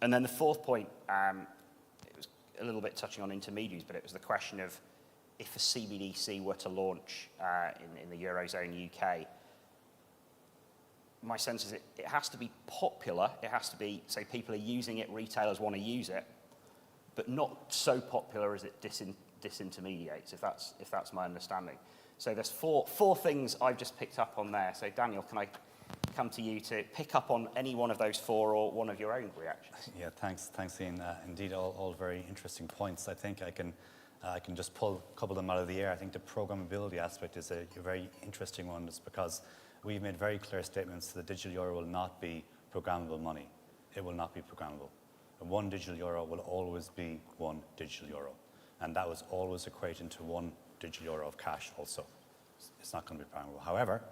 then the fourth point, it was a little bit touching on intermediaries, but it was the question of if a CBDC were to launch in the Eurozone UK, my sense is it has to be popular. It has to be, say, people are using it, retailers want to use it, but not so popular as it disintermediates, if that's my understanding. So there's four things I've just picked up on there. So Daniel, can I come to you to pick up on any one of those four or one of your own reactions? Yeah, thanks, Ian. Indeed, all very interesting points. I think I can just pull a couple of them out of the air. I think the programmability aspect is a very interesting one, just because we've made very clear statements that the digital euro will not be programmable money. It will not be programmable. And 1 digital euro will always be 1 digital euro. And that was always equating to 1 digital euro of cash also. It's not going to be programmable. However,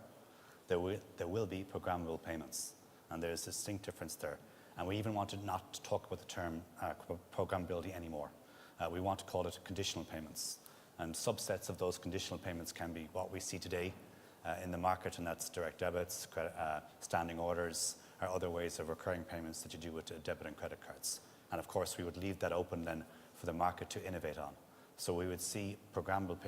there will be programmable payments. And there's a distinct difference there. And we even wanted not to talk about the term programmability anymore. We want to call it conditional payments. And subsets of those conditional payments can be what we see today in the market, and that's direct debits, standing orders, or other ways of recurring payments that you do with debit and credit cards. And of course, we would leave that open then for the market to innovate on. So we would see programmable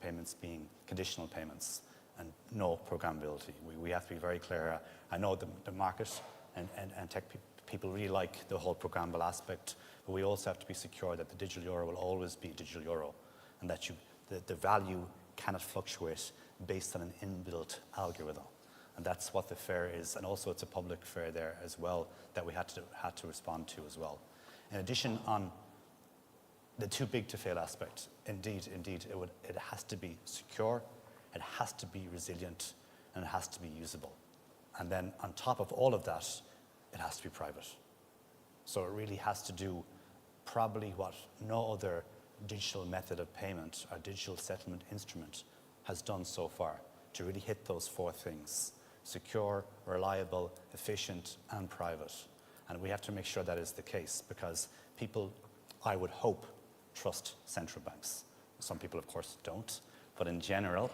payments being conditional payments and no programmability. We have to be very clear. I know the market and tech people really like the whole programmable aspect, but we also have to be secure that the digital euro will always be digital euro, and that the value cannot fluctuate based on an inbuilt algorithm. And that's what the fare is, and also it's a public fare there as well that we had to respond to as well. In addition, on the too big to fail aspect, indeed, it has to be secure, it has to be resilient, and it has to be usable. And then on top of all of that, it has to be private. So it really has to do probably what no other digital method of payment or digital settlement instrument has done so far, to really hit those 4 things: secure, reliable, efficient, and private. And we have to make sure that is the case, because people, I would hope, trust central banks. Some people, of course, don't. But in general,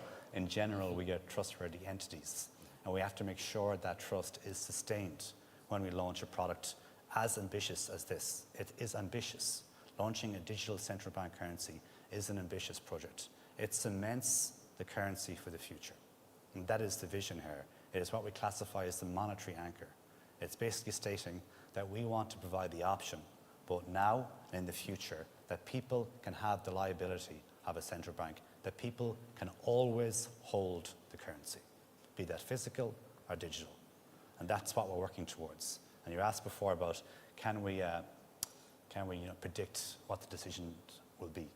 we get trustworthy entities. And we have to make sure that trust is sustained when we launch a product as ambitious as this. It is ambitious. Launching a digital central bank currency is an ambitious project. It cements the currency for the future. And that is the vision here. It is what we classify as the monetary anchor. It's basically stating that we want to provide the option, both now and in the future, that people can have the liability of a central bank, that people can always hold the currency, be that physical or digital. And that's what we're working towards. And you asked before about can we predict what the decision will be.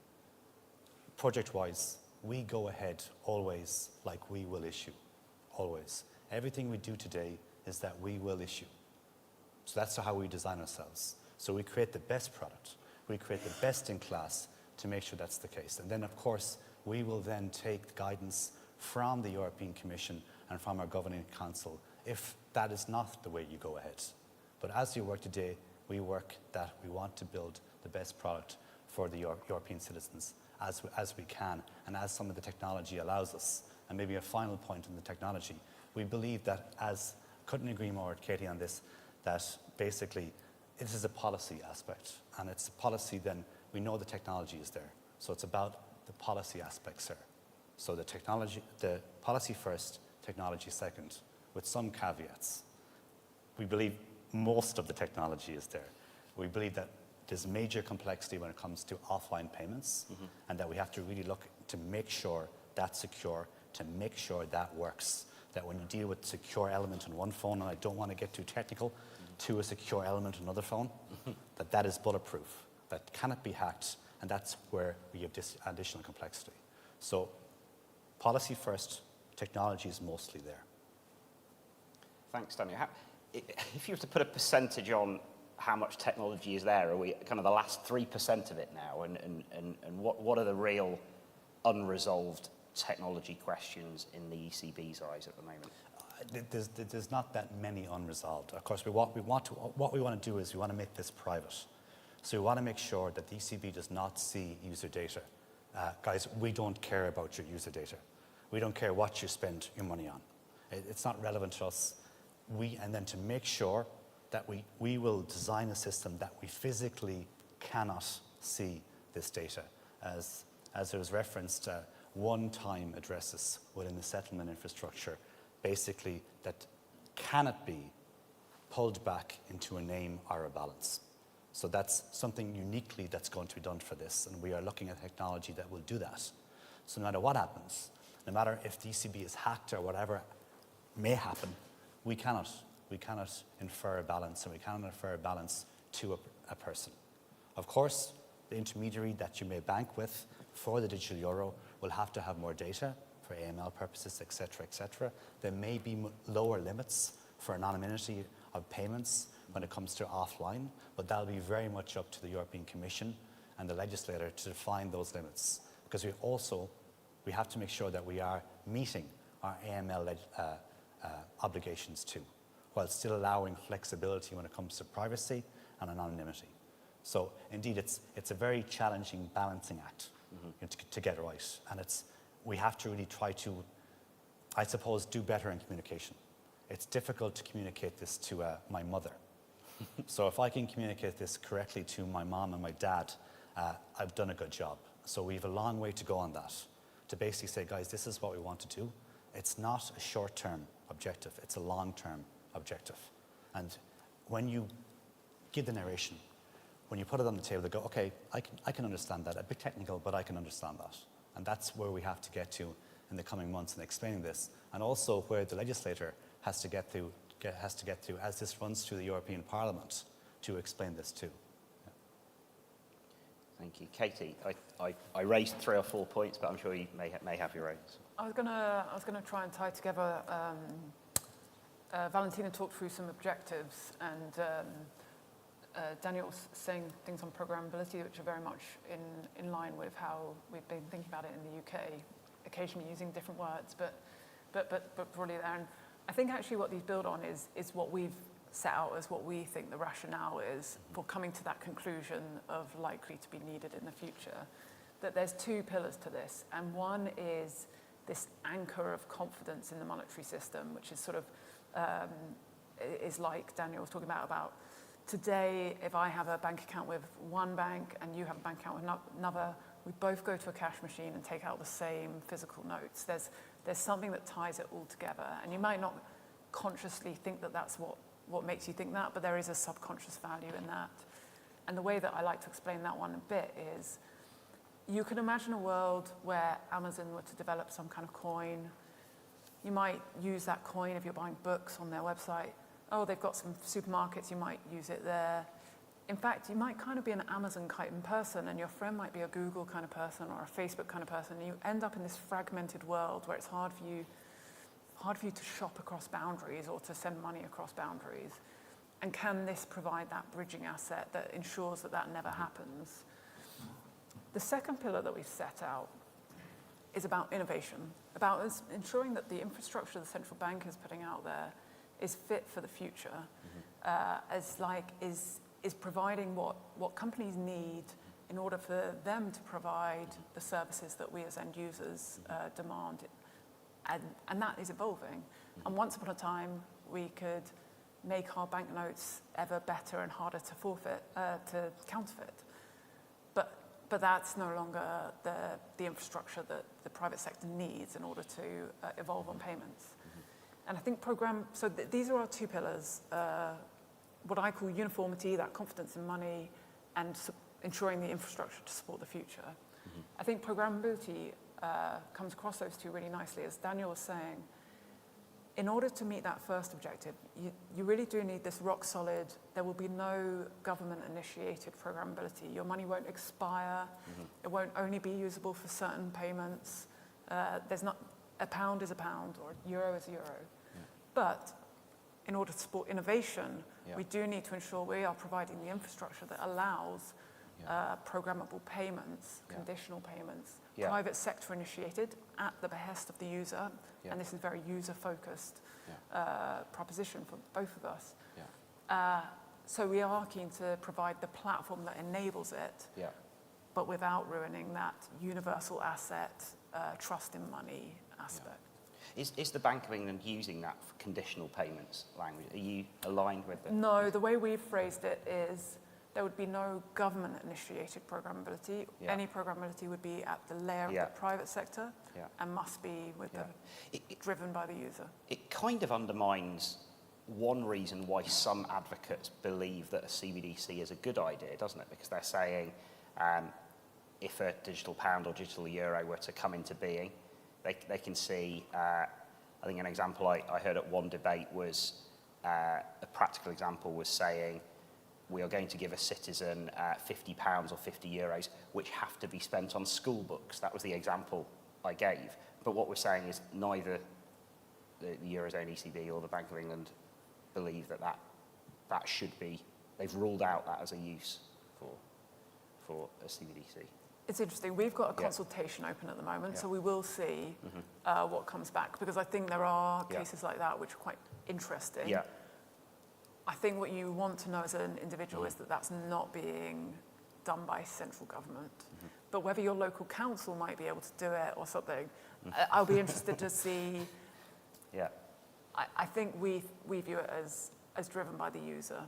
Project-wise, we go ahead always like we will issue, always. Everything we do today is that we will issue. So that's how we design ourselves. So we create the best product. We create the best in class to make sure that's the case. And then, of course, we will then take guidance from the European Commission and from our governing council if that is not the way you go ahead. But as we work today, we work that we want to build the best product for the European citizens as we can, and as some of the technology allows us. And maybe a final point on the technology. We believe that, couldn't agree more with Katie on this, that basically this is a policy aspect. And it's a policy, then we know the technology is there. So it's about the policy aspects here. So the policy first, technology second. with some caveats. We believe most of the technology is there. We believe that there's major complexity when it comes to offline payments, and that we have to really look to make sure that's secure, to make sure that works. That when you deal with secure element on one phone, and I don't want to get too technical, to a secure element on another phone, that is bulletproof, that cannot be hacked, and that's where we have this additional complexity. So policy first, technology is mostly there. Thanks, Daniel. If you were to put a percentage on how much technology is there, are we kind of the last 3% of it now? And what are the real unresolved technology questions in the ECB's eyes at the moment? There's not that many unresolved. Of course, what we want to do is we want to make this private. So we want to make sure that the ECB does not see user data. Guys, we don't care about your user data. We don't care what you spend your money on. It's not relevant to us. And then to make sure that we will design a system that we physically cannot see this data. As it was referenced, one-time addresses within the settlement infrastructure, basically that cannot be pulled back into a name or a balance. So that's something uniquely that's going to be done for this, and we are looking at technology that will do that. So no matter what happens, no matter if the ECB is hacked or whatever may happen, we cannot infer a balance, and we cannot infer a balance to a person. Of course, the intermediary that you may bank with for the digital euro will have to have more data for AML purposes, et cetera, There may be lower limits for anonymity of payments when it comes to offline, but that'll be very much up to the European Commission and the legislator to define those limits. Because we have to make sure that we are meeting our AML obligations too, while still allowing flexibility when it comes to privacy and anonymity. So indeed, it's a very challenging balancing act to get right. And we have to really try to, I suppose, do better in communication. It's difficult to communicate this to my mother. So if I can communicate this correctly to my mom and my dad, I've done a good job. So we have a long way to go on that, to basically say, guys, this is what we want to do. It's not a short-term objective, it's a long-term objective. And when you give the narration, when you put it on the table, they go, okay, I can understand that. A bit technical, but I can understand that. And that's where we have to get to in the coming months in explaining this, and also where the legislator has to get to as this runs through the European Parliament to explain this too. Yeah. Thank you. Katie, I raised 3 or 4 points, but I'm sure you may have your own. I was gonna try and tie together. Valentina talked through some objectives, and Daniel was saying things on programmability, which are very much in line with how we've been thinking about it in the UK, occasionally using different words, but broadly there. And I think actually what these build on is what we've set out as what we think the rationale is for coming to that conclusion of likely to be needed in the future. That there's 2 pillars to this, and one is this anchor of confidence in the monetary system, which is sort of, is like Daniel was talking about today, if I have a bank account with one bank and you have a bank account with another, we both go to a cash machine and take out the same physical notes. There's something that ties it all together, and you might not consciously think that that's what makes you think that, but there is a subconscious value in that. And the way that I like to explain that one a bit is, you can imagine a world where Amazon were to develop some kind of coin. You might use that coin if you're buying books on their website. Oh, they've got some supermarkets, you might use it there. In fact, you might kind of be an Amazon kind of person, and your friend might be a Google kind of person or a Facebook kind of person, and you end up in this fragmented world where it's hard for you to shop across boundaries or to send money across boundaries. And can this provide that bridging asset that ensures that that never happens? The second pillar that we've set out is about innovation, about ensuring that the infrastructure the central bank is putting out there is fit for the future, is providing what companies need in order for them to provide the services that we as end users demand. And that is evolving. And once upon a time, we could make our banknotes ever better and harder to counterfeit. But that's no longer the infrastructure that the private sector needs in order to evolve on payments. And I think these are our two pillars, what I call uniformity, that confidence in money, and ensuring the infrastructure to support the future. I think programmability comes across those two really nicely. As Daniel was saying, in order to meet that first objective, you really do need this rock solid, there will be no government-initiated programmability. Your money won't expire. It won't only be usable for certain payments. There's not, a pound is a pound or a euro is a euro. But in order to support innovation, we do need to ensure we are providing the infrastructure that allows programmable payments, conditional payments, private sector initiated at the behest of the user, and this is a very user-focused proposition for both of us. So we are keen to provide the platform that enables it, but without ruining that universal asset, trust in money aspect. Is the Bank of England using that for conditional payments language? Are you aligned with it? No, the way we've phrased it is there would be no government-initiated programmability. Any programmability would be at the layer of the private sector and must be with driven by the user. It kind of undermines one reason why some advocates believe that a CBDC is a good idea, doesn't it? Because they're saying if a digital pound or digital euro were to come into being, they can see, I think an example I heard at one debate was, a practical example was saying, we are going to give a citizen £50 or €50, which have to be spent on school books. That was the example I gave. But what we're saying is neither the Eurozone ECB or the Bank of England believe that should be, they've ruled out that as a use for a CBDC. It's interesting. We've got a consultation open at the moment, so we will see what comes back, because I think there are cases like that which are quite interesting. I think what you want to know as an individual is that that's not being done by central government. But whether your local council might be able to do it or something, I'll be interested to see. I think we view it as driven by the user.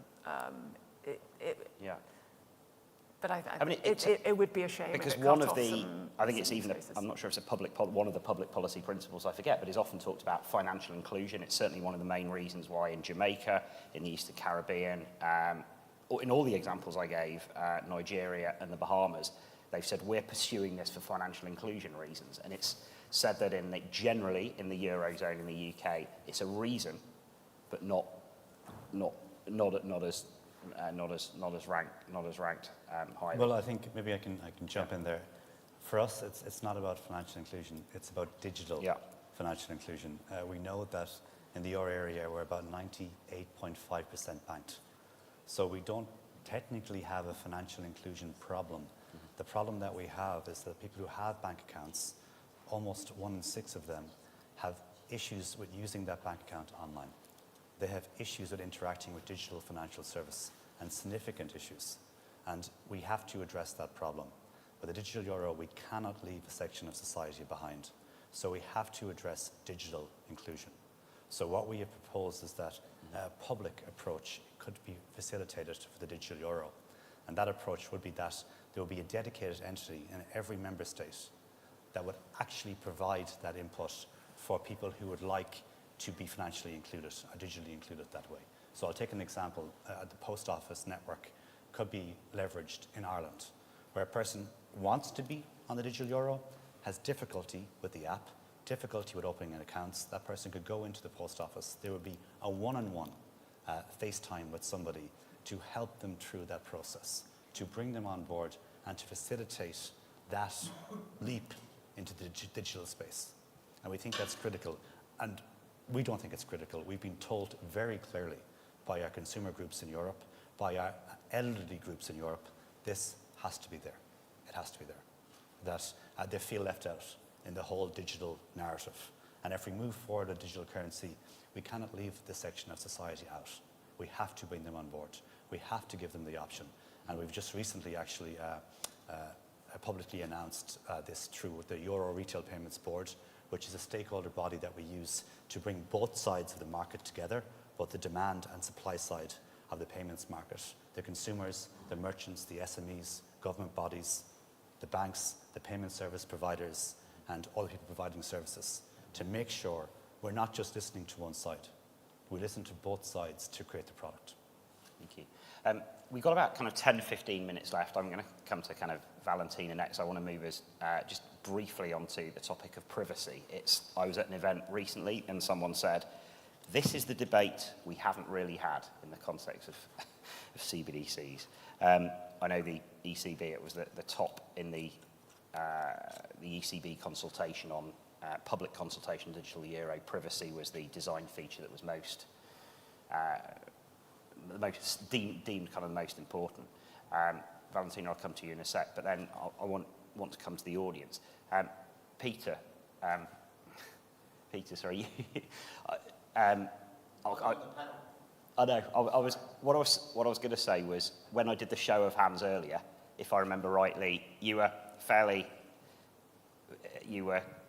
But I mean, it would be a shame because if it one cut of off the, I think it's some even, spaces. I'm not sure if it's one of the public policy principles I forget, but is often talked about financial inclusion. It's certainly one of the main reasons why in Jamaica, in the Eastern Caribbean, or in all the examples I gave, Nigeria and the Bahamas, they've said we're pursuing this for financial inclusion reasons. And it's said that generally in the Eurozone in the UK, it's a reason, but not as ranked highly. Well, I think maybe I can jump in there. For us, it's not about financial inclusion. It's about digital financial inclusion. We know that in the euro area, we're about 98.5% banked. So we don't technically have a financial inclusion problem. The problem that we have is that people who have bank accounts, almost 1 in 6 of them, have issues with using that bank account online. They have issues with interacting with digital financial service, and significant issues. And we have to address that problem. With the digital euro, we cannot leave a section of society behind. So we have to address digital inclusion. So what we have proposed is that a public approach could be facilitated for the digital euro. And that approach would be that there will be a dedicated entity in every member state that would actually provide that input for people who would like to be financially included, or digitally included that way. So I'll take an example. The post office network could be leveraged in Ireland, where a person wants to be on the digital euro, has difficulty with the app, difficulty with opening an account. That person could go into the post office. There would be a one-on-one FaceTime with somebody to help them through that process, to bring them on board and to facilitate that leap into the digital space. And we think that's critical. And we don't think it's critical. We've been told very clearly by our consumer groups in Europe, by our elderly groups in Europe, this has to be there. It has to be there. That they feel left out in the whole digital narrative. And if we move forward a digital currency, we cannot leave this section of society out. We have to bring them on board. We have to give them the option. And we've just recently actually publicly announced this through the Euro Retail Payments Board, which is a stakeholder body that we use to bring both sides of the market together, both the demand and supply side of the payments market. The consumers, the merchants, the SMEs, government bodies, the banks, the payment service providers, and all the people providing services, to make sure we're not just listening to one side. We listen to both sides to create the product. Thank you. We've got about kind of 10, 15 minutes left. I'm going to come to kind of Valentina next. I want to move us just briefly onto the topic of privacy. I was at an event recently and someone said, this is the debate we haven't really had in the context of CBDCs. I know the ECB, it was the top in the ECB consultation on public consultation digital euro. Privacy was the design feature that was deemed kind of the most important. Valentina, I'll come to you in a sec, but then I want to come to the audience. Peter, sorry. I know. What I was going to say was, when I did the show of hands earlier, if I remember rightly, you were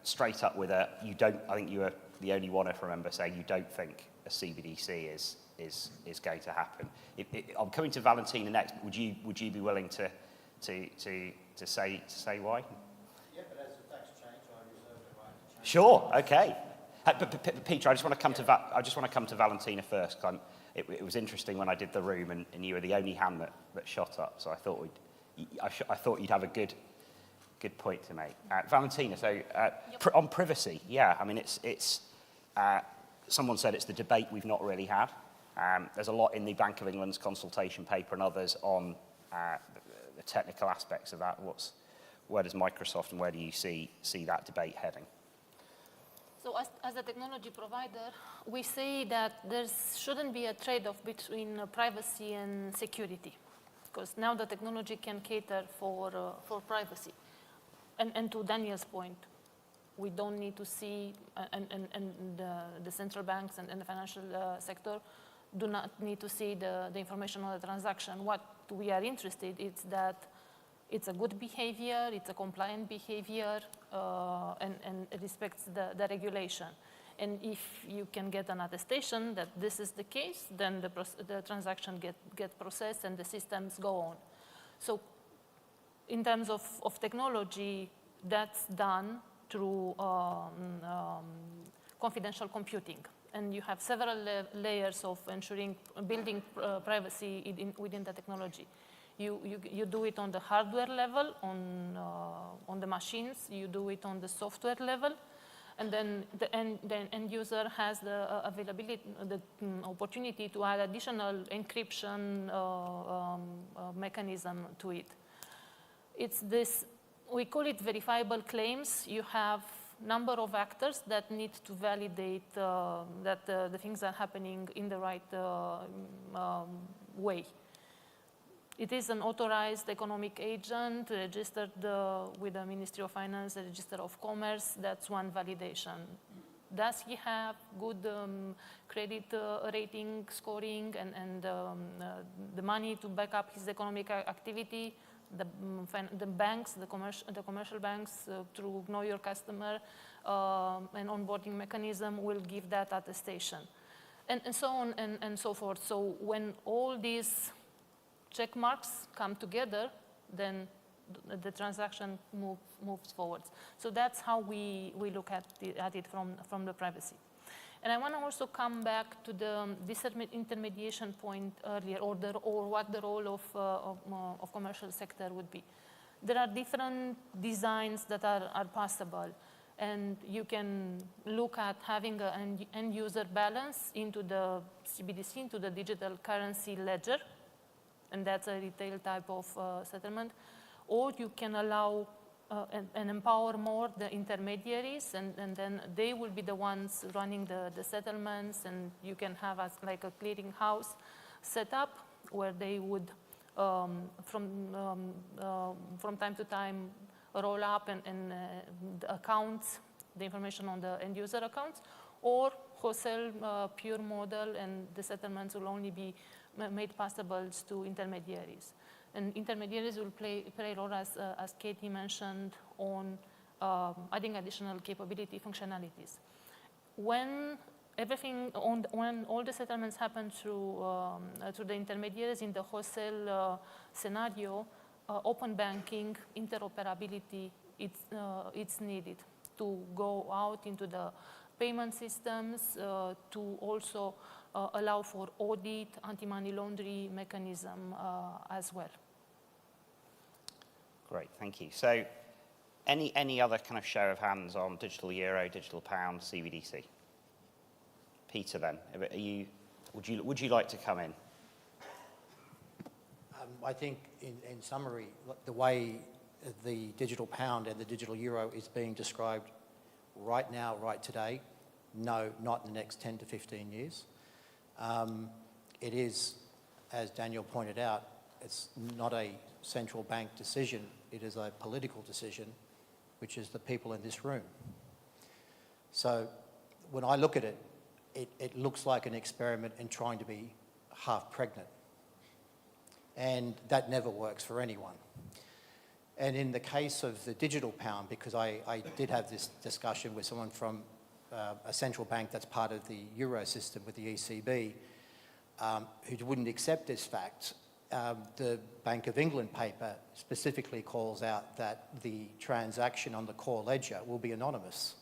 straight up with you don't. I think you were the only one, if I remember, saying you don't think a CBDC is going to happen. I'm coming to Valentina next. Would you be willing to say why? Yeah, but as the tax change, I reserve the right to change. Sure. Okay. But Peter, I just want to come to Valentina first. It was interesting when I did the room, and you were the only hand that shot up. So I thought you'd have a good point to make. Valentina, so on privacy, yeah. I mean, it's someone said it's the debate we've not really had. There's a lot in the Bank of England's consultation paper and others on the technical aspects of that. Where does Microsoft and where do you see that debate heading? So as a technology provider, we say that there shouldn't be a trade-off between privacy and security, because now the technology can cater for privacy. And to Daniel's point, we don't need to see, and the central banks and the financial sector do not need to see the information on the transaction. What we are interested in is that it's a good behavior, it's a compliant behavior, and it respects the regulation. And if you can get an attestation that this is the case, then the transaction get processed and the systems go on. So in terms of technology, that's done through confidential computing. And you have several layers of building privacy within the technology. You do it on the hardware level, on the machines. You do it on the software level, and then the end user has the opportunity to add additional encryption mechanism to it. It's this. We call it verifiable claims. You have number of actors that need to validate that the things are happening in the right way. It is an authorized economic agent registered with the Ministry of Finance, the Register of Commerce. That's one validation. Does he have good credit rating scoring and the money to back up his economic activity? The banks, the commercial banks, through Know Your Customer and onboarding mechanism will give that attestation, and so on and so forth. So when all these check marks come together, then the transaction moves forward. So that's how we look at it from the privacy. And I want to also come back to the disintermediation point earlier, or what the role of commercial sector would be. There are different designs that are possible, and you can look at having an end user balance into the CBDC, into the digital currency ledger, and that's a retail type of settlement, or you can allow and empower more the intermediaries, and then they will be the ones running the settlements, and you can have like a clearing house set up where they would from time to time roll up and the accounts, the information on the end user accounts, or wholesale pure model, and the settlements will only be made possible to intermediaries. And intermediaries will play a role, as Katie mentioned, on adding additional capability functionalities. When when all the settlements happen through the intermediaries in the wholesale scenario, open banking interoperability it's needed to go out into payment systems, to also allow for audit, anti-money laundering mechanism as well. Great, thank you. So any other kind of show of hands on digital euro, digital pound, CBDC? Peter then, would you like to come in? I think in summary, the way the digital pound and the digital euro is being described right now, right today, no, not in the next 10 to 15 years. It is, as Daniel pointed out, it's not a central bank decision, it is a political decision, which is the people in this room. So when I look at it, it looks like an experiment in trying to be half pregnant. And that never works for anyone. And in the case of the digital pound, because I did have this discussion with someone from a central bank that's part of the euro system with the ECB, who wouldn't accept this fact, the Bank of England paper specifically calls out that the transaction on the core ledger will be anonymous,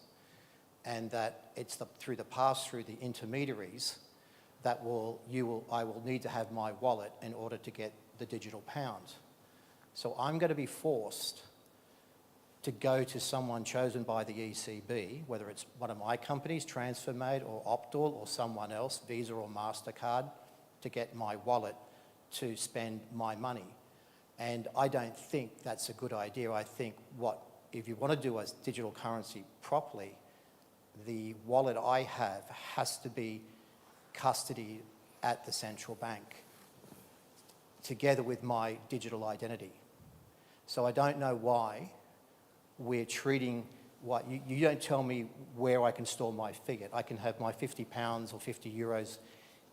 and that it's through the pass-through, the intermediaries, that I will need to have my wallet in order to get the digital pound. So I'm going to be forced to go to someone chosen by the ECB, whether it's one of my companies, TransferMate or Optal or someone else, Visa or MasterCard, to get my wallet to spend my money. And I don't think that's a good idea. I think if you want to do a digital currency properly, the wallet I have has to be custody at the central bank, together with my digital identity. So I don't know why we're treating you don't tell me where I can store my fiat. I can have my 50 pounds or 50 euros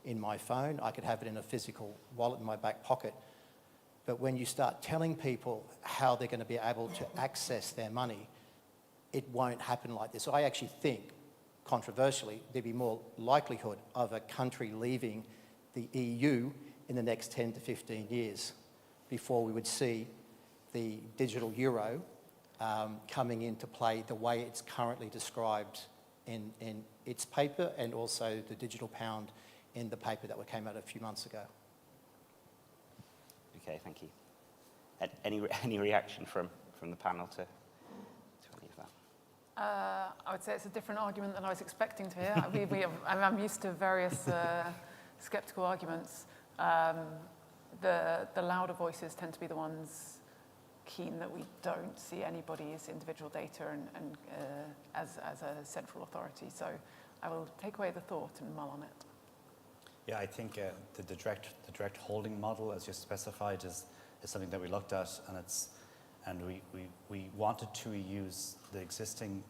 in my phone. I could have it in a physical wallet in my back pocket. But when you start telling people how they're going to be able to access their money, it won't happen like this. So I actually think, controversially, there'd be more likelihood of a country leaving the EU in the next 10 to 15 years before we would see the digital euro coming into play the way it's currently described in its paper, and also the digital pound in the paper that came out a few months ago. Okay, thank you. Any reaction from the panel to any of that? I would say it's a different argument than I was expecting to hear. I'm used to various sceptical arguments. The louder voices tend to be the ones keen that we don't see anybody's individual data and as a central authority. So I will take away the thought and mull on it. Yeah, I think the direct holding model, as you specified, is something that we looked at, and we wanted to use the existing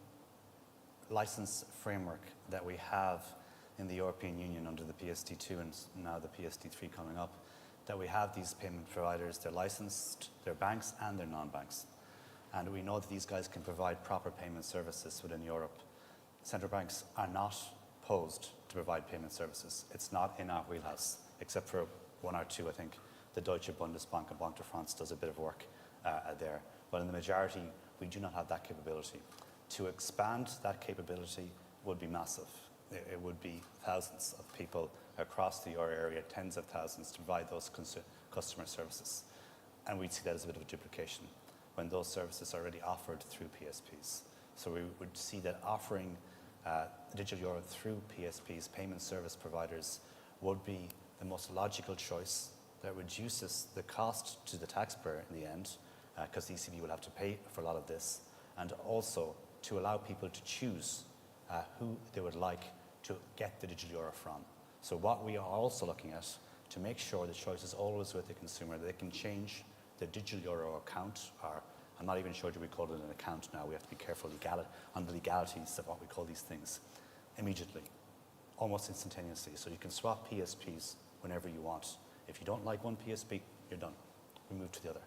license framework that we have in the European Union under the PSD2 and now the PSD3 coming up, that we have these payment providers, they're licensed, they're banks and they're non-banks. And we know that these guys can provide proper payment services within Europe. Central banks are not posed to provide payment services. It's not in our wheelhouse, except for one or two, I think. The Deutsche Bundesbank and Banque de France does a bit of work there. But in the majority, we do not have that capability. To expand that capability would be massive. It would be thousands of people across the euro area, tens of thousands, to provide those customer services. And we'd see that as a bit of a duplication when those services are already offered through PSPs. So we would see that offering digital euro through PSPs, payment service providers, would be the most logical choice that reduces the cost to the taxpayer in the end, because the ECB will have to pay for a lot of this, and also to allow people to choose who they would like to get the digital euro from. So what we are also looking at, to make sure the choice is always with the consumer, that they can change their digital euro account, or I'm not even sure do we call it an account now, we have to be careful on the legalities of what we call these things, immediately, almost instantaneously. So you can swap PSPs whenever you want. If you don't like one PSP, you're done. We move to the other.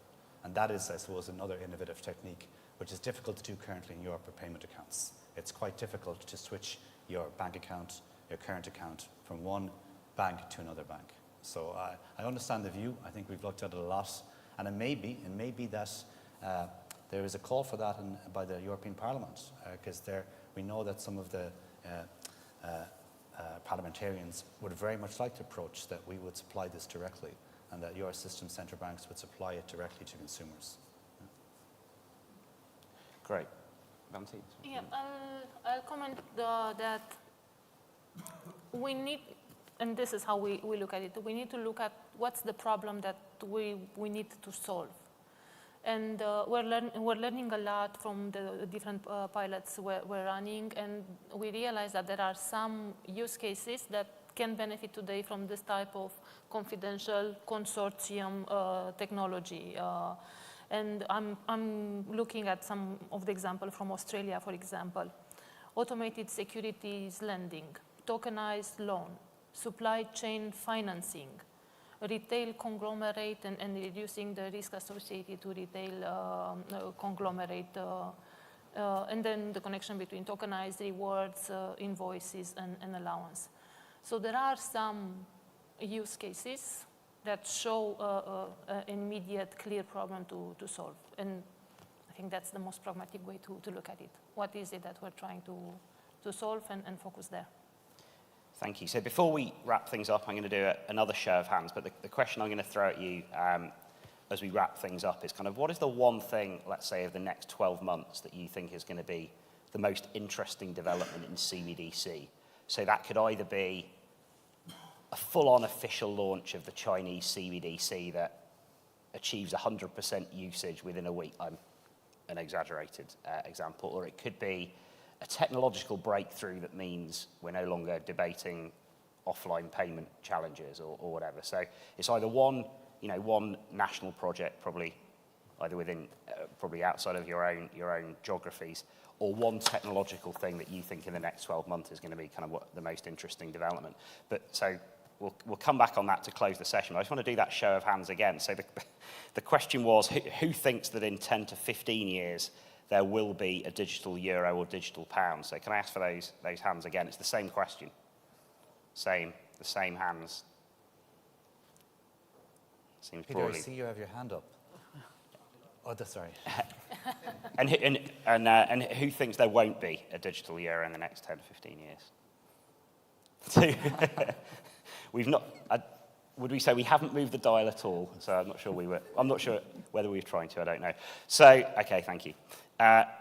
And that is, I suppose, another innovative technique, which is difficult to do currently in Europe for payment accounts. It's quite difficult to switch your bank account, your current account, from one bank to another bank. So I understand the view. I think we've looked at it a lot. And it may be that there is a call for that by the European Parliament, because we know that some of the parliamentarians would very much like to approach that we would supply this directly and that your system central banks would supply it directly to consumers. Great. Valentine? Yeah, I'll comment that we need, and this is how we look at it, we need to look at what's the problem that we need to solve. And we're learning a lot from the different pilots we're running, and we realize that there are some use cases that can benefit today from this type of confidential consortium technology. And I'm looking at some of the examples from Australia, for example. Automated securities lending, tokenized loan, supply chain financing, retail conglomerate and reducing the risk associated to retail conglomerate, and then the connection between tokenized rewards, invoices, and allowance. So there are some use cases that show an immediate, clear problem to solve. And I think that's the most pragmatic way to look at it. What is it that we're trying to solve and focus there? Thank you. So before we wrap things up, I'm going to do another show of hands. But the question I'm going to throw at you as we wrap things up is kind of what is the one thing, let's say, of the next 12 months that you think is going to be the most interesting development in CBDC? So that could either be a full-on official launch of the Chinese CBDC that achieves 100% usage within a week. I'm an exaggerated example. Or it could be a technological breakthrough that means we're no longer debating offline payment challenges or whatever. So it's either one national project, probably either within, probably outside of your own geographies, or one technological thing that you think in the next 12 months is going to be kind of what the most interesting development. But so we'll come back on that to close the session. I just want to do that show of hands again. So the question was, who thinks that in 10 to 15 years there will be a digital euro or digital pound? So can I ask for those hands again? It's the same question. The same hands. Seems Peter, broadly. I see you have your hand up. Oh, sorry. and who thinks there won't be a digital euro in the next 10 to 15 years? We've not. Would we say we haven't moved the dial at all? So I'm not sure we were. I'm not sure whether we were trying to. I don't know. So okay, thank you.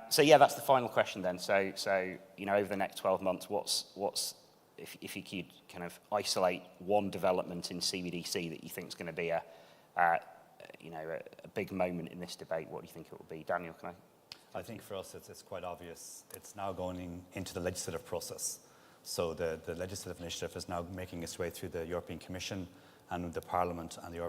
So yeah, that's the final question then. So over the next 12 months, what's if you could kind of isolate one development in CBDC that you think is going to be a big moment in this debate, what do you think it will be? Daniel, can I? I think for us it's quite obvious. It's now going into the legislative process. So the legislative initiative is now making its way through the European Commission and the Parliament and the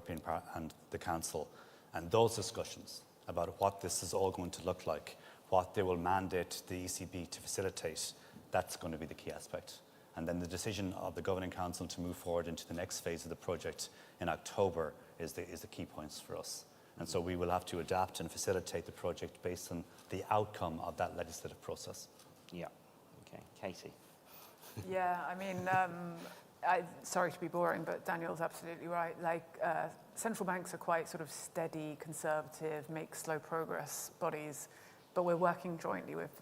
and the Council. And those discussions about what this is all going to look like, what they will mandate the ECB to facilitate, that's going to be the key aspect. And then the decision of the Governing Council to move forward into the next phase of the project in October is the key points for us. And so we will have to adapt and facilitate the project based on the outcome of that legislative process. Yeah. Okay. Katie. Yeah, I mean, sorry to be boring, but Daniel's absolutely right. Like, central banks are quite sort of steady, conservative, make slow progress bodies, but we're working jointly with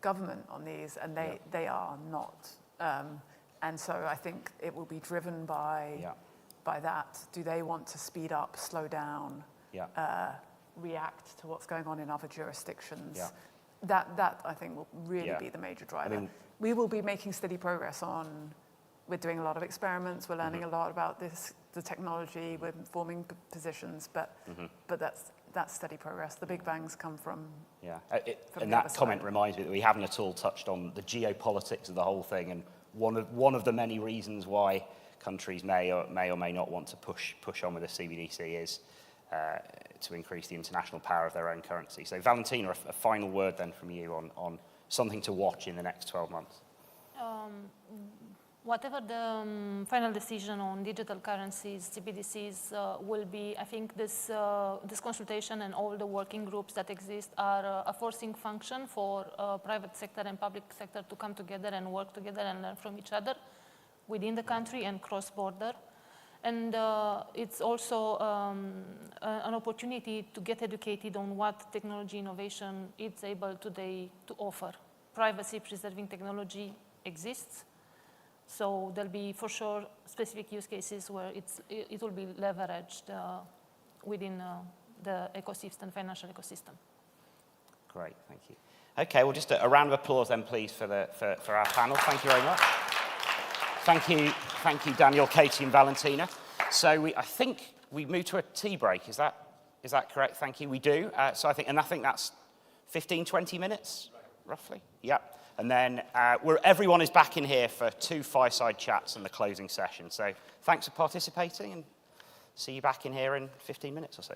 government on these, and they are not. And so I think it will be driven by that. Do they want to speed up, slow down, react to what's going on in other jurisdictions? Yeah. That I think will really be the major driver. I mean, we will be making steady progress we're doing a lot of experiments, we're learning a lot about the technology, we're forming positions, but that's steady progress. The big bangs come from and that comment reminds me that we haven't at all touched on the geopolitics of the whole thing, and one of the many reasons why countries may or may not want to push on with the CBDC is to increase the international power of their own currency. So Valentina, a final word then from you on something to watch in the next 12 months. Whatever the final decision on digital currencies, CBDCs will be, I think this consultation and all the working groups that exist are a forcing function for private sector and public sector to come together and work together and learn from each other within the country and cross-border. And it's also an opportunity to get educated on what technology innovation is able today to offer privacy-preserving technology exists. So there'll be, for sure, specific use cases where it will be leveraged within the ecosystem, financial ecosystem. Great, thank you. Okay, well, just a round of applause then, please, for our panel. Thank you very much. Thank you, Daniel, Katie, and Valentina. So I think we move to a tea break. Is that correct? Thank you. We do. So I think that's 15, 20 minutes, roughly. Yeah. And then everyone is back in here for 2 fireside chats and the closing session. So thanks for participating, and see you back in here in 15 minutes or so.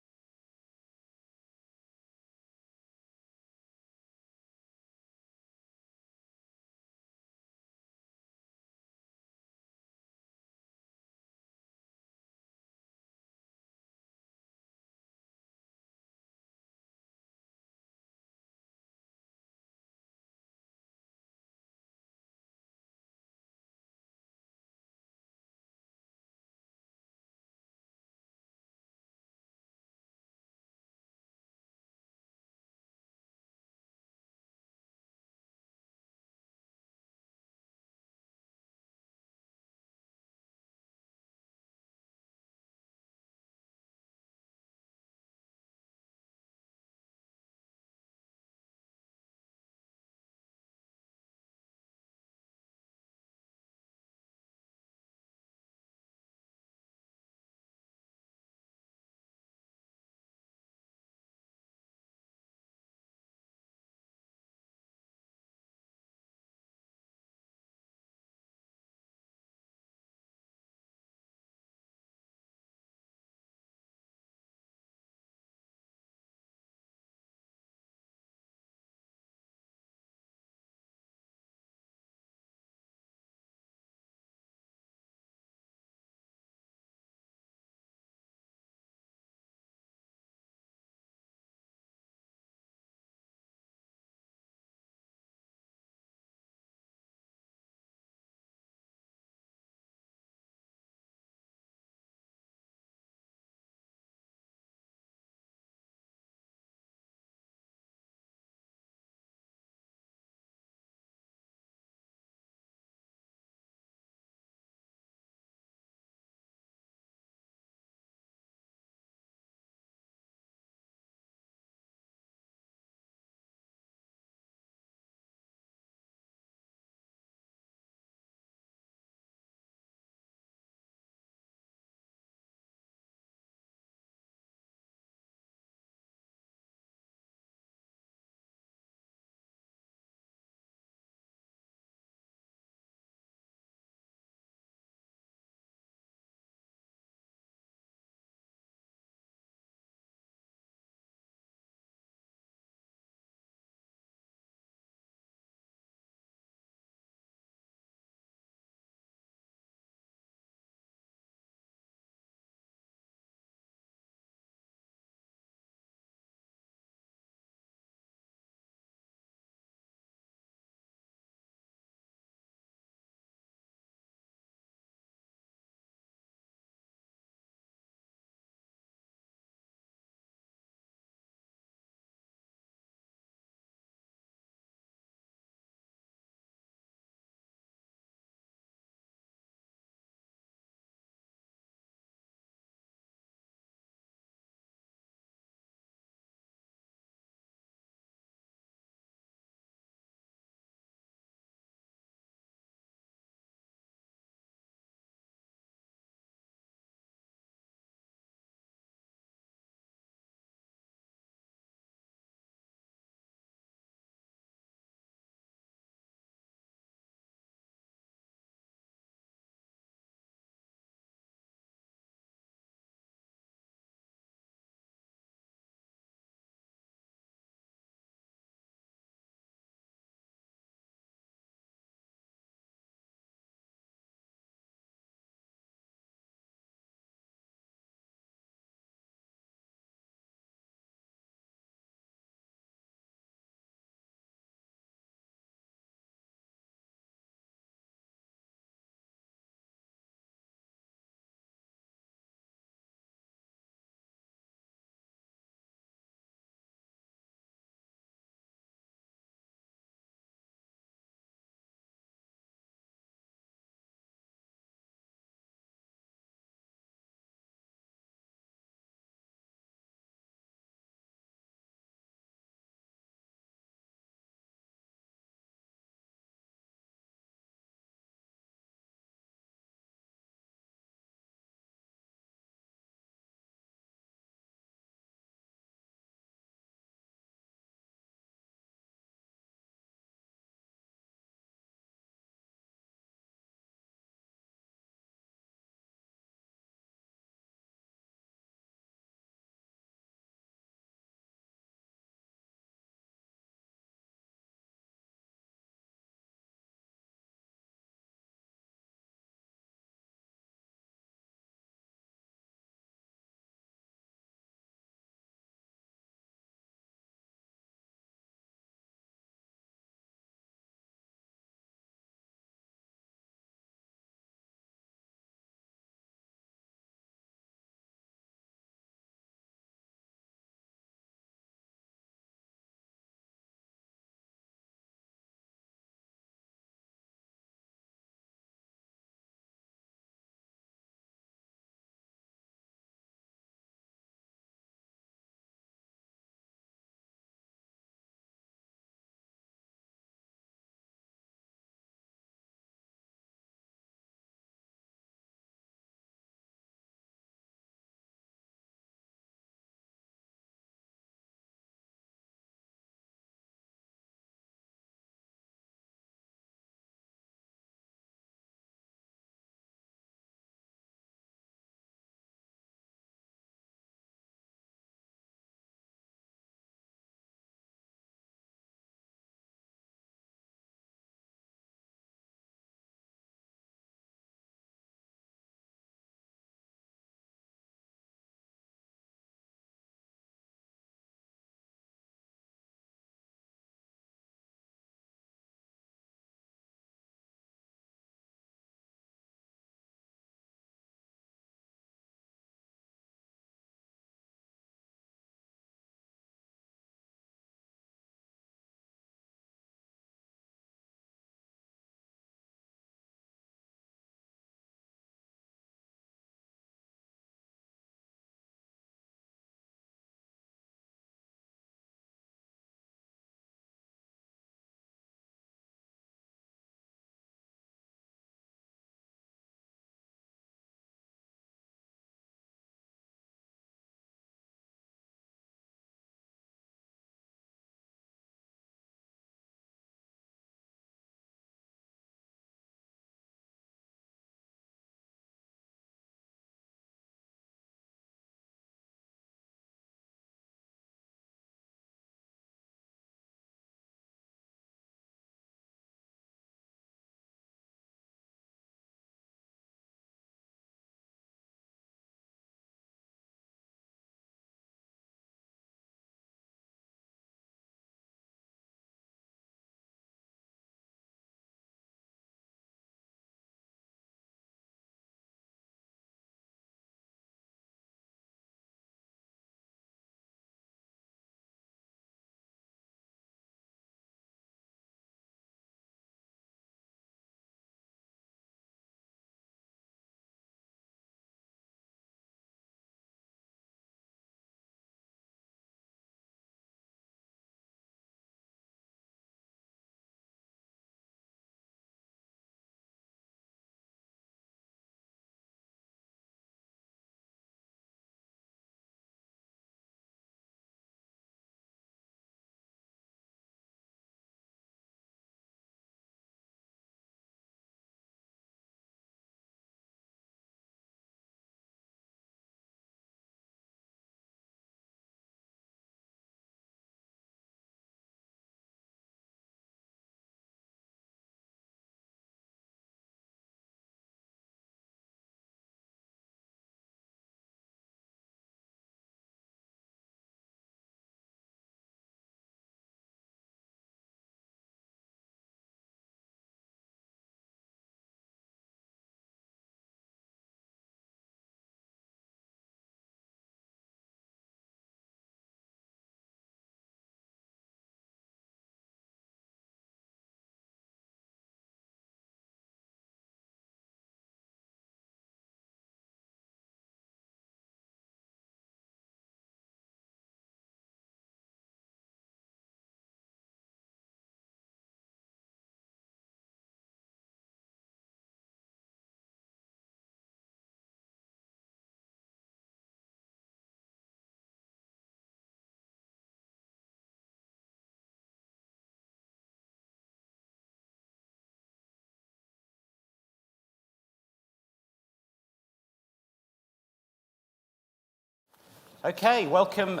Okay, welcome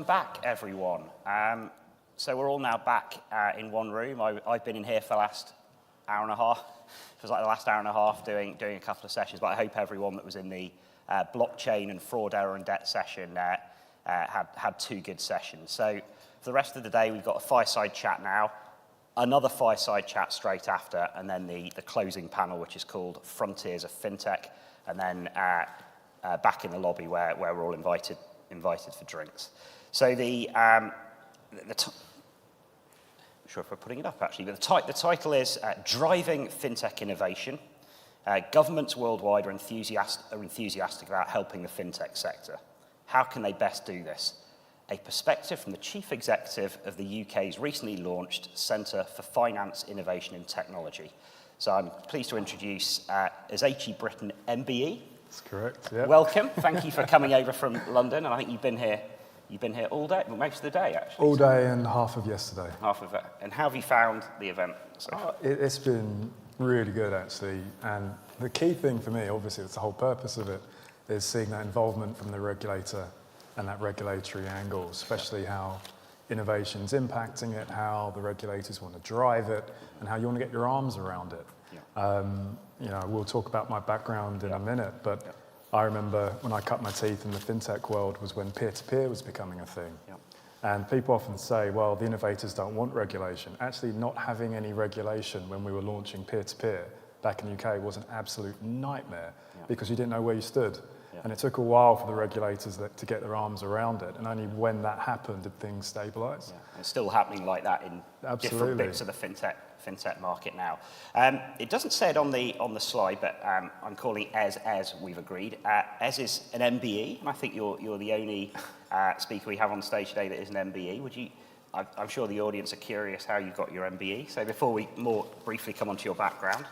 back, everyone. So we're all now back in one room. I've been in here for the last hour and a half. It was like the last hour and a half doing a couple of sessions, but I hope everyone that was in the blockchain and fraud, error and debt session had 2 good sessions. So for the rest of the day, we've got a fireside chat now, another fireside chat straight after, and then the closing panel, which is called Frontiers of FinTech, and then back in the lobby where we're all invited for drinks. So I'm not sure if we're putting it up actually, but the title is Driving FinTech Innovation. Governments worldwide are enthusiastic about helping the FinTech sector. How can they best do this? A perspective from the Chief Executive of the UK's recently launched Centre for Finance, Innovation and Technology. So I'm pleased to introduce Azechi Britton, MBE. That's correct, yeah. Welcome. Thank you for coming over from London, and I think you've been here all day, well, most of the day, actually. All day and half of yesterday. Half of it. And how have you found the event so far? It's been really good, actually. And the key thing for me, obviously, it's the whole purpose of it, is seeing that involvement from the regulator and that regulatory angle, especially how innovation's impacting it, how the regulators want to drive it, and how you want to get your arms around it. We'll talk about my background in a minute, but I remember when I cut my teeth in the fintech world was when peer-to-peer was becoming a thing. And people often say, well, the innovators don't want regulation. Actually, not having any regulation when we were launching peer-to-peer back in the UK was an absolute nightmare because you didn't know where you stood. And it took a while for the regulators to get their arms around it. And only when that happened did things stabilise. It's still happening like that in different bits of the fintech market now. It doesn't say it on the slide, but I'm calling Ez, we've agreed. Ez is an MBE, and I think you're the only speaker we have on stage today that is an MBE. I'm sure the audience are curious how you got your MBE. So before we more briefly come onto your background.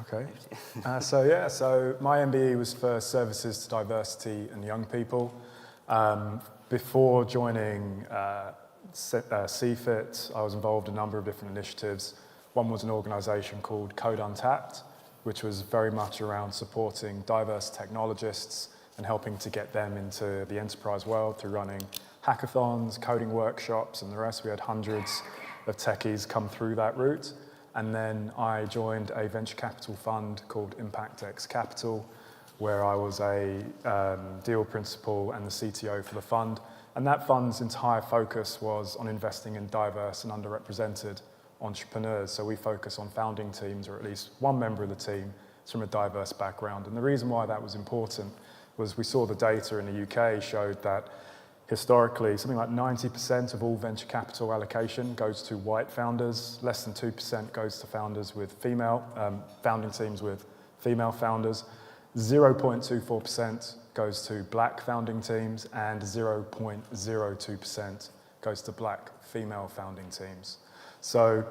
Okay. So my MBE was for Services to Diversity and Young People. Before joining CFIT, I was involved in a number of different initiatives. One was an organisation called Code Untapped, which was very much around supporting diverse technologists and helping to get them into the enterprise world through running hackathons, coding workshops, and the rest. We had hundreds of techies come through that route. And then I joined a venture capital fund called ImpactX Capital, where I was a deal principal and the CTO for the fund. And that fund's entire focus was on investing in diverse and underrepresented entrepreneurs. So we focus on founding teams, or at least one member of the team is from a diverse background. And the reason why that was important was we saw the data in the UK showed that historically, something like 90% of all venture capital allocation goes to white founders. Less than 2% goes to founders with founding teams with female founders. 0.24% goes to black founding teams, and 0.02% goes to black female founding teams. So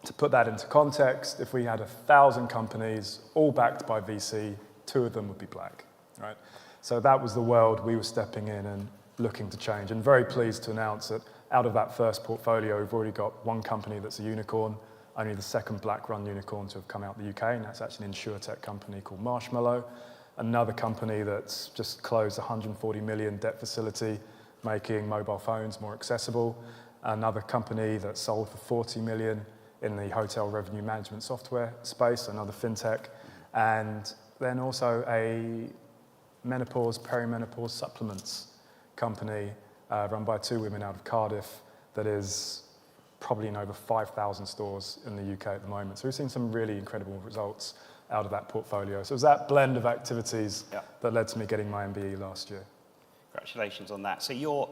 to put that into context, if we had 1,000 companies, all backed by VC, 2 of them would be black, right? So that was the world we were stepping in and looking to change, and very pleased to announce that out of that first portfolio, we've already got one company that's a unicorn, only the second black-run unicorn to have come out of the UK, and that's actually an insurtech company called Marshmallow. Another company that's just closed a 140 million debt facility, making mobile phones more accessible. Another company that sold for 40 million in the hotel revenue management software space, another fintech. And then also a menopause, perimenopause supplements company run by 2 women out of Cardiff that is probably in over 5,000 stores in the UK at the moment. So we've seen some really incredible results out of that portfolio. So it was that blend of activities that led to me getting my MBE last year. Congratulations on that. So your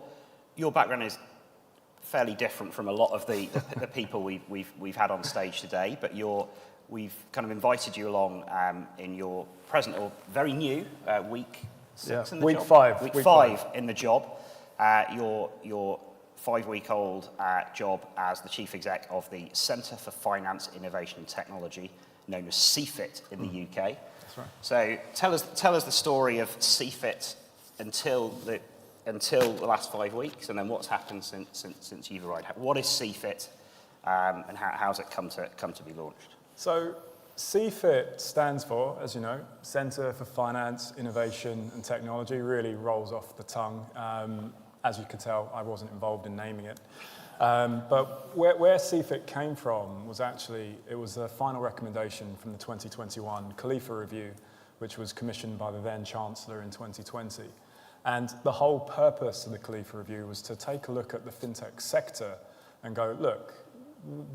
background is fairly different from a lot of the people we've had on stage today, but we've kind of invited you along in your present or very new week 6 in the week job? 5. Week 5 in the job. Your 5-week-old job as the chief exec of the Centre for Finance, Innovation and Technology, known as CFIT in the UK. That's right. So tell us the story of CFIT until the last 5 weeks, and then what's happened since you've arrived. What is CFIT, and how's it come to be launched? So CFIT stands for, as you know, Centre for Finance, Innovation and Technology. Really rolls off the tongue. As you can tell, I wasn't involved in naming it. But where CFIT came from was actually, it was a final recommendation from the 2021 Khalifa Review, which was commissioned by the then Chancellor in 2020. And the whole purpose of the Khalifa Review was to take a look at the fintech sector and go, look,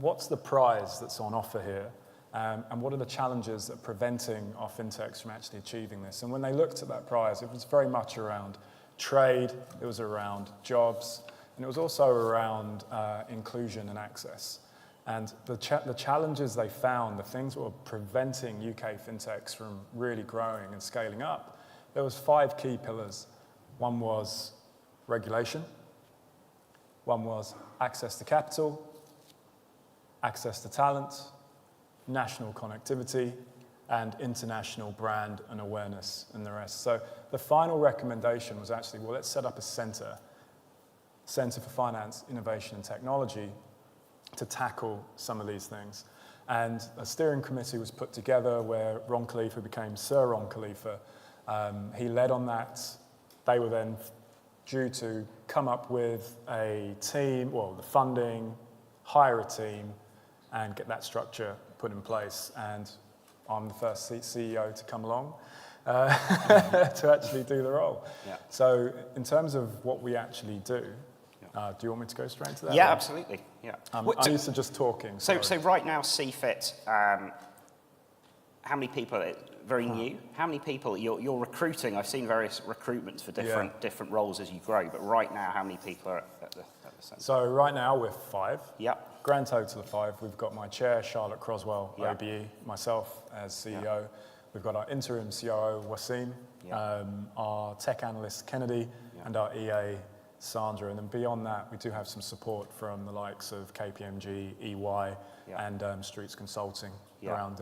what's the prize that's on offer here? And what are the challenges that are preventing our fintechs from actually achieving this? And when they looked at that prize, it was very much around trade, it was around jobs, and it was also around inclusion and access. And the challenges they found, the things that were preventing UK fintechs from really growing and scaling up, there was 5 key pillars. One was regulation, one was access to capital, access to talent, national connectivity, and international brand and awareness and the rest. So the final recommendation was actually, well, let's set up a Centre for Finance, Innovation and Technology to tackle some of these things. And a steering committee was put together where Ron Khalifa became Sir Ron Khalifa. He led on that. They were then due to come up with a team, well, the funding, hire a team, and get that structure put in place. And I'm the first CEO to come along to actually do the role. Yeah. So in terms of what we actually do, do you want me to go straight to that? Yeah, absolutely. Yeah. I'm used to just talking. So right now, CFIT, how many people? Very new. How many people you're recruiting? I've seen various recruitments for different roles as you grow. But right now, how many people are at the centre? So right now we're 5. Yep. Grand total of 5. We've got my chair, Charlotte Croswell, OBE, myself as CEO. We've got our interim COO, Wasim, our tech analyst, Kennedy, and our EA, Sandra. And then beyond that, we do have some support from the likes of KPMG, EY, and Streets Consulting around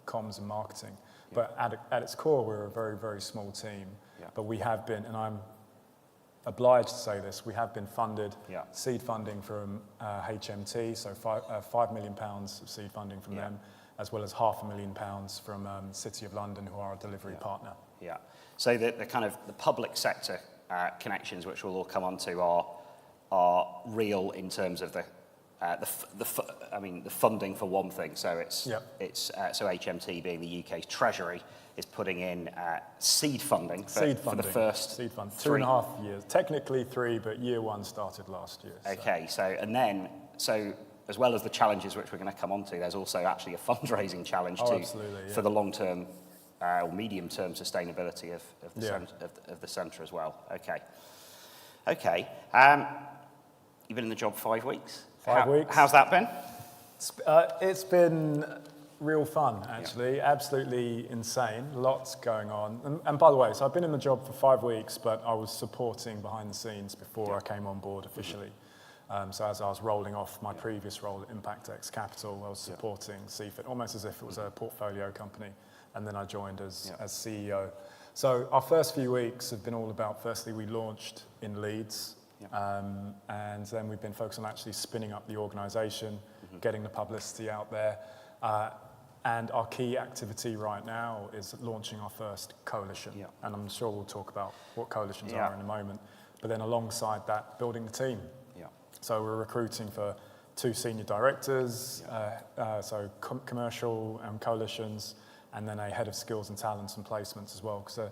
comms and marketing. But at its core, we're a very, very small team. But we have been, and I'm obliged to say this, we have been funded, seed funding from HMT, so £5 million of seed funding from them, as well as £500,000 from City of London, who are our delivery partner. Yeah. So the kind of the public sector connections, which we'll all come on to, are real in terms of the funding for one thing. So so HMT, being the UK's Treasury, is putting in seed funding for the first seed fund, 2.5 years. Technically 3, but year 1 started last year. Okay, so as well as the challenges which we're going to come on to, there's also actually a fundraising challenge for the long-term or medium-term sustainability of the centre as well. Okay. You've been in the job 5 weeks. 5 weeks. How's that been? It's been real fun, actually. Absolutely insane. Lots going on. And by the way, so I've been in the job for 5 weeks, but I was supporting behind the scenes before I came on board officially. So as I was rolling off my previous role at ImpactX Capital, I was supporting CFIT, almost as if it was a portfolio company. And then I joined as CEO. So our first few weeks have been all about, firstly, we launched in Leeds. And then we've been focused on actually spinning up the organisation, getting the publicity out there. And our key activity right now is launching our first coalition. And I'm sure we'll talk about what coalitions are in a moment. But then alongside that, building the team. So we're recruiting for 2 senior directors, so commercial coalitions, and then a head of skills and talents and placements as well. Because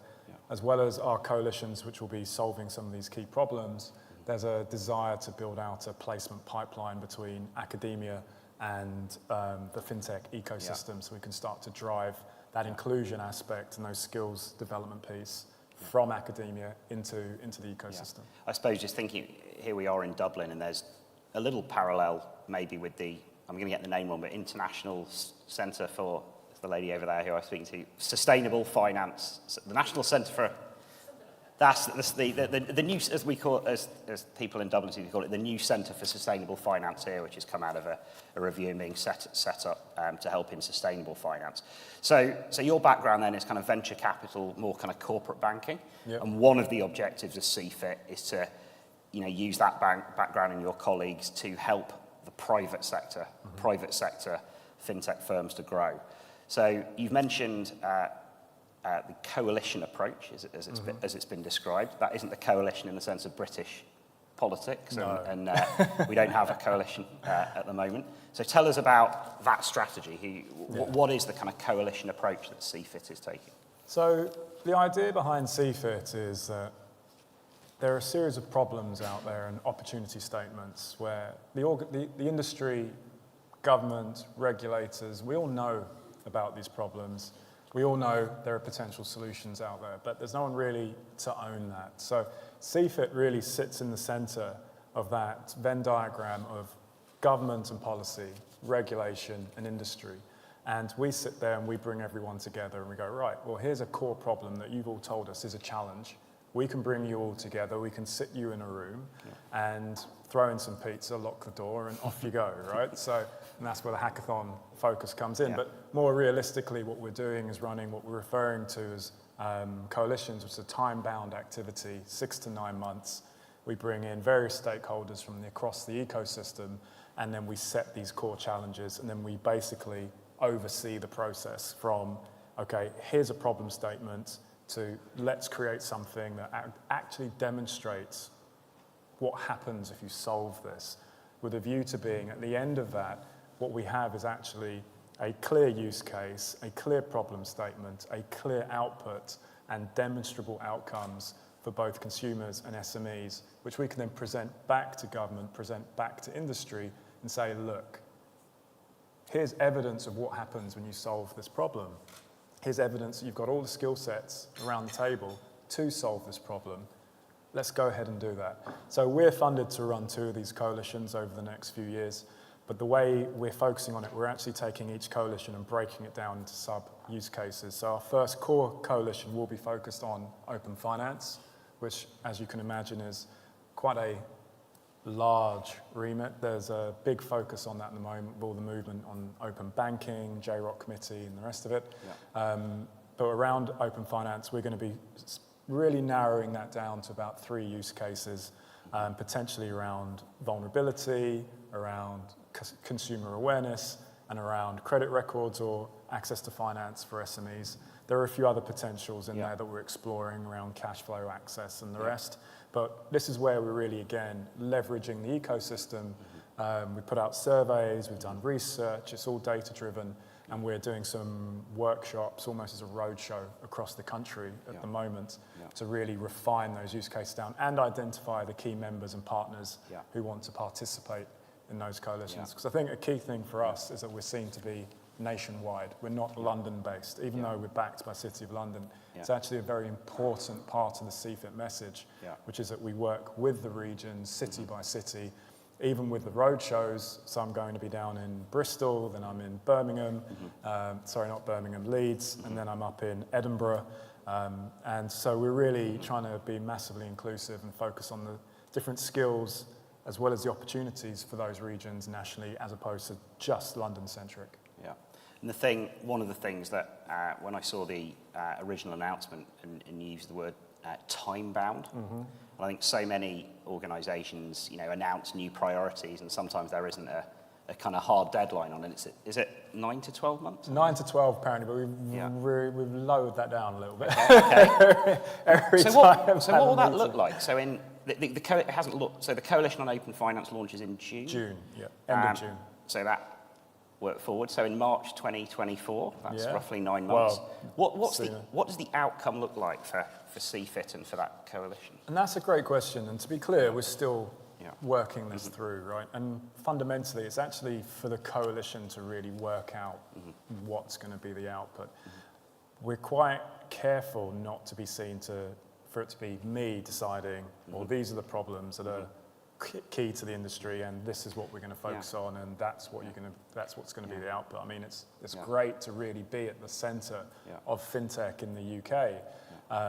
as well as our coalitions, which will be solving some of these key problems, there's a desire to build out a placement pipeline between academia and the fintech ecosystem, so we can start to drive that inclusion aspect and those skills development piece from academia into the ecosystem. I suppose just thinking, here we are in Dublin, and there's a little parallel maybe with the, I'm going to get the name wrong, but International Centre for, the lady over there who I was speaking to, Sustainable Finance, the National Centre for, that's the new, as we call it, as people in Dublin seem to call it, the new Centre for Sustainable Finance here, which has come out of a review and being set up to help in sustainable finance. So your background then is kind of venture capital, more kind of corporate banking, and one of the objectives of CFIT is to, use that background and your colleagues to help the private sector fintech firms to grow. So you've mentioned the coalition approach, as it's been described. That isn't the coalition in the sense of British politics, No. and we don't have a coalition at the moment. So tell us about that strategy. What is the kind of coalition approach that CFIT is taking? So the idea behind CFIT is that there are a series of problems out there and opportunity statements where the industry, government, regulators, we all know about these problems. We all know there are potential solutions out there, but there's no one really to own that. So CFIT really sits in the center of that Venn diagram of government and policy, regulation and industry. And we sit there and we bring everyone together and we go, right, well, here's a core problem that you've all told us is a challenge. We can bring you all together, we can sit you in a room and throw in some pizza, lock the door, and off you go, right? So, and that's where the hackathon focus comes in. But more realistically, what we're doing is running what we're referring to as coalitions, which is a time-bound activity, 6 to 9 months. We bring in various stakeholders from across the ecosystem, and then we set these core challenges, and then we basically oversee the process from, okay, here's a problem statement, to let's create something that actually demonstrates what happens if you solve this, with a view to being, at the end of that, what we have is actually a clear use case, a clear problem statement, a clear output, and demonstrable outcomes for both consumers and SMEs, which we can then present back to government, present back to industry, and say, look, here's evidence of what happens when you solve this problem. Here's evidence that you've got all the skill sets around the table to solve this problem. Let's go ahead and do that. So we're funded to run 2 of these coalitions over the next few years, but the way we're focusing on it, we're actually taking each coalition and breaking it down into sub-use cases. So our first core coalition will be focused on open finance, which, as you can imagine, is quite a large remit. There's a big focus on that at the moment with all the movement on open banking, JROC committee and the rest of it. But around open finance, we're going to be really narrowing that down to about 3 use cases, potentially around vulnerability, around consumer awareness, and around credit records or access to finance for SMEs. There are a few other potentials in there that we're exploring around cash flow access and the rest. But this is where we're really, again, leveraging the ecosystem. We put out surveys, we've done research, it's all data-driven, and we're doing some workshops, almost as a roadshow across the country at the moment, to really refine those use cases down and identify the key members and partners who want to participate in those coalitions. Because I think a key thing for us is that we're seen to be nationwide. We're not London-based, even though we're backed by City of London. It's actually a very important part of the CFIT message, which is that we work with the regions, city by city, even with the road shows. So I'm going to be down in Bristol, then I'm in Birmingham, sorry, not Birmingham, Leeds, and then I'm up in Edinburgh. And so we're really trying to be massively inclusive and focus on the different skills as well as the opportunities for those regions nationally, as opposed to just London-centric. And one of the things that when I saw the original announcement and you used the word time-bound, I think so many organisations, announce new priorities, and sometimes there isn't a kind of hard deadline on it. Is it 9 to 12 months? 9 to 12 apparently, but we've lowered that down a little bit. So what will that look like? So it hasn't looked. So the Coalition on Open Finance launches in June. End of June. So that work forward. So in March 2024, that's roughly 9 months. Well, what does the outcome look like for CFIT and for that coalition? And that's a great question. And to be clear, we're still working this through, right? And fundamentally, it's actually for the coalition to really work out what's going to be the output. We're quite careful not to be seen for it to be me deciding, well, these are the problems that are key to the industry, and this is what we're going to focus on, and that's what that's what's going to be the output. I mean, it's great to really be at the centre of FinTech in the UK,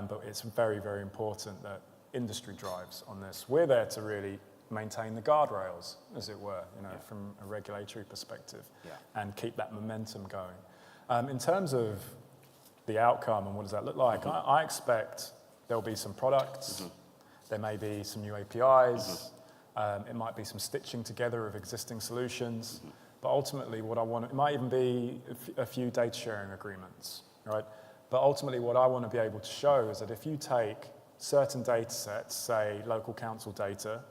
but it's very, very important that industry drives on this. We're there to really maintain the guardrails, as it were, from a regulatory perspective, and keep that momentum going. In terms of the outcome and what does that look like, I expect there'll be some products, there may be some new APIs, it might be some stitching together of existing solutions, but ultimately what I want, it might even be a few data sharing agreements, right? But ultimately what I want to be able to show is that if you take certain data sets, say local council data,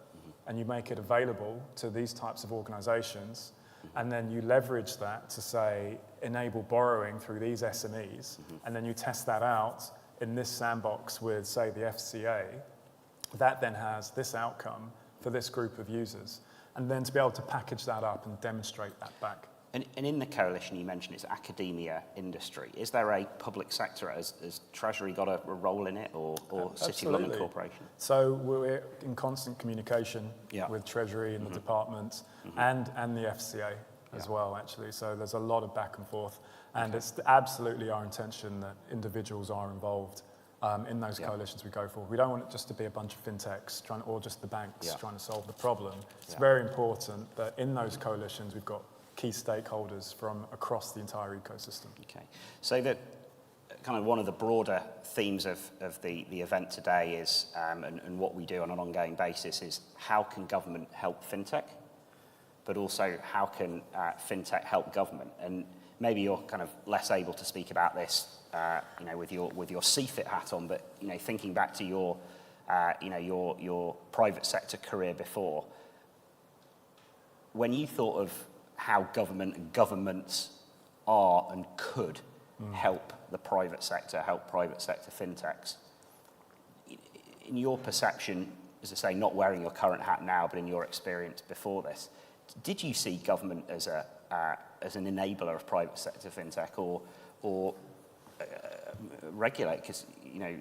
and you make it available to these types of organizations, and then you leverage that to say, enable borrowing through these SMEs, and then you test that out in this sandbox with, say, the FCA, that then has this outcome for this group of users. And then to be able to package that up and demonstrate that back. And in the coalition you mentioned, it's academia, industry. Is there a public sector? Has Treasury got a role in it, or City of London Corporation? So we're in constant communication with Treasury and the department and the FCA as well, actually. So there's a lot of back and forth. And it's absolutely our intention that individuals are involved in those coalitions we go for. We don't want it just to be a bunch of fintechs or just the banks trying to solve the problem. It's very important that in those coalitions we've got key stakeholders from across the entire ecosystem. Okay, so that kind of one of the broader themes of the event today is, and what we do on an ongoing basis is, how can government help fintech, but also how can fintech help government? And maybe you're kind of less able to speak about this, you know, with your CFIT hat on, but you know, thinking back to your, you know, your private sector career before, when you thought of how government and governments are and could help the private sector, help private sector fintechs, in your perception, as I say, not wearing your current hat now, but in your experience before this, did you see government as an enabler of private sector fintech, or regulate? Because you know,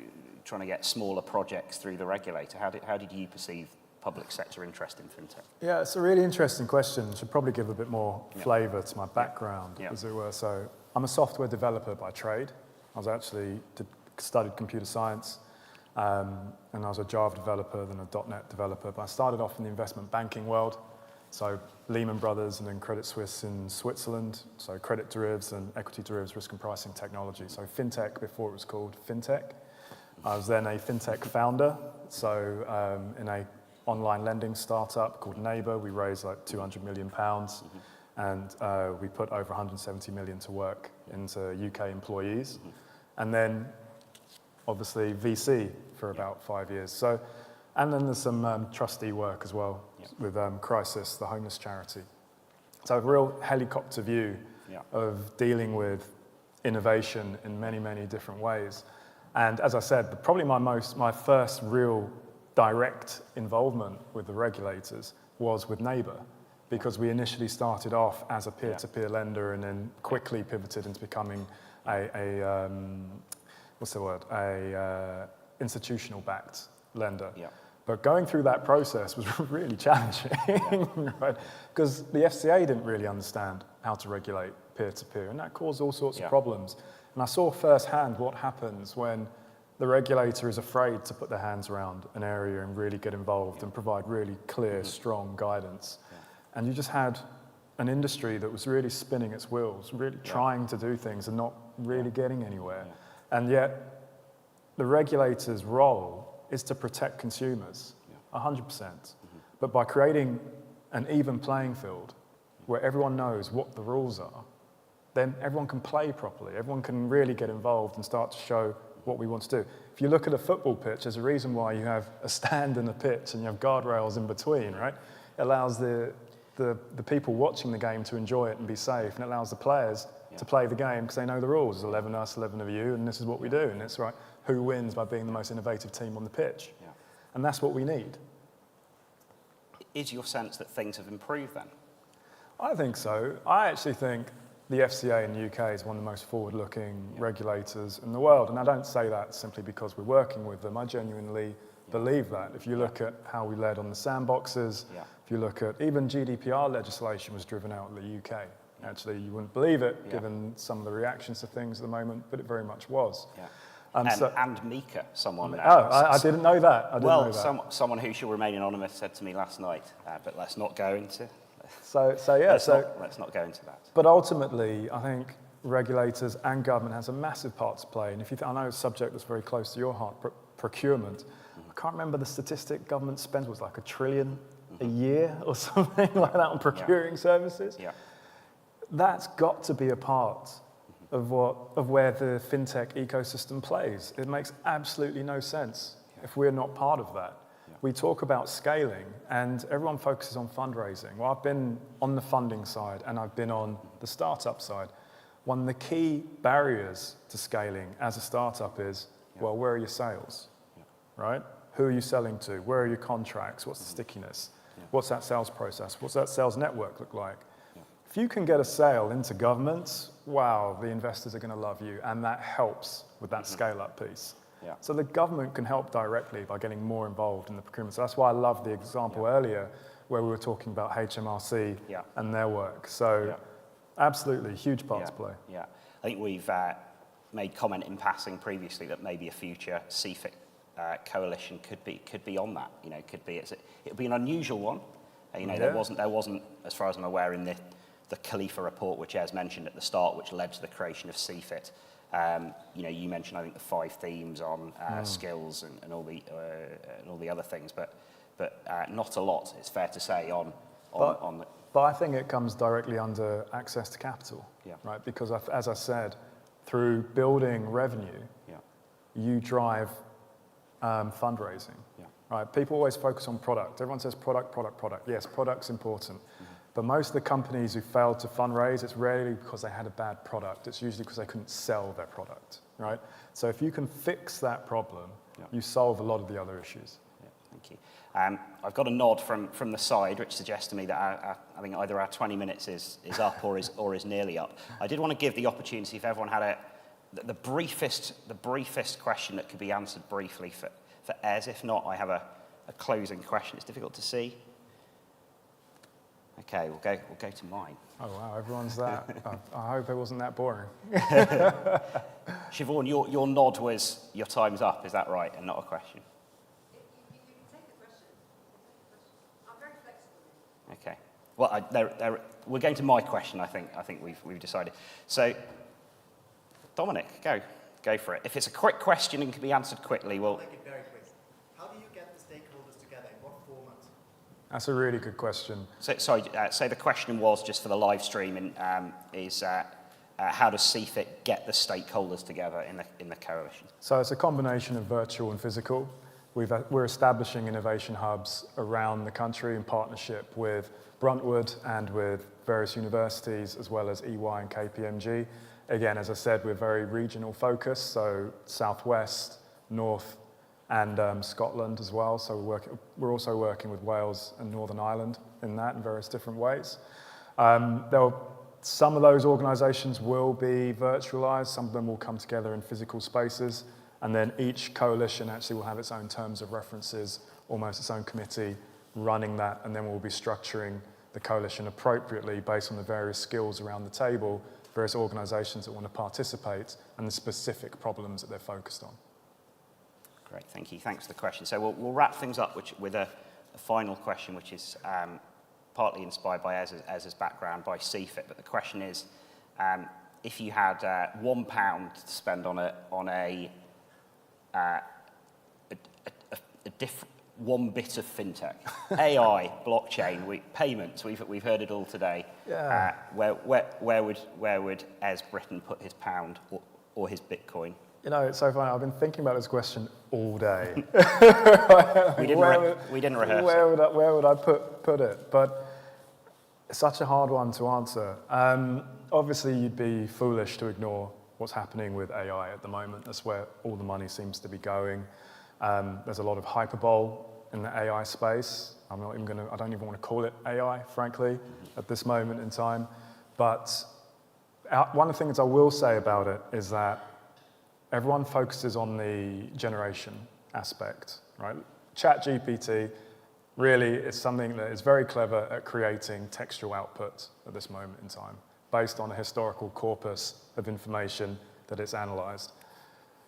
trying to get smaller projects through the regulator. How did you perceive public sector interest in fintech? Yeah, it's a really interesting question. Should probably give a bit more flavour to my background, as it were. So I'm a software developer by trade. I was actually studied computer science, and I was a Java developer, then a .NET developer. But I started off in the investment banking world. So Lehman Brothers and then Credit Suisse in Switzerland. So credit derivatives and equity derivatives, risk and pricing technology. So fintech before it was called fintech. I was then a fintech founder. So in a online lending startup called Neighbour, we raised like £200 million, and we put over 170 million to work into UK employees. And then obviously VC for about 5 years. So, and then there's some trustee work as well with Crisis, the homeless charity. So a real helicopter view of dealing with innovation in many, many different ways. And as I said, probably my first real direct involvement with the regulators was with Neighbour, because we initially started off as a peer-to-peer lender and then quickly pivoted into becoming a institutional backed lender. But going through that process was really challenging, right? Because the FCA didn't really understand how to regulate peer-to-peer, and that caused all sorts of problems. And I saw firsthand what happens when the regulator is afraid to put their hands around an area and really get involved and provide really clear, strong guidance. And you just had an industry that was really spinning its wheels, really trying to do things and not really getting anywhere. And yet, the regulator's role is to protect consumers, 100%. But by creating an even playing field where everyone knows what the rules are, then everyone can play properly. Everyone can really get involved and start to show what we want to do. If you look at a football pitch, there's a reason why you have a stand and a pitch and you have guardrails in between, right? It allows the people watching the game to enjoy it and be safe, and it allows the players to play the game because they know the rules. There's 11 us, 11 of you, and this is what we do. And it's right, who wins by being the most innovative team on the pitch. And that's what we need. Is your sense that things have improved then? I think so. I actually think the FCA in the UK is one of the most forward-looking regulators in the world. And I don't say that simply because we're working with them. I genuinely believe that. If you look at how we led on the sandboxes, if you look at even GDPR legislation was driven out in the UK. Actually, you wouldn't believe it, given some of the reactions to things at the moment, but it very much was. And Mika, someone... I didn't know that. Someone who shall remain anonymous said to me last night, but let's not go into... Let's not go into that. But ultimately, I think regulators and government has a massive part to play. And if you I know a subject that's very close to your heart, procurement. I can't remember the statistic government spends, was like $1 trillion a year or something like that on procuring services. that's got to be a part of where the fintech ecosystem plays. It makes absolutely no sense if we're not part of that. We talk about scaling, and everyone focuses on fundraising. Well, I've been on the funding side, and I've been on the startup side. One of the key barriers to scaling as a startup is, well, where are your sales, right? Who are you selling to? Where are your contracts? What's the stickiness? What's that sales process? What's that sales network look like? If you can get a sale into governments, wow, the investors are going to love you, and that helps with that scale-up piece. So the government can help directly by getting more involved in the procurement. So that's why I love the example earlier where we were talking about HMRC and their work. So absolutely, huge part to play. I think we've made comment in passing previously that maybe a future CFIC coalition could be on that. You know, could be it would be an unusual one. You know, there wasn't, as far as I'm aware, in the Khalifa report, which Ez mentioned at the start, which led to the creation of CFIT. You know, you mentioned, I think, the 5 themes on skills and all the other things, but not a lot, it's fair to say, on the... But I think it comes directly under access to capital, right? Because as I said, through building revenue, you drive fundraising, right? People always focus on product. Everyone says product, product, product. Yes, product's important. But most of the companies who failed to fundraise, it's rarely because they had a bad product. It's usually because they couldn't sell their product, right? So if you can fix that problem, you solve a lot of the other issues. Thank you. I've got a nod from the side, which suggests to me that I think either our 20 minutes is up or is nearly up. I did want to give the opportunity if everyone had the briefest question that could be answered briefly for Ez. If not, I have a closing question. It's difficult to see. Okay, we'll go to mine. Oh wow, everyone's that. I hope it wasn't that boring. Siobhan, your nod was your time's up. Is that right, and not a question? Okay. Well, we're going to my question. I think we've decided. So, Dominic, go for it. If it's a quick question and can be answered quickly, well. Make it very quick. How do you get the stakeholders together? In what format? That's a really good question. So, sorry. So the question was just for the live stream, and how does CFIT get the stakeholders together in the coalition? So it's a combination of virtual and physical. We're establishing innovation hubs around the country in partnership with Bruntwood and with various universities, as well as EY and KPMG. Again, as I said, we're very regional focused, so Southwest, North, and Scotland as well. So we're also working with Wales and Northern Ireland in that in various different ways. Some of those organisations will be virtualised, some of them will come together in physical spaces, and then each coalition actually will have its own terms of references, almost its own committee running that, and then we'll be structuring the coalition appropriately based on the various skills around the table, various organisations that want to participate, and the specific problems that they're focused on. Great, thank you. Thanks for the question. So we'll wrap things up with a final question, which is partly inspired by Ez's background, by CFIT, but the question is, if you had £1 to spend on one bit of fintech, AI, blockchain, payments. We've heard it all today. Yeah. Where would Ez Britton put his pound or his Bitcoin? You know, it's so funny. I've been thinking about this question all day. We didn't rehearse. Where would I put it? But it's such a hard one to answer. Obviously, you'd be foolish to ignore what's happening with AI at the moment. That's where all the money seems to be going. There's a lot of hyperbole in the AI space. I don't even want to call it AI, frankly, at this moment in time. But one of the things I will say about it is that everyone focuses on the generation aspect, right? ChatGPT really is something that is very clever at creating textual output at this moment in time, based on a historical corpus of information that it's analyzed.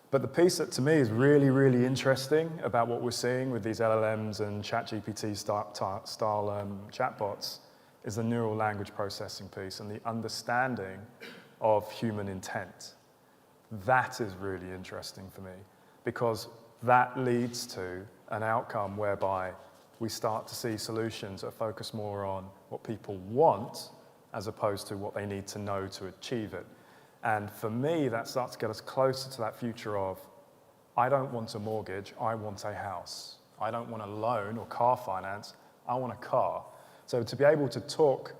But the piece that to me is really, really interesting about what we're seeing with these LLMs and ChatGPT style chatbots is the neural language processing piece and the understanding of human intent. That is really interesting for me because that leads to an outcome whereby we start to see solutions that focus more on what people want as opposed to what they need to know to achieve it. And for me, that starts to get us closer to that future of, I don't want a mortgage, I want a house. I don't want a loan or car finance, I want a car. So to be able to talk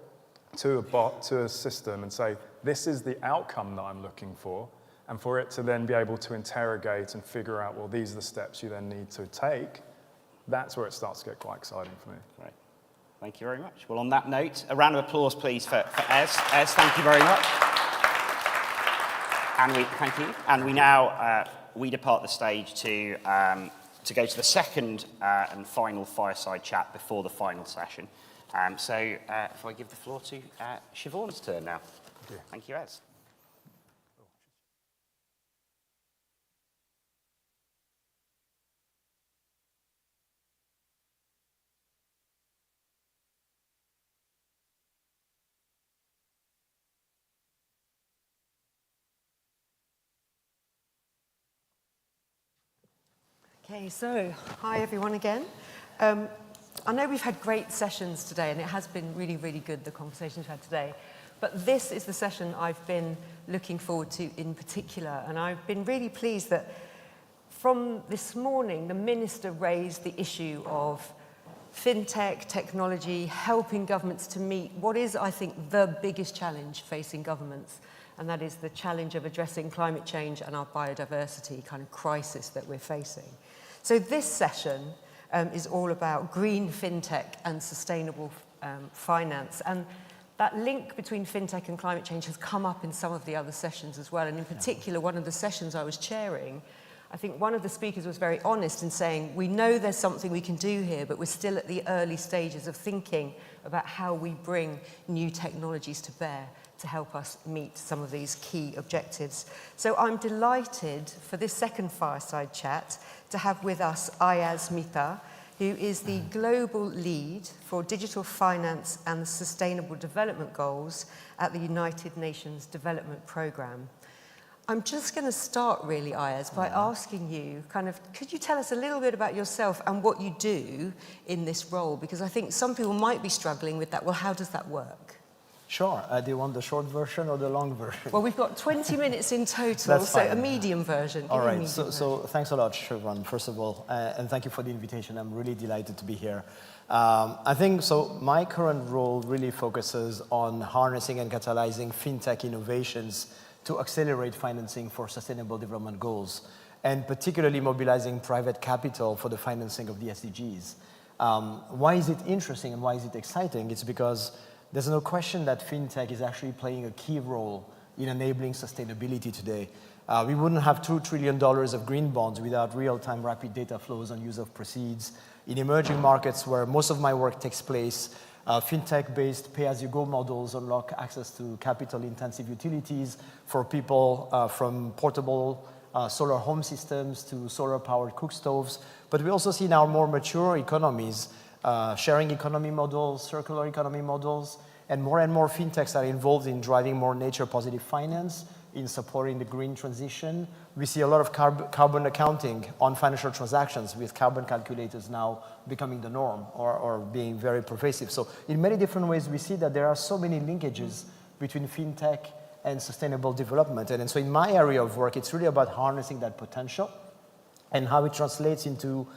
to a bot, to a system and say, this is the outcome that I'm looking for, and for it to then be able to interrogate and figure out, well, these are the steps you then need to take, that's where it starts to get quite exciting for me. Great. Thank you very much. Well, on that note, a round of applause, please, for Ez. Ez, thank you very much. And thank you. And we now, we depart the stage to go to the second and final fireside chat before the final session. So if I give the floor to Siobhan's turn now. Thank you, Ez. Okay, so hi everyone again. I know we've had great sessions today, and it has been really, really good, the conversations we've had today. But this is the session I've been looking forward to in particular, and I've been really pleased that from this morning, the Minister raised the issue of FinTech, technology, helping governments to meet what is, I think, the biggest challenge facing governments, and that is the challenge of addressing climate change and our biodiversity kind of crisis that we're facing. So this session is all about green FinTech and sustainable finance. And that link between FinTech and climate change has come up in some of the other sessions as well. And in particular, one of the sessions I was chairing, I think one of the speakers was very honest in saying, we know there's something we can do here, but we're still at the early stages of thinking about how we bring new technologies to bear to help us meet some of these key objectives. So I'm delighted for this second fireside chat to have with us Ayaz Mita, who is the global lead for digital finance and sustainable development goals at the United Nations Development Programme. I'm just going to start really, Ayaz, by asking you could you tell us a little bit about yourself and what you do in this role? Because I think some people might be struggling with that. Well, how does that work? Sure. Do you want the short version or the long version? Well, we've got 20 minutes in total, That's so fine. a medium version. All right, so thanks a lot, Siobhan, first of all, and thank you for the invitation. I'm really delighted to be here. I think, so my current role really focuses on harnessing and catalyzing FinTech innovations to accelerate financing for sustainable development goals, and particularly mobilizing private capital for the financing of the SDGs. Why is it interesting and why is it exciting? It's because there's no question that FinTech is actually playing a key role in enabling sustainability today. We wouldn't have $2 trillion of green bonds without real-time rapid data flows and use of proceeds. In emerging markets where most of my work takes place, FinTech-based pay-as-you-go models unlock access to capital-intensive utilities for people from portable solar home systems to solar-powered cook stoves. But we also see now more mature economies, sharing economy models, circular economy models, and more FinTechs are involved in driving more nature-positive finance, in supporting the green transition. We see a lot of carbon accounting on financial transactions, with carbon calculators now becoming the norm or being very pervasive. So in many different ways, we see that there are so many linkages between FinTech and sustainable development. And so in my area of work, it's really about harnessing that potential and how it translates into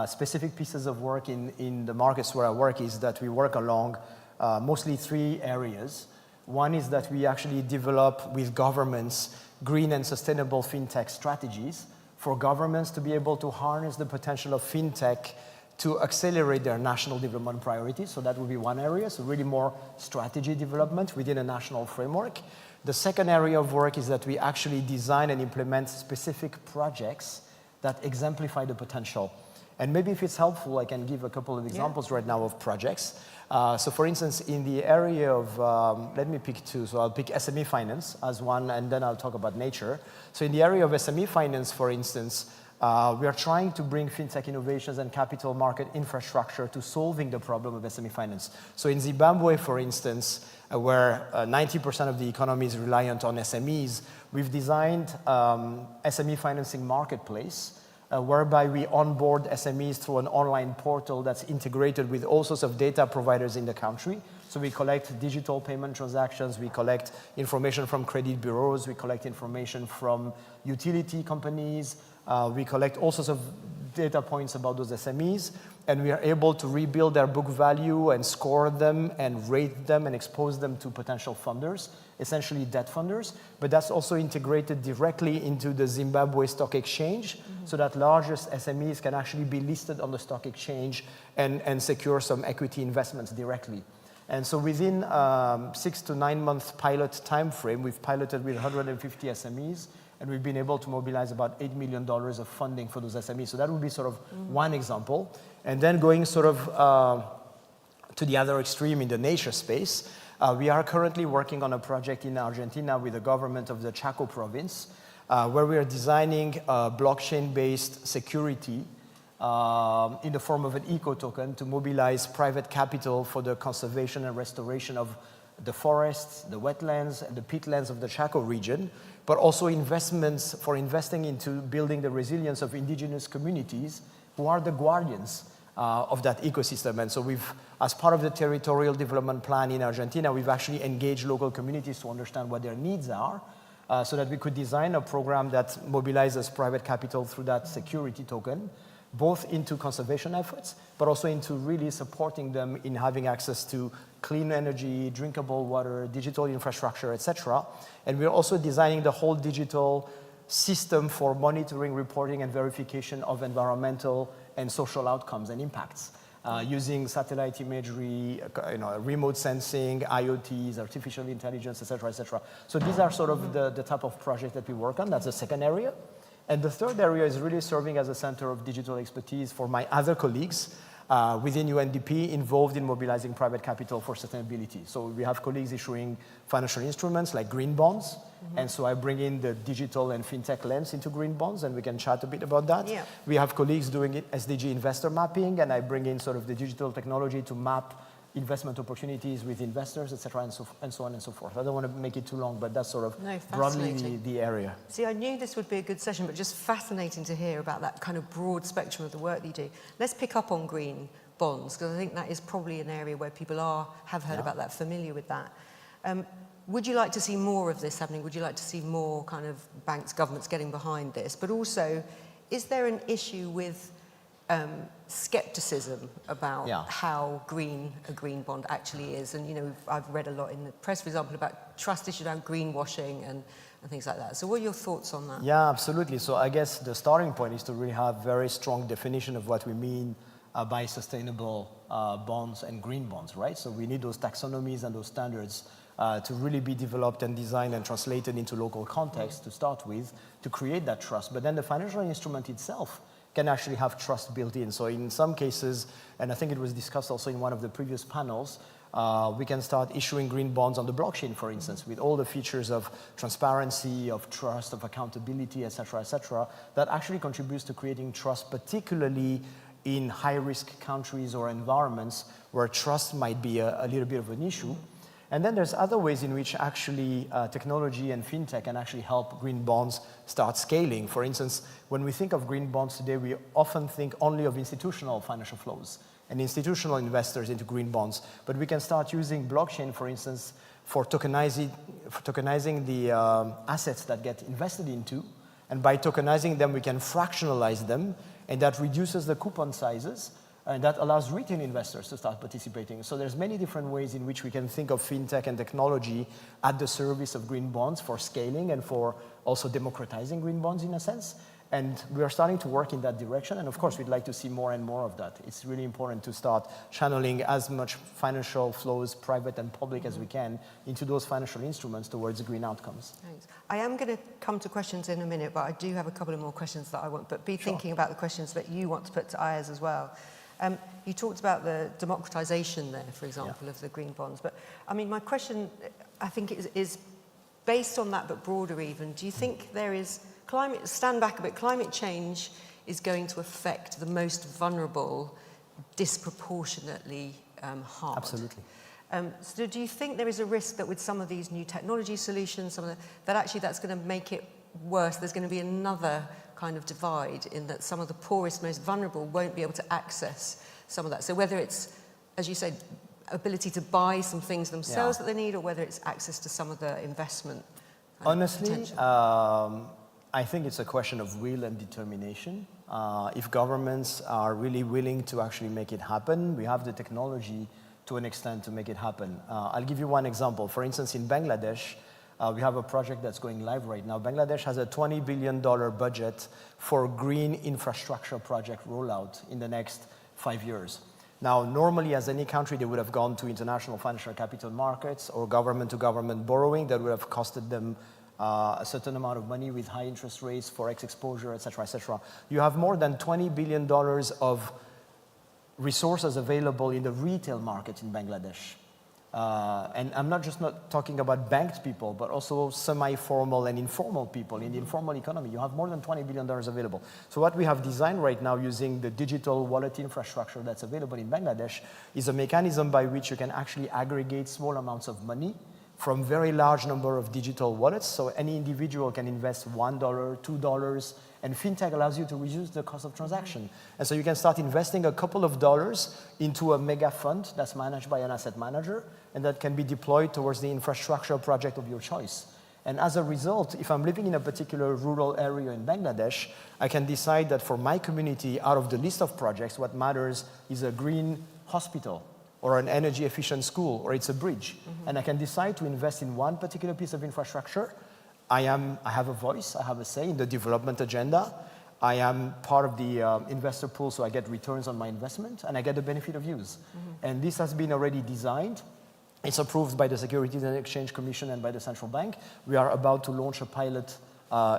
specific pieces of work in the markets where I work is that we work along mostly three areas. One is that we actually develop with governments green and sustainable FinTech strategies for governments to be able to harness the potential of FinTech to accelerate their national development priorities. So that would be one area, so really more strategy development within a national framework. The second area of work is that we actually design and implement specific projects that exemplify the potential. And maybe if it's helpful, I can give a couple of examples right now of projects. So for instance, in the area of, let me pick two. So I'll pick SME finance as one, and then I'll talk about nature. So in the area of SME finance, for instance, we are trying to bring FinTech innovations and capital market infrastructure to solving the problem of SME finance. So in Zimbabwe, for instance, where 90% of the economy is reliant on SMEs, we've designed SME financing marketplace, whereby we onboard SMEs through an online portal that's integrated with all sorts of data providers in the country. So we collect digital payment transactions, we collect information from credit bureaus, we collect information from utility companies, we collect all sorts of data points about those SMEs, and we are able to rebuild their book value and score them and rate them and expose them to potential funders, essentially debt funders. But that's also integrated directly into the Zimbabwe Stock Exchange, so that largest SMEs can actually be listed on the stock exchange and secure some equity investments directly. And so within 6 to 9 month pilot time frame, we've piloted with 150 SMEs, and we've been able to mobilize about $8 million of funding for those SMEs. So that would be sort of one example. And then going sort of to the other extreme in the nature space, we are currently working on a project in Argentina with the government of the Chaco province, where we are designing blockchain-based security in the form of an eco-token to mobilize private capital for the conservation and restoration of the forests, the wetlands, and the peatlands of the Chaco region, but also investments for investing into building the resilience of indigenous communities who are the guardians of that ecosystem. And so we've, as part of the territorial development plan in Argentina, we've actually engaged local communities to understand what their needs are, so that we could design a program that mobilizes private capital through that security token, both into conservation efforts, but also into really supporting them in having access to clean energy, drinkable water, digital infrastructure, etc. And we're also designing the whole digital system for monitoring, reporting, and verification of environmental and social outcomes and impacts, using satellite imagery, remote sensing, IoTs, artificial intelligence, etc., etc. So these are sort of the type of project that we work on. That's the second area. And the third area is really serving as a center of digital expertise for my other colleagues within UNDP involved in mobilizing private capital for sustainability. So we have colleagues issuing financial instruments like green bonds. And so I bring in the digital and fintech lens into green bonds, and we can chat a bit about that. Yeah. We have colleagues doing SDG investor mapping, and I bring in sort of the digital technology to map investment opportunities with investors, et cetera, and so on and so forth. I don't want to make it too long, but that's sort of broadly the area. See, I knew this would be a good session, but just fascinating to hear about that kind of broad spectrum of the work that you do. Let's pick up on green bonds, because I think that is probably an area where people have heard about that, familiar with that. Would you like to see more of this happening? Would you like to see more kind of banks, governments getting behind this? But also, is there an issue with skepticism about how green a green bond actually is? And I've read a lot in the press, for example, about trust issues around greenwashing and things like that. So what are your thoughts on that? Yeah, absolutely. So I guess the starting point is to really have very strong definition of what we mean by sustainable bonds and green bonds, right? So we need those taxonomies and those standards to really be developed and designed and translated into local context to start with, to create that trust. But then the financial instrument itself can actually have trust built in. So in some cases, and I think it was discussed also in one of the previous panels, we can start issuing green bonds on the blockchain, for instance, with all the features of transparency, of trust, of accountability, et cetera, that actually contributes to creating trust, particularly in high-risk countries or environments where trust might be a little bit of an issue. And then there's other ways in which actually technology and fintech can actually help green bonds start scaling. For instance, when we think of green bonds today, we often think only of institutional financial flows and institutional investors into green bonds. But we can start using blockchain, for instance, for tokenizing the assets that get invested into. And by tokenizing them, we can fractionalize them, and that reduces the coupon sizes. And that allows retail investors to start participating. So there's many different ways in which we can think of fintech and technology at the service of green bonds for scaling and for also democratizing green bonds in a sense. And we are starting to work in that direction. And of course, we'd like to see more and more of that. It's really important to start channeling as much financial flows, private and public, as we can into those financial instruments towards green outcomes. Thanks. I am going to come to questions in a minute, but I do have a couple of more questions that I want. But be thinking about the questions that you want to put to Ayaz as well. You talked about the democratization there, for example, of the green bonds. But I mean, my question, I think, is based on that, but broader even. Do you think there is stand back a bit, climate change is going to affect the most vulnerable disproportionately hard? Absolutely. So do you think there is a risk that with some of these new technology solutions, that actually that's going to make it worse? There's going to be another kind of divide in that some of the poorest, most vulnerable won't be able to access some of that. So whether it's, as you said, ability to buy some things themselves that they need, or whether it's access to some of the investment Honestly, I think it's a question of will and determination. If governments are really willing to actually make it happen, we have the technology to an extent to make it happen. I'll give you one example. For instance, in Bangladesh, we have a project that's going live right now. Bangladesh has a $20 billion budget for green infrastructure project rollout in the next 5 years. Now, normally, as any country, they would have gone to international financial capital markets or government-to-government borrowing that would have costed them a certain amount of money with high interest rates, forex exposure, et cetera, et cetera. You have more than $20 billion of resources available in the retail market in Bangladesh. And I'm not talking about banked people, but also semi-formal and informal people in the informal economy. You have more than $20 billion available. So what we have designed right now using the digital wallet infrastructure that's available in Bangladesh is a mechanism by which you can actually aggregate small amounts of money from very large number of digital wallets. So any individual can invest $1, $2, and FinTech allows you to reduce the cost of transaction. And so you can start investing a couple of dollars into a mega fund that's managed by an asset manager, and that can be deployed towards the infrastructure project of your choice. And as a result, if I'm living in a particular rural area in Bangladesh, I can decide that for my community, out of the list of projects, what matters is a green hospital, or an energy efficient school, or it's a bridge. And I can decide to invest in one particular piece of infrastructure. I have a voice, I have a say in the development agenda. I am part of the investor pool, so I get returns on my investment, and I get the benefit of use. And this has been already designed. It's approved by the Securities and Exchange Commission and by the central bank. We are about to launch a pilot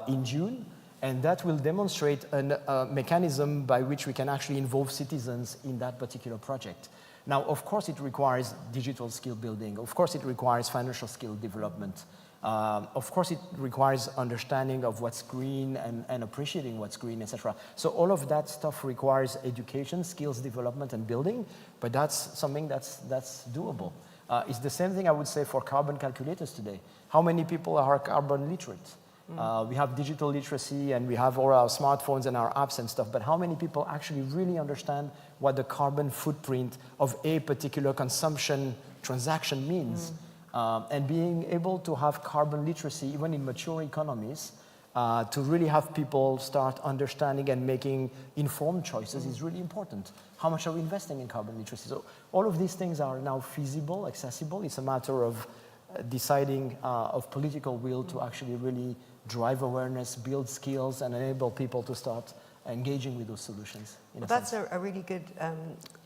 in June, and that will demonstrate a mechanism by which we can actually involve citizens in that particular project. Now, of course, it requires digital skill building. Of course, it requires financial skill development. Of course, it requires understanding of what's green and appreciating what's green, etc. So all of that stuff requires education, skills development, and building, but that's something that's doable. It's the same thing I would say for carbon calculators today. How many people are carbon literate? We have digital literacy and we have all our smartphones and our apps and stuff, but how many people actually really understand what the carbon footprint of a particular consumption transaction means? And being able to have carbon literacy, even in mature economies, to really have people start understanding and making informed choices is really important. How much are we investing in carbon literacy? So all of these things are now feasible, accessible. It's a matter of deciding of political will to actually really drive awareness, build skills, and enable people to start engaging with those solutions. Well, that's a really good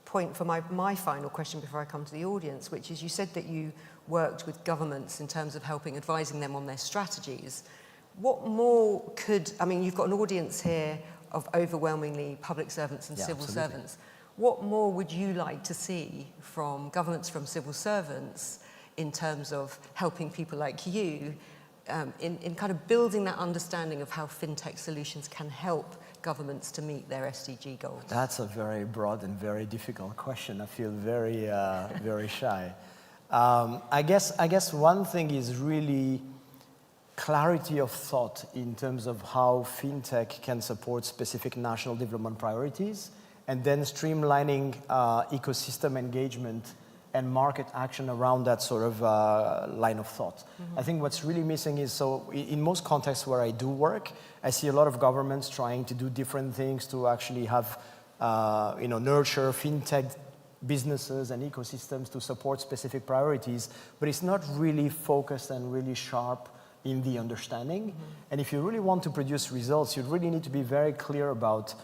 point for my final question before I come to the audience, which is you said that you worked with governments in terms of advising them on their strategies. What more you've got an audience here of overwhelmingly public servants and civil servants. What more would you like to see from governments, from civil servants, in terms of helping people like you in kind of building that understanding of how FinTech solutions can help governments to meet their SDG goals? That's a very broad and very difficult question. I feel very, very shy. I guess one thing is really clarity of thought in terms of how FinTech can support specific national development priorities, and then streamlining ecosystem engagement and market action around that sort of line of thought. I think what's really missing is, so in most contexts where I do work, I see a lot of governments trying to do different things to actually have, nurture FinTech businesses and ecosystems to support specific priorities, but it's not really focused and really sharp in the understanding. And if you really want to produce results, you really need to be very clear about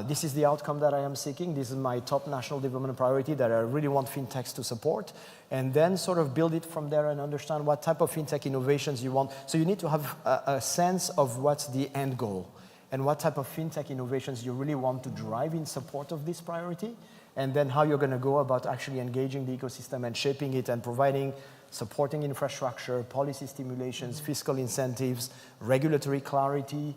this is the outcome that I am seeking. This is my top national development priority that I really want FinTechs to support. And then sort of build it from there and understand what type of FinTech innovations you want. So you need to have a sense of what's the end goal and what type of FinTech innovations you really want to drive in support of this priority. And then how you're going to go about actually engaging the ecosystem and shaping it and providing supporting infrastructure, policy stimulations, fiscal incentives, regulatory clarity.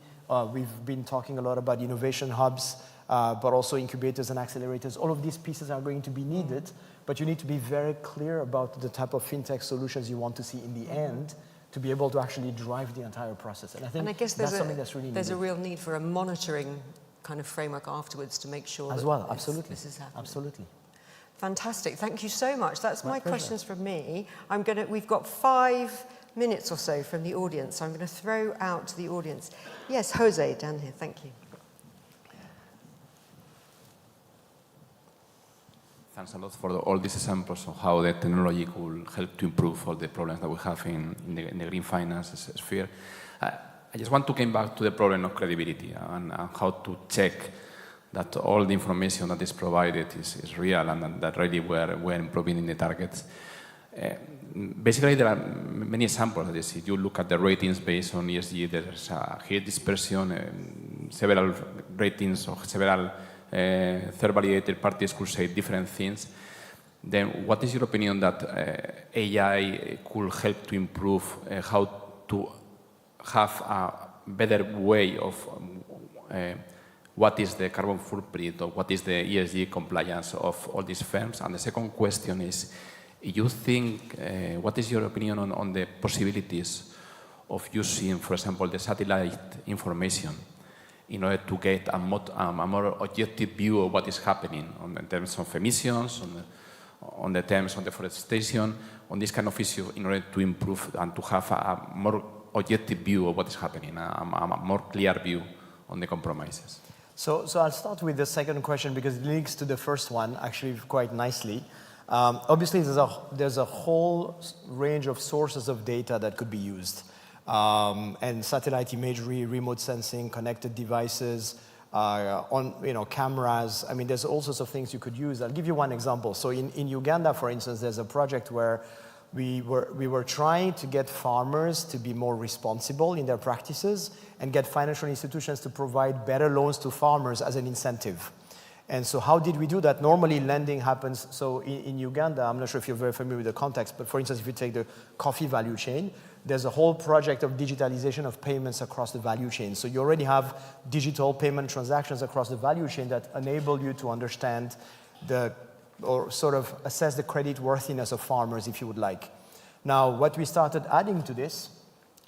We've been talking a lot about innovation hubs, but also incubators and accelerators. All of these pieces are going to be needed, but you need to be very clear about the type of FinTech solutions you want to see in the end to be able to actually drive the entire process. And I think that's something that's really needed. There's a real need for a monitoring kind of framework afterwards to make sure as that well, absolutely. This is happening. Absolutely. Fantastic. Thank you so much. That's my pleasure. questions from me. We've got 5 minutes or so from the audience. So I'm going to throw out to the audience. Yes, Jose, down here. Thank you. Thanks a lot for all these examples of how the technology could help to improve all the problems that we have in the green finance sphere. I just want to come back to the problem of credibility and how to check that all the information that is provided is real and that really we're improving in the targets. Basically, there are many examples. If you look at the ratings based on ESG, there's a huge dispersion. Several ratings of several third validated parties could say different things. Then what is your opinion that AI could help to improve how to have a better way of what is the carbon footprint or what is the ESG compliance of all these firms? And the second question is, you think, what is your opinion on the possibilities of using, for example, the satellite information in order to get a more objective view of what is happening in terms of emissions, on the terms of deforestation, on this kind of issue in order to improve and to have a more objective view of what is happening, a more clear view on the compromises? So I'll start with the second question because it links to the first one actually quite nicely. Obviously, there's a whole range of sources of data that could be used. And satellite imagery, remote sensing, connected devices, cameras. I mean, there's all sorts of things you could use. I'll give you one example. So in Uganda, for instance, there's a project where we were trying to get farmers to be more responsible in their practices and get financial institutions to provide better loans to farmers as an incentive. And so how did we do that? Normally, lending happens. So in Uganda, I'm not sure if you're very familiar with the context, but for instance, if you take the coffee value chain, there's a whole project of digitalization of payments across the value chain. So you already have digital payment transactions across the value chain that enable you to understand or sort of assess the credit worthiness of farmers, if you would like. Now, what we started adding to this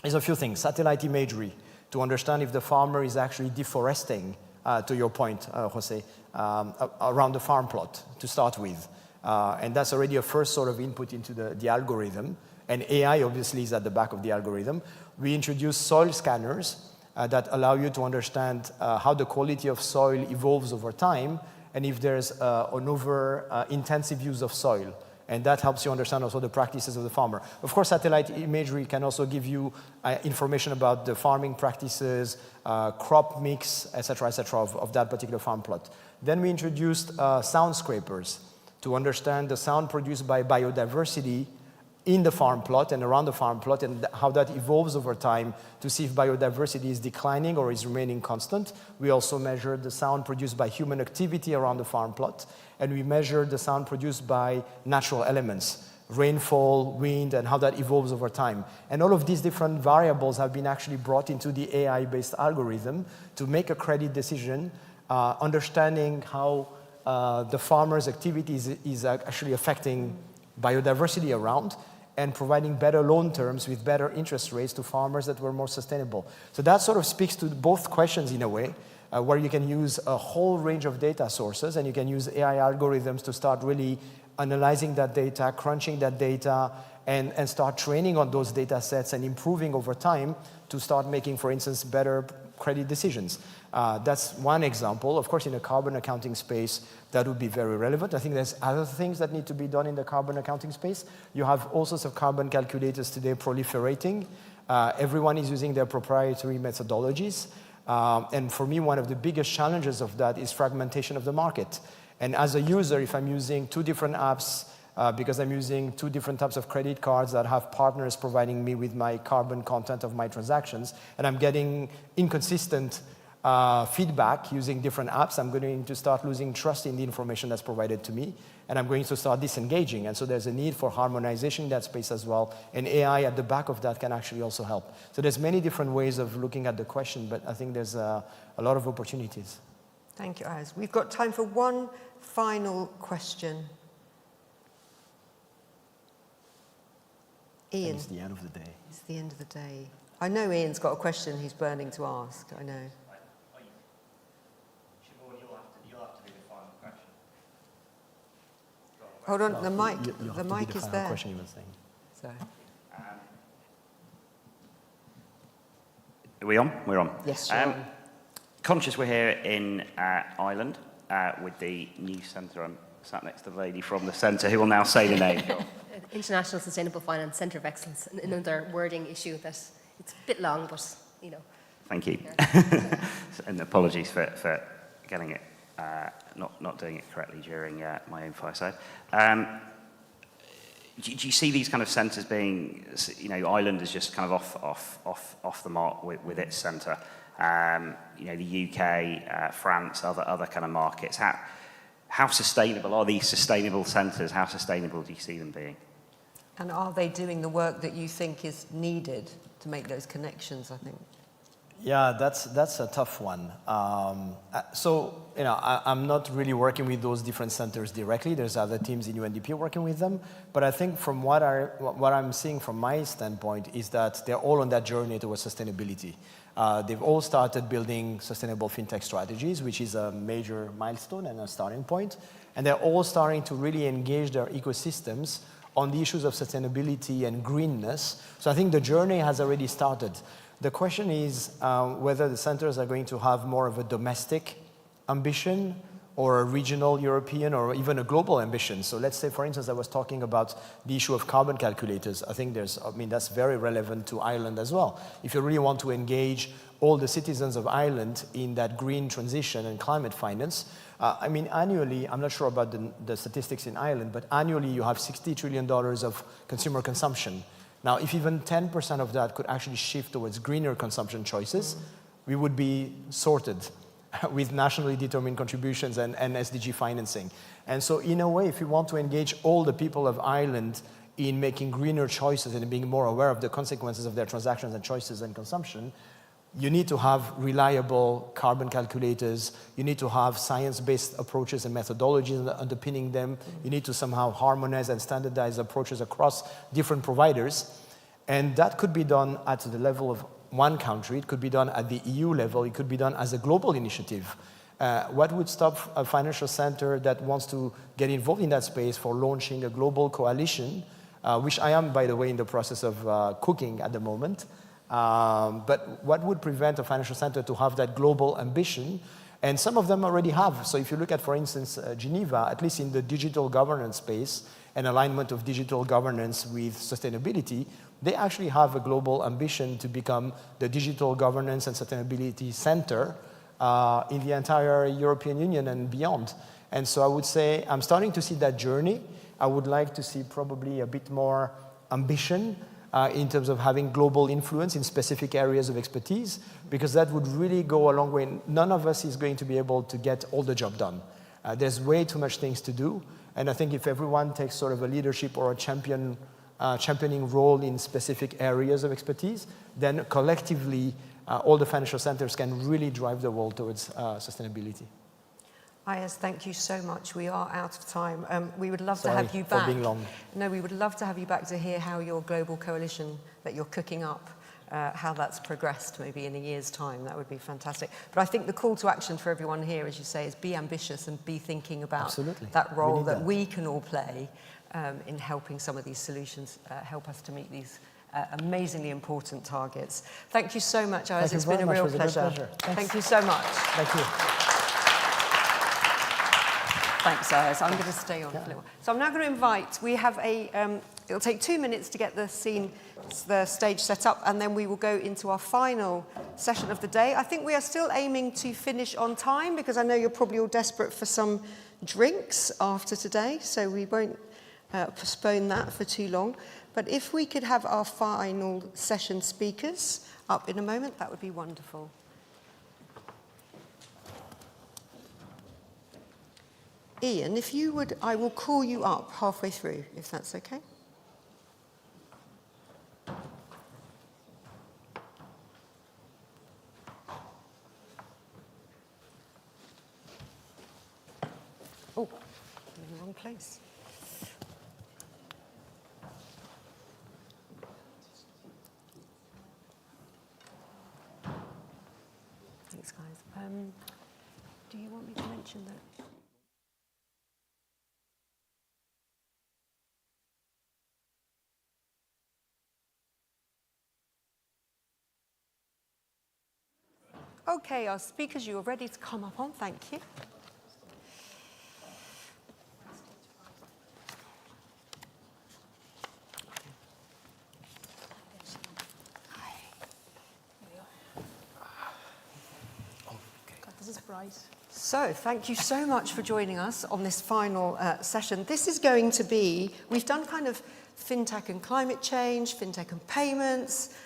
is a few things. Satellite imagery to understand if the farmer is actually deforesting, to your point, Jose, around the farm plot to start with. And that's already a first sort of input into the algorithm. And AI obviously is at the back of the algorithm. We introduced soil scanners that allow you to understand how the quality of soil evolves over time and if there's an over-intensive use of soil. And that helps you understand also the practices of the farmer. Of course, satellite imagery can also give you information about the farming practices, crop mix, et cetera, of that particular farm plot. Then we introduced sound scrapers to understand the sound produced by biodiversity in the farm plot and around the farm plot and how that evolves over time to see if biodiversity is declining or is remaining constant. We also measured the sound produced by human activity around the farm plot, and we measured the sound produced by natural elements, rainfall, wind, and how that evolves over time. And all of these different variables have been actually brought into the AI-based algorithm to make a credit decision, understanding how the farmer's activities is actually affecting biodiversity around, and providing better loan terms with better interest rates to farmers that were more sustainable. So that sort of speaks to both questions in a way, where you can use a whole range of data sources and you can use AI algorithms to start really analyzing that data, crunching that data, and start training on those data sets and improving over time to start making, for instance, better credit decisions. That's one example. Of course, in the carbon accounting space, that would be very relevant. I think there's other things that need to be done in the carbon accounting space. You have all sorts of carbon calculators today proliferating. Everyone is using their proprietary methodologies. And for me, one of the biggest challenges of that is fragmentation of the market. And as a user, if I'm using 2 different apps, because I'm using 2 different types of credit cards that have partners providing me with my carbon content of my transactions, and I'm getting inconsistent feedback using different apps, I'm going to start losing trust in the information that's provided to me, and I'm going to start disengaging. And so there's a need for harmonization in that space as well, and AI at the back of that can actually also help. So there's many different ways of looking at the question, but I think there's a lot of opportunities. Thank you, Az. We've got time for one final question. Ian. And it's the end of the day. It's the end of the day. I know Ian's got a question he's burning to ask. I know. You'll have to be the final question. Go on. Hold on, the mic, You the have to be mic the is final there. question you were saying. So. Are we on? We're on. Yes, you're on. Conscious we're here in Ireland with the new centre. I'm sat next to the lady from the centre who will now say the name. International Sustainable Finance Centre of Excellence, another wording issue that it's a bit long, but you know. Thank you. And apologies for getting it, not doing it correctly during my own fireside. Do you see these kind of centres being, you know, Ireland is just kind of off the mark with its centre. You know, the UK, France, other kind of markets. How sustainable are these sustainable centres? How sustainable do you see them being? And are they doing the work that you think is needed to make those connections, I think? Yeah, that's a tough one. So, you know, I'm not really working with those different centers directly. There's other teams in UNDP working with them. But I think from what I'm seeing from my standpoint is that they're all on that journey towards sustainability. They've all started building sustainable fintech strategies, which is a major milestone and a starting point. And they're all starting to really engage their ecosystems on the issues of sustainability and greenness. So I think the journey has already started. The question is whether the centers are going to have more of a domestic ambition or a regional European or even a global ambition. So let's say, for instance, I was talking about the issue of carbon calculators. I think that's very relevant to Ireland as well. If you really want to engage all the citizens of Ireland in that green transition and climate finance, I mean, annually, I'm not sure about the statistics in Ireland, but annually you have $60 trillion of consumer consumption. Now, if even 10% of that could actually shift towards greener consumption choices, we would be sorted with nationally determined contributions and SDG financing. And so in a way, if you want to engage all the people of Ireland in making greener choices and being more aware of the consequences of their transactions and choices and consumption, you need to have reliable carbon calculators. You need to have science-based approaches and methodologies underpinning them. You need to somehow harmonize and standardize approaches across different providers. And that could be done at the level of one country. It could be done at the EU level. It could be done as a global initiative. What would stop a financial center that wants to get involved in that space for launching a global coalition, which I am, by the way, in the process of cooking at the moment. But what would prevent a financial center to have that global ambition? And some of them already have. So if you look at, for instance, Geneva, at least in the digital governance space and alignment of digital governance with sustainability, they actually have a global ambition to become the digital governance and sustainability center in the entire European Union and beyond. And so I would say I'm starting to see that journey. I would like to see probably a bit more ambition in terms of having global influence in specific areas of expertise, because that would really go a long way. None of us is going to be able to get all the job done. There's way too much things to do. And I think if everyone takes sort of a leadership or a championing role in specific areas of expertise, then collectively, all the financial centers can really drive the world towards sustainability. Ayaz, thank you so much. We are out of time. We would love Sorry to have you back. for being long. No, we would love to have you back to hear how your global coalition that you're cooking up, how that's progressed maybe in a year's time. That would be fantastic. But I think the call to action for everyone here, as you say, is be ambitious and be thinking about Absolutely. that role that that. we can all play in helping some of these solutions help us to meet these amazingly important targets. Thank you so much, Ayaz. Thank you It's been very a much. real It was a great pleasure. pleasure. Thank you so much. Thank you. Thanks, Ayaz. I'm going to stay on for a little. So I'm now going to invite, we have it'll take 2 minutes to get the stage set up, and then we will go into our final session of the day. I think we are still aiming to finish on time, because I know you're probably all desperate for some drinks after today, so we won't postpone that for too long. But if we could have our final session speakers up in a moment, that would be wonderful. Ian, if you would, I will call you up halfway through, if that's okay. Oh, I'm in the wrong place. Thanks, guys. Do you want me to mention that? Okay, our speakers, you are ready to come up on. Thank you. This is bright. So, thank you so much for joining us on this final session. This is going to be, we've done kind of FinTech and climate change, FinTech and payments,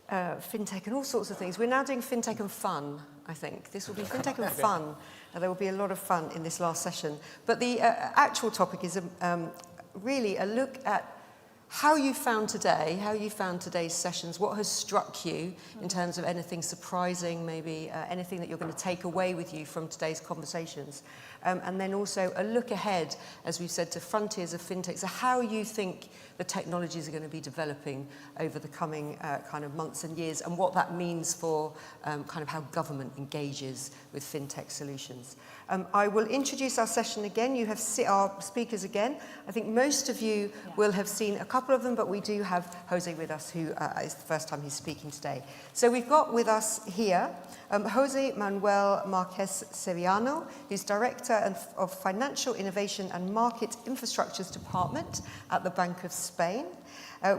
FinTech and all sorts of things. We're now doing FinTech and fun, I think. This will be FinTech and fun. There will be a lot of fun in this last session. But the actual topic is really a look at how you found today's sessions, what has struck you in terms of anything surprising, maybe anything that you're going to take away with you from today's conversations. And then also a look ahead, as we've said, to frontiers of FinTech. So how you think the technologies are going to be developing over the coming kind of months and years, and what that means for kind of how government engages with FinTech solutions. I will introduce our session again. You have our speakers again. I think most of you will have seen a couple of them, but we do have Jose with us, who is the first time he's speaking today. So we've got with us here Jose Manuel Marquez Sevillano, who's Director of Financial Innovation and Market Infrastructures Department at the Bank of Spain.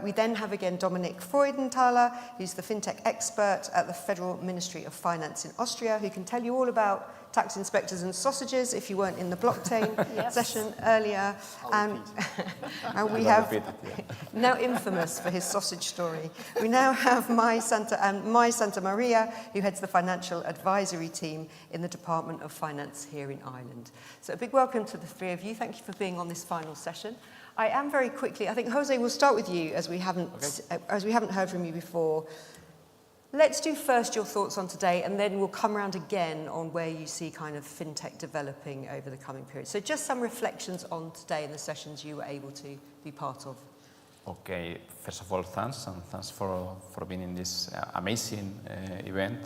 We then have again Dominik Freudenthaler, who's the FinTech expert at the Federal Ministry of Finance in Austria, who can tell you all about tax inspectors and sausages if you weren't in the blockchain session earlier. And we have, now infamous for his sausage story, we now have Mai Santa Maria, who heads the financial advisory team in the Department of Finance here in Ireland. So a big welcome to the three of you. Thank you for being on this final session. I am very quickly, I think Jose, we'll start with you as we haven't heard from you before. Let's do first your thoughts on today, and then we'll come around again on where you see kind of FinTech developing over the coming period. So just some reflections on today and the sessions you were able to be part of. Okay, first of all, thanks, and thanks for being in this amazing event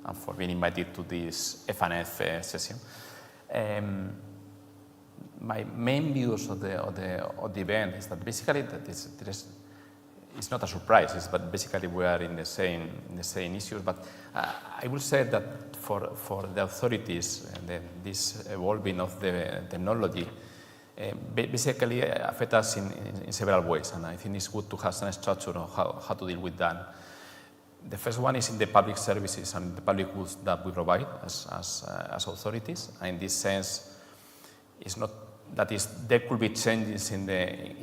and for being invited to this FNF session. My main views of the event is that basically it's not a surprise, but basically we are in the same issues. But I will say that for the authorities, this evolving of the technology basically affect us in several ways, and I think it's good to have some structure on how to deal with that. The first one is in the public services and the public goods that we provide as authorities. And in this sense, it's not that is, there could be changes in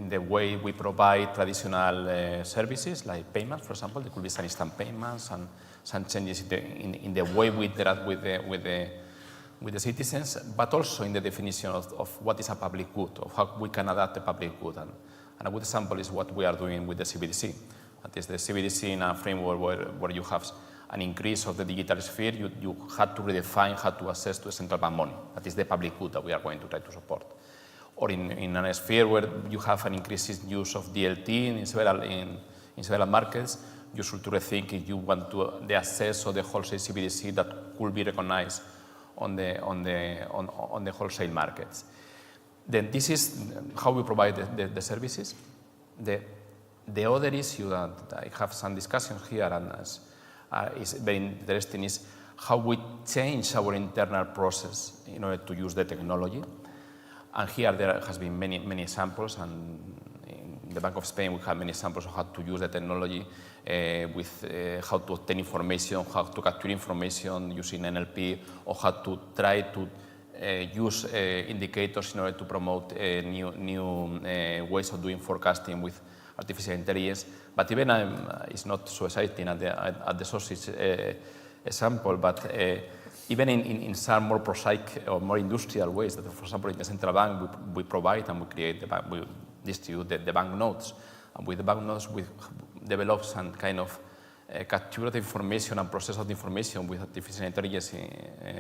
the way we provide traditional services, like payments, for example. There could be some instant payments and some changes in the way we interact with the citizens, but also in the definition of what is a public good, of how we can adapt the public good. And a good example is what we are doing with the CBDC. That is the CBDC in a framework where you have an increase of the digital sphere, you had to redefine how to access to central bank money. That is the public good that we are going to try to support. Or in a sphere where you have an increased use of DLT in several markets, you should rethink if you want the access of the wholesale CBDC that could be recognized on the wholesale markets. Then this is how we provide the services. The other issue that I have some discussion here and is very interesting is how we change our internal process in order to use the technology. And here there has been many examples, and in the Bank of Spain we have many examples of how to use the technology with how to obtain information, how to capture information using NLP, or how to try to use indicators in order to promote new ways of doing forecasting with artificial intelligence. But even it's not so exciting at the sausage example, but even in some more prosaic or more industrial ways, that for example in the central bank we provide and we distribute the banknotes, and with the banknotes we develop some kind of capture of information and process of the information with artificial intelligence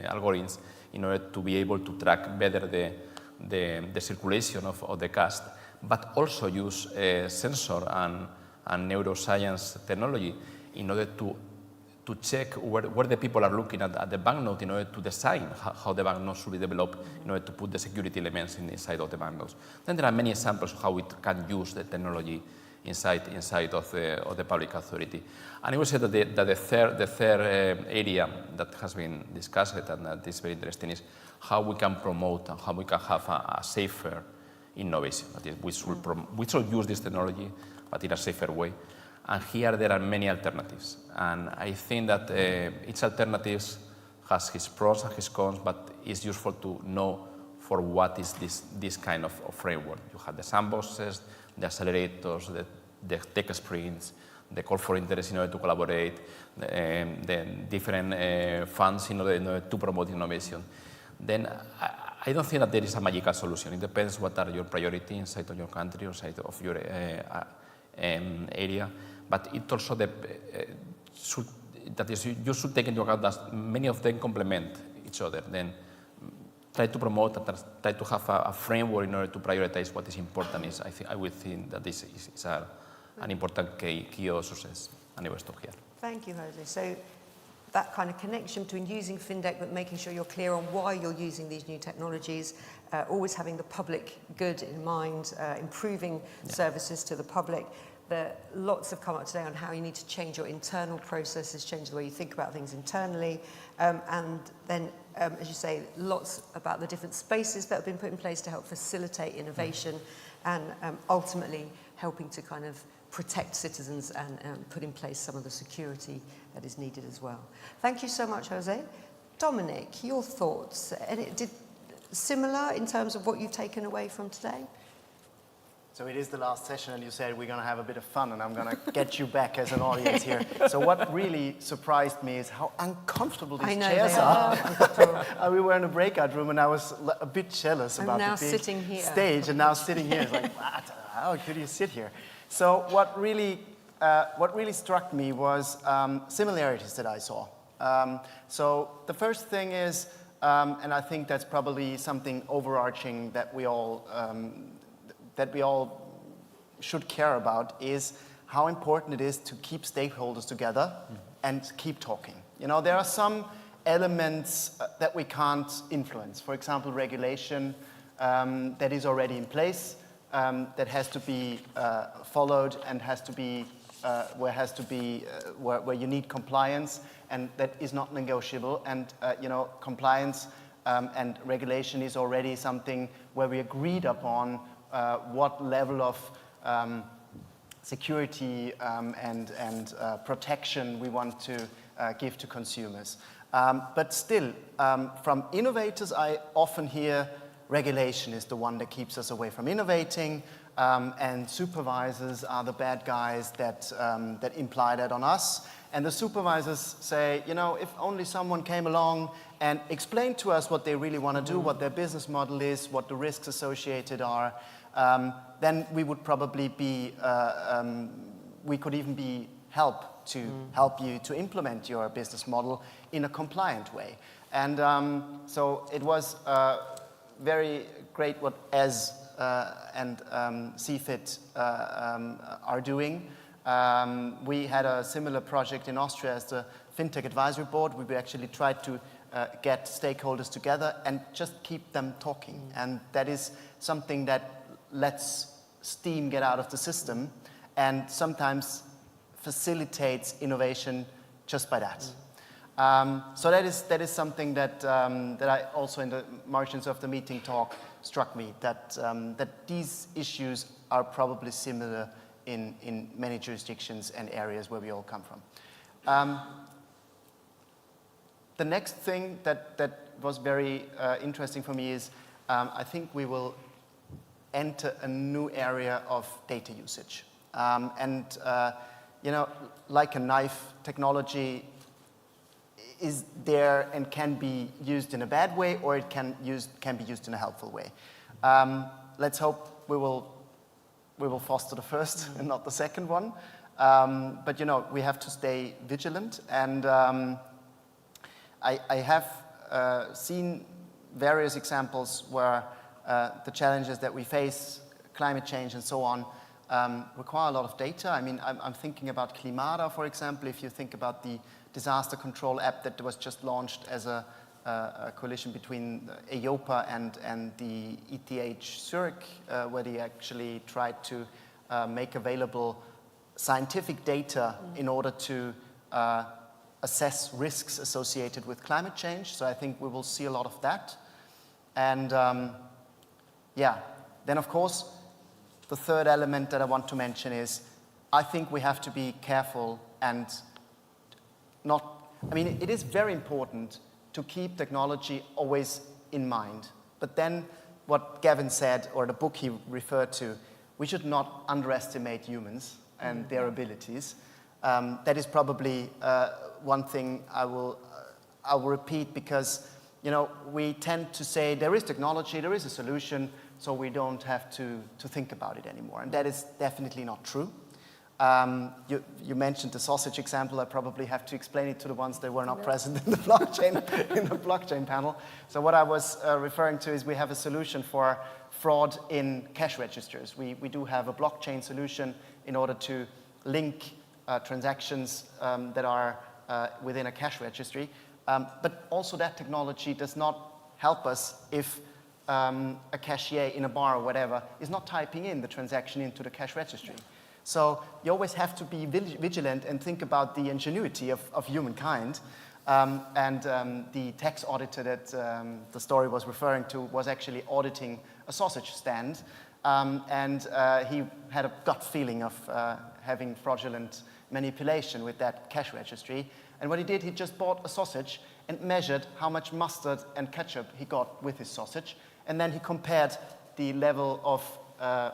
algorithms in order to be able to track better the circulation of the cash, but also use sensor and neuroscience technology in order to check where the people are looking at the banknote in order to design how the banknote should be developed in order to put the security elements inside of the banknotes. Then there are many examples of how we can use the technology inside of the public authority. And I would say that the third area that has been discussed and that is very interesting is how we can promote and how we can have a safer innovation. That is, we should use this technology, but in a safer way. And here there are many alternatives. And I think that each alternative has his pros and his cons, but it's useful to know for what is this kind of framework. You have the sandboxes, the accelerators, the tech sprints, the call for interest in order to collaborate, the different funds in order to promote innovation. Then I don't think that there is a magical solution. It depends what are your priorities inside of your country or inside of your area. But it also you should take into account that many of them complement each other. Then try to promote and try to have a framework in order to prioritize what is important. I would think that this is an important key of success. And I will stop here. Thank you, Jose. So that kind of connection between using FinTech but making sure you're clear on why you're using these new technologies, always having the public good in mind, improving services to the public. Lots have come up today on how you need to change your internal processes, change the way you think about things internally, and then, as you say, lots about the different spaces that have been put in place to help facilitate innovation and ultimately helping to kind of protect citizens and put in place some of the security that is needed as well. Thank you so much, Jose. Dominic, your thoughts? Similar in terms of what you've taken away from today? So it is the last session, and you said we're going to have a bit of fun, and I'm going to get you back as an audience here. So what really surprised me is how uncomfortable these chairs are. We were in a breakout room, and I was a bit jealous about the big stage, and now sitting here is like, what? How could you sit here? So what really struck me was similarities that I saw. So the first thing is, and I think that's probably something overarching that we all should care about, is how important it is to keep stakeholders together and keep talking. You know, there are some elements that we can't influence. For example, regulation that is already in place, that has to be followed and has to be where you need compliance, and that is not negotiable. And you know, compliance and regulation is already something where we agreed upon what level of security and protection we want to give to consumers. But still, from innovators, I often hear regulation is the one that keeps us away from innovating, and supervisors are the bad guys that imply that on us. And the supervisors say, you know, if only someone came along and explained to us what they really want to do, what their business model is, what the risks associated are, then we would probably be, we could even be help you to implement your business model in a compliant way. And so it was very great what ES and CFIT are doing. We had a similar project in Austria as the FinTech Advisory Board. We actually tried to get stakeholders together and just keep them talking. And that is something that lets steam get out of the system and sometimes facilitates innovation just by that. So that is something that I also in the margins of the meeting talk struck me, that these issues are probably similar in many jurisdictions and areas where we all come from. The next thing that was very interesting for me is I think we will enter a new area of data usage. You know, like a knife, technology is there and can be used in a bad way, or it can be used in a helpful way. Let's hope we will foster the first and not the second one. But you know, we have to stay vigilant, and I have seen various examples where the challenges that we face, climate change and so on, require a lot of data. I mean, I'm thinking about Climata, for example. If you think about the disaster control app that was just launched as a coalition between EIOPA and the ETH Zurich, where they actually tried to make available scientific data in order to assess risks associated with climate change. So I think we will see a lot of that. And yeah, then of course, the third element that I want to mention is I think we have to be careful and it is very important to keep technology always in mind. But then what Gavin said, or the book he referred to, we should not underestimate humans and their abilities. That is probably one thing I will repeat, because we tend to say there is technology, there is a solution, so we don't have to think about it anymore. And that is definitely not true. You mentioned the sausage example. I probably have to explain it to the ones that were not present in the blockchain panel. So what I was referring to is we have a solution for fraud in cash registers. We do have a blockchain solution in order to link transactions that are within a cash registry. But also that technology does not help us if a cashier in a bar or whatever is not typing in the transaction into the cash registry. So you always have to be vigilant and think about the ingenuity of humankind. The tax auditor that the story was referring to was actually auditing a sausage stand. He had a gut feeling of having fraudulent manipulation with that cash registry. And what he did, he just bought a sausage and measured how much mustard and ketchup he got with his sausage. And then he compared the level of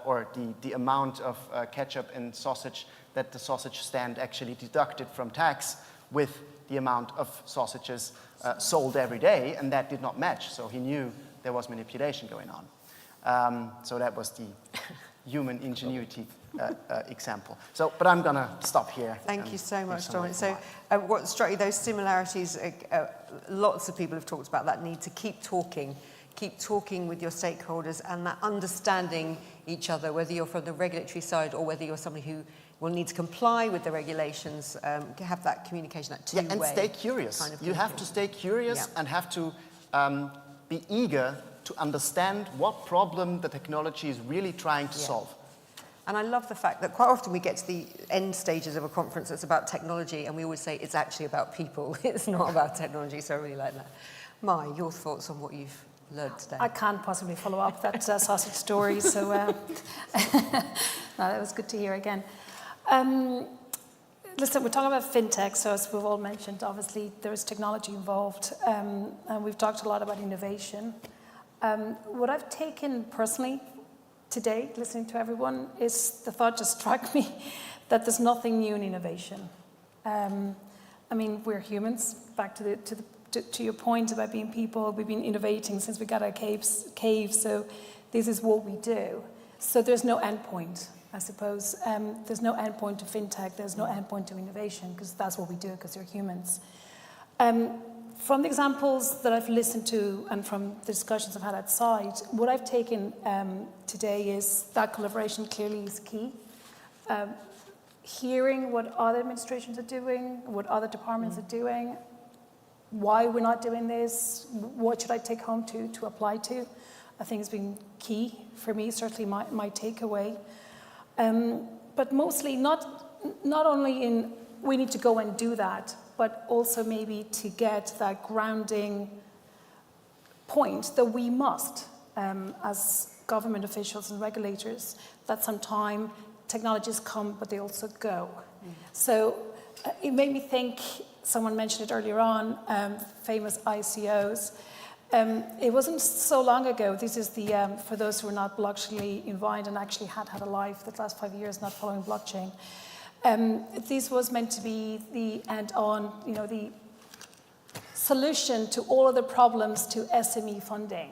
or the amount of ketchup and sausage that the sausage stand actually deducted from tax with the amount of sausages sold every day, and that did not match. So he knew there was manipulation going on. So that was the human ingenuity example. So, but I'm going to stop here. Thank you so much, Dominic. So what struck you, those similarities, lots of people have talked about that need to keep talking with your stakeholders and that understanding each other, whether you're from the regulatory side or whether you're somebody who will need to comply with the regulations, have that communication, that two-way. Yeah, and stay curious. Kind of you have to stay curious and have to be eager to understand what problem the technology is really trying to solve. And I love the fact that quite often we get to the end stages of a conference that's about technology and we always say it's actually about people. It's not about technology, so I really like that. Mai, your thoughts on what you've learned today? I can't possibly follow up that sausage story, so no, that was good to hear again. Listen, we're talking about FinTech, so as we've all mentioned, obviously there is technology involved, and we've talked a lot about innovation. What I've taken personally today, listening to everyone, is the thought just struck me that there's nothing new in innovation. I mean, we're humans. Back to your point about being people, we've been innovating since we got our caves, so this is what we do. So there's no end point, I suppose. There's no end point to FinTech, there's no end point to innovation, because that's what we do, because you're humans. From the examples that I've listened to and from the discussions I've had outside, what I've taken today is that collaboration clearly is key. Hearing what other administrations are doing, what other departments are doing, why we're not doing this, what should I take home to apply to, I think has been key for me, certainly my takeaway. But mostly not only in we need to go and do that, but also maybe to get that grounding point that we must, as government officials and regulators, that sometime technologies come, but they also go. So it made me think, someone mentioned it earlier on, famous ICOs. It wasn't so long ago, this is the, for those who are not blockchain involved and actually had a life the last 5 years not following blockchain. This was meant to be the end-on, the solution to all of the problems to SME funding.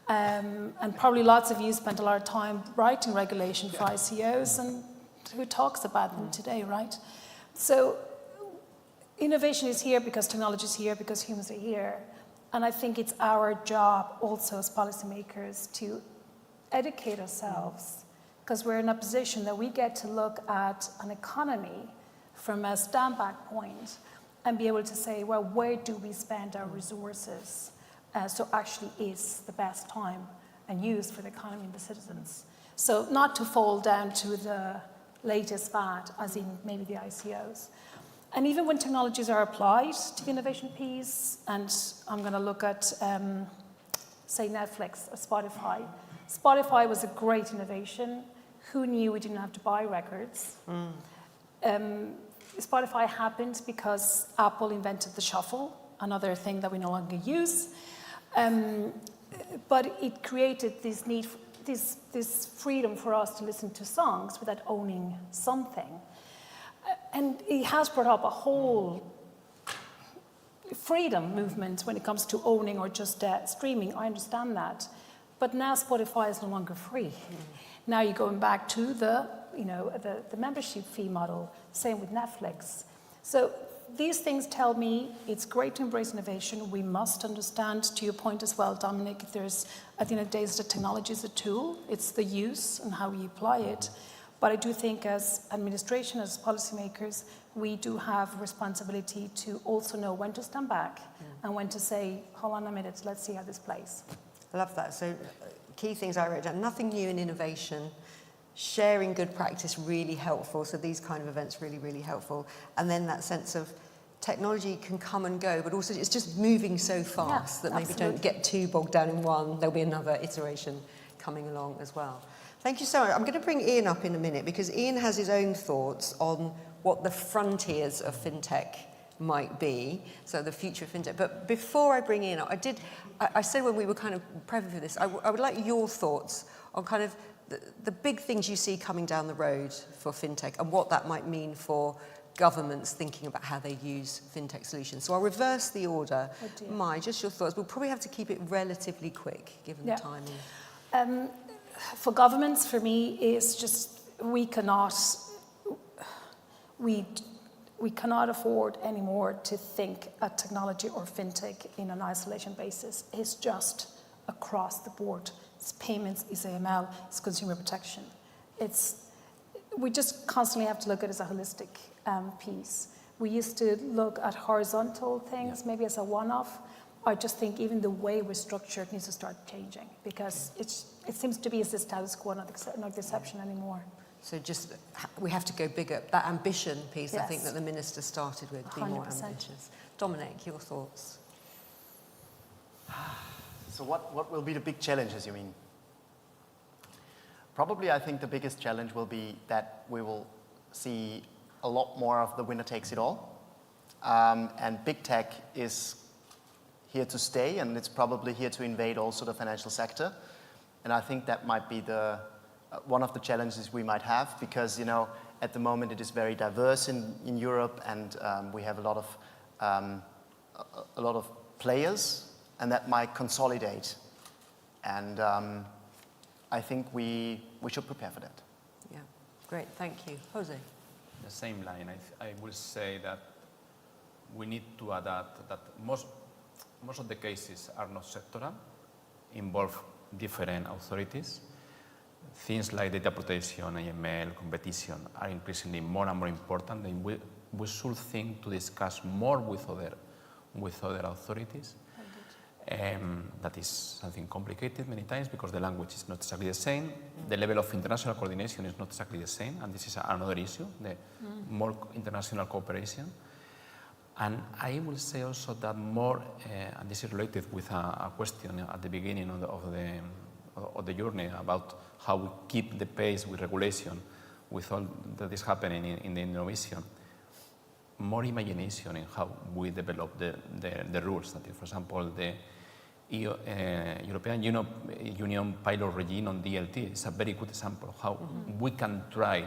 And probably lots of you spent a lot of time writing regulation for ICOs, and who talks about them today, right? So innovation is here because technology is here, because humans are here. And I think it's our job also as policymakers to educate ourselves, because we're in a position that we get to look at an economy from a stand-back point and be able to say, well, where do we spend our resources so actually is the best time and use for the economy and the citizens. So not to fall down to the latest fad, as in maybe the ICOs. And even when technologies are applied to the innovation piece, and I'm going to look at, say, Netflix or Spotify. Spotify was a great innovation. Who knew we didn't have to buy records? Spotify happened because Apple invented the shuffle, another thing that we no longer use. But it created this need, this freedom for us to listen to songs without owning something. And it has brought up a whole freedom movement when it comes to owning or just streaming. I understand that. But now Spotify is no longer free. Now you're going back to the membership fee model, same with Netflix. So these things tell me it's great to embrace innovation. We must understand, to your point as well, Dominic, at the end of the day, the technology is a tool. It's the use and how we apply it. But I do think as administration, as policymakers, we do have a responsibility to also know when to stand back and when to say, hold on a minute, let's see how this plays. I love that. So key things I wrote down: nothing new in innovation, sharing good practice, really helpful. So these kind of events really, really helpful. And then that sense of technology can come and go, but also it's just moving so fast that maybe don't get too bogged down in one. There'll be another iteration coming along as well. Thank you so much. I'm going to bring Ian up in a minute because Ian has his own thoughts on what the frontiers of FinTech might be, so the future of FinTech. But before I bring Ian up, I said when we were kind of prepping for this, I would like your thoughts on kind of the big things you see coming down the road for FinTech and what that might mean for governments thinking about how they use FinTech solutions. So I'll reverse the order. Mai, just your thoughts. We'll probably have to keep it relatively quick, given the timing. For governments, for me, is just we cannot afford anymore to think a technology or FinTech in an isolation basis. It's just across the board. It's payments, it's AML, it's consumer protection. We just constantly have to look at it as a holistic piece. We used to look at horizontal things, maybe as a one-off. I just think even the way we're structured needs to start changing because it seems to be as the status quo, not the exception anymore. So just, we have to go bigger. That ambition piece, I think, that the Minister started with, be more ambitious. Dominic, your thoughts? So what will be the big challenges, you mean? Probably, I think the biggest challenge will be that we will see a lot more of the winner takes it all. And big tech is here to stay, and it's probably here to invade also the financial sector. And I think that might be one of the challenges we might have because, at the moment it is very diverse in Europe, and we have a lot of players, and that might consolidate. And I think we should prepare for that. Yeah, great, thank you. Jose? The same line, I will say that we need to adapt that most of the cases are not sectoral, involve different authorities. Things like data protection, AML, competition are increasingly more and more important, and we should think to discuss more with other authorities. That is something complicated many times because the language is not exactly the same. The level of international coordination is not exactly the same, and this is another issue, the more international cooperation. And I will say also that more, and this is related with a question at the beginning of the journey about how we keep the pace with regulation, with all that is happening in the innovation. More imagination in how we develop the rules. That is, for example, the European Union pilot regime on DLT is a very good example of how we can try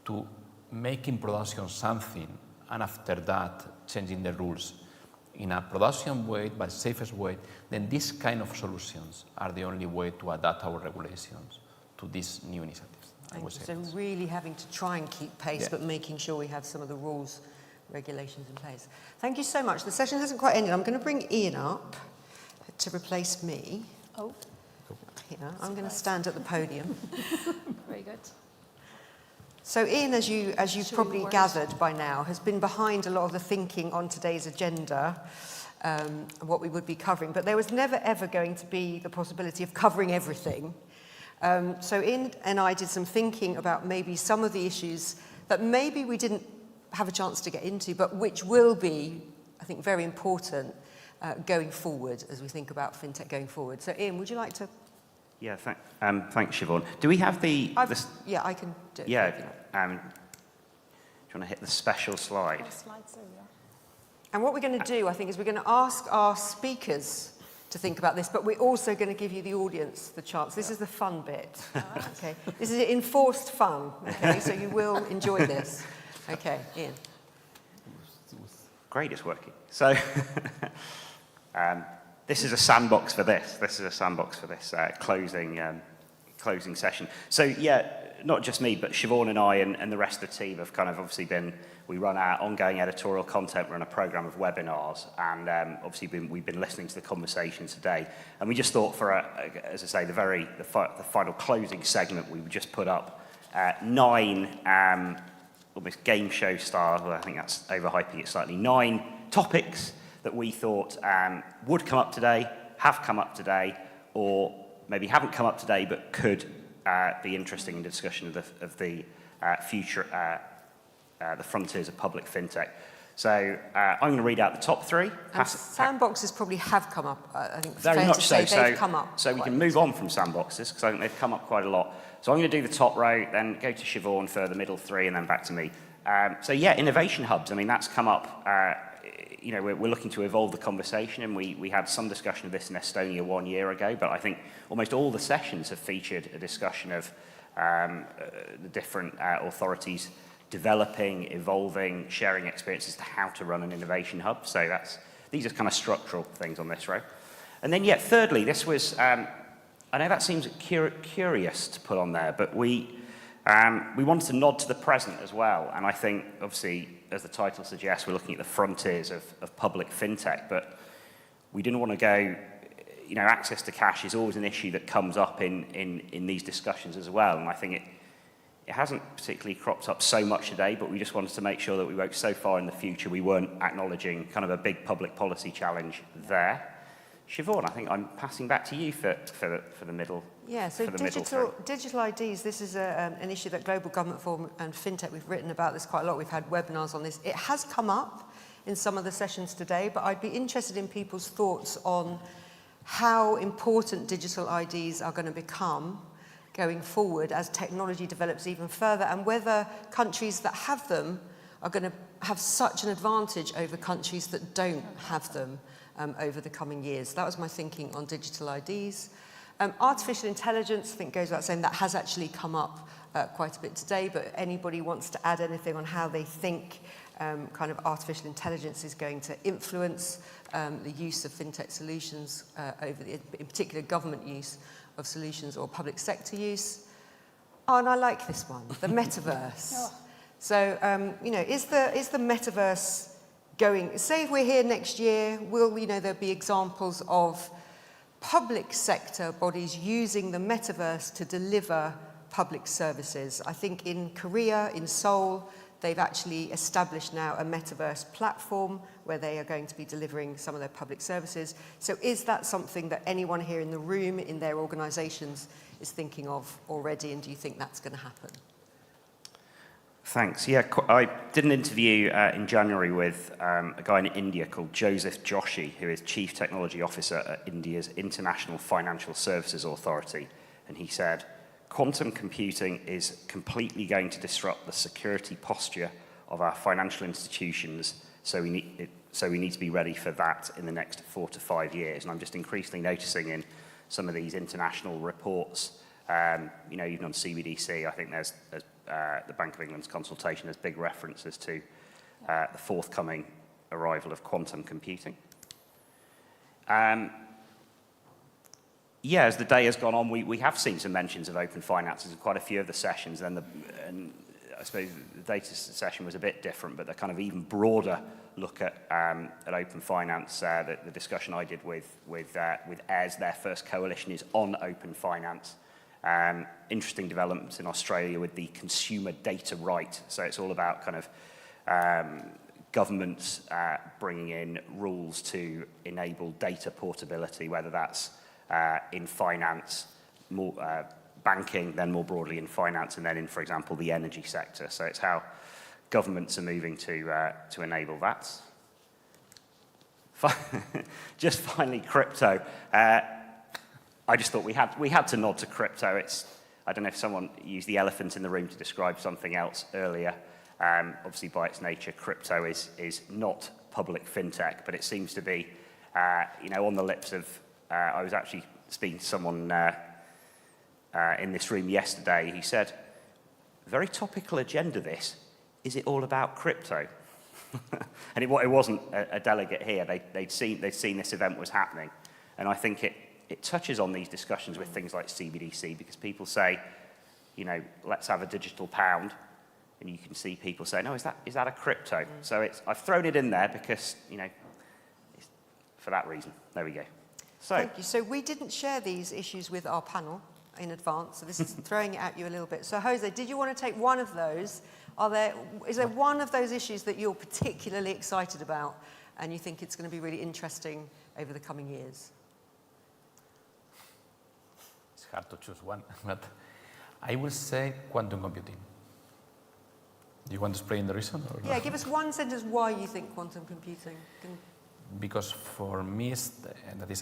to make in production something, and after that, changing the rules in a production way, but safest way, then these kind of solutions are the only way to adapt our regulations to these new initiatives. So really having to try and keep pace, but making sure we have some of the rules, regulations in place. Thank you so much. The session hasn't quite ended. I'm going to bring Ian up to replace me. Oh. Here. I'm going to stand at the podium. Very good. So Ian, as you've probably gathered by now, has been behind a lot of the thinking on today's agenda, what we would be covering. But there was never, ever going to be the possibility of covering everything. So Ian and I did some thinking about maybe some of the issues that maybe we didn't have a chance to get into, but which will be, I think, very important going forward as we think about FinTech going forward. So Ian, would you like to? Yeah, thanks, Siobhan. Do we have yeah, I can do it. Yeah, do you want to hit the special slide? And what we're going to do, I think, is we're going to ask our speakers to think about this, but we're also going to give you, the audience, the chance. This is the fun bit. Okay, this is enforced fun. Okay, so you will enjoy this. Okay, Ian. Great, it's working. So this is a sandbox for this. This is a sandbox for this closing session. So yeah, not just me, but Siobhan and I and the rest of the team have kind of obviously we run our ongoing editorial content, we're on a program of webinars, and obviously we've been listening to the conversation today. And we just thought for, as I say, the final closing segment, we would just put up 9 almost game show style, well, I think that's overhyping it slightly, 9 topics that we thought would come up today, have come up today, or maybe haven't come up today, but could be interesting in discussion of the future, the frontiers of public FinTech. So I'm going to read out the top 3. And sandboxes probably have come up, I think. Very much so. They've come up. So we can move on from sandboxes, because I think they've come up quite a lot. So I'm going to do the top row, then go to Siobhan for the middle 3, and then back to me. So yeah, innovation hubs. I mean, that's come up. You know, we're looking to evolve the conversation, and we had some discussion of this in Estonia 1 year ago, but I think almost all the sessions have featured a discussion of the different authorities developing, evolving, sharing experiences to how to run an innovation hub. So these are kind of structural things on this row. And then, yeah, thirdly, this was, I know that seems curious to put on there, but we wanted to nod to the present as well. And I think, obviously, as the title suggests, we're looking at the frontiers of public FinTech, but we didn't want to go, you know, access to cash is always an issue that comes up in these discussions as well. And I think it hasn't particularly cropped up so much today, but we just wanted to make sure that we won't so far in the future we weren't acknowledging kind of a big public policy challenge there. Siobhan, I think I'm passing back to you for the middle. Yeah, so digital IDs, this is an issue that Global Government Forum and FinTech, we've written about this quite a lot. We've had webinars on this. It has come up in some of the sessions today, but I'd be interested in people's thoughts on how important digital IDs are going to become going forward as technology develops even further, and whether countries that have them are going to have such an advantage over countries that don't have them over the coming years. That was my thinking on digital IDs. Artificial intelligence, I think goes without saying, that has actually come up quite a bit today, but anybody wants to add anything on how they think kind of artificial intelligence is going to influence the use of FinTech solutions in particular government use of solutions or public sector use. Oh, and I like this one, the metaverse. Oh. So, you know, is the metaverse going, say if we're here next year, will, you know, there be examples of public sector bodies using the metaverse to deliver public services? I think in Korea, in Seoul, they've actually established now a metaverse platform where they are going to be delivering some of their public services. So is that something that anyone here in the room, in their organizations, is thinking of already, and do you think that's going to happen? Thanks. Yeah, I did an interview in January with a guy in India called Joseph Joshi, who is Chief Technology Officer at India's International Financial Services Authority. And he said, quantum computing is completely going to disrupt the security posture of our financial institutions, so we need to be ready for that in the next 4 to 5 years. And I'm just increasingly noticing in some of these international reports, you know, even on CBDC, I think there's the Bank of England's consultation, there's big references to the forthcoming arrival of quantum computing. Yeah, as the day has gone on, we have seen some mentions of open finances in quite a few of the sessions, and I suppose the data session was a bit different, but the kind of even broader look at open finance, the discussion I did with ES, their first coalition is on open finance. Interesting developments in Australia with the consumer data right, so it's all about kind of governments bringing in rules to enable data portability, whether that's in finance, more banking, then more broadly in finance, and then in, for example, the energy sector. So it's how governments are moving to enable that. Just finally, crypto. I just thought we had to nod to crypto. I don't know if someone used the elephant in the room to describe something else earlier. Obviously, by its nature, crypto is not public fintech, but it seems to be, on the lips of. I was actually speaking to someone in this room yesterday. He said, "Very topical agenda. This is it all about crypto?" And it wasn't a delegate here. They'd seen this event was happening, and I think it touches on these discussions with things like CBDC, because people say, let's have a digital pound, and you can see people saying, "Oh, is that a crypto?" So I've thrown it in there because for that reason. There we go. So thank you. So we didn't share these issues with our panel in advance, so this is throwing it at you a little bit. So Jose, did you want to take one of those? Is there one of those issues that you're particularly excited about and you think it's going to be really interesting over the coming years? It's hard to choose one, but I will say quantum computing. Do you want to explain the reason? Or Yeah, give us one sentence why you think quantum computing can... Because for me,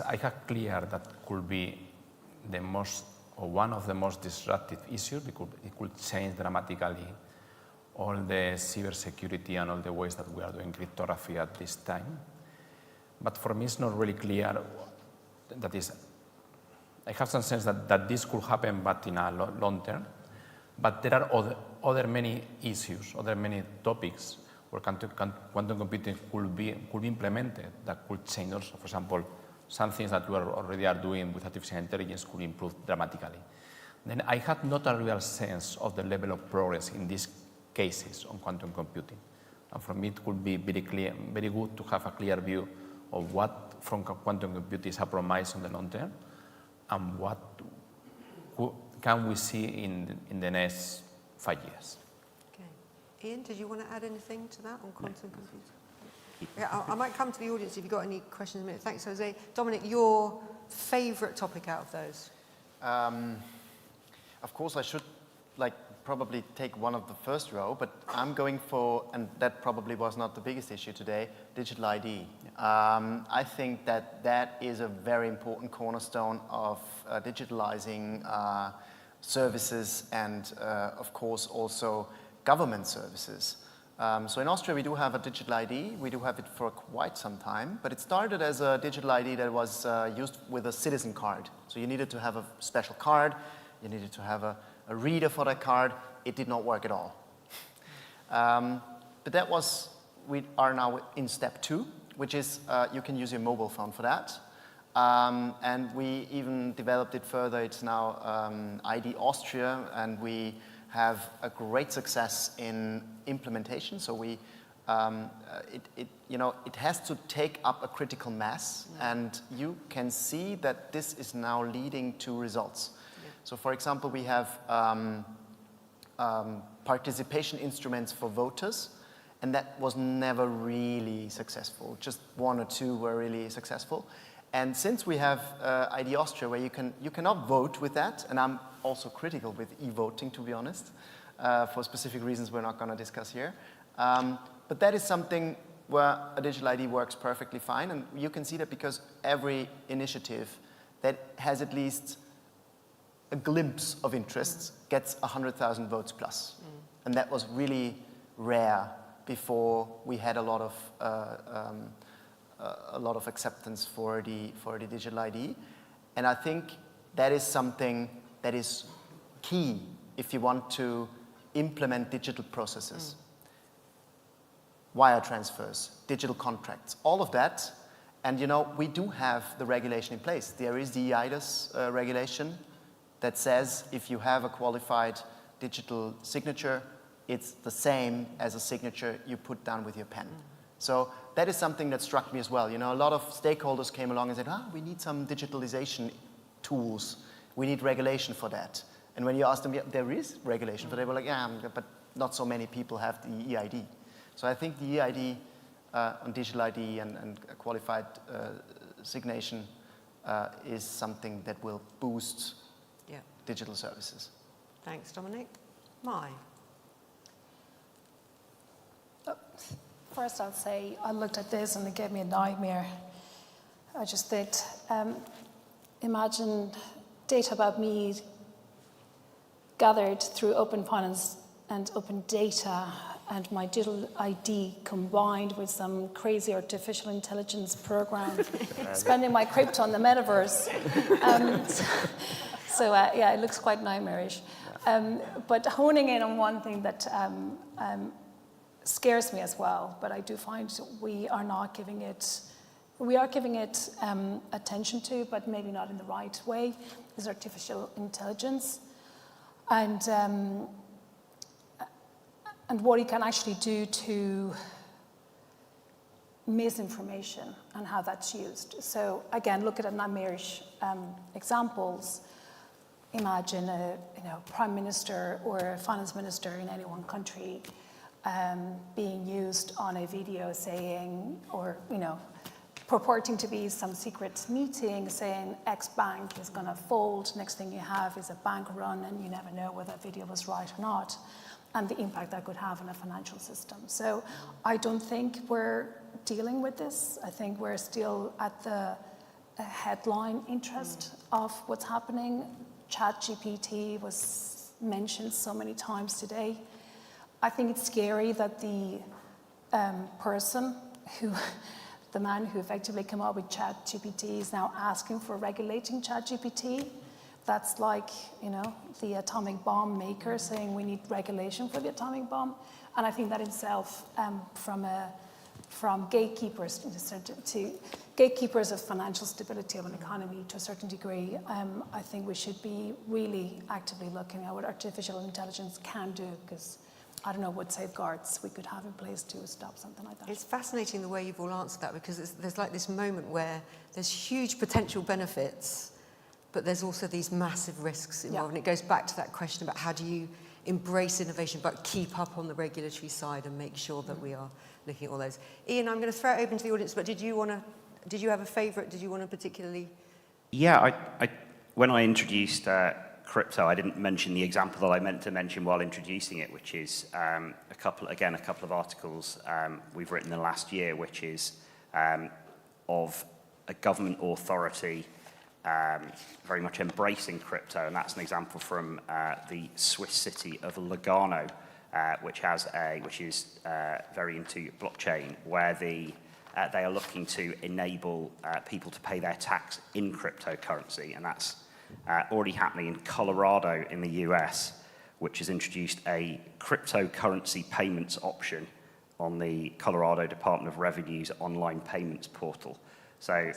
I have clear that could be the most, or one of the most disruptive issues, because it could change dramatically all the cybersecurity and all the ways that we are doing cryptography at this time. But for me, it's not really clear. That is, I have some sense that this could happen, but in a long term. But there are other many issues, other many topics where quantum computing could be implemented that could change also. For example, some things that we already are doing with artificial intelligence could improve dramatically. Then I had not a real sense of the level of progress in these cases on quantum computing. And for me, it could be very clear, very good to have a clear view of what from quantum computing is a promise on the long term, and what can we see in the next 5 years. Okay. Ian, did you want to add anything to that on quantum computing? Yeah, I might come to the audience if you've got any questions in a minute. Thanks, Jose. Dominic, your favourite topic out of those? Of course, I should probably take one of the first row, but I'm going for, and that probably was not the biggest issue today, digital ID. I think that is a very important cornerstone of digitalizing services and, of course, also government services. So in Austria, we do have a digital ID. We do have it for quite some time, but it started as a digital ID that was used with a citizen card. So you needed to have a special card. You needed to have a reader for that card. It did not work at all. But we are now in step 2, which is you can use your mobile phone for that. And we even developed it further. It's now ID Austria, and we have a great success in implementation. So it has to take up a critical mass, and you can see that this is now leading to results. So, for example, we have participation instruments for voters, and that was never really successful. Just 1 or 2 were really successful. And since we have ID Austria, where you cannot vote with that, and I'm also critical with e-voting, to be honest, for specific reasons we're not going to discuss here. But that is something where a digital ID works perfectly fine, and you can see that because every initiative that has at least a glimpse of interests gets 100,000 votes plus. And that was really rare before we had a lot of acceptance for the digital ID. And I think that is something that is key if you want to implement digital processes. Wire transfers, digital contracts, all of that. And we do have the regulation in place. There is the eIDAS regulation that says if you have a qualified digital signature, it's the same as a signature you put down with your pen. So that is something that struck me as well. A lot of stakeholders came along and said, we need some digitalization tools. We need regulation for that. And when you ask them, there is regulation, but they were like, but not so many people have the eID. So I think the eID on digital ID and qualified signation is something that will boost digital services. Thanks, Dominic. Mai. First, I'll say I looked at this and it gave me a nightmare. I just thought, imagine data about me gathered through open finance and open data and my digital ID combined with some crazy artificial intelligence program, spending my crypto on the metaverse. Yeah, it looks quite nightmarish. But honing in on one thing that scares me as well, but I do find we are giving it attention to, but maybe not in the right way, is artificial intelligence. And what it can actually do to misinformation and how that's used. So again, look at nightmarish examples. Imagine a prime minister or a finance minister in any one country being used on a video saying, or purporting to be some secret meeting saying X bank is going to fold. Next thing you have is a bank run, and you never know whether that video was right or not, and the impact that could have on a financial system. So I don't think we're dealing with this. I think we're still at the headline interest of what's happening. ChatGPT was mentioned so many times today. I think it's scary that the the man who effectively came up with ChatGPT is now asking for regulating ChatGPT. That's like, the atomic bomb maker saying we need regulation for the atomic bomb. And I think that itself, from gatekeepers to gatekeepers of financial stability of an economy to a certain degree, I think we should be really actively looking at what artificial intelligence can do, because I don't know what safeguards we could have in place to stop something like that. It's fascinating the way you've all answered that, because there's like this moment where there's huge potential benefits, but there's also these massive risks involved. Yeah. And it goes back to that question about how do you embrace innovation but keep up on the regulatory side and make sure that we are looking at all those. Ian, I'm going to throw it open to the audience, but did you have a favourite? Did you want to particularly? Yeah, when I introduced crypto, I didn't mention the example that I meant to mention while introducing it, which is a couple of articles we've written in the last year, which is of a government authority very much embracing crypto, and that's an example from the Swiss city of Lugano, which is very into blockchain, where they are looking to enable people to pay their tax in cryptocurrency, and that's already happening in Colorado in the US, which has introduced a cryptocurrency payments option on the Colorado Department of Revenue's online payments portal. So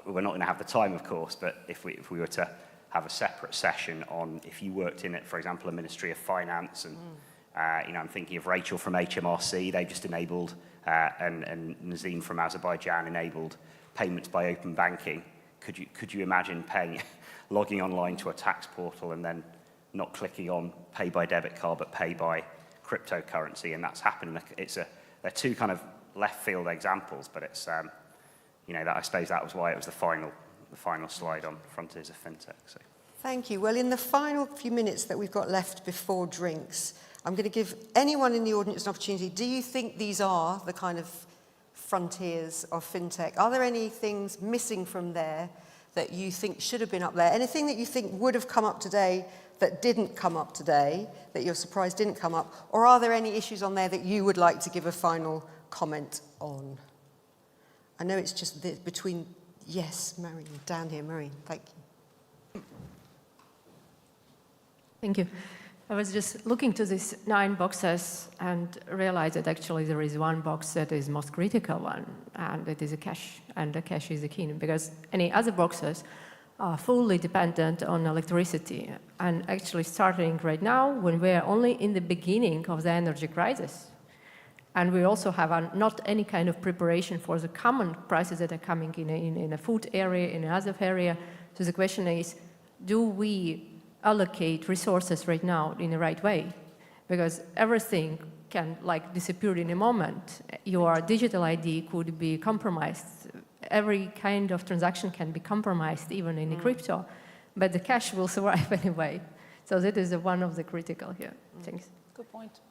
we're not going to have the time, of course, but if we were to have a separate session on if you worked in it, for example, a Ministry of Finance, and I'm thinking of Rachel from HMRC, they've just enabled, and Nazim from Azerbaijan enabled payments by open banking. Could you imagine logging online to a tax portal and then not clicking on pay by debit card but pay by cryptocurrency? And that's happening. They're two kind of left field examples, but it's I suppose that was why it was the final slide on Frontiers of FinTech. So. Thank you. Well, in the final few minutes that we've got left before drinks, I'm going to give anyone in the audience an opportunity. Do you think these are the kind of frontiers of FinTech? Are there any things missing from there that you think should have been up there? Anything that you think would have come up today that didn't come up today, that you're surprised didn't come up? Or are there any issues on there that you would like to give a final comment on? I know it's just between, yes, Marine, down here, Marine, thank you. Thank you. I was just looking to these 9 boxes and realized that actually there is one box that is most critical one, and it is a cash, and the cash is the key, because any other boxes are fully dependent on electricity. And actually starting right now, when we are only in the beginning of the energy crisis, and we also have not any kind of preparation for the common prices that are coming in a food area, in another area. So the question is, do we allocate resources right now in the right way? Because everything can disappear in a moment. Your digital ID could be compromised. Every kind of transaction can be compromised, even in crypto. but the cash will survive anyway. So that is one of the critical here. Thanks. Good point.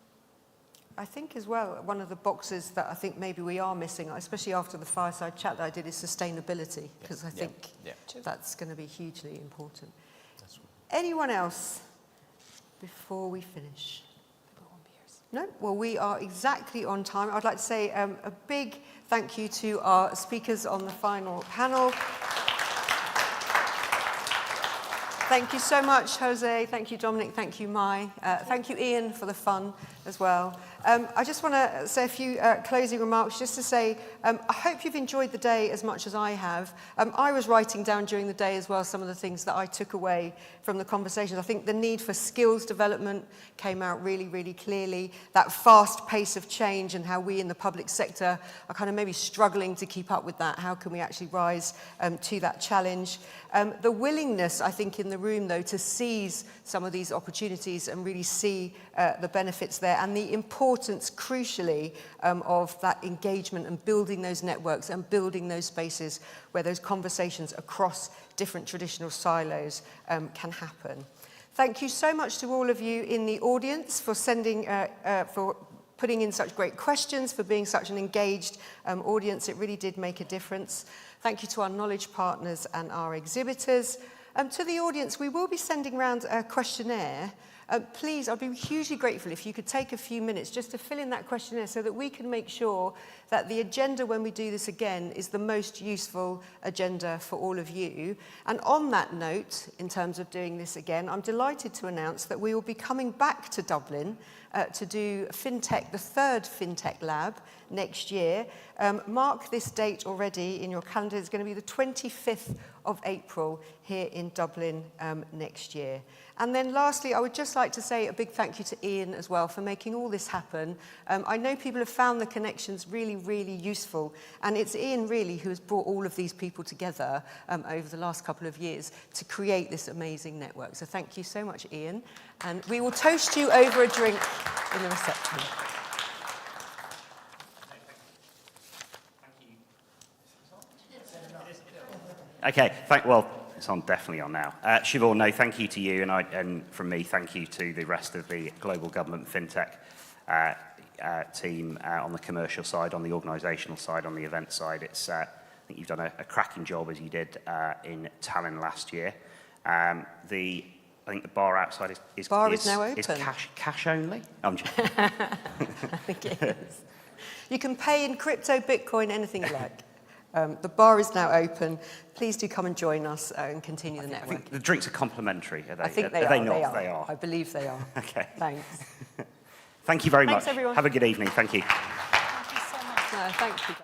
I think as well, one of the boxes that I think maybe we are missing, especially after the fireside chat that I did, is sustainability, because I think that's going to be hugely important. Anyone else before we finish? No? Well, we are exactly on time. I'd like to say a big thank you to our speakers on the final panel. Thank you so much, Jose. Thank you, Dominic. Thank you, Mai. Thank you, Ian, for the fun as well. I just want to say a few closing remarks, just to say I hope you've enjoyed the day as much as I have. I was writing down during the day as well some of the things that I took away from the conversations. I think the need for skills development came out really, really clearly. That fast pace of change and how we in the public sector are kind of maybe struggling to keep up with that. How can we actually rise to that challenge? The willingness, I think, in the room, though, to seize some of these opportunities and really see the benefits there, and the importance, crucially, of that engagement and building those networks and building those spaces where those conversations across different traditional silos can happen. Thank you so much to all of you in the audience for for putting in such great questions, for being such an engaged audience. It really did make a difference. Thank you to our knowledge partners and our exhibitors. To the audience, we will be sending around a questionnaire. Please, I'd be hugely grateful if you could take a few minutes just to fill in that questionnaire so that we can make sure that the agenda when we do this again is the most useful agenda for all of you. And on that note, in terms of doing this again, I'm delighted to announce that we will be coming back to Dublin to do FinTech, the third FinTech Lab next year. Mark this date already in your calendar. It's going to be the 25th of April here in Dublin next year. And then lastly, I would just like to say a big thank you to Ian as well for making all this happen. I know people have found the connections really, really useful, and it's Ian really who has brought all of these people together over the last couple of years to create this amazing network. So thank you so much, Ian. And we will toast you over a drink in the reception. Okay, well, it's on, definitely on now. Siobhan, no, thank you to you, and from me, thank you to the rest of the global government FinTech team on the commercial side, on the organisational side, on the event side. I think you've done a cracking job as you did in Tallinn last year. I think the bar outside is now open. Is cash only? I'm just I think it is. You can pay in crypto, Bitcoin, anything you like. The bar is now open. Please do come and join us and continue the network. I think the drinks are complimentary, are they? I think they are. They not? They are. I believe they are. Okay. Thanks. Thank you very much. Thanks, everyone. Have a good evening. Thank you. Thank you so much. Thank you.